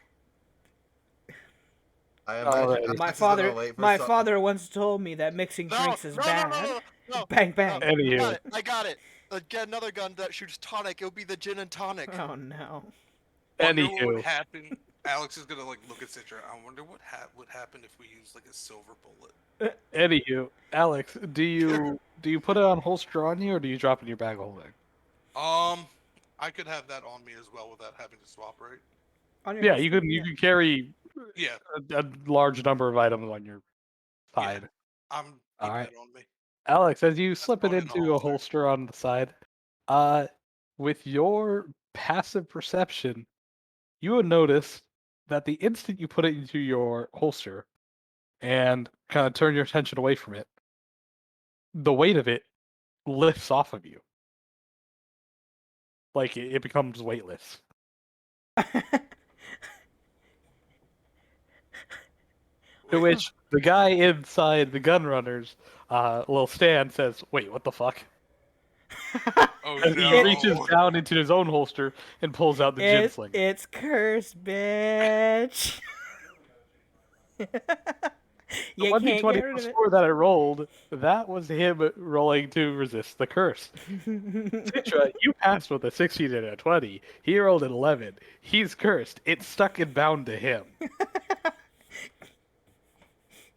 I Alright. imagine My Alex is gonna father, wait for my some- father once told me that mixing drinks is bad. No. Bang bang. Anywho. I got it. Get another gun that shoots tonic. It'll be the gin and tonic. Oh no. Wonder what Anywho. would happen. Alex is gonna like look at Citra. I wonder what would happen if we use like a silver bullet. Anywho, Alex, do you put it on holster on you, or do you drop it in your bag holding? I could have that on me as well without having to swap, right? On your Yeah, holster, you can carry Yeah, a large number of items on your side. I'm keeping Alright. it on me. Alex, as you slip it probably in the into a holster. holster on the side, with your passive perception, you would notice that the instant you put it into your holster and kind of turn your attention away from it, the weight of it lifts off of you. Like it becomes weightless. To which the guy inside the gun runner's little stand says, "Wait, what the fuck?" Oh And no! he reaches down into his own holster and pulls out the Gunslinger. It's cursed, bitch. The You can't get 1d20 rid of plus it. 4 that I rolled, that was him rolling to resist the curse. Citra, you passed with a 16 and a 20. He rolled an 11. He's cursed. It's stuck and bound to him.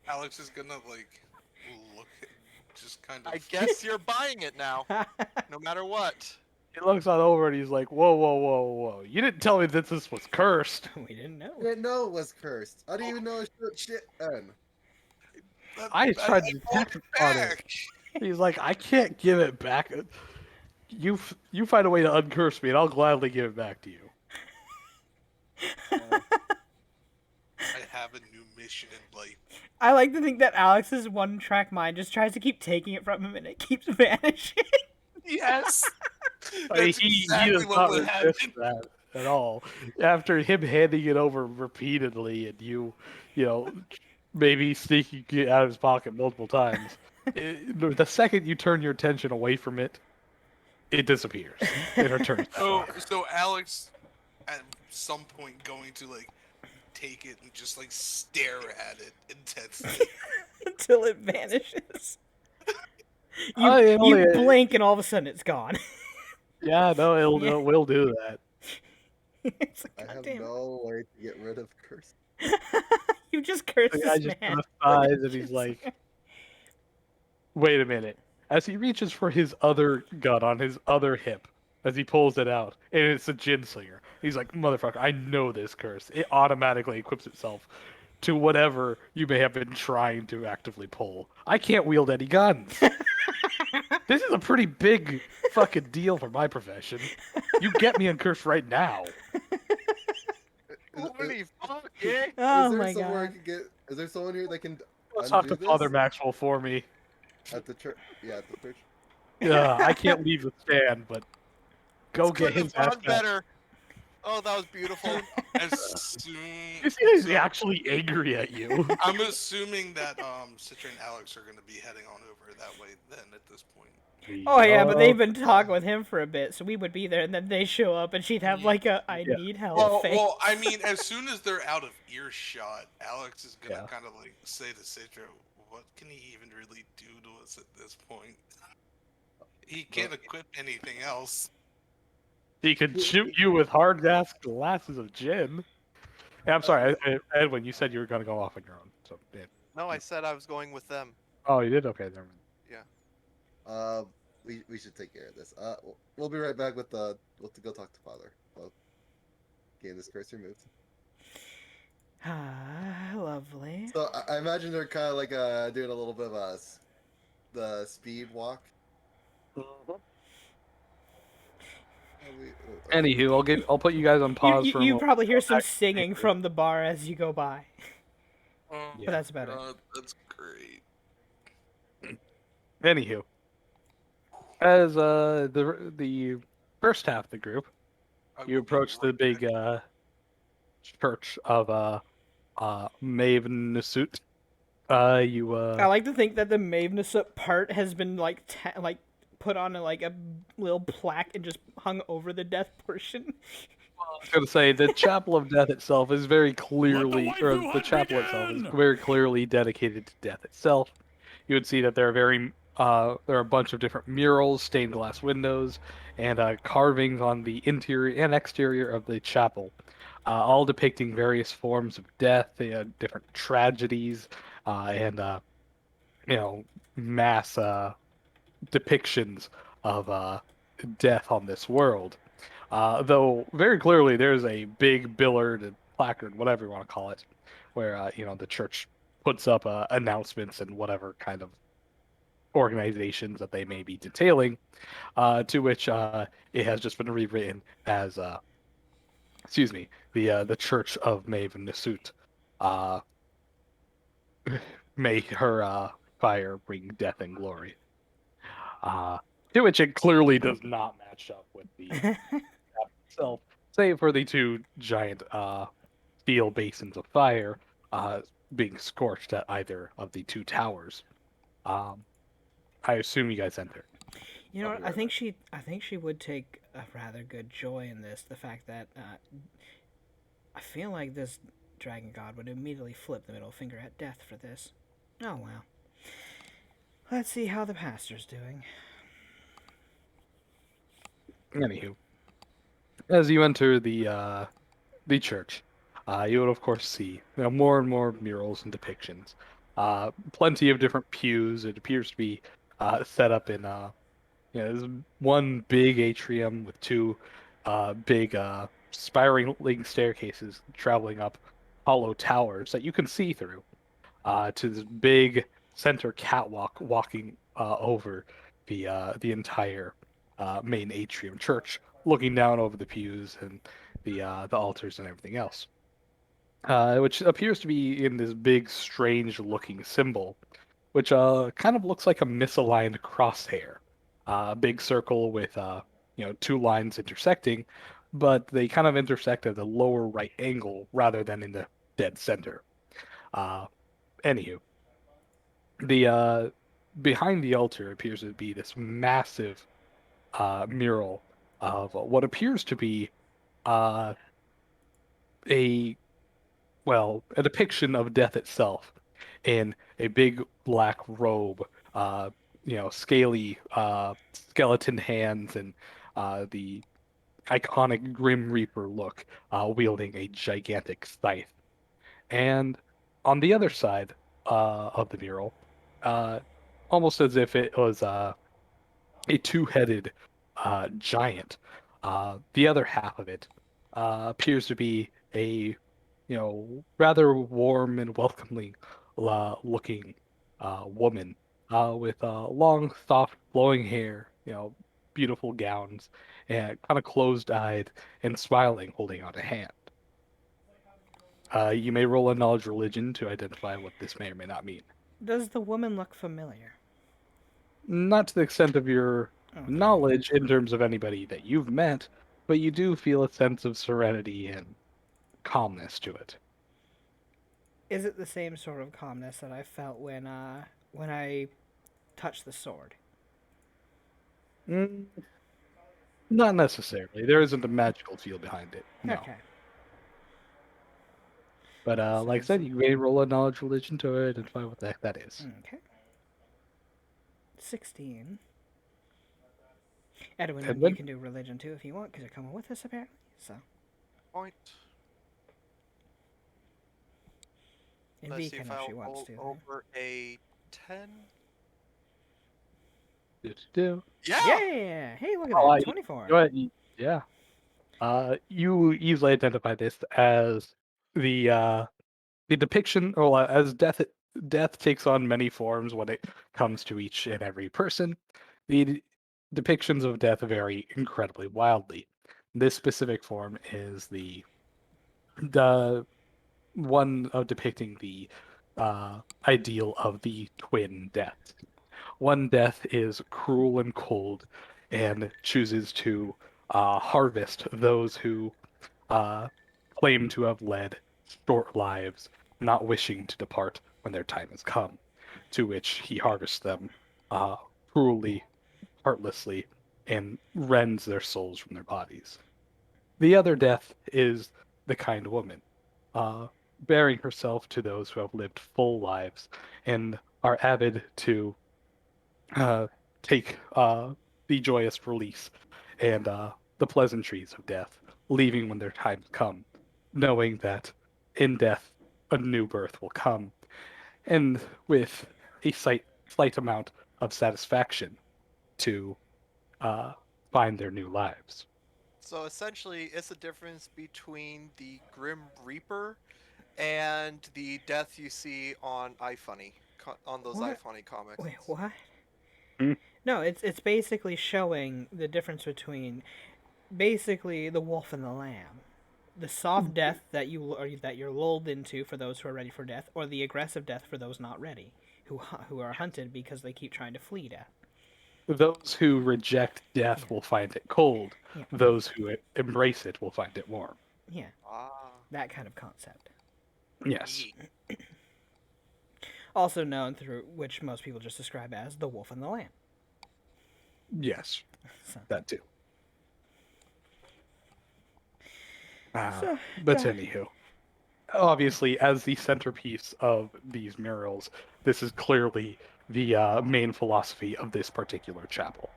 Alex is gonna like look, just kind of. I guess you're buying it now, no matter what. He looks on over and he's like, whoa, whoa, whoa, whoa. You didn't tell me that this was cursed. We didn't know. I didn't know it was cursed. I didn't even know it was shit then. I tried to bought detect it on it. back. He's like, I can't give it back. You find a way to uncurse me and I'll gladly give it back to you. I have a new mission in life. I like to think that Alex's one-track mind just tries to keep taking it from him, and it keeps vanishing. Yes. I mean, That's he exactly does what not would resist happen. that at all. After him handing it over repeatedly and you know, maybe sneaking it out of his pocket multiple times, the second you turn your attention away from it, it disappears. It returns. So Alex, at some point, going to like take it and just like stare at it intensely. Until it vanishes. Oh, You, yeah, you yeah. blink and all of a sudden it's gone. Yeah, no, Yeah. it will do that. It's like, I have goddamn. no way to get rid of curse. You just cursed The guy this just man. kind of sighs and he's like, wait a minute. As he reaches for his other gun on his other hip, as he pulls it out, and it's a Gunslinger. He's like, motherfucker, I know this curse. It automatically equips itself to whatever you may have been trying to actively pull. I can't wield any guns. This is a pretty big fucking deal for my profession. You get me uncursed right now. Holy fuck, yeah. Oh is there my somewhere I god. can get? Is there someone here that can Let's talk undo to Father this? Maxwell for me. At the church? Yeah, at the church. I can't leave the stand, but go get his ass Done back. better. Oh, that was beautiful. As soon, He's so actually angry at you. I'm assuming that Citra and Alex are going to be heading on over that way then at this point. Oh yeah, but they've Yup. been talking with him for a bit, so we would be there, and then they show up, and she'd have like a "I Yeah. need help" Well, face. I mean, as soon as they're out of earshot, Alex is gonna Yeah. kind of like say to Citra, "What can he even really do to us at this point? He can't equip anything else." He could shoot you with hard ass glasses of gin. Yeah, I'm sorry, Edwin. You said you were gonna go off on your own. So, yeah. No, I said I was going with them. Oh, you did? Okay, never mind. We should take care of this. We'll be right back with we'll go talk to Father. Well, getting this curse removed. Ah, lovely. So I imagine they're kind of like doing a little bit of the speed walk. Anywho, I'll put you guys on pause for a You moment. probably hear some singing from the bar as you go by. Oh, But that's about it. God, that's great. Anywho, as the first half of the group, you approach the big church of Maeve Nasut. You I like to think that the Maveness part has been like put on like a little plaque and just hung over the death portion. I was gonna say the Chapel of Death itself is very clearly, or the chapel itself is very clearly dedicated to death itself. You would see that there are a bunch of different murals, stained glass windows, and carvings on the interior and exterior of the chapel, all depicting various forms of death, different tragedies, and mass depictions of death on this world. Though very clearly there's a big billboard and placard, whatever you want to call it, where the church puts up announcements and whatever kind of organizations that they may be detailing, to which it has just been rewritten as excuse me, the Church of Maeve and Nasut. May her fire bring death and glory. To which it clearly does not match up with the itself, save for the two giant steel basins of fire being scorched at either of the two towers. I assume you guys enter. You know what? I think she would take a rather good joy in this. The fact that I feel like this dragon god would immediately flip the middle finger at death for this. Oh well. Let's see how the pastor's doing. Anywho, as you enter the church, you would of course see more and more murals and depictions. Plenty of different pews. It appears to be set up in there's one big atrium with two big spiraling staircases traveling up hollow towers that you can see through to this big center catwalk walking over the entire main atrium church, looking down over the pews and the altars and everything else, which appears to be in this big, strange-looking symbol, which kind of looks like a misaligned crosshair, a big circle with two lines intersecting, but they kind of intersect at the lower right angle rather than in the dead center. Anywho, the behind the altar appears to be this massive mural of what appears to be a a depiction of death itself in a big black robe, scaly skeleton hands, and the iconic Grim Reaper look, wielding a gigantic scythe. And on the other side of the mural, uh, almost as if it was a two-headed giant. The other half of it appears to be a, rather warm and welcoming looking woman with long, soft, flowing hair, beautiful gowns, and kind of closed-eyed and smiling, holding out a hand. You may roll a knowledge religion to identify what this may or may not mean. Does the woman look familiar? Not to the extent of your knowledge in terms of anybody that you've met, but you do feel a sense of serenity and calmness to it. Is it the same sort of calmness that I felt when I touched the sword? Mm, not necessarily. There isn't a magical feel behind it. No. Okay. But So like I is said, it- you may roll a knowledge religion to identify what the heck that is. Okay. 16. Edwin, and you Edwin? can do religion too if you want, because you're coming with us apparently. So, Point. and Let's V see can if if I'll she wants roll to. over a 10. Do. Yeah! Yeah! Hey, look at Oh, that. you 24. know what? Yeah. You easily identify this as the depiction, or as death takes on many forms when it comes to each and every person. The depictions of death vary incredibly wildly. This specific form is the one of depicting the ideal of the twin death. One death is cruel and cold and chooses to harvest those who uh, claim to have led short lives, not wishing to depart when their time has come, to which he harvests them uh, cruelly, heartlessly, and rends their souls from their bodies. The other death is the kind woman, uh, bearing herself to those who have lived full lives and are avid to uh, take the joyous release and the pleasantries of death, leaving when their times come, knowing that in death a new birth will come, and with a slight amount of satisfaction to uh, find their new lives. So essentially, it's the difference between the Grim Reaper and the death you see on iFunny, on those What? iFunny comics. Wait, what? Hmm? No, it's basically showing the difference between basically the wolf and the lamb. The soft death that that you're lulled into for those who are ready for death, or the aggressive death for those not ready, who are hunted because they keep trying to flee death. Those who reject death will find it cold. Yeah, Those who embrace it will find it warm. yeah, Ah, that kind of concept. Yes. neat. Also known through which most people just describe as the wolf and the lamb. Yes. So, That too. so But yeah. anywho, obviously, as the centerpiece of these murals, this is clearly the main philosophy of this particular chapel.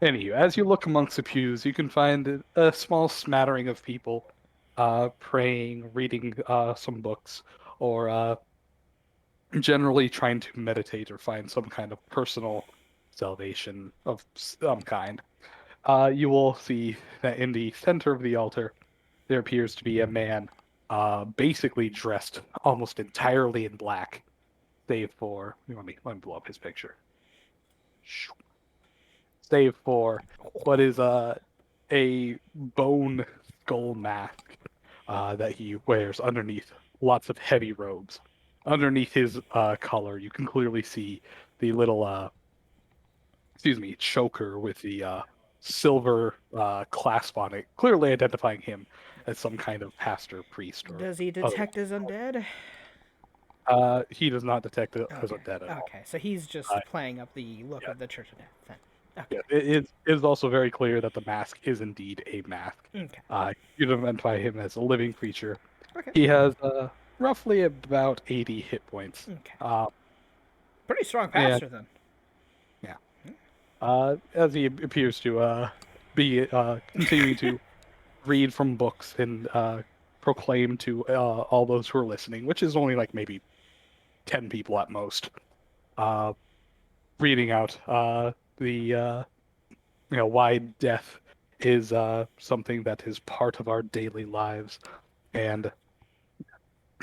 Anywho, as you look amongst the pews, you can find a small smattering of people praying, reading some books, or generally trying to meditate or find some kind of personal salvation of some kind. You will see that in the center of the altar, there appears to be a man basically dressed almost entirely in black, save for let me blow up his picture. Save for what is a bone skull mask that he wears underneath lots of heavy robes. Underneath his collar, you can clearly see the little choker with the silver clasp on it, clearly identifying him as some kind of pastor, priest, or Does he other. detect as undead? He does not detect it as Okay. a dead at all. Okay, so he's just playing up the look Yeah, of the Church of Death then. yeah. Okay. It is also very clear that the mask is indeed a mask. Okay. You can identify him as a living creature. Okay. He has roughly about 80 hit points. Okay. Pretty strong And pastor then. yeah, as he appears to be continuing to read from books and proclaim to all those who are listening, which is only like maybe 10 people at most, uh, reading out the why death is something that is part of our daily lives, and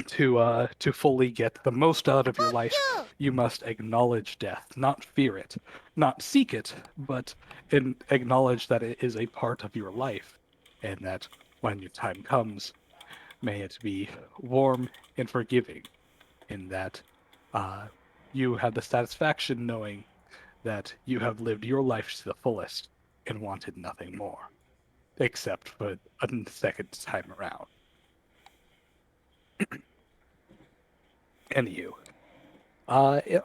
to fully get the most out of your life, you must acknowledge death, not fear it, not seek it, but acknowledge that it is a part of your life, and that when your time comes, may it be warm and forgiving, in that you have the satisfaction knowing that you have lived your life to the fullest, and wanted nothing more, except for a second time around. Anywho,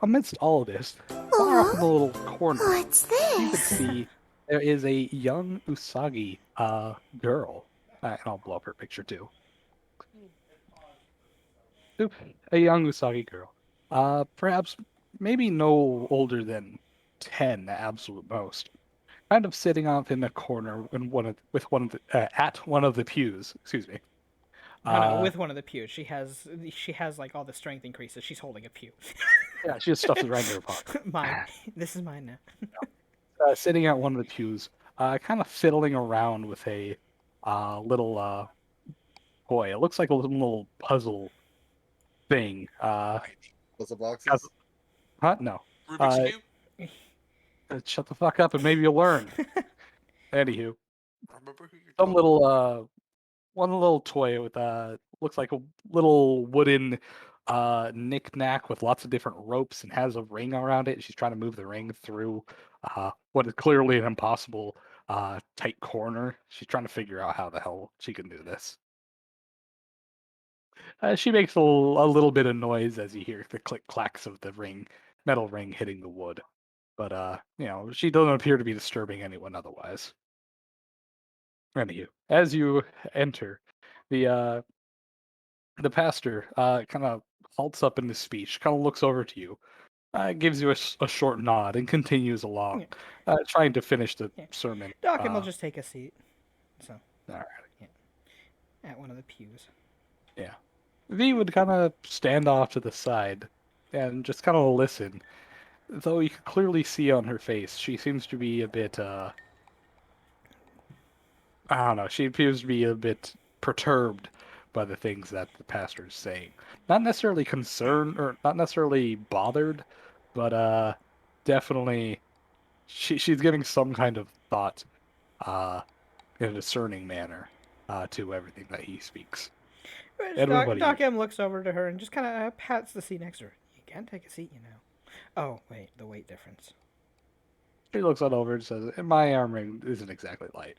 amidst all of this, far off in the little corner, What's you could this? see there is a young Usagi girl. And I'll blow up her picture too. Oop, a young Usagi girl. Perhaps maybe no older than 10 absolute most. Kind of sitting off in the corner in at one of the pews. Excuse me. No, Uh, with one of the pews. She has like all the strength increases. She's holding a pew. yeah, she just stuffs it right into her pocket. Mine. This is mine now. Sitting at one of the pews, kind of fiddling around with a little toy. It looks like a little puzzle thing. Puzzle Has- boxes. huh? No. Rubik's Uh, Cube? shut the fuck up and maybe you'll learn. Anywho, Remember who you're some talking little one little toy with looks like a little wooden knick-knack with lots of different ropes and has a ring around it. She's trying to move the ring through what is clearly an impossible tight corner. She's trying to figure out how the hell she can do this. She makes a little bit of noise as you hear the click clacks of the metal ring hitting the wood. But she doesn't appear to be disturbing anyone otherwise. Anywho, as you enter, the the pastor kind of halts up in his speech, kind of looks over to you, gives you a short nod, and continues along, trying to finish the Yeah. sermon. Dockham will just take a seat. So, All right. at one of the pews. Yeah. V would kind of stand off to the side and just kind of listen. Though you can clearly see on her face, she seems to be a bit, I don't know, she appears to be a bit perturbed by the things that the pastor is saying. Not necessarily concerned, or not necessarily bothered, but, definitely, she's giving some kind of thought, uh, in a discerning manner, to everything that he speaks. Edwin, what do you? Dockham looks over to her and just kind of pats the seat next to her. You can take a seat, you know. Oh, wait, the weight difference. She looks on over and says, "My arm ring isn't exactly light."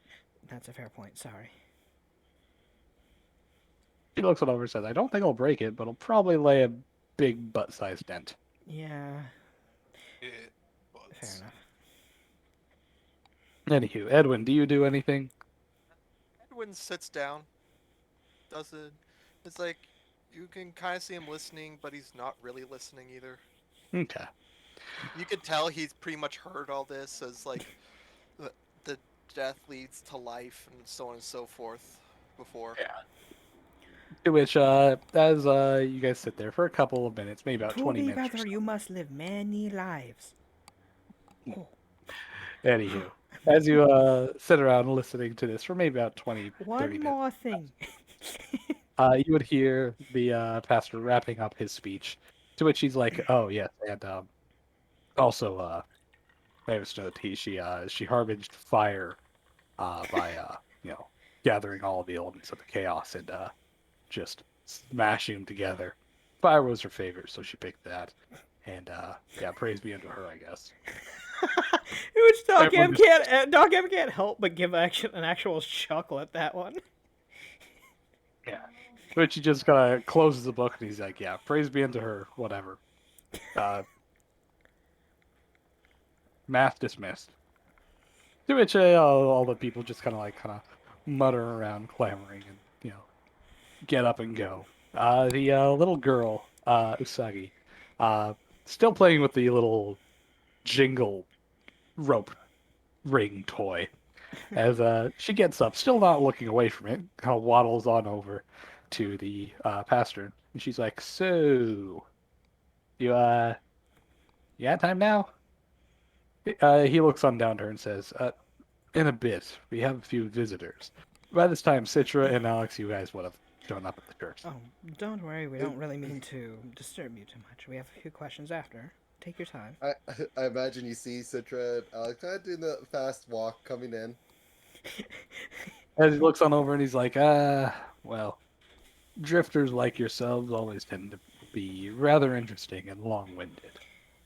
That's a fair point, sorry. She looks on over and says, "I don't think I'll break it, but I'll probably lay a big butt-sized dent." Yeah, It fair was. enough. Anywho, Edwin, do you do anything? Edwin sits down. Doesn't. It's like you can kind of see him listening, but he's not really listening either. Okay. You can tell he's pretty much heard all this as like the death leads to life and so on and so forth before. Yeah. To which, as you guys sit there for a couple of minutes, maybe about To 20 be minutes or better, so. you must live many lives. Anywho, as you sit around listening to this for maybe about 20, 30 One minutes, more thing. you would hear the pastor wrapping up his speech, to which he's like, "Oh yes, and also, famous note, she harbinged fire by gathering all the elements of the chaos and just smashing them together. Fire was her favorite, so she picked that. And yeah, praise be unto her, I guess." Which Everyone Dockham can't help but give an actual chuckle at that one. Yeah. But he just kind of closes the book and he's like, "Yeah, praise be unto her, whatever. Uh, math dismissed." To which all the people just kind of mutter around, clamoring, and get up and go. The little girl, Usagi, uh, still playing with the little jingle rope ring toy. As she gets up, still not looking away from it, kind of waddles on over to the pastor, and she's like, "So, you you got time now?" He looks on down to her and says, "In a bit, we have a few visitors. By this time, Citra and Alex, you guys would have shown up at the church." Oh, don't worry, we don't really mean to disturb you too much. We have a few questions after. Take your time. I imagine you see Citra and Alex kind of doing the fast walk coming in. As he looks on over and he's like, well, drifters like yourselves always tend to be rather interesting and long-winded.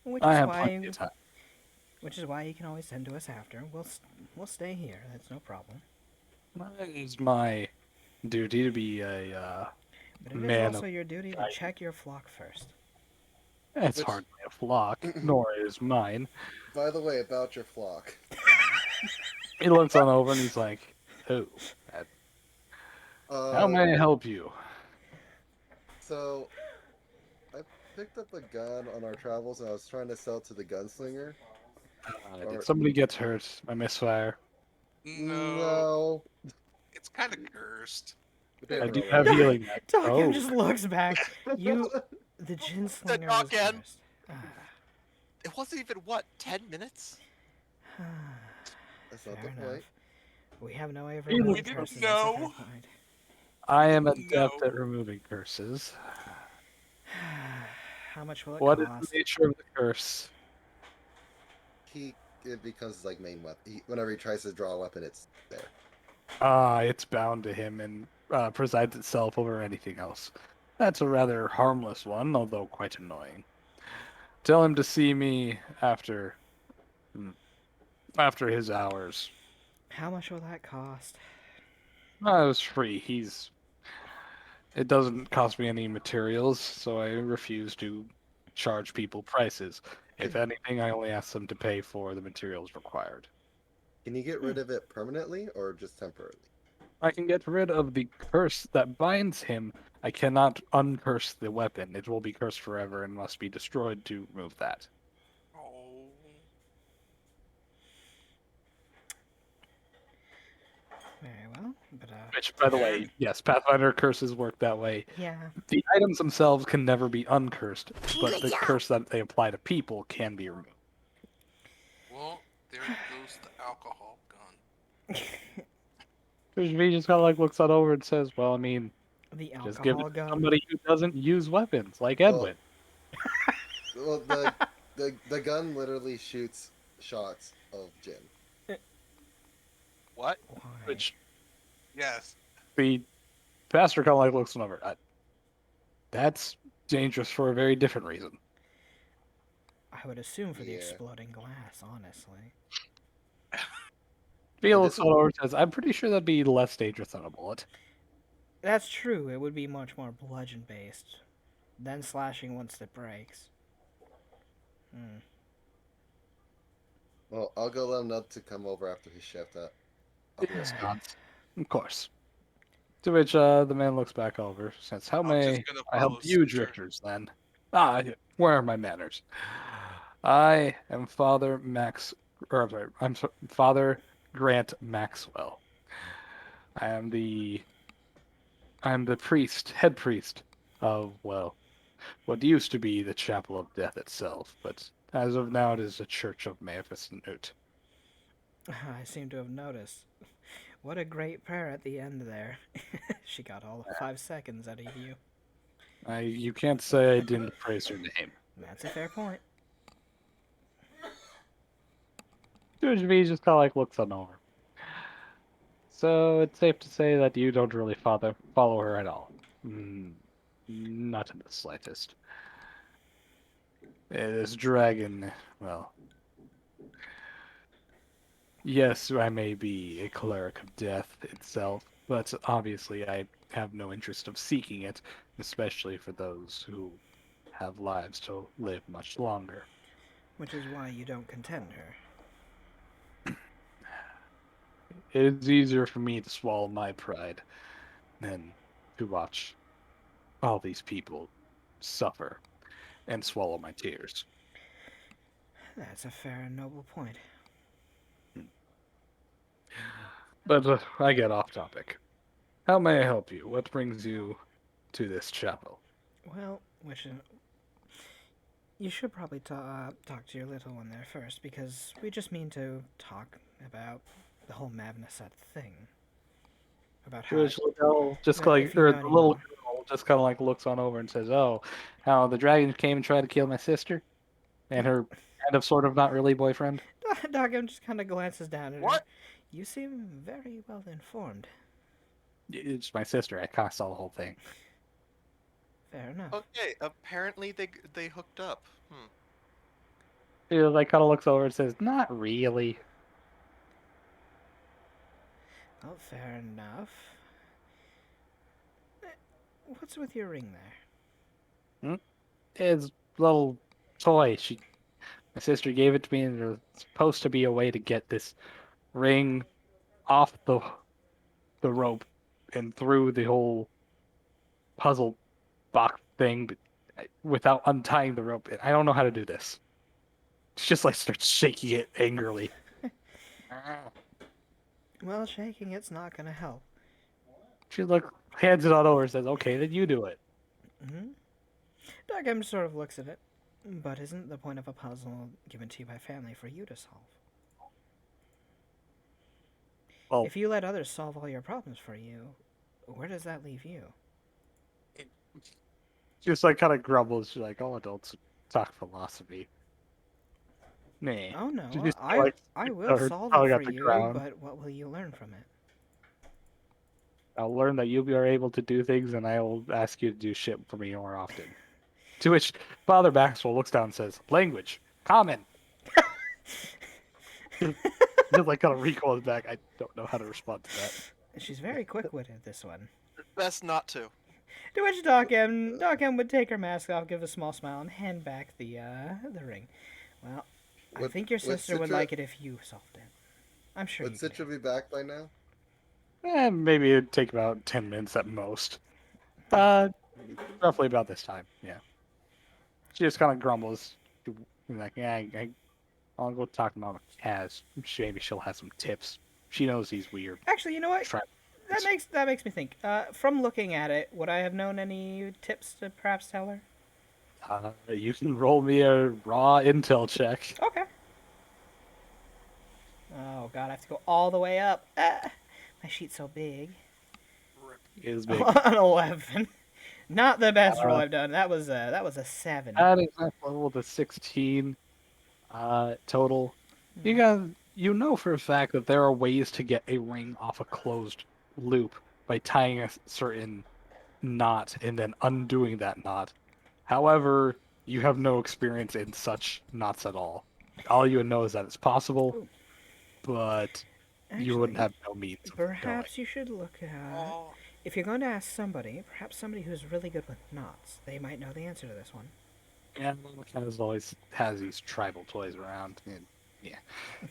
Which I is have why plenty of time." Which is why you can always send to us after. We'll stay here. That's no problem. It is my duty to be a But it is man also of. your duty to check your flock first. It's Which- hardly a flock, nor is mine. By the way, about your flock. He looks on over and he's like, "Oh, how may I help you?" So, I picked up a gun on our travels and I was trying to sell it to the gunslinger. Did somebody get hurt by misfire? No, it's kind of cursed. But they I were do all have right. healing. Dokken Oh, just looks back. The Ginslinger was Dokken! cursed. It wasn't even, what, 10 minutes? That's not Fair the enough. point. We have no way of We removing didn't curses. That's a fair know. point. I am adept No. at removing curses. How much will it What is cost? the nature of the curse? It becomes his like main weapon. Whenever he tries to draw a weapon, it's there. It's bound to him and presides itself over anything else. That's a rather harmless one, although quite annoying. Tell him to see me after his hours. How much will that cost? It was free. It doesn't cost me any materials, so I refuse to charge people prices. If anything, I only ask them to pay for the materials required. Can you get rid of it permanently or just temporarily? I can get rid of the curse that binds him. I cannot uncurse the weapon. It will be cursed forever and must be destroyed to remove that. Oh. Very well, but Which, by the way, yes, Pathfinder curses work that way. yeah. The items themselves can never be uncursed, but Good the job. curse that they apply to people can be removed. Well, there goes the alcohol gun. He just kind of like looks on over and says, "Well, I mean, The just give it alcohol to gun. somebody who doesn't use weapons, like Edwin." Well, the gun literally shoots shots of gin. What? Why? Which Yes. the pastor kind of like looks on over. That's dangerous for a very different reason. I would assume for the Yeah. exploding glass, honestly. He It looks is- on over and says, "I'm pretty sure that'd be less dangerous than a bullet." That's true. It would be much more bludgeon based. Then slashing once it breaks. Well, I'll go let him know to come over after his shift. I'll be Yes, right back. gods. Of course. To which the man looks back over, says, "How I'm may just gonna I help follow you, suit. drifters, then?" Where are my manners? I am Father Max, or I'm sorry, Father Grant Maxwell. I'm the head priest of, well, what used to be the Chapel of Death itself, but as of now it is a Church of Magnificent. I seem to have noticed. What a great prayer at the end there. She got all of 5 seconds out of you. You can't say I didn't praise your name. That's a fair point. George V just kind of like looks on over. So it's safe to say that you don't really follow her at all. Not in the slightest. This dragon, well, yes, I may be a cleric of death itself, but obviously I have no interest of seeking it, especially for those who have lives to live much longer. Which is why you don't contend her. It is easier for me to swallow my pride than to watch all these people suffer and swallow my tears. That's a fair and noble point. But I get off topic. How may I help you? What brings you to this chapel? Well, you should probably talk to your little one there first, because we just mean to talk about the whole Mavnaset thing. About how Just if like, you or know the any little more. girl just kind of like looks on over and says, "Oh, how the dragon came and tried to kill my sister, and her kind of, sort of, not really boyfriend." Doggum just kind of glances down at her. What? You seem very well informed. It's my sister. I kind of saw the whole thing. Fair enough. Okay, apparently they hooked up. He like kind of looks over and says, "Not really." Oh, fair enough. What's with your ring there? It's a little toy. My sister gave it to me, and there's supposed to be a way to get this ring off the rope and through the whole puzzle box thing, but without untying the rope. I don't know how to do this. She just like starts shaking it angrily. Well, shaking it's not gonna help. She like hands it on over and says, "Okay, then you do it." Mm-hmm. Dogem sort of looks at it. But isn't the point of a puzzle given to you by family for you to solve? Well, If you let others solve all your problems for you, where does that leave you? just like kind of grumbles. She's like, "All adults talk philosophy." Nah. Oh no, She just I like I will her solve tongue it at for the you, ground. but what will you learn from it? I'll learn that you are able to do things, and I will ask you to do shit for me more often. To which Father Maxwell looks down and says, "Language, common." Just like kind of recoils back. I don't know how to respond to that. She's very quick-witted, this one. Best not to. To which Docem would take her mask off, give a small smile, and hand back the ring. Well, I think your sister would like it if you solved it. I'm sure Would you could. Citra be back by now? Maybe it'd take about 10 minutes at most. Roughly about this time, yeah. She just kind of grumbles. She's like, yeah, I'll go talk to Mama Kaz. Maybe she'll have some tips. She knows he's weird. Actually, you know what? Try- That makes me think. From looking at it, would I have known any tips to perhaps tell her? You can roll me a raw intel check. Okay. Oh god, I have to go all the way up. My sheet's so big. Is big. An 11. Not the best roll I've done. That was a 7. That is level to 16 total. You know for a fact that there are ways to get a ring off a closed loop by tying a certain knot and then undoing that knot. However, you have no experience in such knots at all. All you know is that it's possible, but you wouldn't have no means of knowing. Perhaps you should look at... If you're going to ask somebody, perhaps somebody who's really good with knots. They might know the answer to this one. Yeah, Mama always has these tribal toys around, and yeah,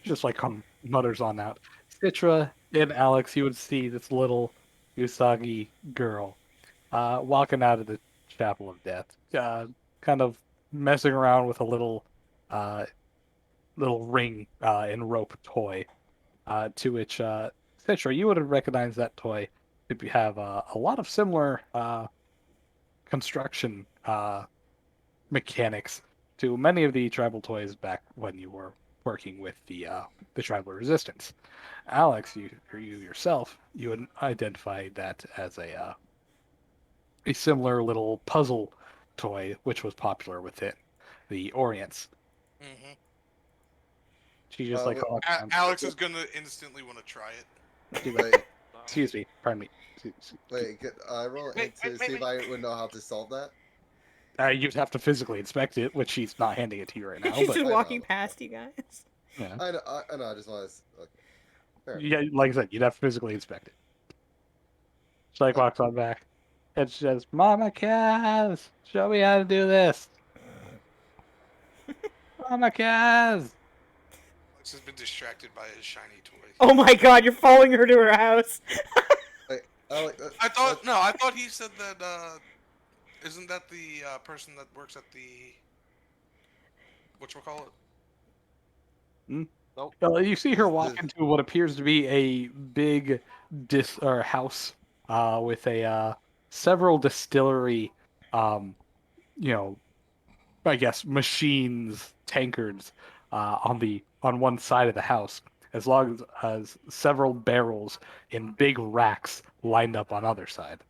just like mutters on out. Citra and Alex, you would see this little Usagi girl walking out of the Chapel of Death, kind of messing around with a little ring and rope toy. To which Citra, you would have recognized that toy to have a lot of similar construction mechanics to many of the tribal toys back when you were working with the tribal resistance. Alex, you yourself, you would identify that as a similar little puzzle toy, which was popular within the Orients. Mm-hmm. She just like Alex is gonna instantly want to try it. Wait, excuse me, pardon me. wait, could I roll it to see if I would know how to solve that? You'd have to physically inspect it, which she's not handing it to you right now. She's but just walking past you guys. yeah. I know, I just want to. Okay. Yeah, like I said, you'd have to physically inspect it. She like walks on back. And she says, "Mama Kaz, show me how to do this." Mama Kaz. Alex has been distracted by his shiny toy. Oh my god, you're following her to her house. Wait, I thought he said that. Isn't that the person that works at the whatchamacallit? Nope. You see her walk into what appears to be a big house with a several distillery, I guess machines, tankards on one side of the house, as long as several barrels in big racks lined up on other side.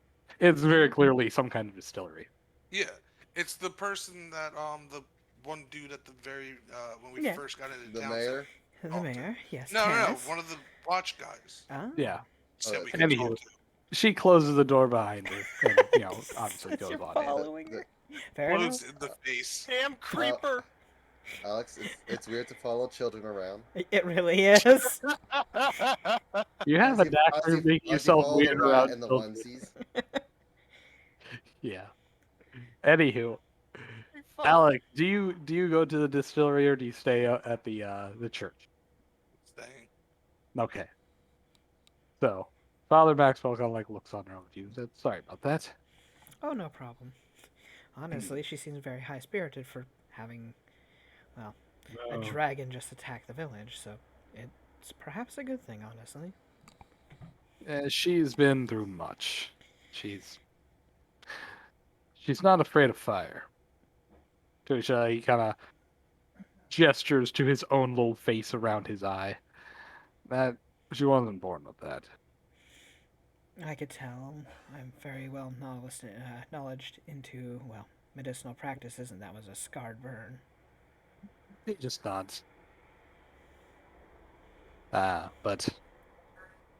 It's very clearly some kind of distillery. Yeah, it's the person that the one dude at the very when we first got into town. The mayor. The mayor, yes. No, one of the watch guys. Oh. Yeah. Said we could Anywho, talk to. she closes the door behind her, and obviously goes on in. Following her. Fair Blows enough. in the face. Damn creeper! Alex, it's weird to follow children around. It really is. You have a knack As for you making as you yourself follow the weird rat around and the children. onesies. Yeah. Anywho, Alex, do you go to the distillery or do you stay at the church? Staying. Okay. So, Father Maxwell kind of like looks on her with you. Said, "Sorry about that." Oh, no problem. Honestly, she seems very high spirited for having, well, a No. dragon just attack the village, so it's perhaps a good thing, honestly. She's been through much. She's she's not afraid of fire. To which he kind of gestures to his own little face around his eye. That she wasn't born with that. I could tell. I'm very well knowledged into, well, medicinal practices, and that was a scarred burn. He just nods. But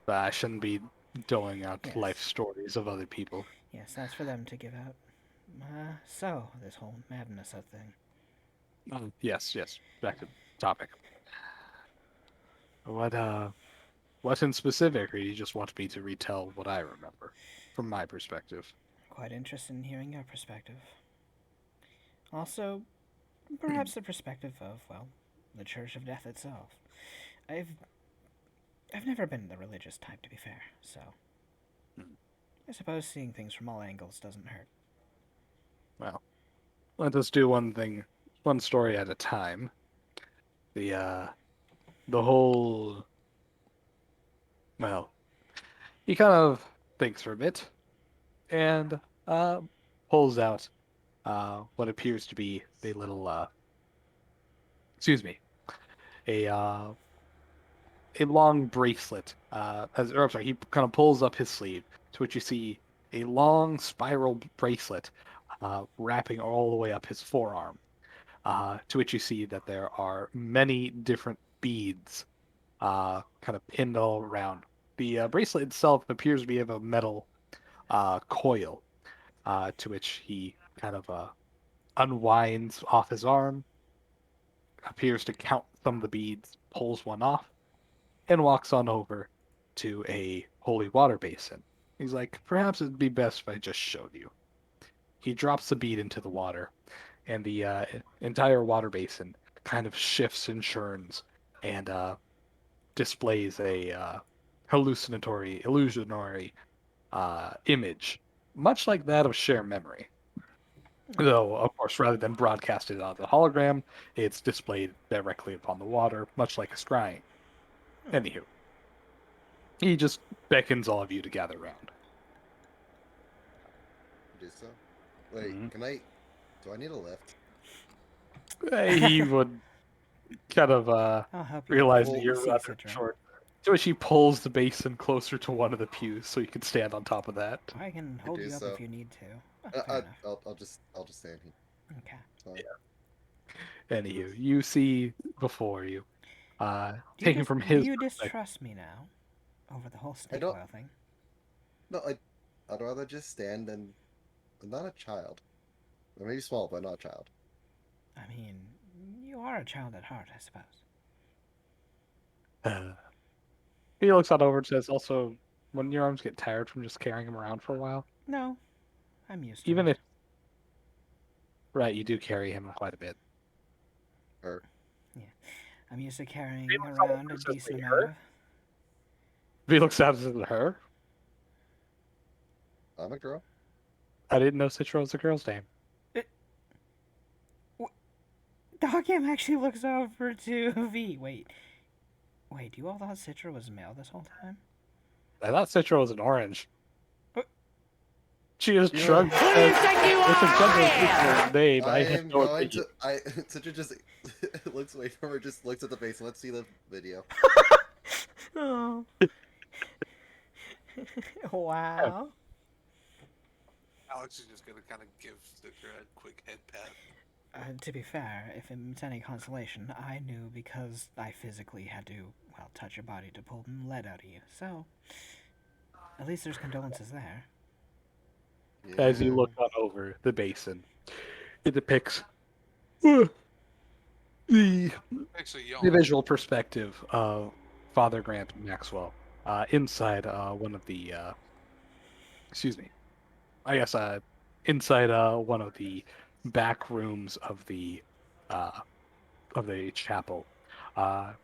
I shouldn't be doling out Yes. life stories of other people. Yes, that's for them to give out. So, this whole madness of thing. Yes. Back to the topic. What in specific, or you just want me to retell what I remember from my perspective? Quite interested in hearing your perspective. Also, perhaps the perspective of, well, the Church of Death itself. I've never been the religious type, to be fair, so I suppose seeing things from all angles doesn't hurt. Well, let us do one story at a time. The whole, well, he kind of thinks for a bit and pulls out what appears to be a little excuse me, a long bracelet. I'm sorry, he kind of pulls up his sleeve, to which you see a long spiral bracelet wrapping all the way up his forearm. To which you see that there are many different beads kind of pinned all around. The bracelet itself appears to be of a metal coil, to which he kind of unwinds off his arm, appears to count some of the beads, pulls one off, and walks on over to a holy water basin. He's like, perhaps it'd be best if I just showed you. He drops the bead into the water, and the entire water basin kind of shifts and churns and displays a illusionary image, much like that of share memory. Though, of course, rather than broadcasted on the hologram, it's displayed directly upon the water, much like a scrying. Anywho, he just beckons all of you to gather around. Do so. Wait, Mhm. can I? Do I need a lift? He would kind of I'll help you realize with that the you're sea rather citron. short. So as she pulls the basin closer to one of the pews so you can stand on top of that. I can I hold do you up so. if you need to. Fair enough. I'll just stand here. Okay. Fine. Anywho, you see before you, taken from Do his you perspective. distrust me now over the whole I snake don't. oil thing? No, I'd rather just stand and. I'm not a child. I may be small, but not a child. I mean, you are a child at heart, I suppose. He looks on over and says, also, when your arms get tired from just carrying him around for a while, No, I'm used to even it. if, right, you do carry him quite a bit. Her. I'm used to carrying He looks around over a and says, decent "Wait, amount her?" of. He looks out at her. I'm a girl. I didn't know Citro was a girl's name. Doggam actually looks over to V. Wait, you all thought Citra was male this whole time? I thought Citro was an orange. What? She just Yeah. shrugged. Who do you think you It's a are? general name. I I have am no going opinion. to. Citra just looks away from her, just looks at the face. Let's see the video. Oh. Wow. Alex is just gonna kind of give Stitcher a quick head pat. To be fair, if it's any consolation, I knew because I physically had to, well, touch your body to pull lead out of you. So, at least there's condolences there. As you Yeah. look on over the basin, it depicts the Makes a the yawn. visual perspective of Father Grant Maxwell inside one of the excuse me, I guess inside one of the back rooms uh, of the chapel,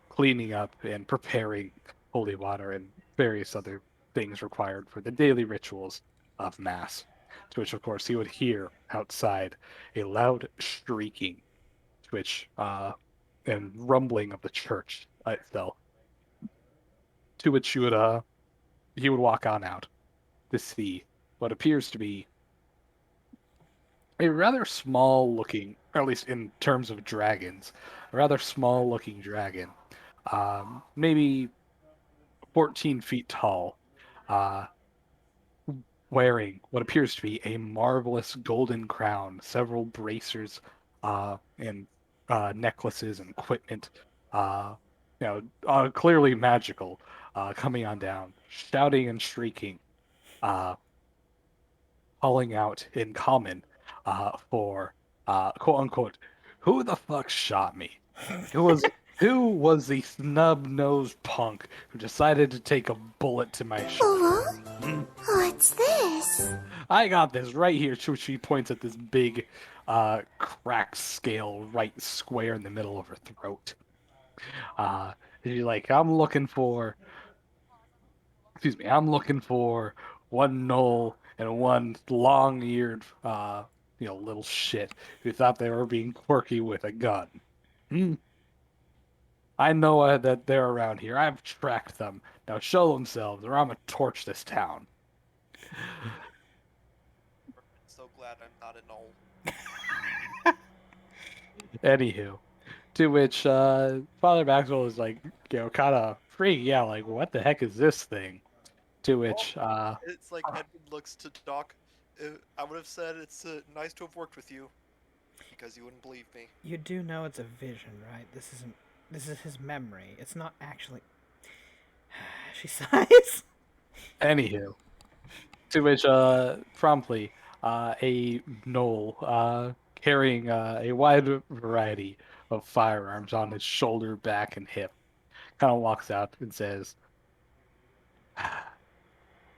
cleaning up and preparing holy water and various other things required for the daily rituals of mass. To which, of course, he would hear outside a loud shrieking, to which and rumbling of the church itself. To which he would walk on out to see what appears to be a rather small looking, or at least in terms of dragons, a rather small looking dragon, maybe 14 feet tall, uh, wearing what appears to be a marvelous golden crown, several bracers, and necklaces and equipment, uh, clearly magical, coming on down, shouting and shrieking, uh, calling out in common for quote unquote, who the fuck shot me? Who was who was the snub nosed punk who decided to take a bullet to my shoulder? Oh, Hmm? what's this? I got this right here. She points at this big, cracked scale right square in the middle of her throat. Uh, she's like, I'm looking for one knoll and one long-eared, little shit who thought they were being quirky with a gun. Hmm. I know that they're around here. I've tracked them. Now show themselves, or I'm gonna torch this town. So glad I'm not a knoll. Anywho, to which Father Maxwell is like, kind of freaked. Yeah, like, what the heck is this thing? To which, It's like Edwin looks to Doc. I would have said it's nice to have worked with you, because you wouldn't believe me. You do know it's a vision, right? This isn't. This is his memory. It's not actually. She sighs. anywho, to which, promptly, a knoll, carrying a wide variety of firearms on his shoulder, back, and hip, kind of walks out and says,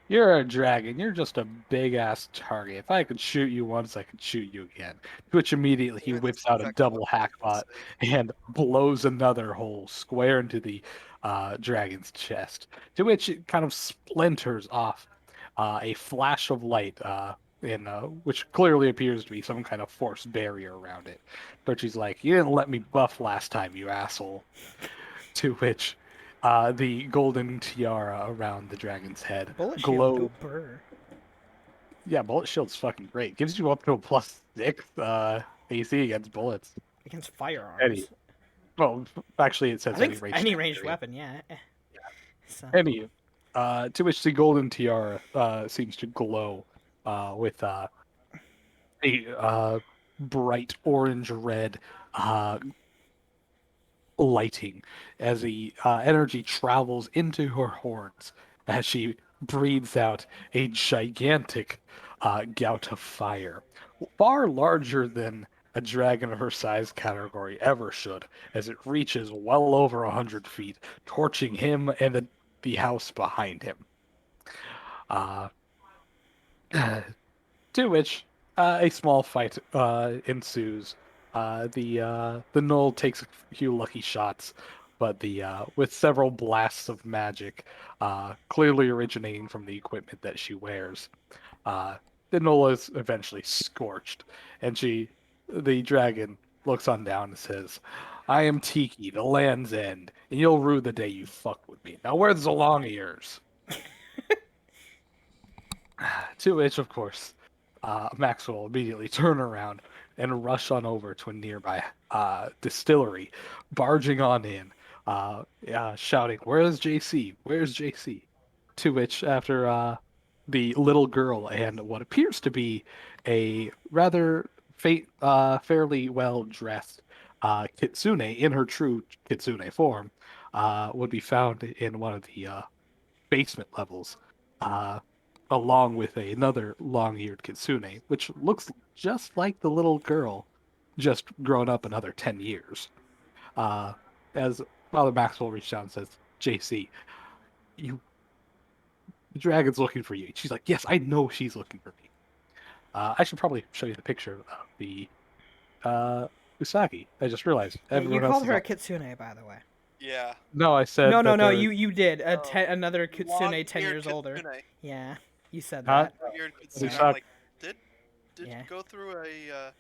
"You're a dragon. You're just a big ass target. If I could shoot you once, I could shoot you again." To which immediately he That's whips out a exactly what double I was gonna hackbot say. and blows another hole square into the dragon's chest. To which it kind of splinters off a flash of light, which clearly appears to be some kind of force barrier around it. But she's like, "You didn't let me buff last time, you asshole." To which the golden tiara around the dragon's head Bullet shields glows. go burr. Yeah, bullet shield's fucking great. Gives you up to a +6 AC against bullets. Against Any, firearms. well, actually, it I says any think ranged any attack ranged area. weapon, yeah. So Any, to which the golden tiara seems to glow with a bright orange red uh, lighting as the energy travels into her horns as she breathes out a gigantic gout of fire, far larger than a dragon of her size category ever should, as it reaches well over 100 feet, torching him and the house behind him. Uh, To which a small fight ensues. The knoll takes a few lucky shots, but the with several blasts of magic, clearly originating from the equipment that she wears. Uh, the knoll is eventually scorched, and the dragon, looks on down and says, "I am Tiki, the Land's End, and you'll rue the day you fuck with me. Now where's the long ears?" To which, of course, Max will immediately turn around and rush on over to a nearby distillery, barging on in, shouting, "Where's JC? Where's JC?" To which, after the little girl and what appears to be a rather fairly well dressed kitsune in her true kitsune form, would be found in one of the basement levels, uh, along with another long-eared kitsune, which looks just like the little girl, just grown up another 10 years. As Father Maxwell reached out and says, "JC, you, the dragon's looking for you." She's like, "Yes, I know she's looking for me." I should probably show you the picture of the Usagi. I just realized Yeah, you everyone else called is her a on. kitsune, by the way. Yeah. No, I said No, that there- you did. Oh, Another kitsune 10 long-eared years older. kitsune. Yeah, you said Huh? that. Weird kitsune. Usagi. I'm like, did Yeah. you go through a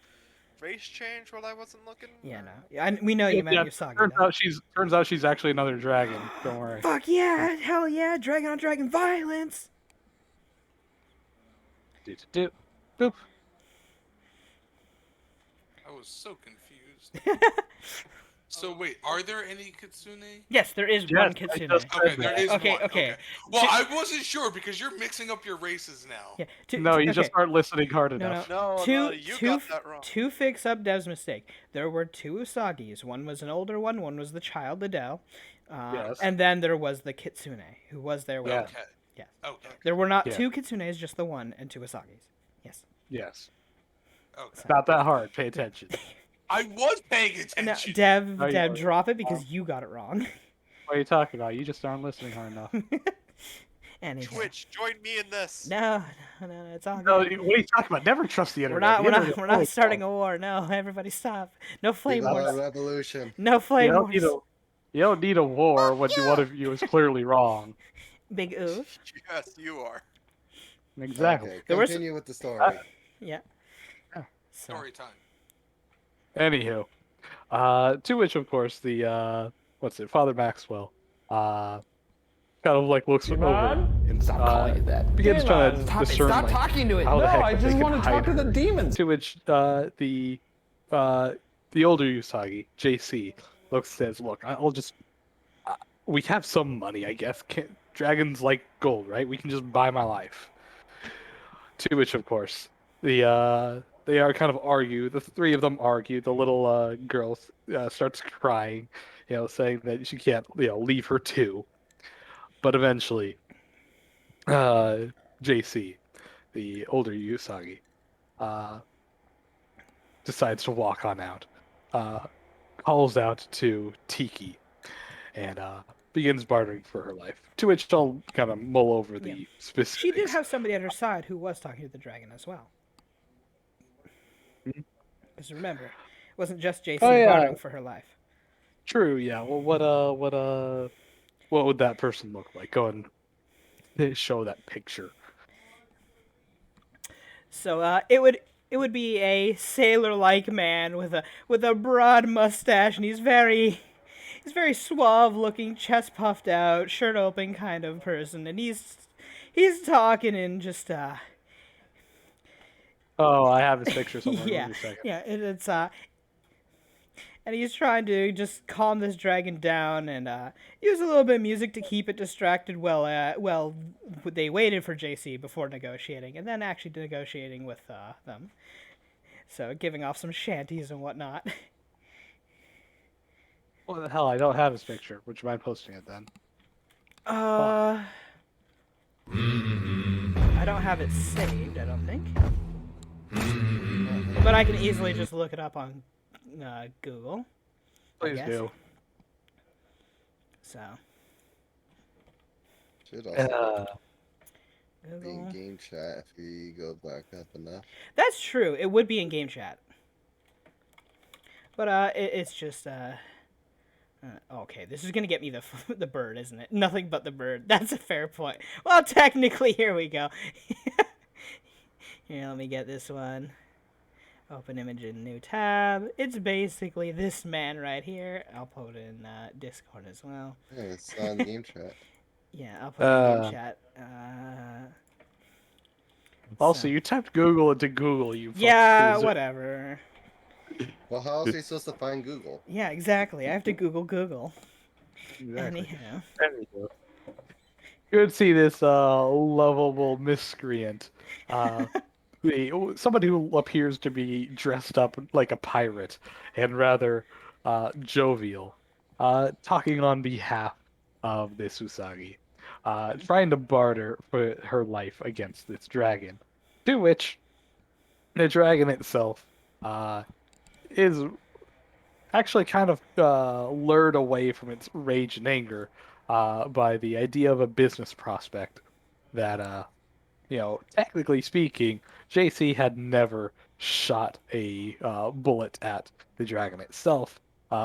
race change while I wasn't looking? Yeah, or- no. we know you meant Yeah, Usagi. turns out she's actually another dragon. Don't worry. Fuck yeah! Hell yeah! Dragon on dragon violence! Do. Boop. I was so confused. So wait, are there any kitsune? Yes, there is Yes, one I kitsune. just- Okay, there is Okay, one. okay. Well, Two- I wasn't sure because you're mixing up your races now. Yeah. No, you okay. just aren't listening hard No, enough. No, two, no, you two, got that wrong. To fix up Dev's mistake, there were two Usagis. One was an older one was the child, Liddell. Yes. And then there was the kitsune, who was there with Yeah. him. Okay. Yes. Okay. There were not Yeah. two kitsunes, just the one, and two Usagis. Yes. Yes. Okay. It's not that hard. Pay attention. I was paying Now, attention. Dev, No, you weren't. drop it because you got it wrong. What are you talking about? You just aren't listening hard enough. Anyway. Twitch, join me in this. No, it's all No, good. what are you talking about? Never trust the We're internet. not, The we're not, internet we're is not always starting wrong. a war. No, everybody stop. No flame Viva la wars. revolution. No You flame don't need wars. a, you don't need a war when one of you is clearly wrong. Big oof. Yes, you are. Exactly. Okay, There was- continue with the story. Yeah. Yeah. So, Story time. Anywho, to which of course the Father Maxwell, kind of like looks over Demon? and Stop calling it that. begins trying to Demon. discern Stop like, talking to it. how No, the heck I they just can want to talk hide to the her. demons. To which the older Usagi, JC, says, "Look, I'll just we have some money, I guess. Dragons like gold, right? We can just buy my life." To which, of course, they are kind of argue. The three of them argue. The little girl starts crying, saying that she can't, leave her too. But eventually, JC, the older Usagi, decides to walk on out, calls out to Tiki, and begins bartering for her life. To which I'll kind of mull over the specifics. she did have somebody at her side who was talking to the dragon as well. Because remember, it wasn't just JC Oh, yeah. bartering for her life. True, yeah. Well, what would that person look like? Go and show that picture. So it would be a sailor-like man with a broad mustache, and he's very suave-looking, chest puffed out, shirt open kind of person, and he's talking in just Oh, I have his picture somewhere. yeah, Give me a second. yeah, it's and he's trying to just calm this dragon down and use a little bit of music to keep it distracted. Well, they waited for JC before negotiating, and then actually negotiating with them. So giving off some shanties and whatnot. What the hell? I don't have his picture. Would you mind posting it then? I don't have it saved, I don't think. But I can easily just look it up on Google. Please guess. do. So, Should also be Google. in game chat if you go back up enough. That's true. It would be in game chat. But it's just okay, this is gonna get me the bird, isn't it? Nothing but the bird. That's a fair point. Well, technically, here we go. Here, let me get this one. Open image in new tab. It's basically this man right here. I'll put it in Discord as well. Yeah, it's on game chat. Yeah, I'll put it in game chat. Also, So- you typed Google into Google. You fucking Yeah, loser. whatever. Well, how else are you supposed to find Google? Yeah, exactly. I have to Google. Exactly. Anyhow. Anywho. You would see this lovable miscreant. Somebody who appears to be dressed up like a pirate and rather jovial, talking on behalf of this Usagi, trying to barter for her life against this dragon. To which the dragon itself is actually kind of lured away from its rage and anger by the idea of a business prospect that, technically speaking, JC had never shot a bullet at the dragon itself,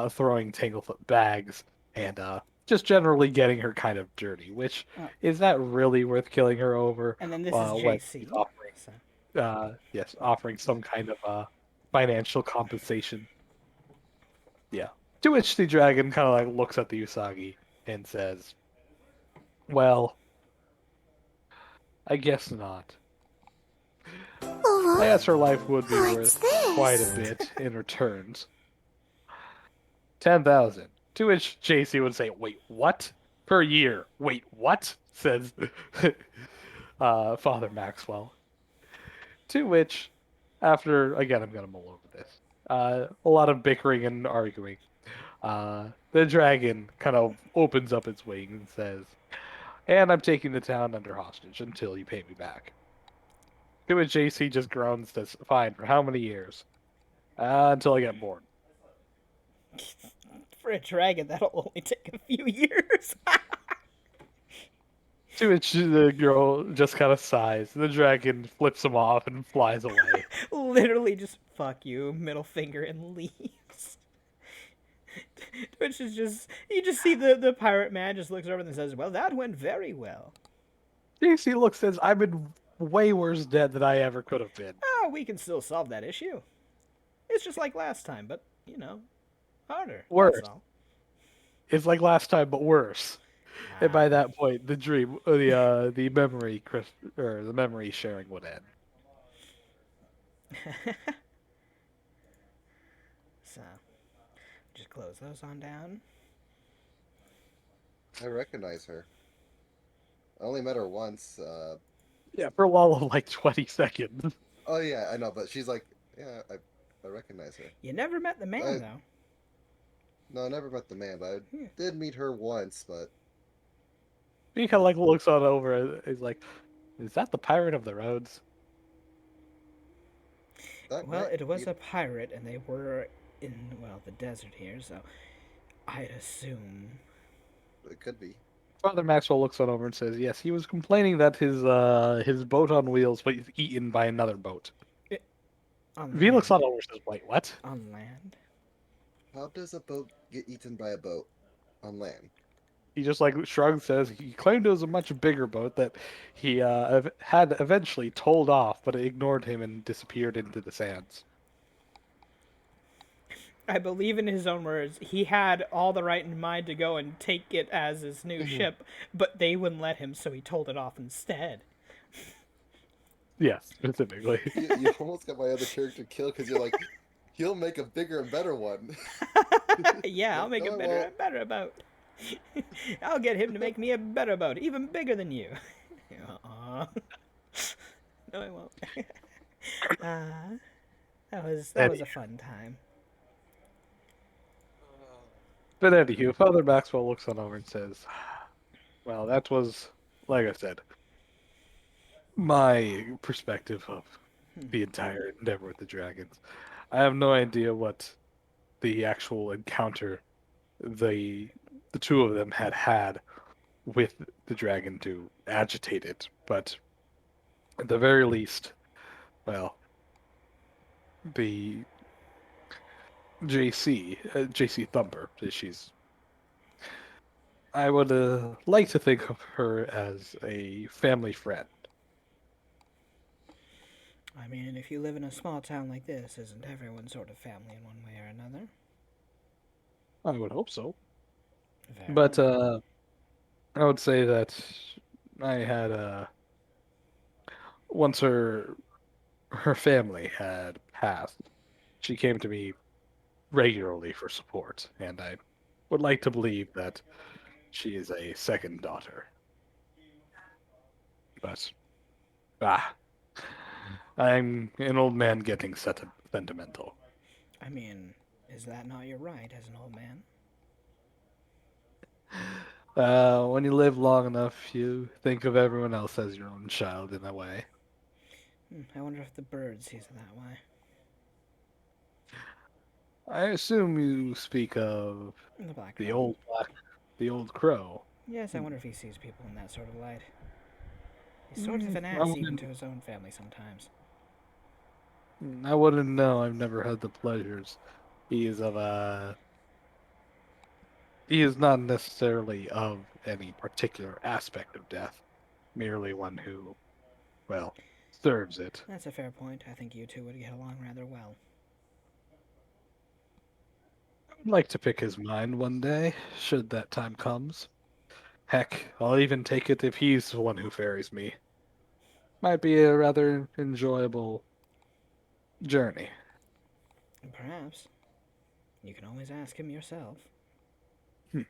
throwing Tanglefoot bags and just generally getting her kind of dirty, which Oh, is not really worth killing her over and then this is when he's JC. offering, So. offering some kind of financial compensation. Yeah. To which the dragon kind of like looks at the Usagi and says, "Well, I guess not. I guess her life would be What's worth quite a this? bit in returns. 10,000." To which JC would say, "Wait, what? Per year? Wait, what?" says Father Maxwell. To which, after again, I'm gonna mull over this. A lot of bickering and arguing. The dragon kind of opens up its wings and says, "And I'm taking the town under hostage until you pay me back." To which JC just groans, says, "Fine, for how many years?" Until I get bored. For a dragon, that'll only take a few years. To which the girl just kind of sighs. The dragon flips him off and flies away. Literally just fuck you, middle finger, and leaves. Which is just, you just see the pirate man just looks over and says, well, that went very well. JC looks, says, "I've been way worse dead than I ever could have been." Oh, we can still solve that issue. It's just like last time, but, harder. Worse. That's all. It's like last time, but worse. And by that point, the dream, the memory, or the memory sharing would end. So, just close those on down. I recognize her. I only met her once. Yeah, for a lull of like 20 seconds. Oh yeah, I know, but she's like, yeah, I recognize her. You never met the man, though. No, I never met the man, but I did meet her once. But He kind of like looks on over. He's like, "Is that the pirate of the roads?" Well, it was a pirate, and they were in, the desert here, so I'd assume. It could be. Father Maxwell looks on over and says, "Yes, he was complaining that his boat on wheels was eaten by another boat." V looks on over and says, "Wait, what?" On land? How does a boat get eaten by a boat on land? He just like shrugs, says he claimed it was a much bigger boat that he had eventually told off, but it ignored him and disappeared into the sands. I believe in his own words, he had all the right in mind to go and take it as his new ship, but they wouldn't let him, so he told it off instead. Yes, specifically. You almost got my other character killed because you're like, he'll make a bigger and better one. Yeah, I'll make a better boat. I'll get him to make me a better boat, even bigger than you. No, I won't. That was a fun time. But anywho, Father Maxwell looks on over and says, "Well, that was, like I said, my perspective of the entire endeavor with the dragons. I have no idea what the actual encounter the two of them had with the dragon to agitate it, but at the very least, well, the JC Thumper, I would like to think of her as a family friend." I mean, if you live in a small town like this, isn't everyone sort of family in one way or another? I would hope so. Very But well. I would say that I had once her family had passed, she came to me regularly for support, and I would like to believe that she is a second daughter. But I'm an old man getting sentimental. I mean, is that not your right as an old man? When you live long enough, you think of everyone else as your own child in a way. I wonder if the bird sees it that way. I assume you speak of The Black the Crow. the old crow. Yes, I Hmm. wonder if he sees people in that sort of light. He's sort of Mm, an I ass even wouldn't, to his own family sometimes. I wouldn't know. I've never had the pleasures. He is of he is not necessarily of any particular aspect of death, merely one who, well, serves it. That's a fair point. I think you two would get along rather well. I'd like to pick his mind one day, should that time comes. Heck, I'll even take it if he's the one who ferries me. Might be a rather enjoyable journey. Perhaps. You can always ask him yourself. Hmm.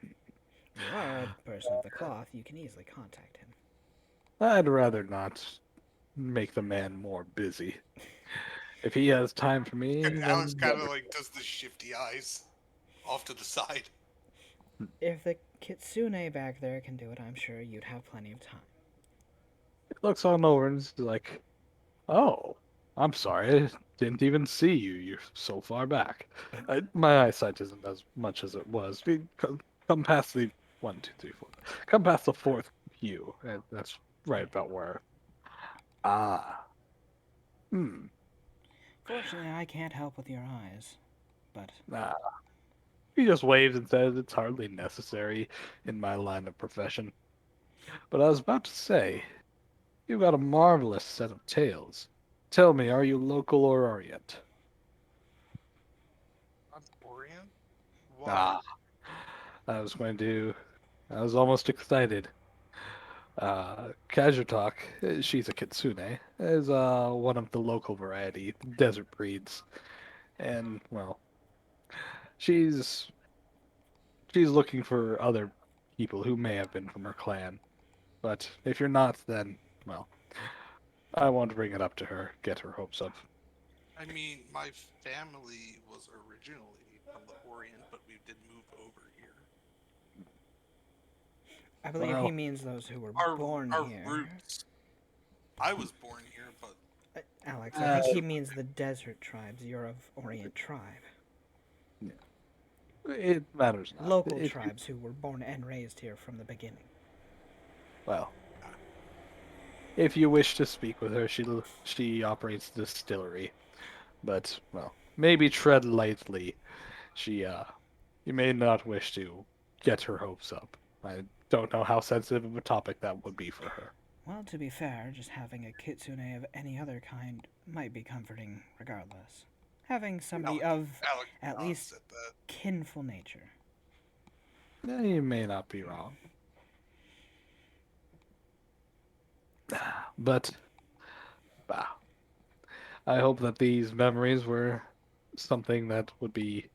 You are a person of the cloth. You can easily contact him. I'd rather not make the man more busy. If he has time for me, And Alex then kind of like does the shifty eyes off to the side. If the kitsune back there can do it, I'm sure you'd have plenty of time. he looks on over and is like, "Oh, I'm sorry, I didn't even see you. You're so far back. My eyesight isn't as much as it was. Come past the 1, 2, 3, 4. Come past the fourth hue. That's right about where. Ah, hmm. Fortunately, I can't help with your eyes. But Ah." He just waves and says it's hardly necessary in my line of profession. But I was about to say, you've got a marvelous set of tales. Tell me, are you local or Orient? I'm Orient? Why? Ah, I was going to. I was almost excited. Kajutok, she's a kitsune, is one of the local variety, desert breeds, and well, she's she's looking for other people who may have been from her clan. But if you're not, then well, I won't bring it up to her, get her hopes up. I mean, my family was originally from the Orient, but we did move over here. I believe he Well, means those who were Our born our here. roots. I was born here, but Alex, I uh, think he means the desert tribes. You're of Orient tribe. it matters not. Local If you, tribes who were born and raised here from the beginning. well, if you wish to speak with her, she operates the distillery. But well, maybe tread lightly. She you may not wish to get her hopes up. I don't know how sensitive of a topic that would be for her. Well, to be fair, just having a kitsune of any other kind might be comforting regardless. Having somebody of Alex at John least said that. kinful nature. You may not be wrong. But bah, I hope that these memories were something that would be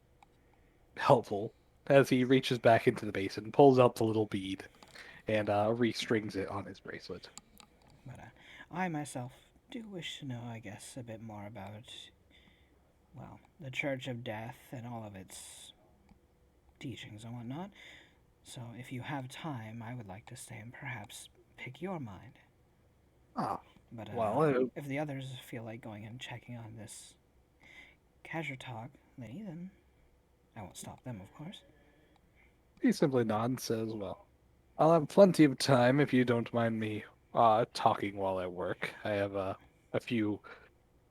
helpful as he reaches back into the basin, pulls out the little bead, and restrings it on his bracelet. But I myself do wish to know, I guess, a bit more about, well, the Church of Death and all of its teachings and whatnot. So if you have time, I would like to stay and perhaps pick your mind. Ah, But well, if the others feel like going and checking on this casual talk lady, then I won't stop them, of course. he simply nods and says, "Well, I'll have plenty of time if you don't mind me talking while I work. I have a few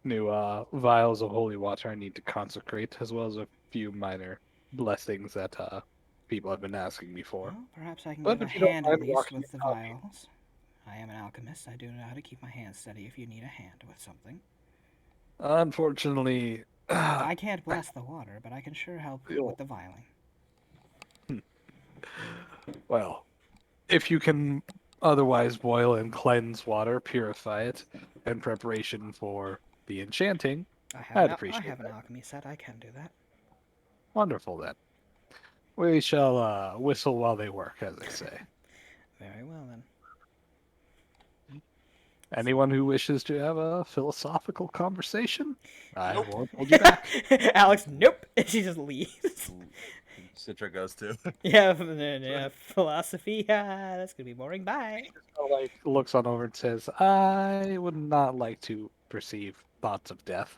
new vials of holy water I need to consecrate, as well as a few minor blessings that people have been asking me for. Well, perhaps I can But give a if you don't hand at mind least walking with the and talking, vials. I am an alchemist. I do know how to keep my hands steady if you need a hand with something. unfortunately, I can't bless the water, but I can sure help with the vialing. well, if you can otherwise boil and cleanse water, purify it, in preparation for the enchanting, I'd I appreciate have an that. alchemy set. I can do that. Wonderful then. We shall whistle while they work, as they say. Very well then. Anyone who wishes to have a philosophical conversation, I Nope. won't hold you back. Alex, nope. She just leaves. Citra goes too. Yeah, philosophy. That's gonna be boring. Bye. Like looks on over and says, "I would not like to perceive thoughts of death."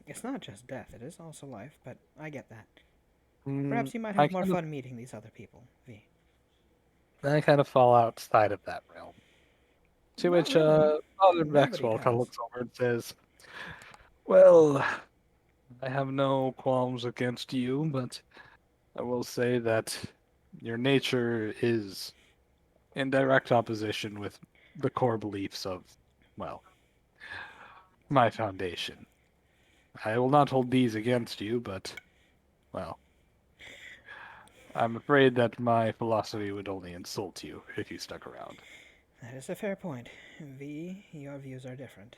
It's not just death, it is also life, but I get that. Mm, Perhaps you might I have more kind of fun meeting these other people, V. I kind of fall outside of that realm. To Not which really. Father Nobody Maxwell kind of does. looks over and says, "Well, I have no qualms against you, but I will say that your nature is in direct opposition with the core beliefs of, well, my foundation. I will not hold these against you, but, well, I'm afraid that my philosophy would only insult you if you stuck around." That is a fair point. V, your views are different.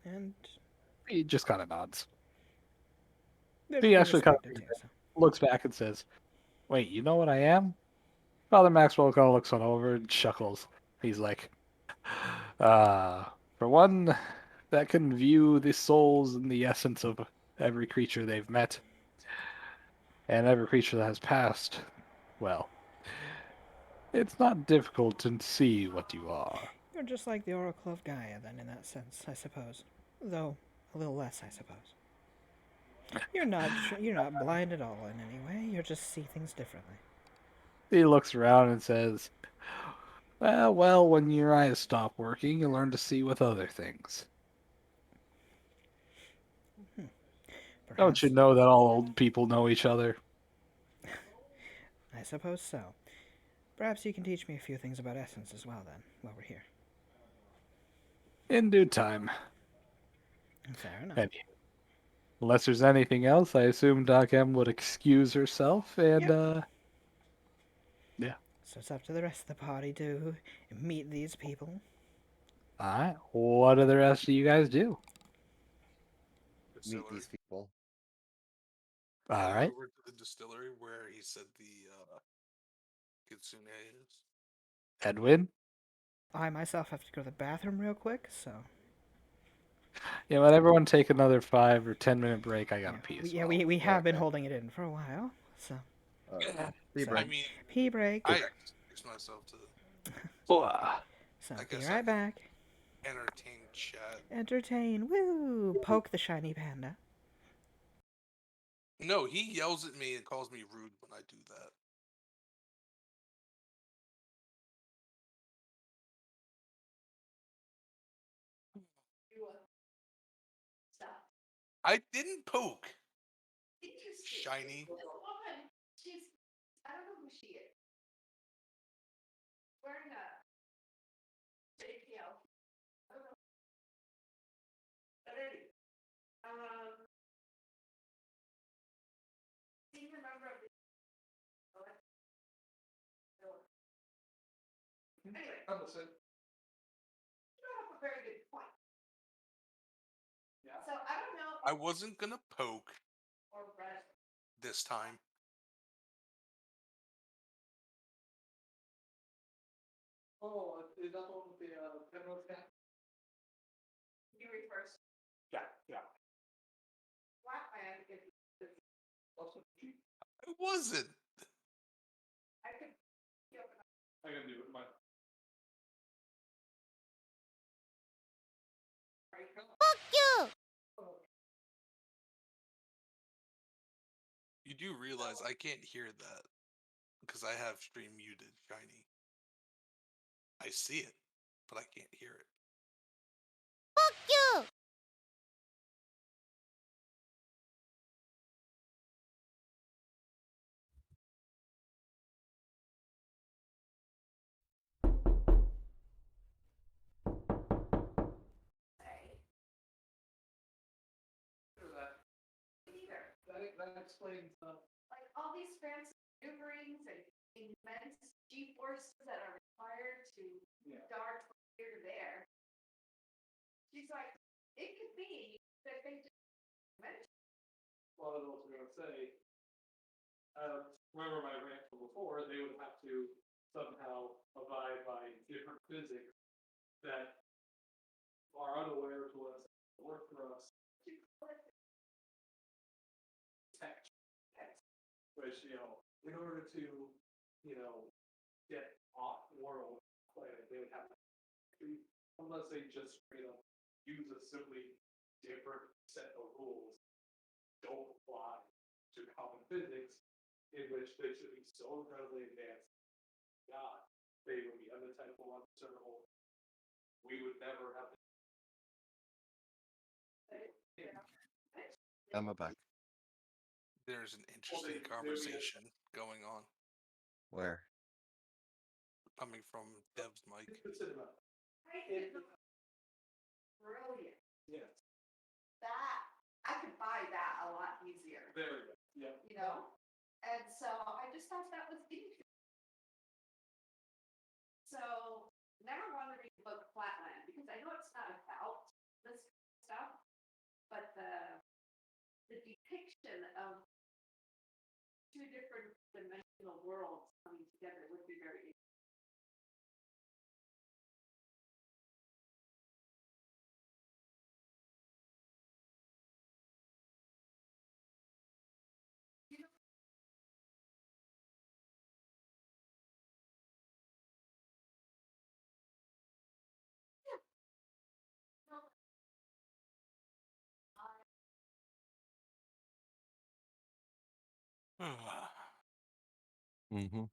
And He just kind of nods. they're to He be actually kind respected of too, so. looks back and says, "Wait, you know what I am?" Father Maxwell kind of looks on over and chuckles. He's like, for one that can view the souls and the essence of every creature they've met, and every creature that has passed, well, it's not difficult to see what you are. You're just like the Oracle of Gaia, then, in that sense, I suppose. Though, a little less, I suppose. You're not blind at all in any way, you just see things differently. He looks around and says, well, when your eyes stop working, you learn to see with other things. Don't you Perhaps, know that all old people know each other? I suppose so. Perhaps you can teach me a few things about essence as well, then, while we're here. In due time. Fair enough. And unless there's anything else, I assume Doc M would excuse herself and, yeah. So it's up to the rest of the party to meet these people. Alright, what do the rest of you guys do? Meet Distillery. these people. Head Alright. over to the distillery where he said the Kitsune is. Edwin? I myself have to go to the bathroom real quick, so. Yeah, let everyone take another 5 or 10 minute break. I gotta pee as Yeah, well. we have been Okay. holding it in for a while, so. Be So, I break. mean, pee break. I excuse myself to So, I be guess I right can back. entertain chat. Entertain. Woo! Poke the shiny panda. No, he yells at me and calls me rude when I do that. I didn't poke. Shiny. I wasn't gonna poke this time. Oh, is that the one with the Penrose guy? You read first. Yeah, yeah. I wasn't. I can do it. Mine. You do realize I can't hear that because I have stream muted, Shiny. I see it, but I can't hear it. That explains Like all these fancy maneuverings and immense G-forces that are required to dart from here to there. She's like, it could be that they just mentioned. well, I was going to say, remember my rant from before, they would have to somehow abide by different physics that are unaware to us, work for us. Tech, which, in order to, get off world planet, they would have to, unless they just straight up use a simply different set of rules don't apply to common physics, in which they should be so incredibly advanced. God, they would be undetectable, undiscernible. We would never have. I'm back. There's an interesting conversation going on Where? coming from Dev's mic. Brilliant. Yes. That I could buy that a lot easier. There we go. Yeah. You know? And so I just thought that was interesting. So never wanted to read the book Flatland because I know it's not about this stuff, but the depiction of two different dimensional worlds coming together would be very interesting. Mm-hmm.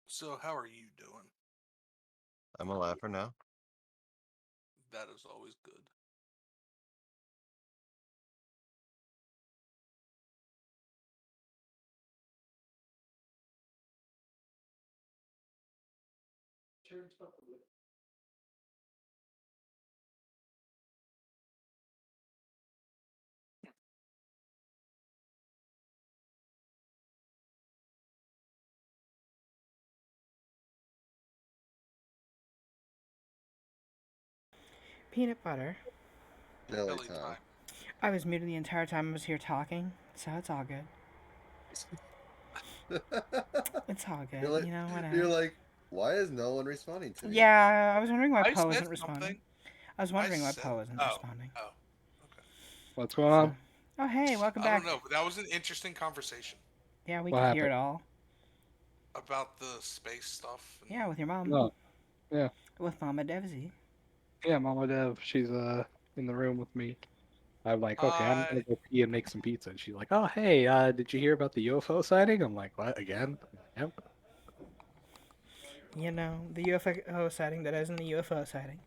So, how are you doing? I'm alive for now. That is always good. Peanut butter. Jelly Jelly time. time. I was muted the entire time I was here talking, so it's all good. It's all good. You're like, you know, whatever. You're like, why is no one responding to me? Yeah, I was wondering why I Poe said wasn't responding. something. I was wondering why said- Poe wasn't oh, responding. Oh, okay. What's going on? Oh, hey, welcome I back. don't know, but that was an interesting conversation Yeah, we What could hear it happened? all. about the space stuff. And Yeah, with your mom. Oh, yeah. With Mama Devsy. Yeah, Mama Dev, she's in the room with me. I'm like, okay, I'm gonna go pee and make some pizza. And she's like, oh, hey, did you hear about the UFO sighting? I'm like, what, again? Yep. You know, the UFO sighting that isn't the UFO sighting.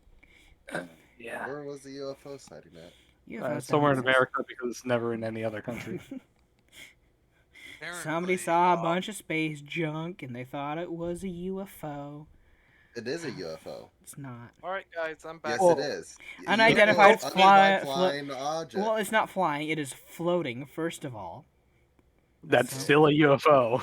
Yeah. Where was the UFO sighting at? UFOs It's somewhere in don't exist. America because it's never in any other country. Somebody saw a bunch of space junk and they thought it was a UFO. It is a UFO. It's not. All right, guys, I'm back. Yes, it is. Unidentified flying object. Well, it's not flying. It is floating. First of all. That's still a UFO. All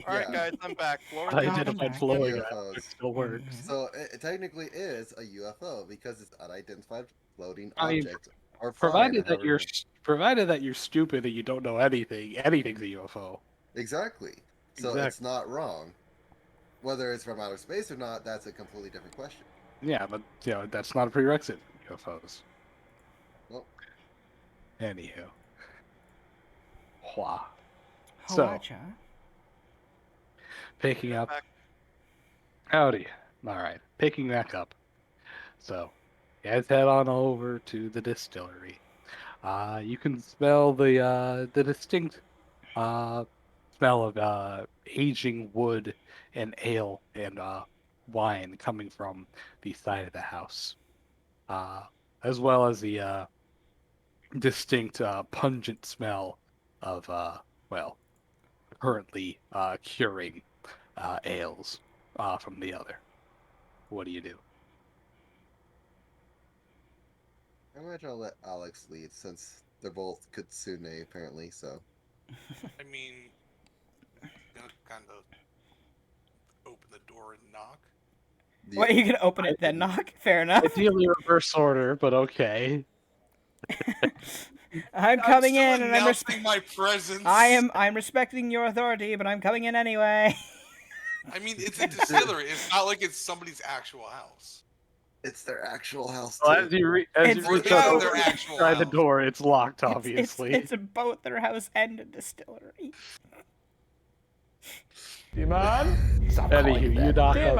right, guys, I'm back. Unidentified floating object still works. So it technically is a UFO because it's unidentified floating I mean, object. Or provided flying, that you're stupid and you don't know anything, anything's a UFO. Exactly. So it's not wrong. Whether it's from outer space or not, that's a completely different question. Yeah, but that's not a prerequisite for UFOs. Well, anywho, Hua. So, picking up. Howdy. All right, picking back up. So, guys, head on over to the distillery. You can smell the distinct smell of aging wood and ale and wine coming from the side of the house, as well as the distinct pungent smell of currently curing ales from the other. What do you do? I imagine I'll let Alex lead since they're both Kitsune apparently. So. I mean, gonna kind of open the door and knock. What, are you gonna open it then knock? Fair enough. Ideally reverse order, but okay. I'm coming in and I'm my presence. I'm respecting your authority, but I'm coming in anyway. I mean, it's a distillery. It's not like it's somebody's actual house. It's their actual house. Well, as you reach out to try the door, it's locked. Obviously, it's both their house and a distillery. Demon? Stop Anywho, you knock on Demon!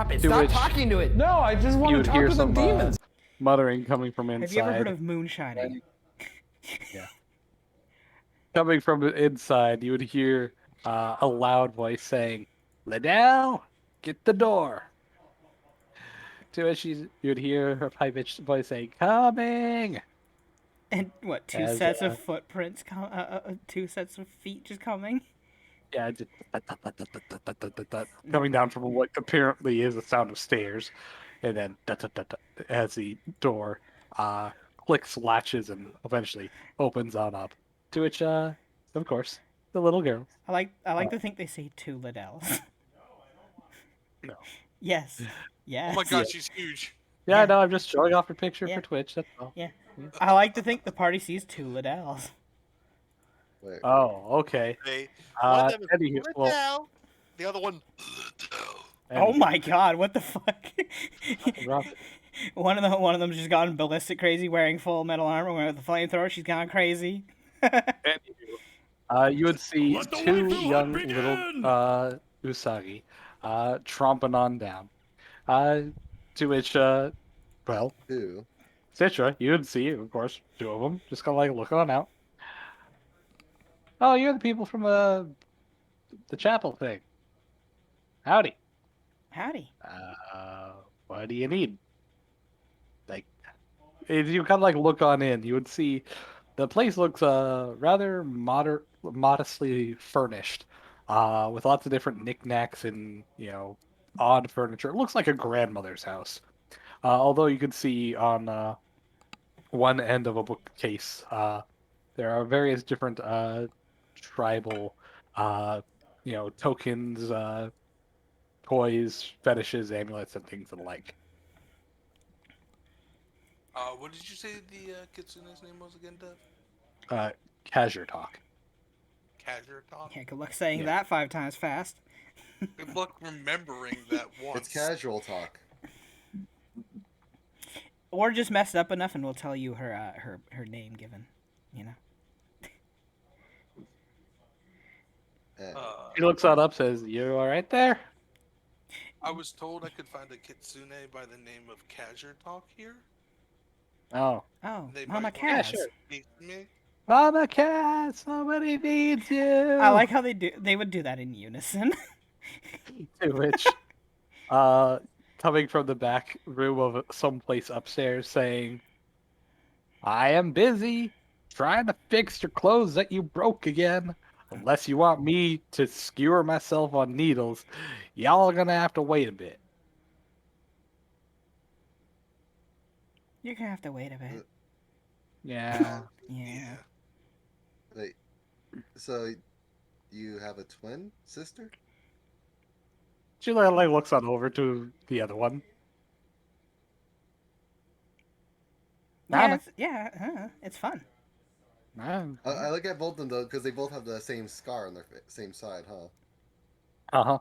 the door. Stop talking to it! No, I just want to talk to the demons! muttering coming from inside. Have you ever heard of moonshining? Yeah. Coming from inside, you would hear a loud voice saying, "Liddell, get the door." To which you would hear her high-pitched voice saying, "Coming!" And what? Two As, sets of footprints, 2 sets of feet just coming. yeah, just coming down from what apparently is a sound of stairs, and then as the door clicks, latches, and eventually opens on up. To which, of course, the little girl. I like to think they say 2 Liddells. No. Yes. Yes. Oh my god, she's huge. Yeah, Yeah. no, I'm just showing off her picture Yeah. for Twitch. That's all. Yeah. I like to think the party sees 2 Liddells. Wait, Oh, okay. One of them is Anywho, well, Liddell, the other one. Oh anywho, my god, what the fuck? Rob- one of them's just gone ballistic crazy wearing full metal armor with a flamethrower, she's gone crazy. you would see two young little Usagi tromping on down. To which, well, two. Citra, you would see, of course, 2 of them, just kind of like looking on out. Oh, you're the people from the chapel thing. Howdy. Howdy. What do you need? Like, if you kind of like look on in, you would see the place looks rather modestly furnished, with lots of different knickknacks and odd furniture. It looks like a grandmother's house. Although you could see on one end of a bookcase, there are various different tribal, uh, tokens, toys, fetishes, amulets, and things of the like. What did you say the kitsune's name was again, Dev? Casual talk. Casual talk? Yeah, good luck saying Yeah. that 5 times fast. Good luck remembering that once. It's casual talk. Or just mess it up enough and we'll tell you her name given, you know. He looks on up, says, "You all right there?" I was told I could find a kitsune by the name of Casual Talk here. Oh, Oh, They Mama might Kaz. want to sure. speak to me. Mama Cat, somebody needs you. I like how they would do that in unison. To which, coming from the back room of someplace upstairs, saying, "I am busy trying to fix your clothes that you broke again. Unless you want me to skewer myself on needles, y'all are gonna have to wait a bit." You're gonna have to wait a bit. Yeah. Yeah. Wait, so you have a twin sister? She like looks on over to the other one. It's fun. I look at both of them though, because they both have the same scar on their same side, huh? Uh-huh.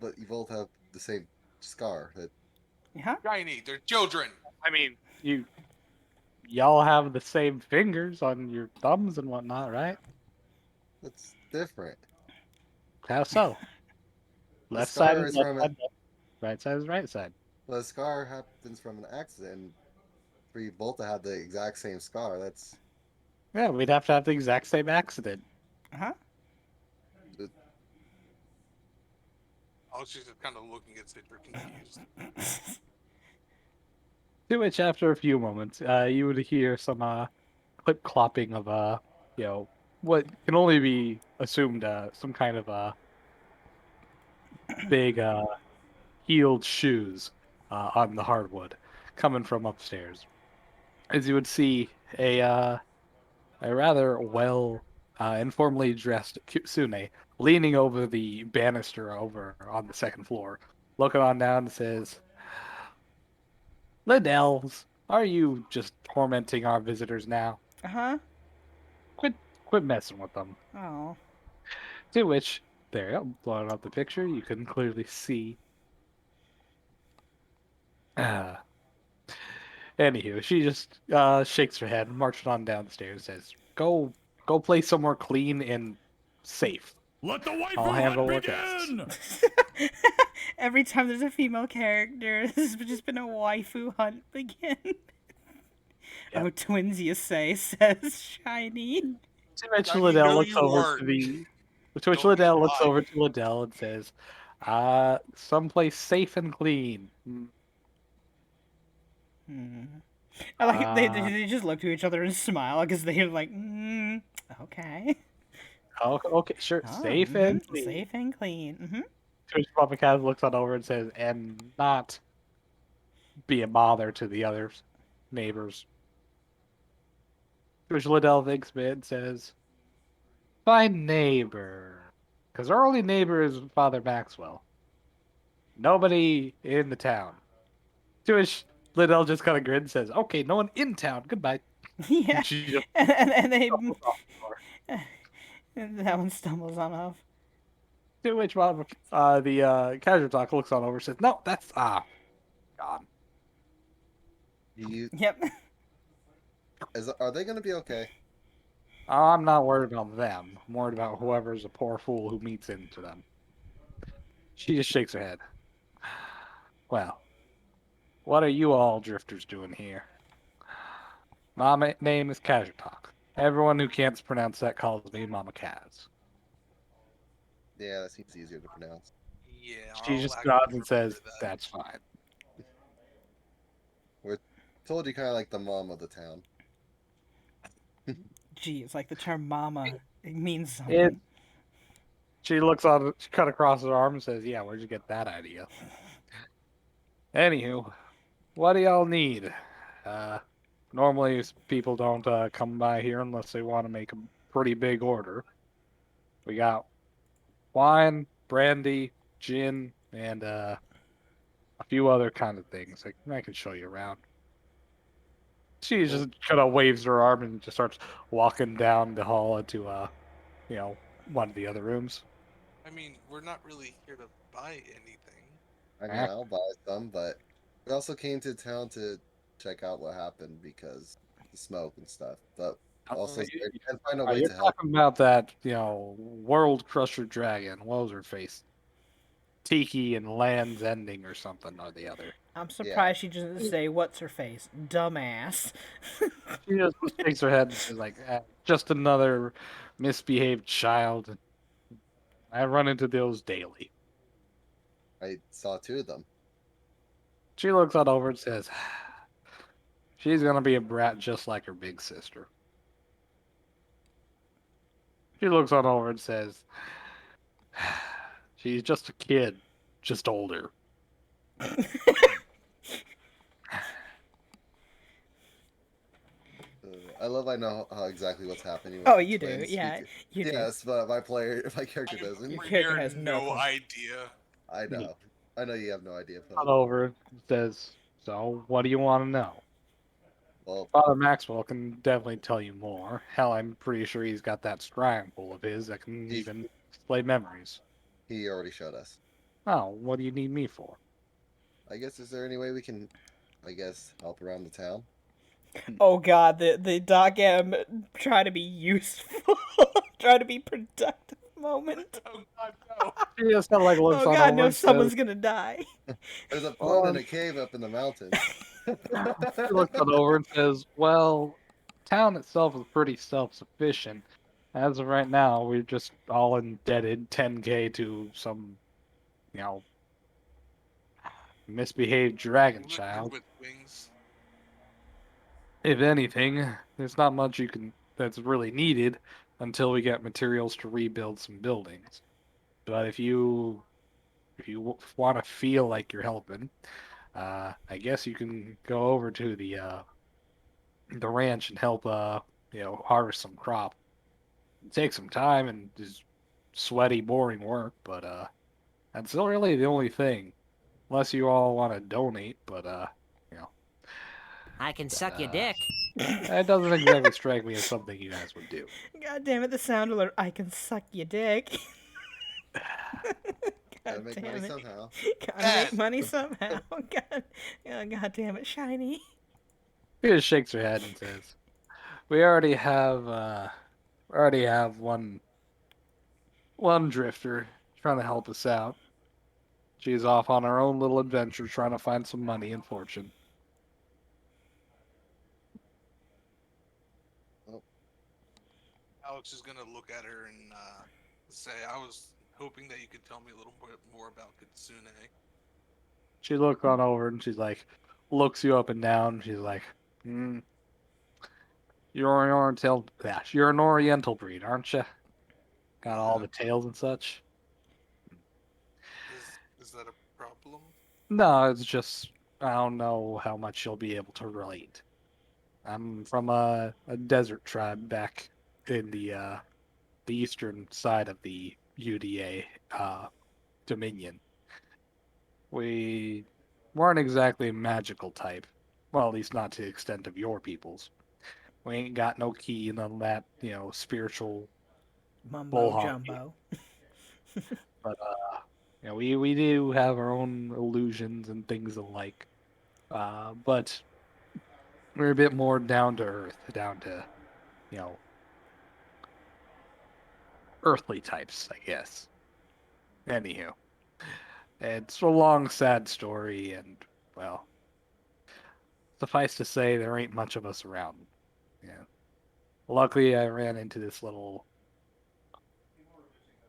But you both have the same scar. Yeah. Shiny, they're children. I mean, y'all have the same fingers on your thumbs and whatnot, right? That's different. How so? The Left side scar is is left from side, right side is right side. The scar happens from an accident. For you both to have the exact same scar, that's Yeah, we'd have to have the exact same accident. Huh? Oh, she's just kind of looking at Citra confused. To which, after a few moments, you would hear some clip clopping of what can only be assumed some kind of big heeled shoes on the hardwood coming from upstairs. As you would see a rather well informally dressed Kitsune leaning over the banister over on the second floor, looking on down and says, "Liddells, are you just tormenting our visitors now? Uh-huh. Quit messing with them." Oh. To which, there you go, blowing up the picture, you can clearly see. Anywho, she just shakes her head, marching on down the stairs, says, Go play somewhere clean and safe. Let the waifu I'll handle hunt the rest. begin! Every time there's a female character, this has just been a waifu hunt begin. Oh, twins, you say, says Shiny. To which I mean, Liddell no, looks you over aren't. to the. To which Don't you Liddell looks lie. over to Liddell and says, someplace safe and clean. I like they just look to each other and smile because they're like, okay. Oh, okay, sure. Oh, Safe and clean. safe and clean. To which Papa Kaz looks on over and says, and not be a bother to the other neighbors. To which Liddell thinks a bit and says, my neighbor. Because our only neighbor is Father Maxwell. Nobody in the town. To which Liddell just kind of grins and says, okay, no one in town. Goodbye. Yeah. She just And they stumbles off the door. and that one stumbles on off. To which the casual talk looks on over and says, no, that's God. Yep. Are they gonna be okay? I'm not worried about them. I'm worried about whoever's a poor fool who meets into them. She just shakes her head. Well, what are you all drifters doing here? My name is Kazutok. Everyone who can't pronounce that calls me Mama Kaz. Yeah, that seems easier to pronounce. Yeah, She I'll just actually nods and remember says, that. that's fine. We're told you kind of like the mom of the town. Gee, it's like the term mama. It means something. She cut across her arm and says, yeah, where'd you get that idea? Anywho, what do y'all need? Normally people don't come by here unless they want to make a pretty big order. We got wine, brandy, gin, and a few other kind of things. I can show you around. She just kind of waves her arm and just starts walking down the hall into one of the other rooms. I mean, we're not really here to buy anything. I mean, I'll buy some, but we also came to town to check out what happened because the smoke and stuff. But also, and find a way You're to help. talking about that, World Crusher Dragon. What was her face? Tiki and Land's Ending or something or the other. I'm surprised she doesn't say, what's her face? Dumbass. She just shakes her head and says, like, just another misbehaved child. I run into those daily. I saw 2 of them. She looks on over and says, she's going to be a brat just like her big sister. She looks on over and says, she's just a kid, just older. I love I know how exactly what's happening. With Oh, the you do, twins. yeah, you do. Yes, but my character doesn't. Your character has no idea. I know. I know you have no idea. On over and says, so what do you want to know? Well, Father Maxwell can definitely tell you more. Hell, I'm pretty sure he's got that strand full of his that can even display memories. He already showed us. Oh, what do you need me for? I guess, is there any way we can, help around the town? Oh god, the Doc M try to be useful, try to be productive moment. Oh god, no. She just kind of like looks Oh on god, over no, and someone's says, gonna die. There's a pond in a cave up in the mountains. she looks on over and says, well, town itself is pretty self-sufficient. As of right now, we're just all indebted 10K to some, misbehaved dragon Liquor child. with wings. If anything, there's not much that's really needed until we get materials to rebuild some buildings. But if you want to feel like you're helping, I guess you can go over to the ranch and help harvest some crop. It takes some time and is sweaty, boring work, but that's still really the only thing. Unless you all want to donate, but I can suck your dick. That doesn't exactly strike me as something you guys would do. God damn it, the sound alert. I can suck your dick. Gotta make money somehow. Gotta make money somehow. God damn it, Shiny. He just shakes her head and says, "We already have one one drifter trying to help us out. She's off on her own little adventure trying to find some money and fortune. Alex is gonna look at her and say, "I was hoping that you could tell me a little bit more about Kitsune." She looks on over and she's like, looks you up and down. She's like, you're an Oriental, yeah, you're an Oriental breed, aren't you? Got all the tails and such. Is that a problem? No, it's just I don't know how much you'll be able to relate. I'm from a desert tribe back in the eastern side of the UDA Dominion. We weren't exactly a magical type. Well, at least not to the extent of your people's. We ain't got no key, none of that, spiritual Mumbo bull honky. jumbo. But we do have our own illusions and things alike. But we're a bit more down to earth, down to, you know, earthly types, I guess. Anywho, it's a long, sad story, and, well, suffice to say, there ain't much of us around. Yeah. Luckily, I ran into this little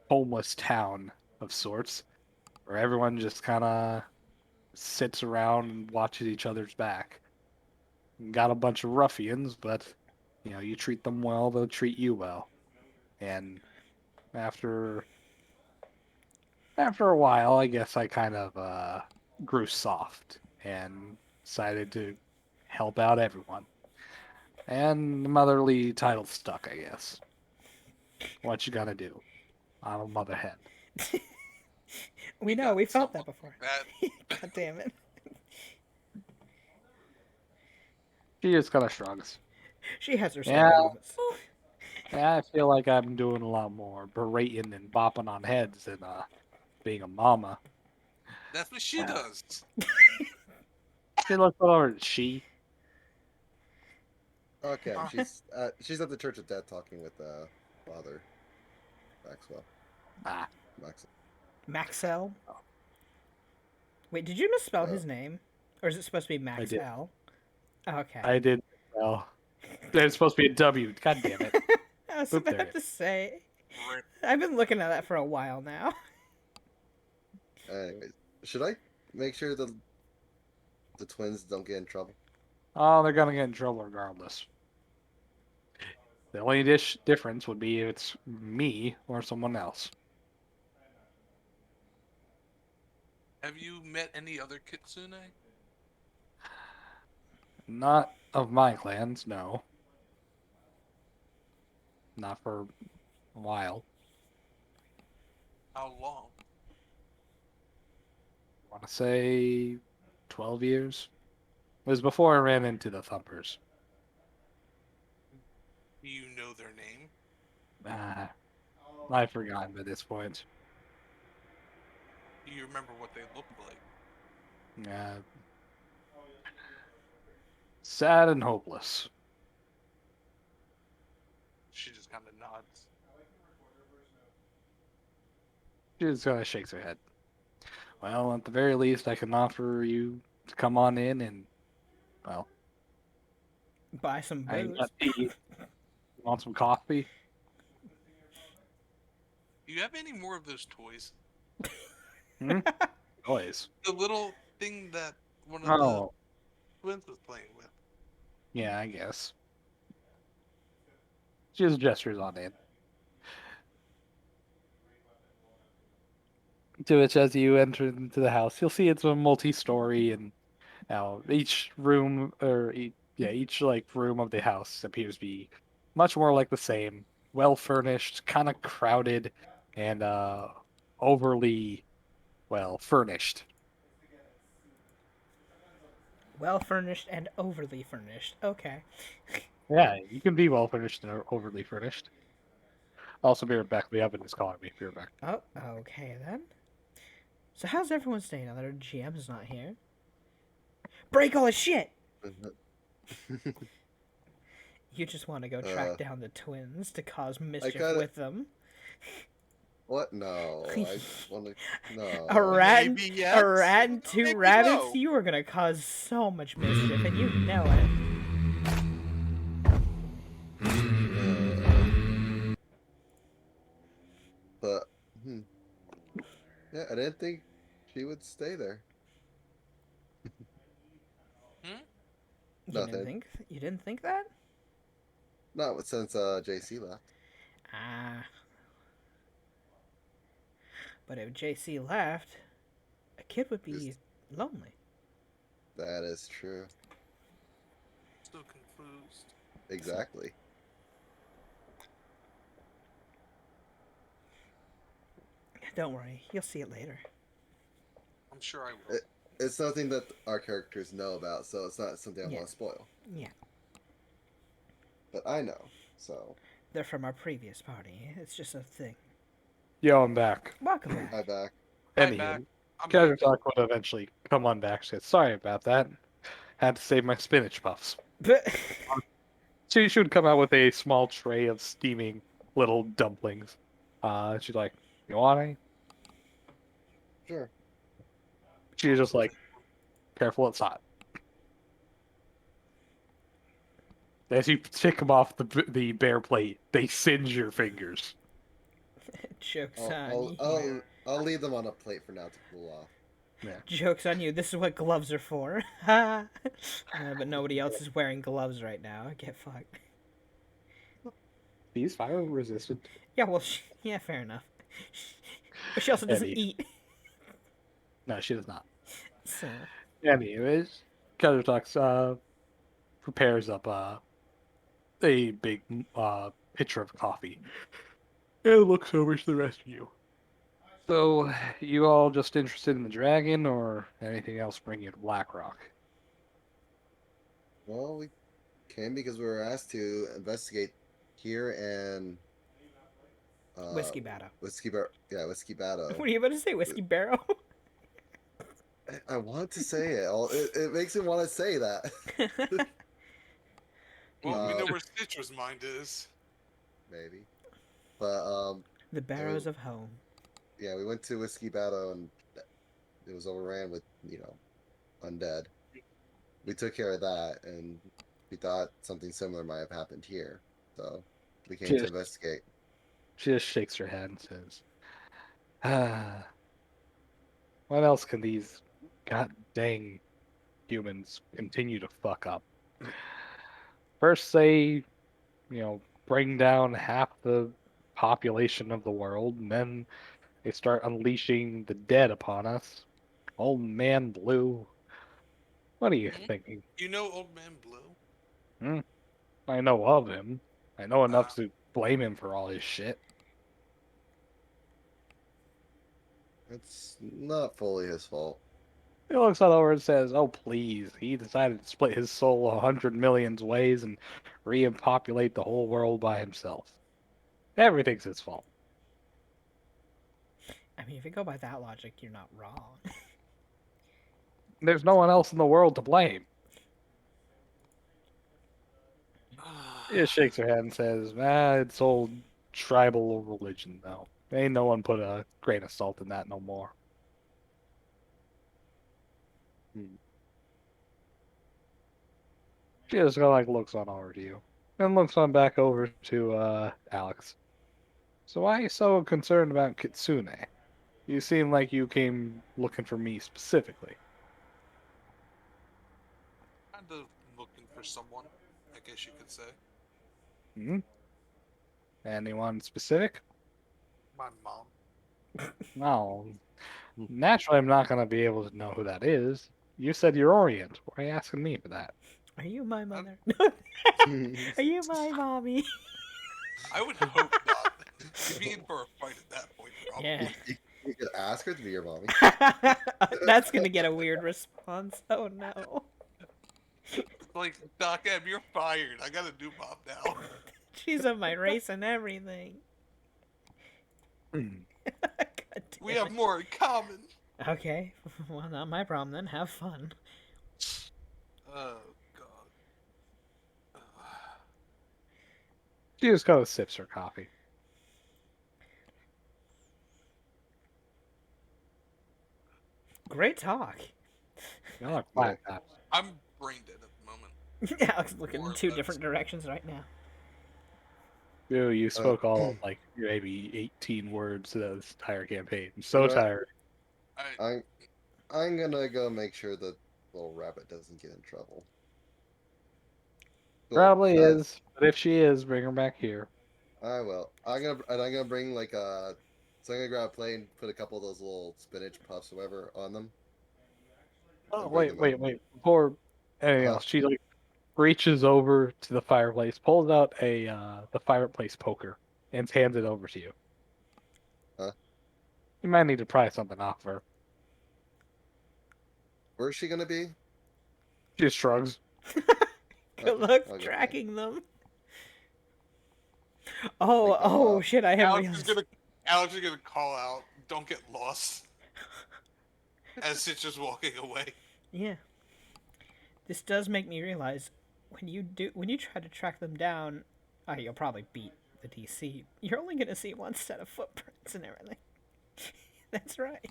homeless town of sorts, where everyone just kind of sits around and watches each other's back. Got a bunch of ruffians, but, you treat them well, they'll treat you well. And after after a while, I guess I kind of grew soft and decided to help out everyone. And the motherly title stuck, I guess. What you gonna do? I'm a mother hen. We know, we felt that somewhat before. That God damn it. She just kind of shrugs. She has her Yeah, sad moments. yeah, I feel like I'm doing a lot more berating and bopping on heads than being a mama. that's what she does. She looks over at she. Okay, she's at the Church of Death talking with Father Maxwell. Ah, Maxell? Wait, did you misspell his name? Or is it supposed to be Max did. L? Okay. I did. Well, it's supposed to be a W. God damn it. I was Oop, there about it to is. say. I've been looking at that for a while now. Anyways, should I make sure the twins don't get in trouble? Oh, they're gonna get in trouble regardless. The only difference would be if it's me or someone else. Have you met any other Kitsune? Not of my clans, no. Not for a while. How long? I want to say 12 years. It was before I ran into the Thumpers. Do you know their name? I've forgotten by this point. Do you remember what they looked like? Sad and hopeless. She just kind of nods. She just kind of shakes her head. Well, at the very least, I can offer you to come on in and, well, Buy some I ain't booze. got tea. You want some coffee? Do you have any more of those toys? Toys. The little thing that one of Oh, the twins was playing with. yeah, I guess. She just gestures on in. To which, as you enter into the house, you'll see it's a multi-story, and now each room, or each like room of the house appears to be much more like the same, well furnished, kind of crowded, and overly well furnished. Well furnished and overly furnished. Okay. Yeah, you can be well furnished and overly furnished. Also, be right back. The oven is calling me. Be right back. Oh, okay then. So how's everyone staying now that our GM is not here? Break all his shit! You just want to go track down the twins to cause mischief with them. What? No, I want to. No. A rat, Maybe and, yes. a rat and two Maybe rabbits. no. You are gonna cause so much mischief, and you know it. But yeah, I didn't think she would stay there. Hmm? Nothing. You didn't think that? Not since JC left. Ah. But if JC left, a kid would be lonely. That is true. Still confused. Exactly. Don't worry, you'll see it later. I'm sure I will. It's nothing that our characters know about, so it's not something I Yeah. want to spoil. Yeah. But I know, so. They're from our previous party. It's just a thing. Yo, I'm back. Welcome back. Hi back. Anywho, back. I'm Casual back. Talk would eventually come on back. Said, sorry about that. Had to save my spinach puffs. She would come out with a small tray of steaming little dumplings. She's like, you want any? Sure. She was just like, careful, it's hot. As you pick them off the bare plate, they singe your fingers. Jokes on you. I'll leave them on a plate for now to cool off. Yeah. Jokes on you. This is what gloves are for. But nobody else is wearing gloves right now. Get fucked. These fire resistant. Yeah, well, yeah, fair enough. But she also doesn't eat. No, she does not. So. Anyways, Casual Talks prepares up a big pitcher of coffee and looks over to the rest of you. So, you all just interested in the dragon, or anything else bring you to Blackrock? Well, we came because we were asked to investigate here and Whiskey Battle. Whiskey Battle. What are you about to say, Whiskey Barrow? I want to say it. It makes me want to say that. Well, we know where Citra's mind is. Maybe. But the Barrows of Home. Yeah, we went to Whiskey Battle and it was overran with, undead. We took care of that and we thought something similar might have happened here. So we came to investigate. She just shakes her head and says, what else can these god dang humans continue to fuck up? First they, bring down half the population of the world, and then they start unleashing the dead upon us. Old Man Blue. What are you thinking? You know Old Man Blue? I know of him. I know enough to blame him for all his shit. It's not fully his fault. He looks all over and says, oh, please. He decided to split his soul 100 million ways and repopulate the whole world by himself. Everything's his fault. I mean, if you go by that logic, you're not wrong. There's no one else in the world to blame. He just shakes her head and says, it's old tribal religion, though. Ain't no one put a grain of salt in that no more. She just looks on over to you. And looks on back over to Alex. So why are you so concerned about Kitsune? You seem like you came looking for me specifically. Kind of looking for someone, I guess you could say. Anyone specific? My mom. No. Naturally, I'm not going to be able to know who that is. You said you're Orient. Why are you asking me for that? Are you my mother? Are you my mommy? I would hope not. You'd be in for a fight at that point, probably. Yeah. You could ask her to be your mommy. That's gonna get a weird response. Oh no. Like, Doc M, you're fired. I got a new mom now. She's of my race and everything. We have more in common. Okay. Well, not my problem then. Have fun. Oh, God. She just sips her coffee. great talk. Y'all are quiet guys. I'm brain dead at the moment. Alex looking More in or two less. different directions right now. You spoke all like maybe 18 words this entire campaign. I'm so You know what? tired. I'm gonna go make sure that little rabbit doesn't get in trouble. Cool. Probably is, but if she is, bring her back here. I will. I'm gonna bring like a. So I'm gonna grab a plate and put a couple of those little spinach puffs, or whatever, on them. Oh, and bring them wait. Before anything Uh-huh. else, she like reaches over to the fireplace, pulls out a the fireplace poker, and hands it over to you. Huh? You might need to pry something off her. Where's she gonna be? She just shrugs. Good Okay, luck I'll go tracking them. Like, Oh shit! I haven't realized. Alex is gonna call out, "Don't get lost," as it's just walking away. Yeah. This does make me realize when you try to track them down, you'll probably beat the DC. You're only gonna see one set of footprints and everything. That's right.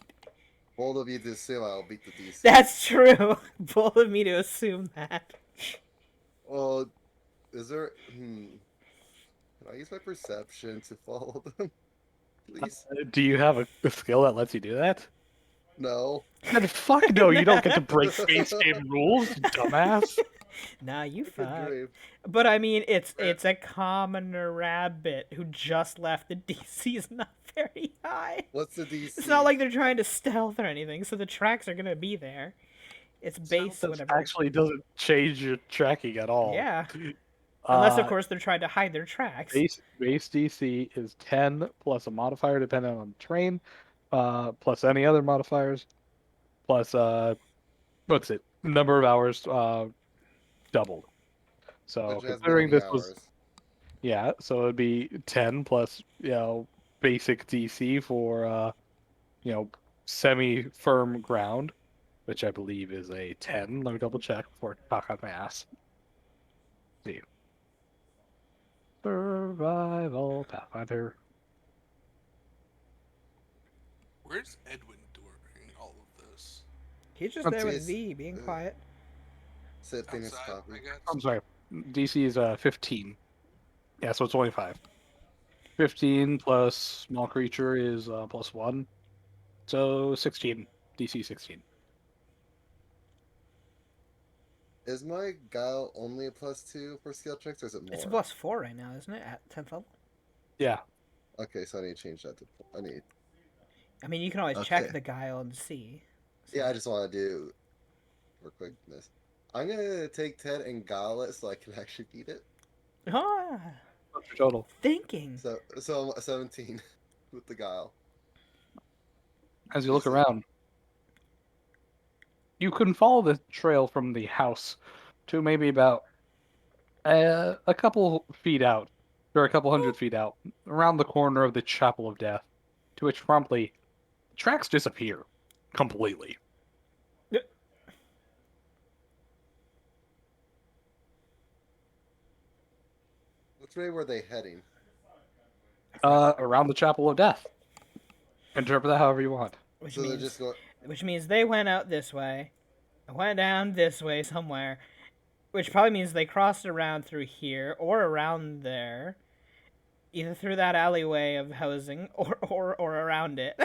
Bold of you to assume I'll beat the DC. That's true. Bold of me to assume that. Well, is there? Can I use my perception to follow them, please? Do you have a skill that lets you do that? No. Then fuck no, you don't get to break space game rules, dumbass. Nah, you fuck. Dream. But I mean, it's a commoner rabbit who just left. The DC's not very high. What's the DC? It's not like they're trying to stealth or anything, so the tracks are gonna be there. It's based This whatever. actually doesn't change your tracking at all. Yeah. Unless, of Uh, course, they're trying to hide their tracks. base DC is 10 plus a modifier depending on the terrain, plus any other modifiers, plus what's it? Number of hours doubled. So Which has considering many this was hours. yeah, so it'd be 10 plus basic DC for semi-firm ground, which I believe is a 10. Let me double check before I talk on my ass. See. Survival Pathfinder. Where's Edwin during all of this? He's just Let's there with see. V, being quiet. Sit finish Outside, copy. I guess. I'm sorry. DC is 15. Yeah, so it's only 5. 15 plus small creature is plus 1. So 16. DC 16. Is my guile only a +2 for skill checks, or is it more? It's a +4 right now, isn't it? At 10th level. Yeah. Okay, so I need to change that to. I need. I mean, you can always check Okay. the guile and see. So. Yeah, I just want to do for quickness. I'm gonna take 10 and guile it so I can actually beat it. Ah, What's your total? thinking. So I'm 17 with the guile. As you look around, you can follow the trail from the house to maybe about a couple feet out, or a couple hundred feet out, around the corner of the Chapel of Death, to which promptly the tracks disappear completely. Which way were they heading? Around the Chapel of Death. Interpret that however you want. Which So means, they're just going. which means they went out this way, went down this way somewhere, which probably means they crossed around through here or around there, either through that alleyway of housing or around it.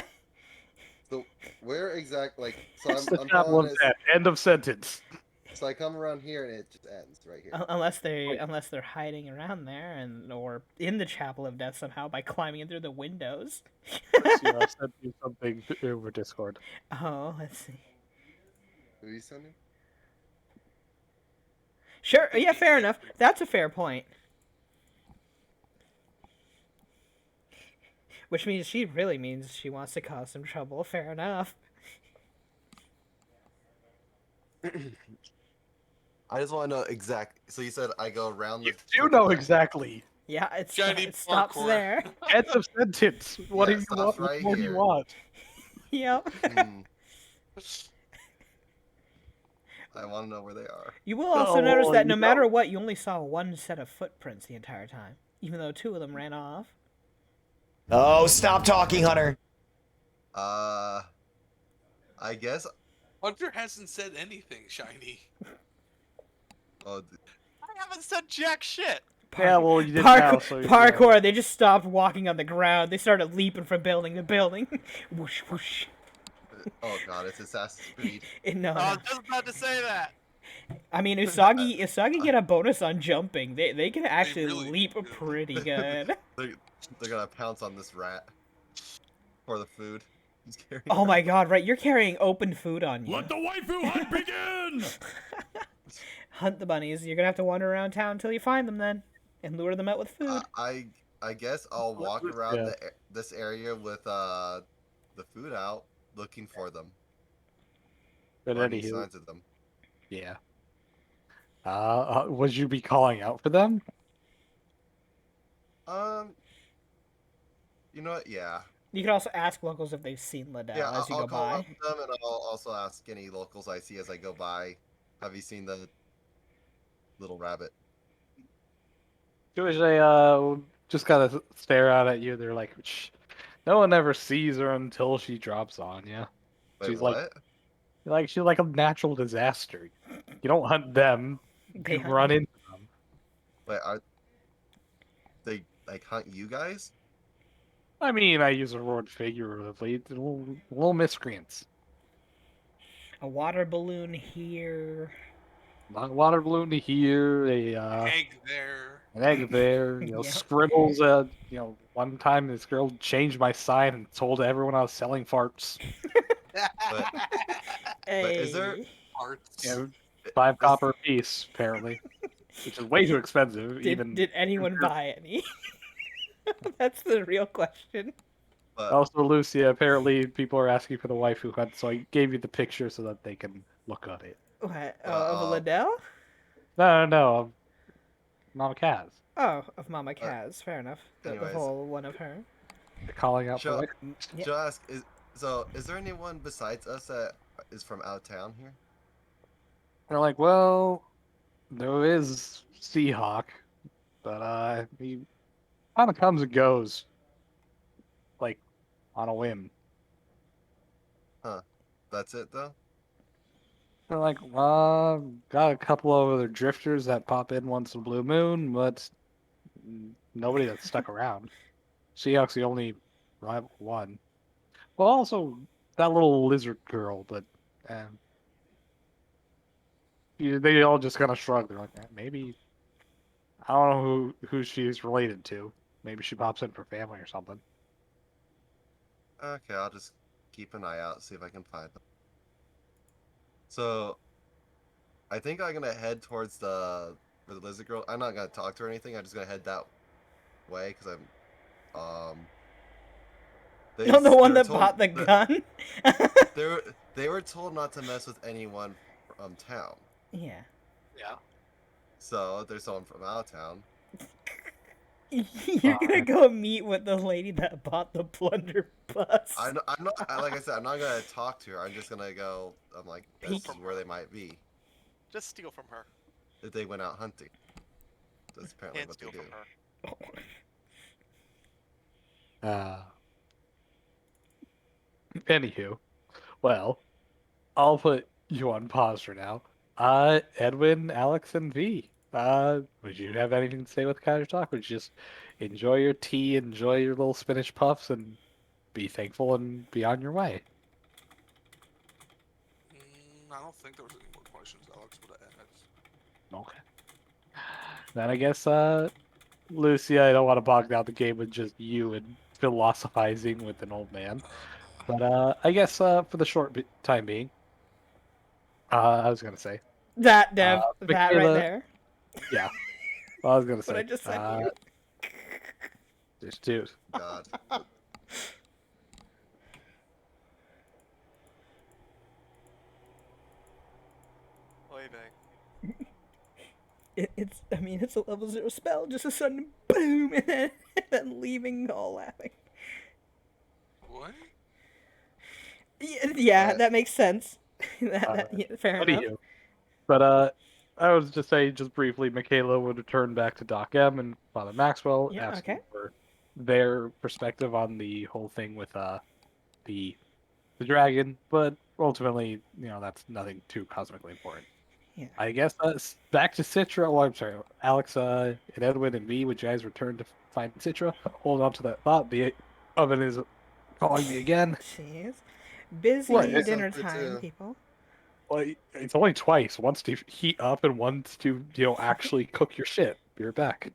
So where exactly? So It's the I'm Chapel following of it. Death. End of sentence. So I come around here and it just ends right here. unless they're hiding around there or in the Chapel of Death somehow by climbing in through the windows. I sent you something over Discord. Oh, let's see. Who are you sending? Sure, yeah, fair enough. That's a fair point. Which means she really means she wants to cause some trouble. Fair enough. I just want to know exact. So you said I go around. You do know exactly. Yeah, Johnny it stops parkour. there. End of sentence. What Yeah, do you stops want? right What do you here. want? Yep. I want to know where they are. You will also No, notice that no you matter don't. what, you only saw one set of footprints the entire time, even though 2 of them ran off. Oh, stop talking, Hunter. I guess Hunter hasn't said anything, Shiny. Oh, I haven't said jack shit. Yeah, well, you did now, so you parkour. They just stopped walking on the ground. They started leaping from building to building. Whoosh, whoosh. oh God, it's Assassin's Creed. No, I no. was just about to say that. I mean, Usagi get a bonus on jumping. They can actually really leap do. pretty good. They're gonna pounce on this rat for the food. He's carrying Oh my around. god, right, you're carrying open food on you. Let the waifu hunt begin! Hunt the bunnies. You're gonna have to wander around town until you find them then. And lure them out with food. I guess I'll walk around this area with the food out, looking for them. But Or any anywho, signs of them. yeah. Would you be calling out for them? You know what? Yeah. You can also ask locals if they've seen Liddell Yeah, as you I'll go call by. up them, and I'll also ask any locals I see as I go by. Have you seen the little rabbit? Jewish, they just kind of stare out at you. They're like, Shh. No one ever sees her until she drops on you. Wait, She's what? she's like a natural disaster. You don't hunt them. They You hunt run you. into them. Wait, are they like hunt you guys? I mean, I use a word figuratively. They're little miscreants. A water balloon here. Not water balloon to here. Egg there. An egg there. Yep. Scribbles. One time this girl changed my sign and told everyone I was selling farts. But is there Hey. Arts. You know, 5 copper a piece, apparently, which is way too expensive. Did anyone buy any? That's the real question. Also, Lucia, apparently people are asking for the waifu hunt, so I gave you the picture so that they can look at it. What? Of Liddell? No, Mama Kaz. Oh, of Mama Kaz. Fair enough. The anyways. whole one of her. They're calling out for Should waifu. I ask, is there anyone besides us that is from out of town here? They're like, well, there is Seahawk, but he kind of comes and goes, like, on a whim. Huh. That's it though? They're like, got a couple of other drifters that pop in once in a blue moon, but nobody that's stuck around. Seahawk's the only rival one. Well, also that little lizard girl, but they all just kind of shrug. They're like, maybe I don't know who she's related to. Maybe she pops in for family or something. Okay, I'll just keep an eye out, see if I can find them. So, I think I'm gonna head towards the lizard girl. I'm not gonna talk to her or anything. I'm just gonna head that way because I'm You're the one that bought the gun? they were told not to mess with anyone from town. Yeah. Yeah. So there's someone from out of town. You're gonna go meet with the lady that bought the plunder bus. I'm not. Like I said, I'm not gonna talk to her. I'm just gonna go. I'm like, this is where they might be. Just steal from her. If they went out hunting. That's apparently And what they steal do. from her. Anywho, well, I'll put you on pause for now. Edwin, Alex, and V. Would you have anything to say with Casual Talk? Would you just enjoy your tea, enjoy your little spinach puffs, and be thankful and be on your way? I don't think there was any more questions Alex would have asked. Okay. Then I guess, Lucia, I don't want to bog down the game with just you and philosophizing with an old man. But, I guess, for the short time being, I was going to say. That, Dev. That Michaela, right there. Yeah. Well, I was going to say. What I just said to you. Just dude. God. Oy vey. It's a level 0 spell, just a sudden boom, and then leaving all laughing. What? Yeah, that makes sense. Fair enough. Anywho. But, I was just saying, just briefly, Michaela would return back to Doc M and Father Maxwell, asking for their perspective on the whole thing with, the the dragon, but ultimately, that's nothing too cosmically important. Yeah. I guess back to Citra. Oh, I'm sorry, Alex, and Edwin and me. Would you guys return to find Citra? Hold on to that thought. The oven is calling me again. Jeez. What? Busy think so dinner time, too. people. Well, it's only twice. Once to heat up and once to actually cook your shit. Be right back.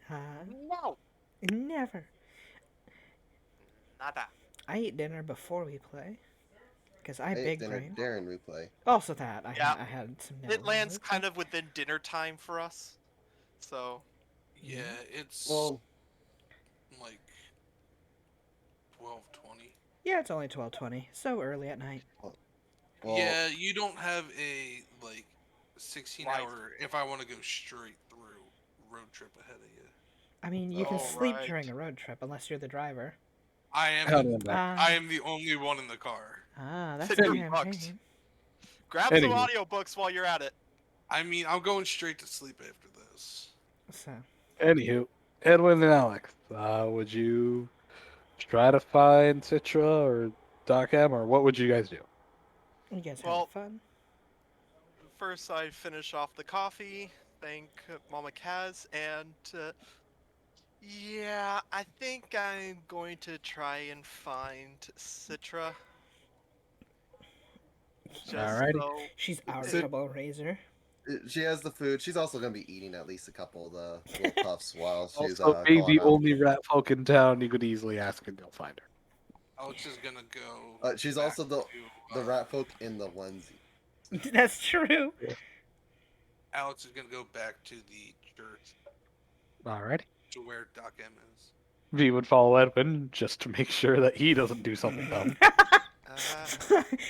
No. Never. Nada. I eat dinner before we play. Because I I ate big dinner brain. during replay. Also that. Yeah. I had some It lands Netherlands. kind of within dinner time for us. So. Yeah, it's Well, like 12:20. Yeah, it's only 12:20. So early at night. well, Yeah, you don't have a like 16 Life. hour if I want to go straight through road trip ahead of you. I mean, you can Oh, sleep right. during a road trip unless you're the driver. I am Hell the, no, back. Ah, I am the only one in the car. That's a 50 damn bucks. shame. Grab some Anywho. audiobooks while you're at it. I mean, I'm going straight to sleep after this. So, Anywho, Edwin and Alex, would you try to find Citra or Doc M, or what would you guys do? you guys having Well, fun? first I finish off the coffee, thank Mama Kaz, and yeah, I think I'm going to try and find Citra. Just Alrighty. so She's our So- trouble raiser. she has the food. She's also gonna be eating at least a couple of the little puffs while she's Also, being calling the out. only rat folk in town, you could easily ask and you'll find her. Alex is gonna go. She's back also the to, rat folk in the onesie. That's true. Alex is gonna go back to the church Alrighty. to where Doc M is. V would follow Edwin just to make sure that he doesn't do something dumb.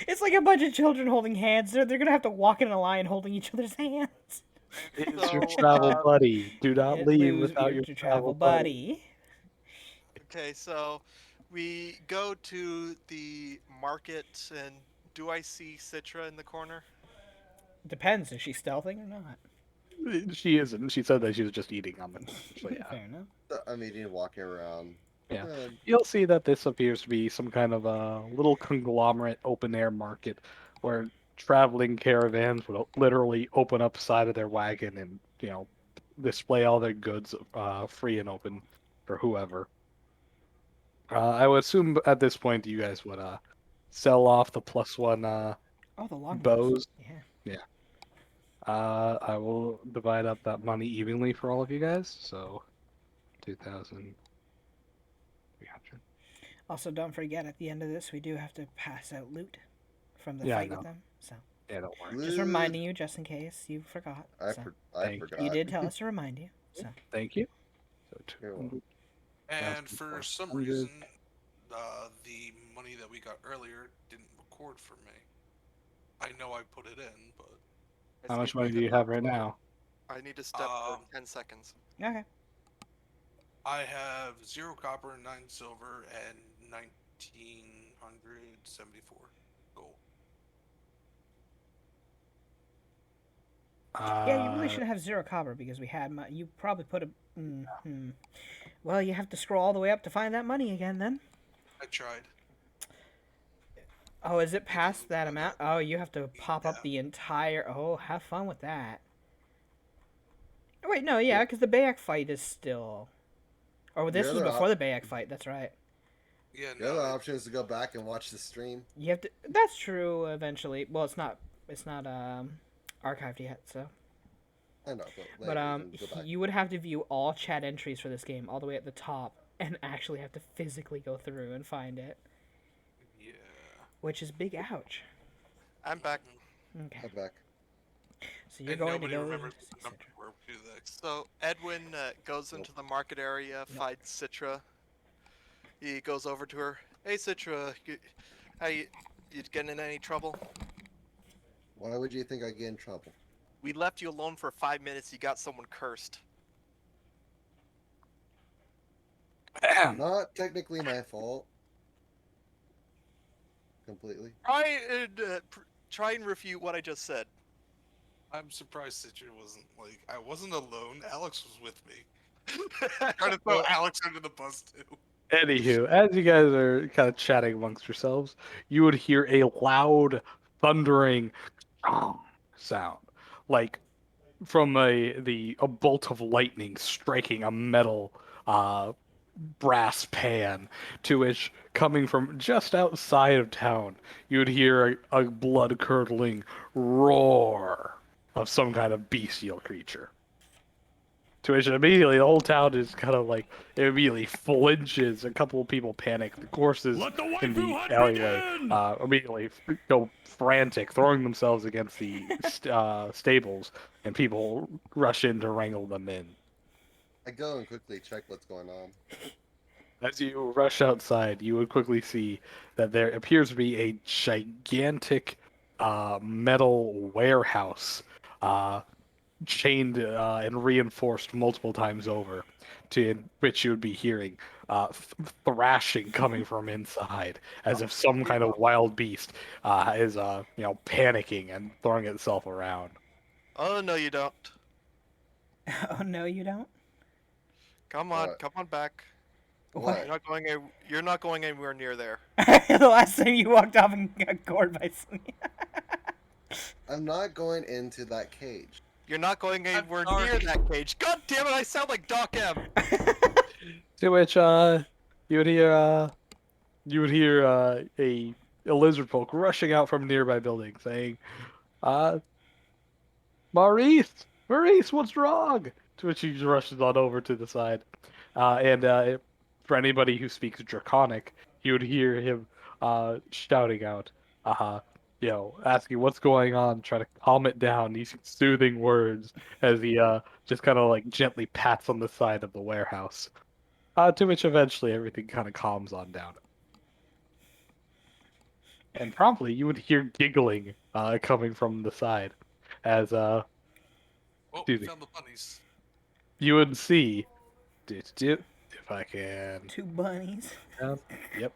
It's like a bunch of children holding hands. They're gonna have to walk in a line holding each other's hands. It's your So, travel buddy. Do not It leave lose without your travel buddy. okay, so we go to the market, and do I see Citra in the corner? Depends. Is she stealthing or not? She isn't. She said that she was just eating on it. So yeah. Fair enough. I mean, you're walking around. Yeah. Uh, You'll see that this appears to be some kind of a little conglomerate open air market where traveling caravans would literally open up side of their wagon and, display all their goods free and open for whoever. I would assume at this point you guys would sell off the +1 Oh, the long bows. Yeah. I will divide up that money evenly for all of you guys. So 2,300. Also, don't forget at the end of this, we do have to pass out loot from the Yeah, I fight with know. them. So Yeah, don't worry. just reminding you, just in case you forgot. I So, Thank forgot. you did tell us to remind you. So Thank you. So You're 200. And for some 1,400. reason, the money that we got earlier didn't record for me. I know I put it in, but I How just much need money to do you step have right for- now? I need to step for 10 seconds. okay. I have 0 copper, 9 silver, and 1,974 gold. Yeah, you really should have 0 copper because we had you probably put a. Well, you have to scroll all the way up to find that money again. Then. I tried. Oh, is it past that amount? Oh, you have to pop up Yeah. the entire. Oh, have fun with that. Oh, wait, no, yeah, because the Bayek fight is still. Oh, this was other before the Bayek fight. That's right. Yeah, The other no. option is to go back and watch the stream. You have to. That's true. Eventually, well, it's not. It's not archived yet. So, I know, but but later you can go back. you would have to view all chat entries for this game all the way at the top, and actually have to physically go through and find it, Yeah. which is big ouch. I'm back. Okay, Go back. so you're And going to nobody go. remembers to the see number Citra. where we do that. So Edwin goes into the market area, finds Citra. He goes over to her. Hey, Citra, how you getting in any trouble? Why would you think I get in trouble? We left you alone for 5 minutes. You got someone cursed. Not technically my fault. Completely. Try and refute what I just said. I'm surprised Citra wasn't like I wasn't alone. Alex was with me. Trying to throw Alex under the bus too. Anywho, as you guys are kind of chatting amongst yourselves, you would hear a loud, thundering sound, like from a bolt of lightning striking a metal uh, brass pan, to which, coming from just outside of town, you would hear a blood curdling roar of some kind of bestial creature. To which immediately the whole town is kind of like, it immediately flinches. A couple of people panic. The horses in the alleyway immediately go frantic, throwing themselves against the stables, and people rush in to wrangle them in. I go and quickly check what's going on. As you rush outside, you would quickly see that there appears to be a gigantic metal warehouse, uh, chained and reinforced multiple times over, to which you would be hearing thrashing coming from inside, as if some kind of wild beast is panicking and throwing itself around. Oh no, you don't. Oh no, you don't. Come What? on back. What? You're not going anywhere near there. The last time you walked off and got gored by something. I'm not going into that cage. You're not going anywhere sorry. near that cage. God damn it! I sound like Doc M. To which you would hear a lizard folk rushing out from a nearby building, saying, uh, Maurice, what's wrong?" To which he just rushes on over to the side. And for anybody who speaks Draconic, you would hear him shouting out, asking what's going on, try to calm it down, these soothing words as he just kind of like gently pats on the side of the warehouse. To which eventually everything kind of calms on down. And promptly you would hear giggling coming from the side as Oh, excuse me, found the bunnies. you would see if I can. 2 bunnies. Yep.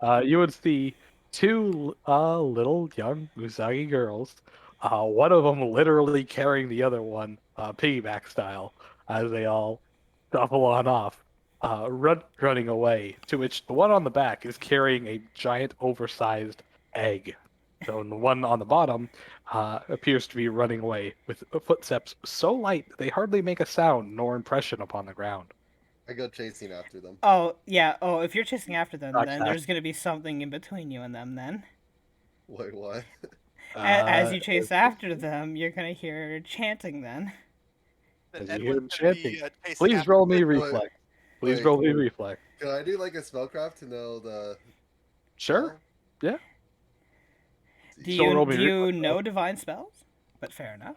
Yeah. You would see two little young Usagi girls. One of them literally carrying the other one, piggyback style, as they all shuffle on off, running away. To which the one on the back is carrying a giant, oversized egg. So the one on the bottom appears to be running away with footsteps so light they hardly make a sound nor impression upon the ground. I go chasing after them. Oh yeah. Oh, if you're chasing after them, then Okay. there's gonna be something in between you and them. Then, Wait, what? as Uh, you chase after them, you're gonna hear chanting. Then. as you hear them Edwin's gonna be chanting, chasing please after roll me the- reflex. Please Wait. roll me reflex. Can I do like a spellcraft to know the Sure. spell? Yeah. Do Still roll you me do you reflex, know though. divine spells? But fair enough.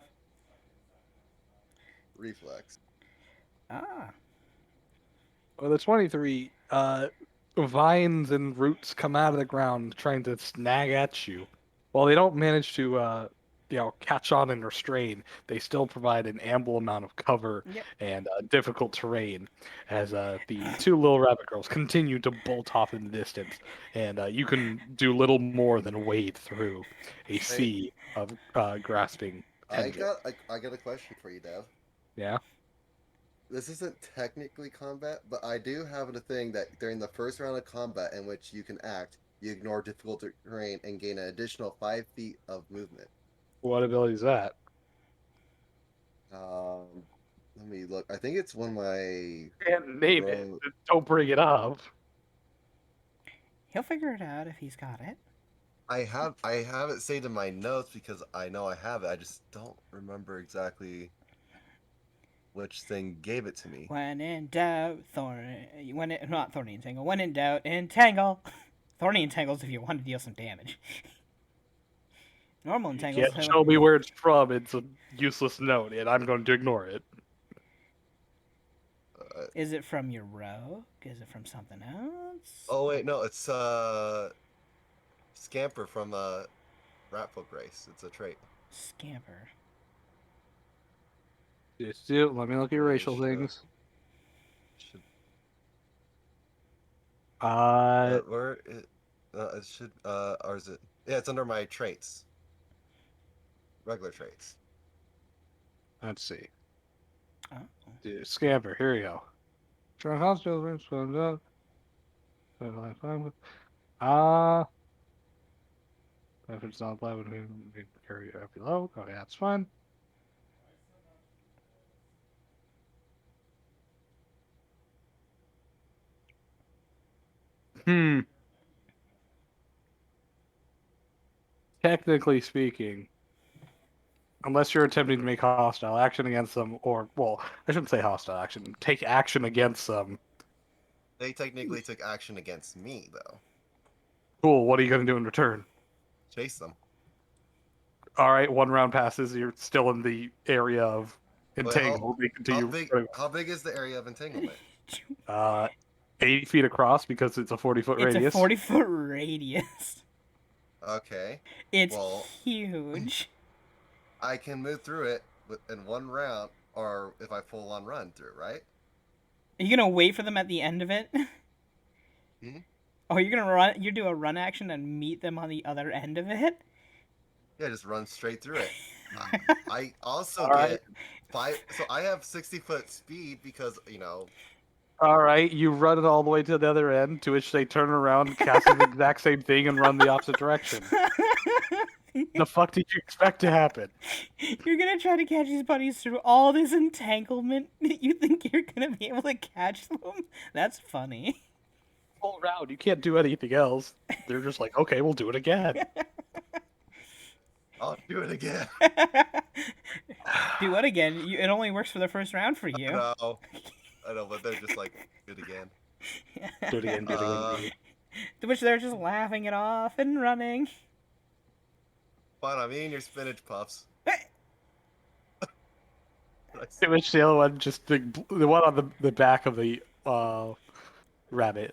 Reflex. Ah. Well, the 23, vines and roots come out of the ground trying to snag at you. While they don't manage to, catch on and restrain, they still provide an ample amount of cover Yep. and difficult terrain as the two little rabbit girls continue to bolt off in the distance, and you can do little more than wade through a sea of grasping tendrils. I got a question for you, Dev. Yeah? This isn't technically combat, but I do have a thing that during the first round of combat in which you can act, you ignore difficult terrain and gain an additional 5 feet of movement. What ability is that? Let me look. I think it's one of my. Can't name it. Bro. Don't bring it up. He'll figure it out if he's got it. I have it saved in my notes because I know I have it. I just don't remember exactly which thing gave it to me. When in doubt, not Thorny Entangle. When in doubt, entangle. Thorny Entangles if you want to deal some damage. Normal You Entangles. can't show me where it's from. It's a useless note, and I'm going to ignore it. Is it from your rogue? Is it from something else? Oh wait, no, it's Scamper from Ratfolk Race. It's a trait. Scamper. Let me look at your Where racial should- things. Should Uh, where it should or is it? Yeah, it's under my traits. Regular traits. let's see. Oh. Scamper, here we go. If it's not allowed, we can carry it up below. Okay, that's fine. Technically speaking, unless you're attempting to make hostile action against them, or, well, I shouldn't say hostile action, take action against them. They technically took action against me, though. Cool, what are you going to do in return? Chase them. All right, one round passes, you're still in the area of entangled. They continue. How big is the area of entanglement? 80 feet across because it's a 40-foot It's radius. a 40-foot radius. Okay. It's Well, huge. I can move through it in one round, or if I full on run through, right? Are you gonna wait for them at the end of it? Hmm? Oh, you're gonna run. You do a run action and meet them on the other end of it. Yeah, just run straight through it. I also All get right. 5. So I have 60-foot speed because All right, you run it all the way to the other end, to which they turn around, cast the exact same thing, and run the opposite direction. The fuck did you expect to happen? You're gonna try to catch these bunnies through all this entanglement. You think you're gonna be able to catch them? That's funny. Full round, you can't do anything else. They're just like, okay, we'll do it again. I'll do it again. Do what again? It only works for the first round for you. I know, but they're just like, do it again. Do it again, do it again. To which they're just laughing it off and running. Fine, I mean your spinach puffs. To which the other one, just the one on the back of the rabbit,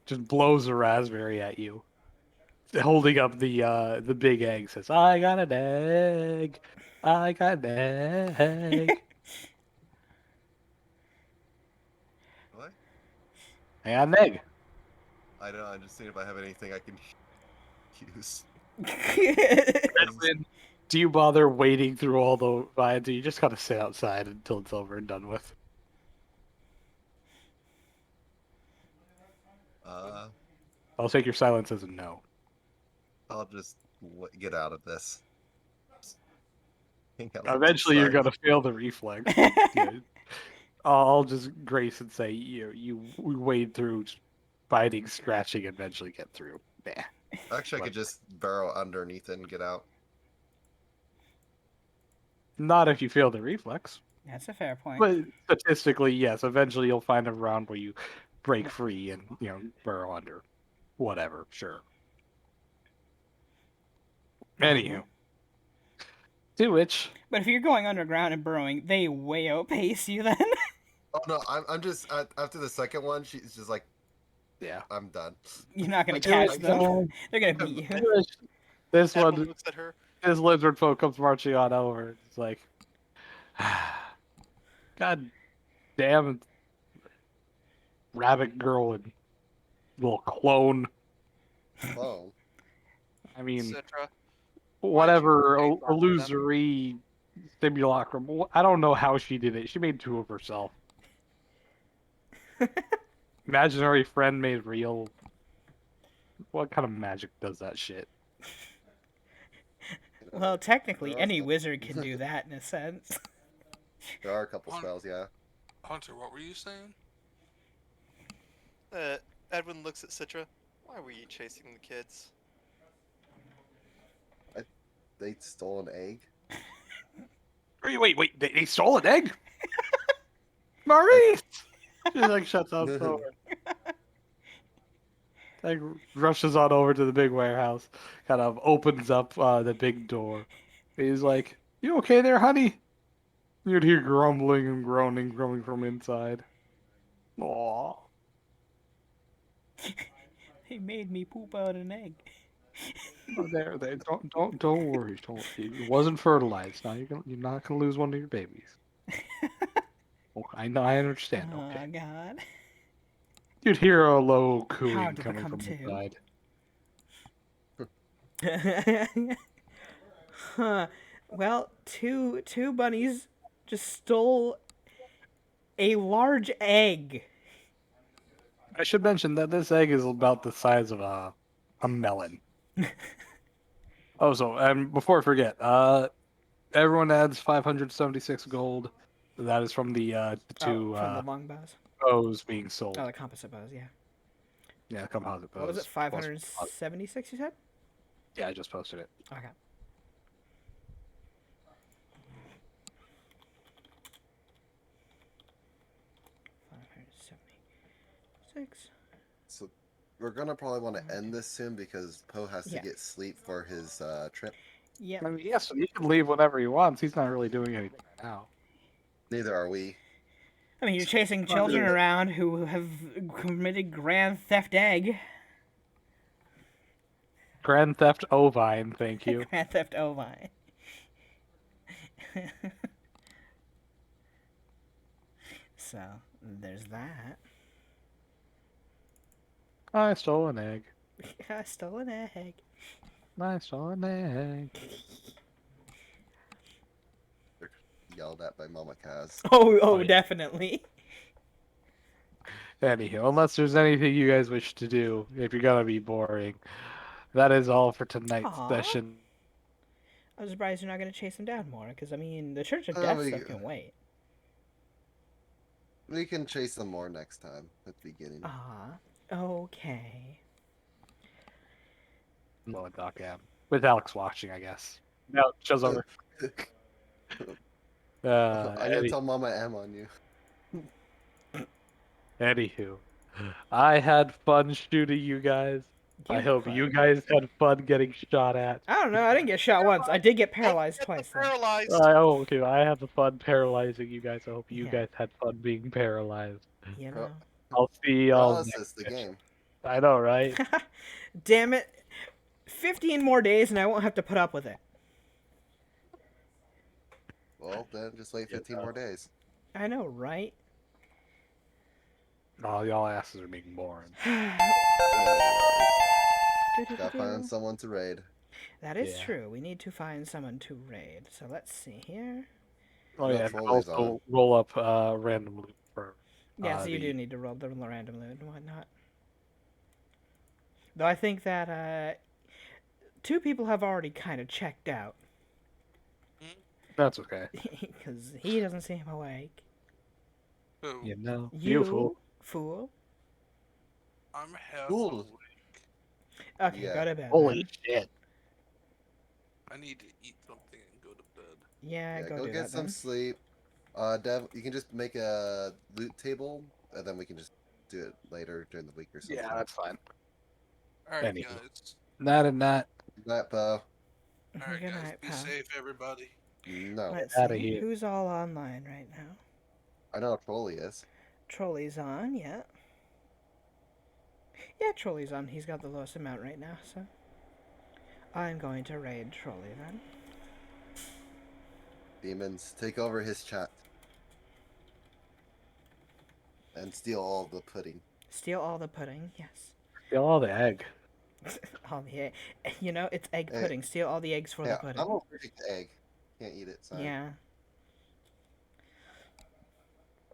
just blows a raspberry at you, holding up the big egg. Says, "I got an egg. I got an egg." What? I got an egg. I don't know. I'm just seeing if I have anything I can use. Edwin, do you bother wading through all the vines? Do you just gotta sit outside until it's over and done with? I'll take your silence as a no. I'll just get out of this. Eventually, you're gonna fail the reflex. I'll just grace and say you wade through, biting, scratching, and eventually get through. Nah. Actually, I could just burrow underneath it and get out. Not if you fail the reflex. That's a fair point. But statistically, yes. Eventually, you'll find a round where you break free and burrow under. Whatever, sure. Anywho, to which. But if you're going underground and burrowing, they way outpace you then. Oh no, I'm just after the second one, she's just like, yeah, I'm done. You're not gonna catch them. They're gonna beat you. This one looks at her. This lizard folk comes marching on over. It's like, God damn, rabbit girl and little clone. Clone. I mean, Citra. whatever illusory simulacrum. I don't know how she did it. She made two of herself. Imaginary friend made real. What kind of magic does that shit? Well, technically, any wizard can do that in a sense. There are a couple spells, yeah. Hunter, what were you saying? Edwin looks at Citra. Why were you chasing the kids? They stole an egg. Wait! They stole an egg? Maurice! She like shuts out over. Like rushes on over to the big warehouse, kind of opens up the big door. He's like, "You okay there, honey?" You'd hear grumbling and groaning coming from inside. Aww. They made me poop out an egg. Oh, there. Don't worry. It wasn't fertilized. Now you're not gonna lose one of your babies. Oh, I know. I understand. Okay. Oh God. You'd hear a low cooing How did coming it come from to? inside. Huh. Well, two bunnies just stole a large egg. I should mention that this egg is about the size of a melon. Oh, so and before I forget, everyone adds 576 gold. That is from the two from the longbows. bows being Oh, sold. the composite bows, yeah. Yeah, composite bows. What was it, Close to composite. 576 you said? Yeah, I just posted it. Okay. $576. So we're gonna probably want to end this soon because Poe has to Yeah. get sleep for his trip. Yep. I mean, yes, he can leave whenever he wants. He's not really doing anything right now. Neither are we. I mean, you're chasing children around who have committed Grand Theft Egg. Grand Theft Ovine, thank you. Grand Theft Ovine. So, there's that. I stole an egg. I stole an egg. I stole an egg. They're yelled at by Mama Kaz. Oh, yeah. definitely. Anywho, unless there's anything you guys wish to do, if you're gonna be boring, that is all for tonight's Aw. session. I'm surprised you're not going to chase him down more, because, I mean, the Church of Oh, Death we- stuff can wait. We can chase them more next time at the beginning. Okay. Low and Doc Am. With Alex watching, I guess. No, show's over. I'm gonna Any- tell Mama M on you. Anywho, I had fun shooting you guys. I hope you guys had fun getting shot at. I don't know, I didn't get shot once. I did get paralyzed twice, though. Paralyzed. Oh, okay. I had the fun paralyzing you guys. I hope you Yeah. guys had fun being paralyzed. You know. I'll see y'all Paralysis, next the session. game. I know, right? Damn it. 15 more days and I won't have to put up with it. Well, then just wait 15 more days. I know, right? Oh, y'all asses are being boring. Gotta find someone to raid. That is Yeah. true. We need to find someone to raid. So let's see here. Oh No yeah, and trolleys also on. roll up random loot for. Yeah, so you the- do need to roll the random loot and whatnot. Though I think that 2 people have already kind of checked out. That's okay. Because he doesn't seem awake. Who? You know, You fool. fool. I'm half Cool. awake. Okay, Yeah. go to bed. Holy then. shit! I need to eat something and go to bed. Yeah, Yeah, go go do get that some then. sleep. Dev, you can just make a loot table, and then we can just do it later during the week or something. Yeah, that's fine. All right, Anywho. guys. Not and not. That, Poe. All right, Good guys. night, Be pal. safe, everybody. No. Let's Outta see. here. Who's all online right now? I know how Trolley is. Trolley's on, yeah. Yeah, Trolley's on. He's got the lowest amount right now, so. I'm going to raid Trolley then. Demons, take over his chat. And steal all the pudding. Steal all the pudding, yes. Steal all the egg. All the egg. You know, it's egg Hey. pudding. Steal all the eggs for Yeah, the pudding. I'm allergic to egg. Can't eat it, sorry. Yeah.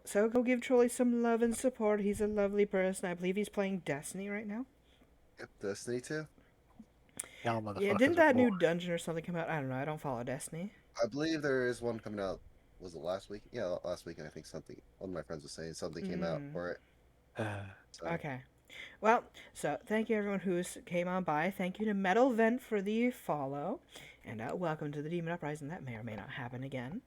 So go give Trolley some love and support. He's a lovely person. I believe he's playing Destiny right now. Yep, Destiny 2. Y'all motherfuckers Yeah, didn't are that new boring. dungeon or something come out? I don't know. I don't follow Destiny. I believe there is one coming out. Was it last week? Yeah, last week. I think something. One of my friends was saying something came out for it. So, Okay. Well, so thank you everyone who came on by. Thank you to Metal Vent for the follow. And welcome to the Demon Uprising. That may or may not happen again.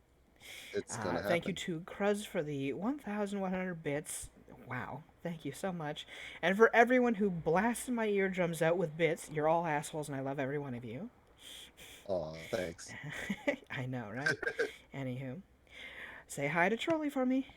it's gonna happen. Thank you to Cruz for the 1,100 bits. Wow. Thank you so much. And for everyone who blasted my eardrums out with bits, you're all assholes and I love every one of you. Aw, thanks. I know, right? Anywho. Say hi to Trolley for me.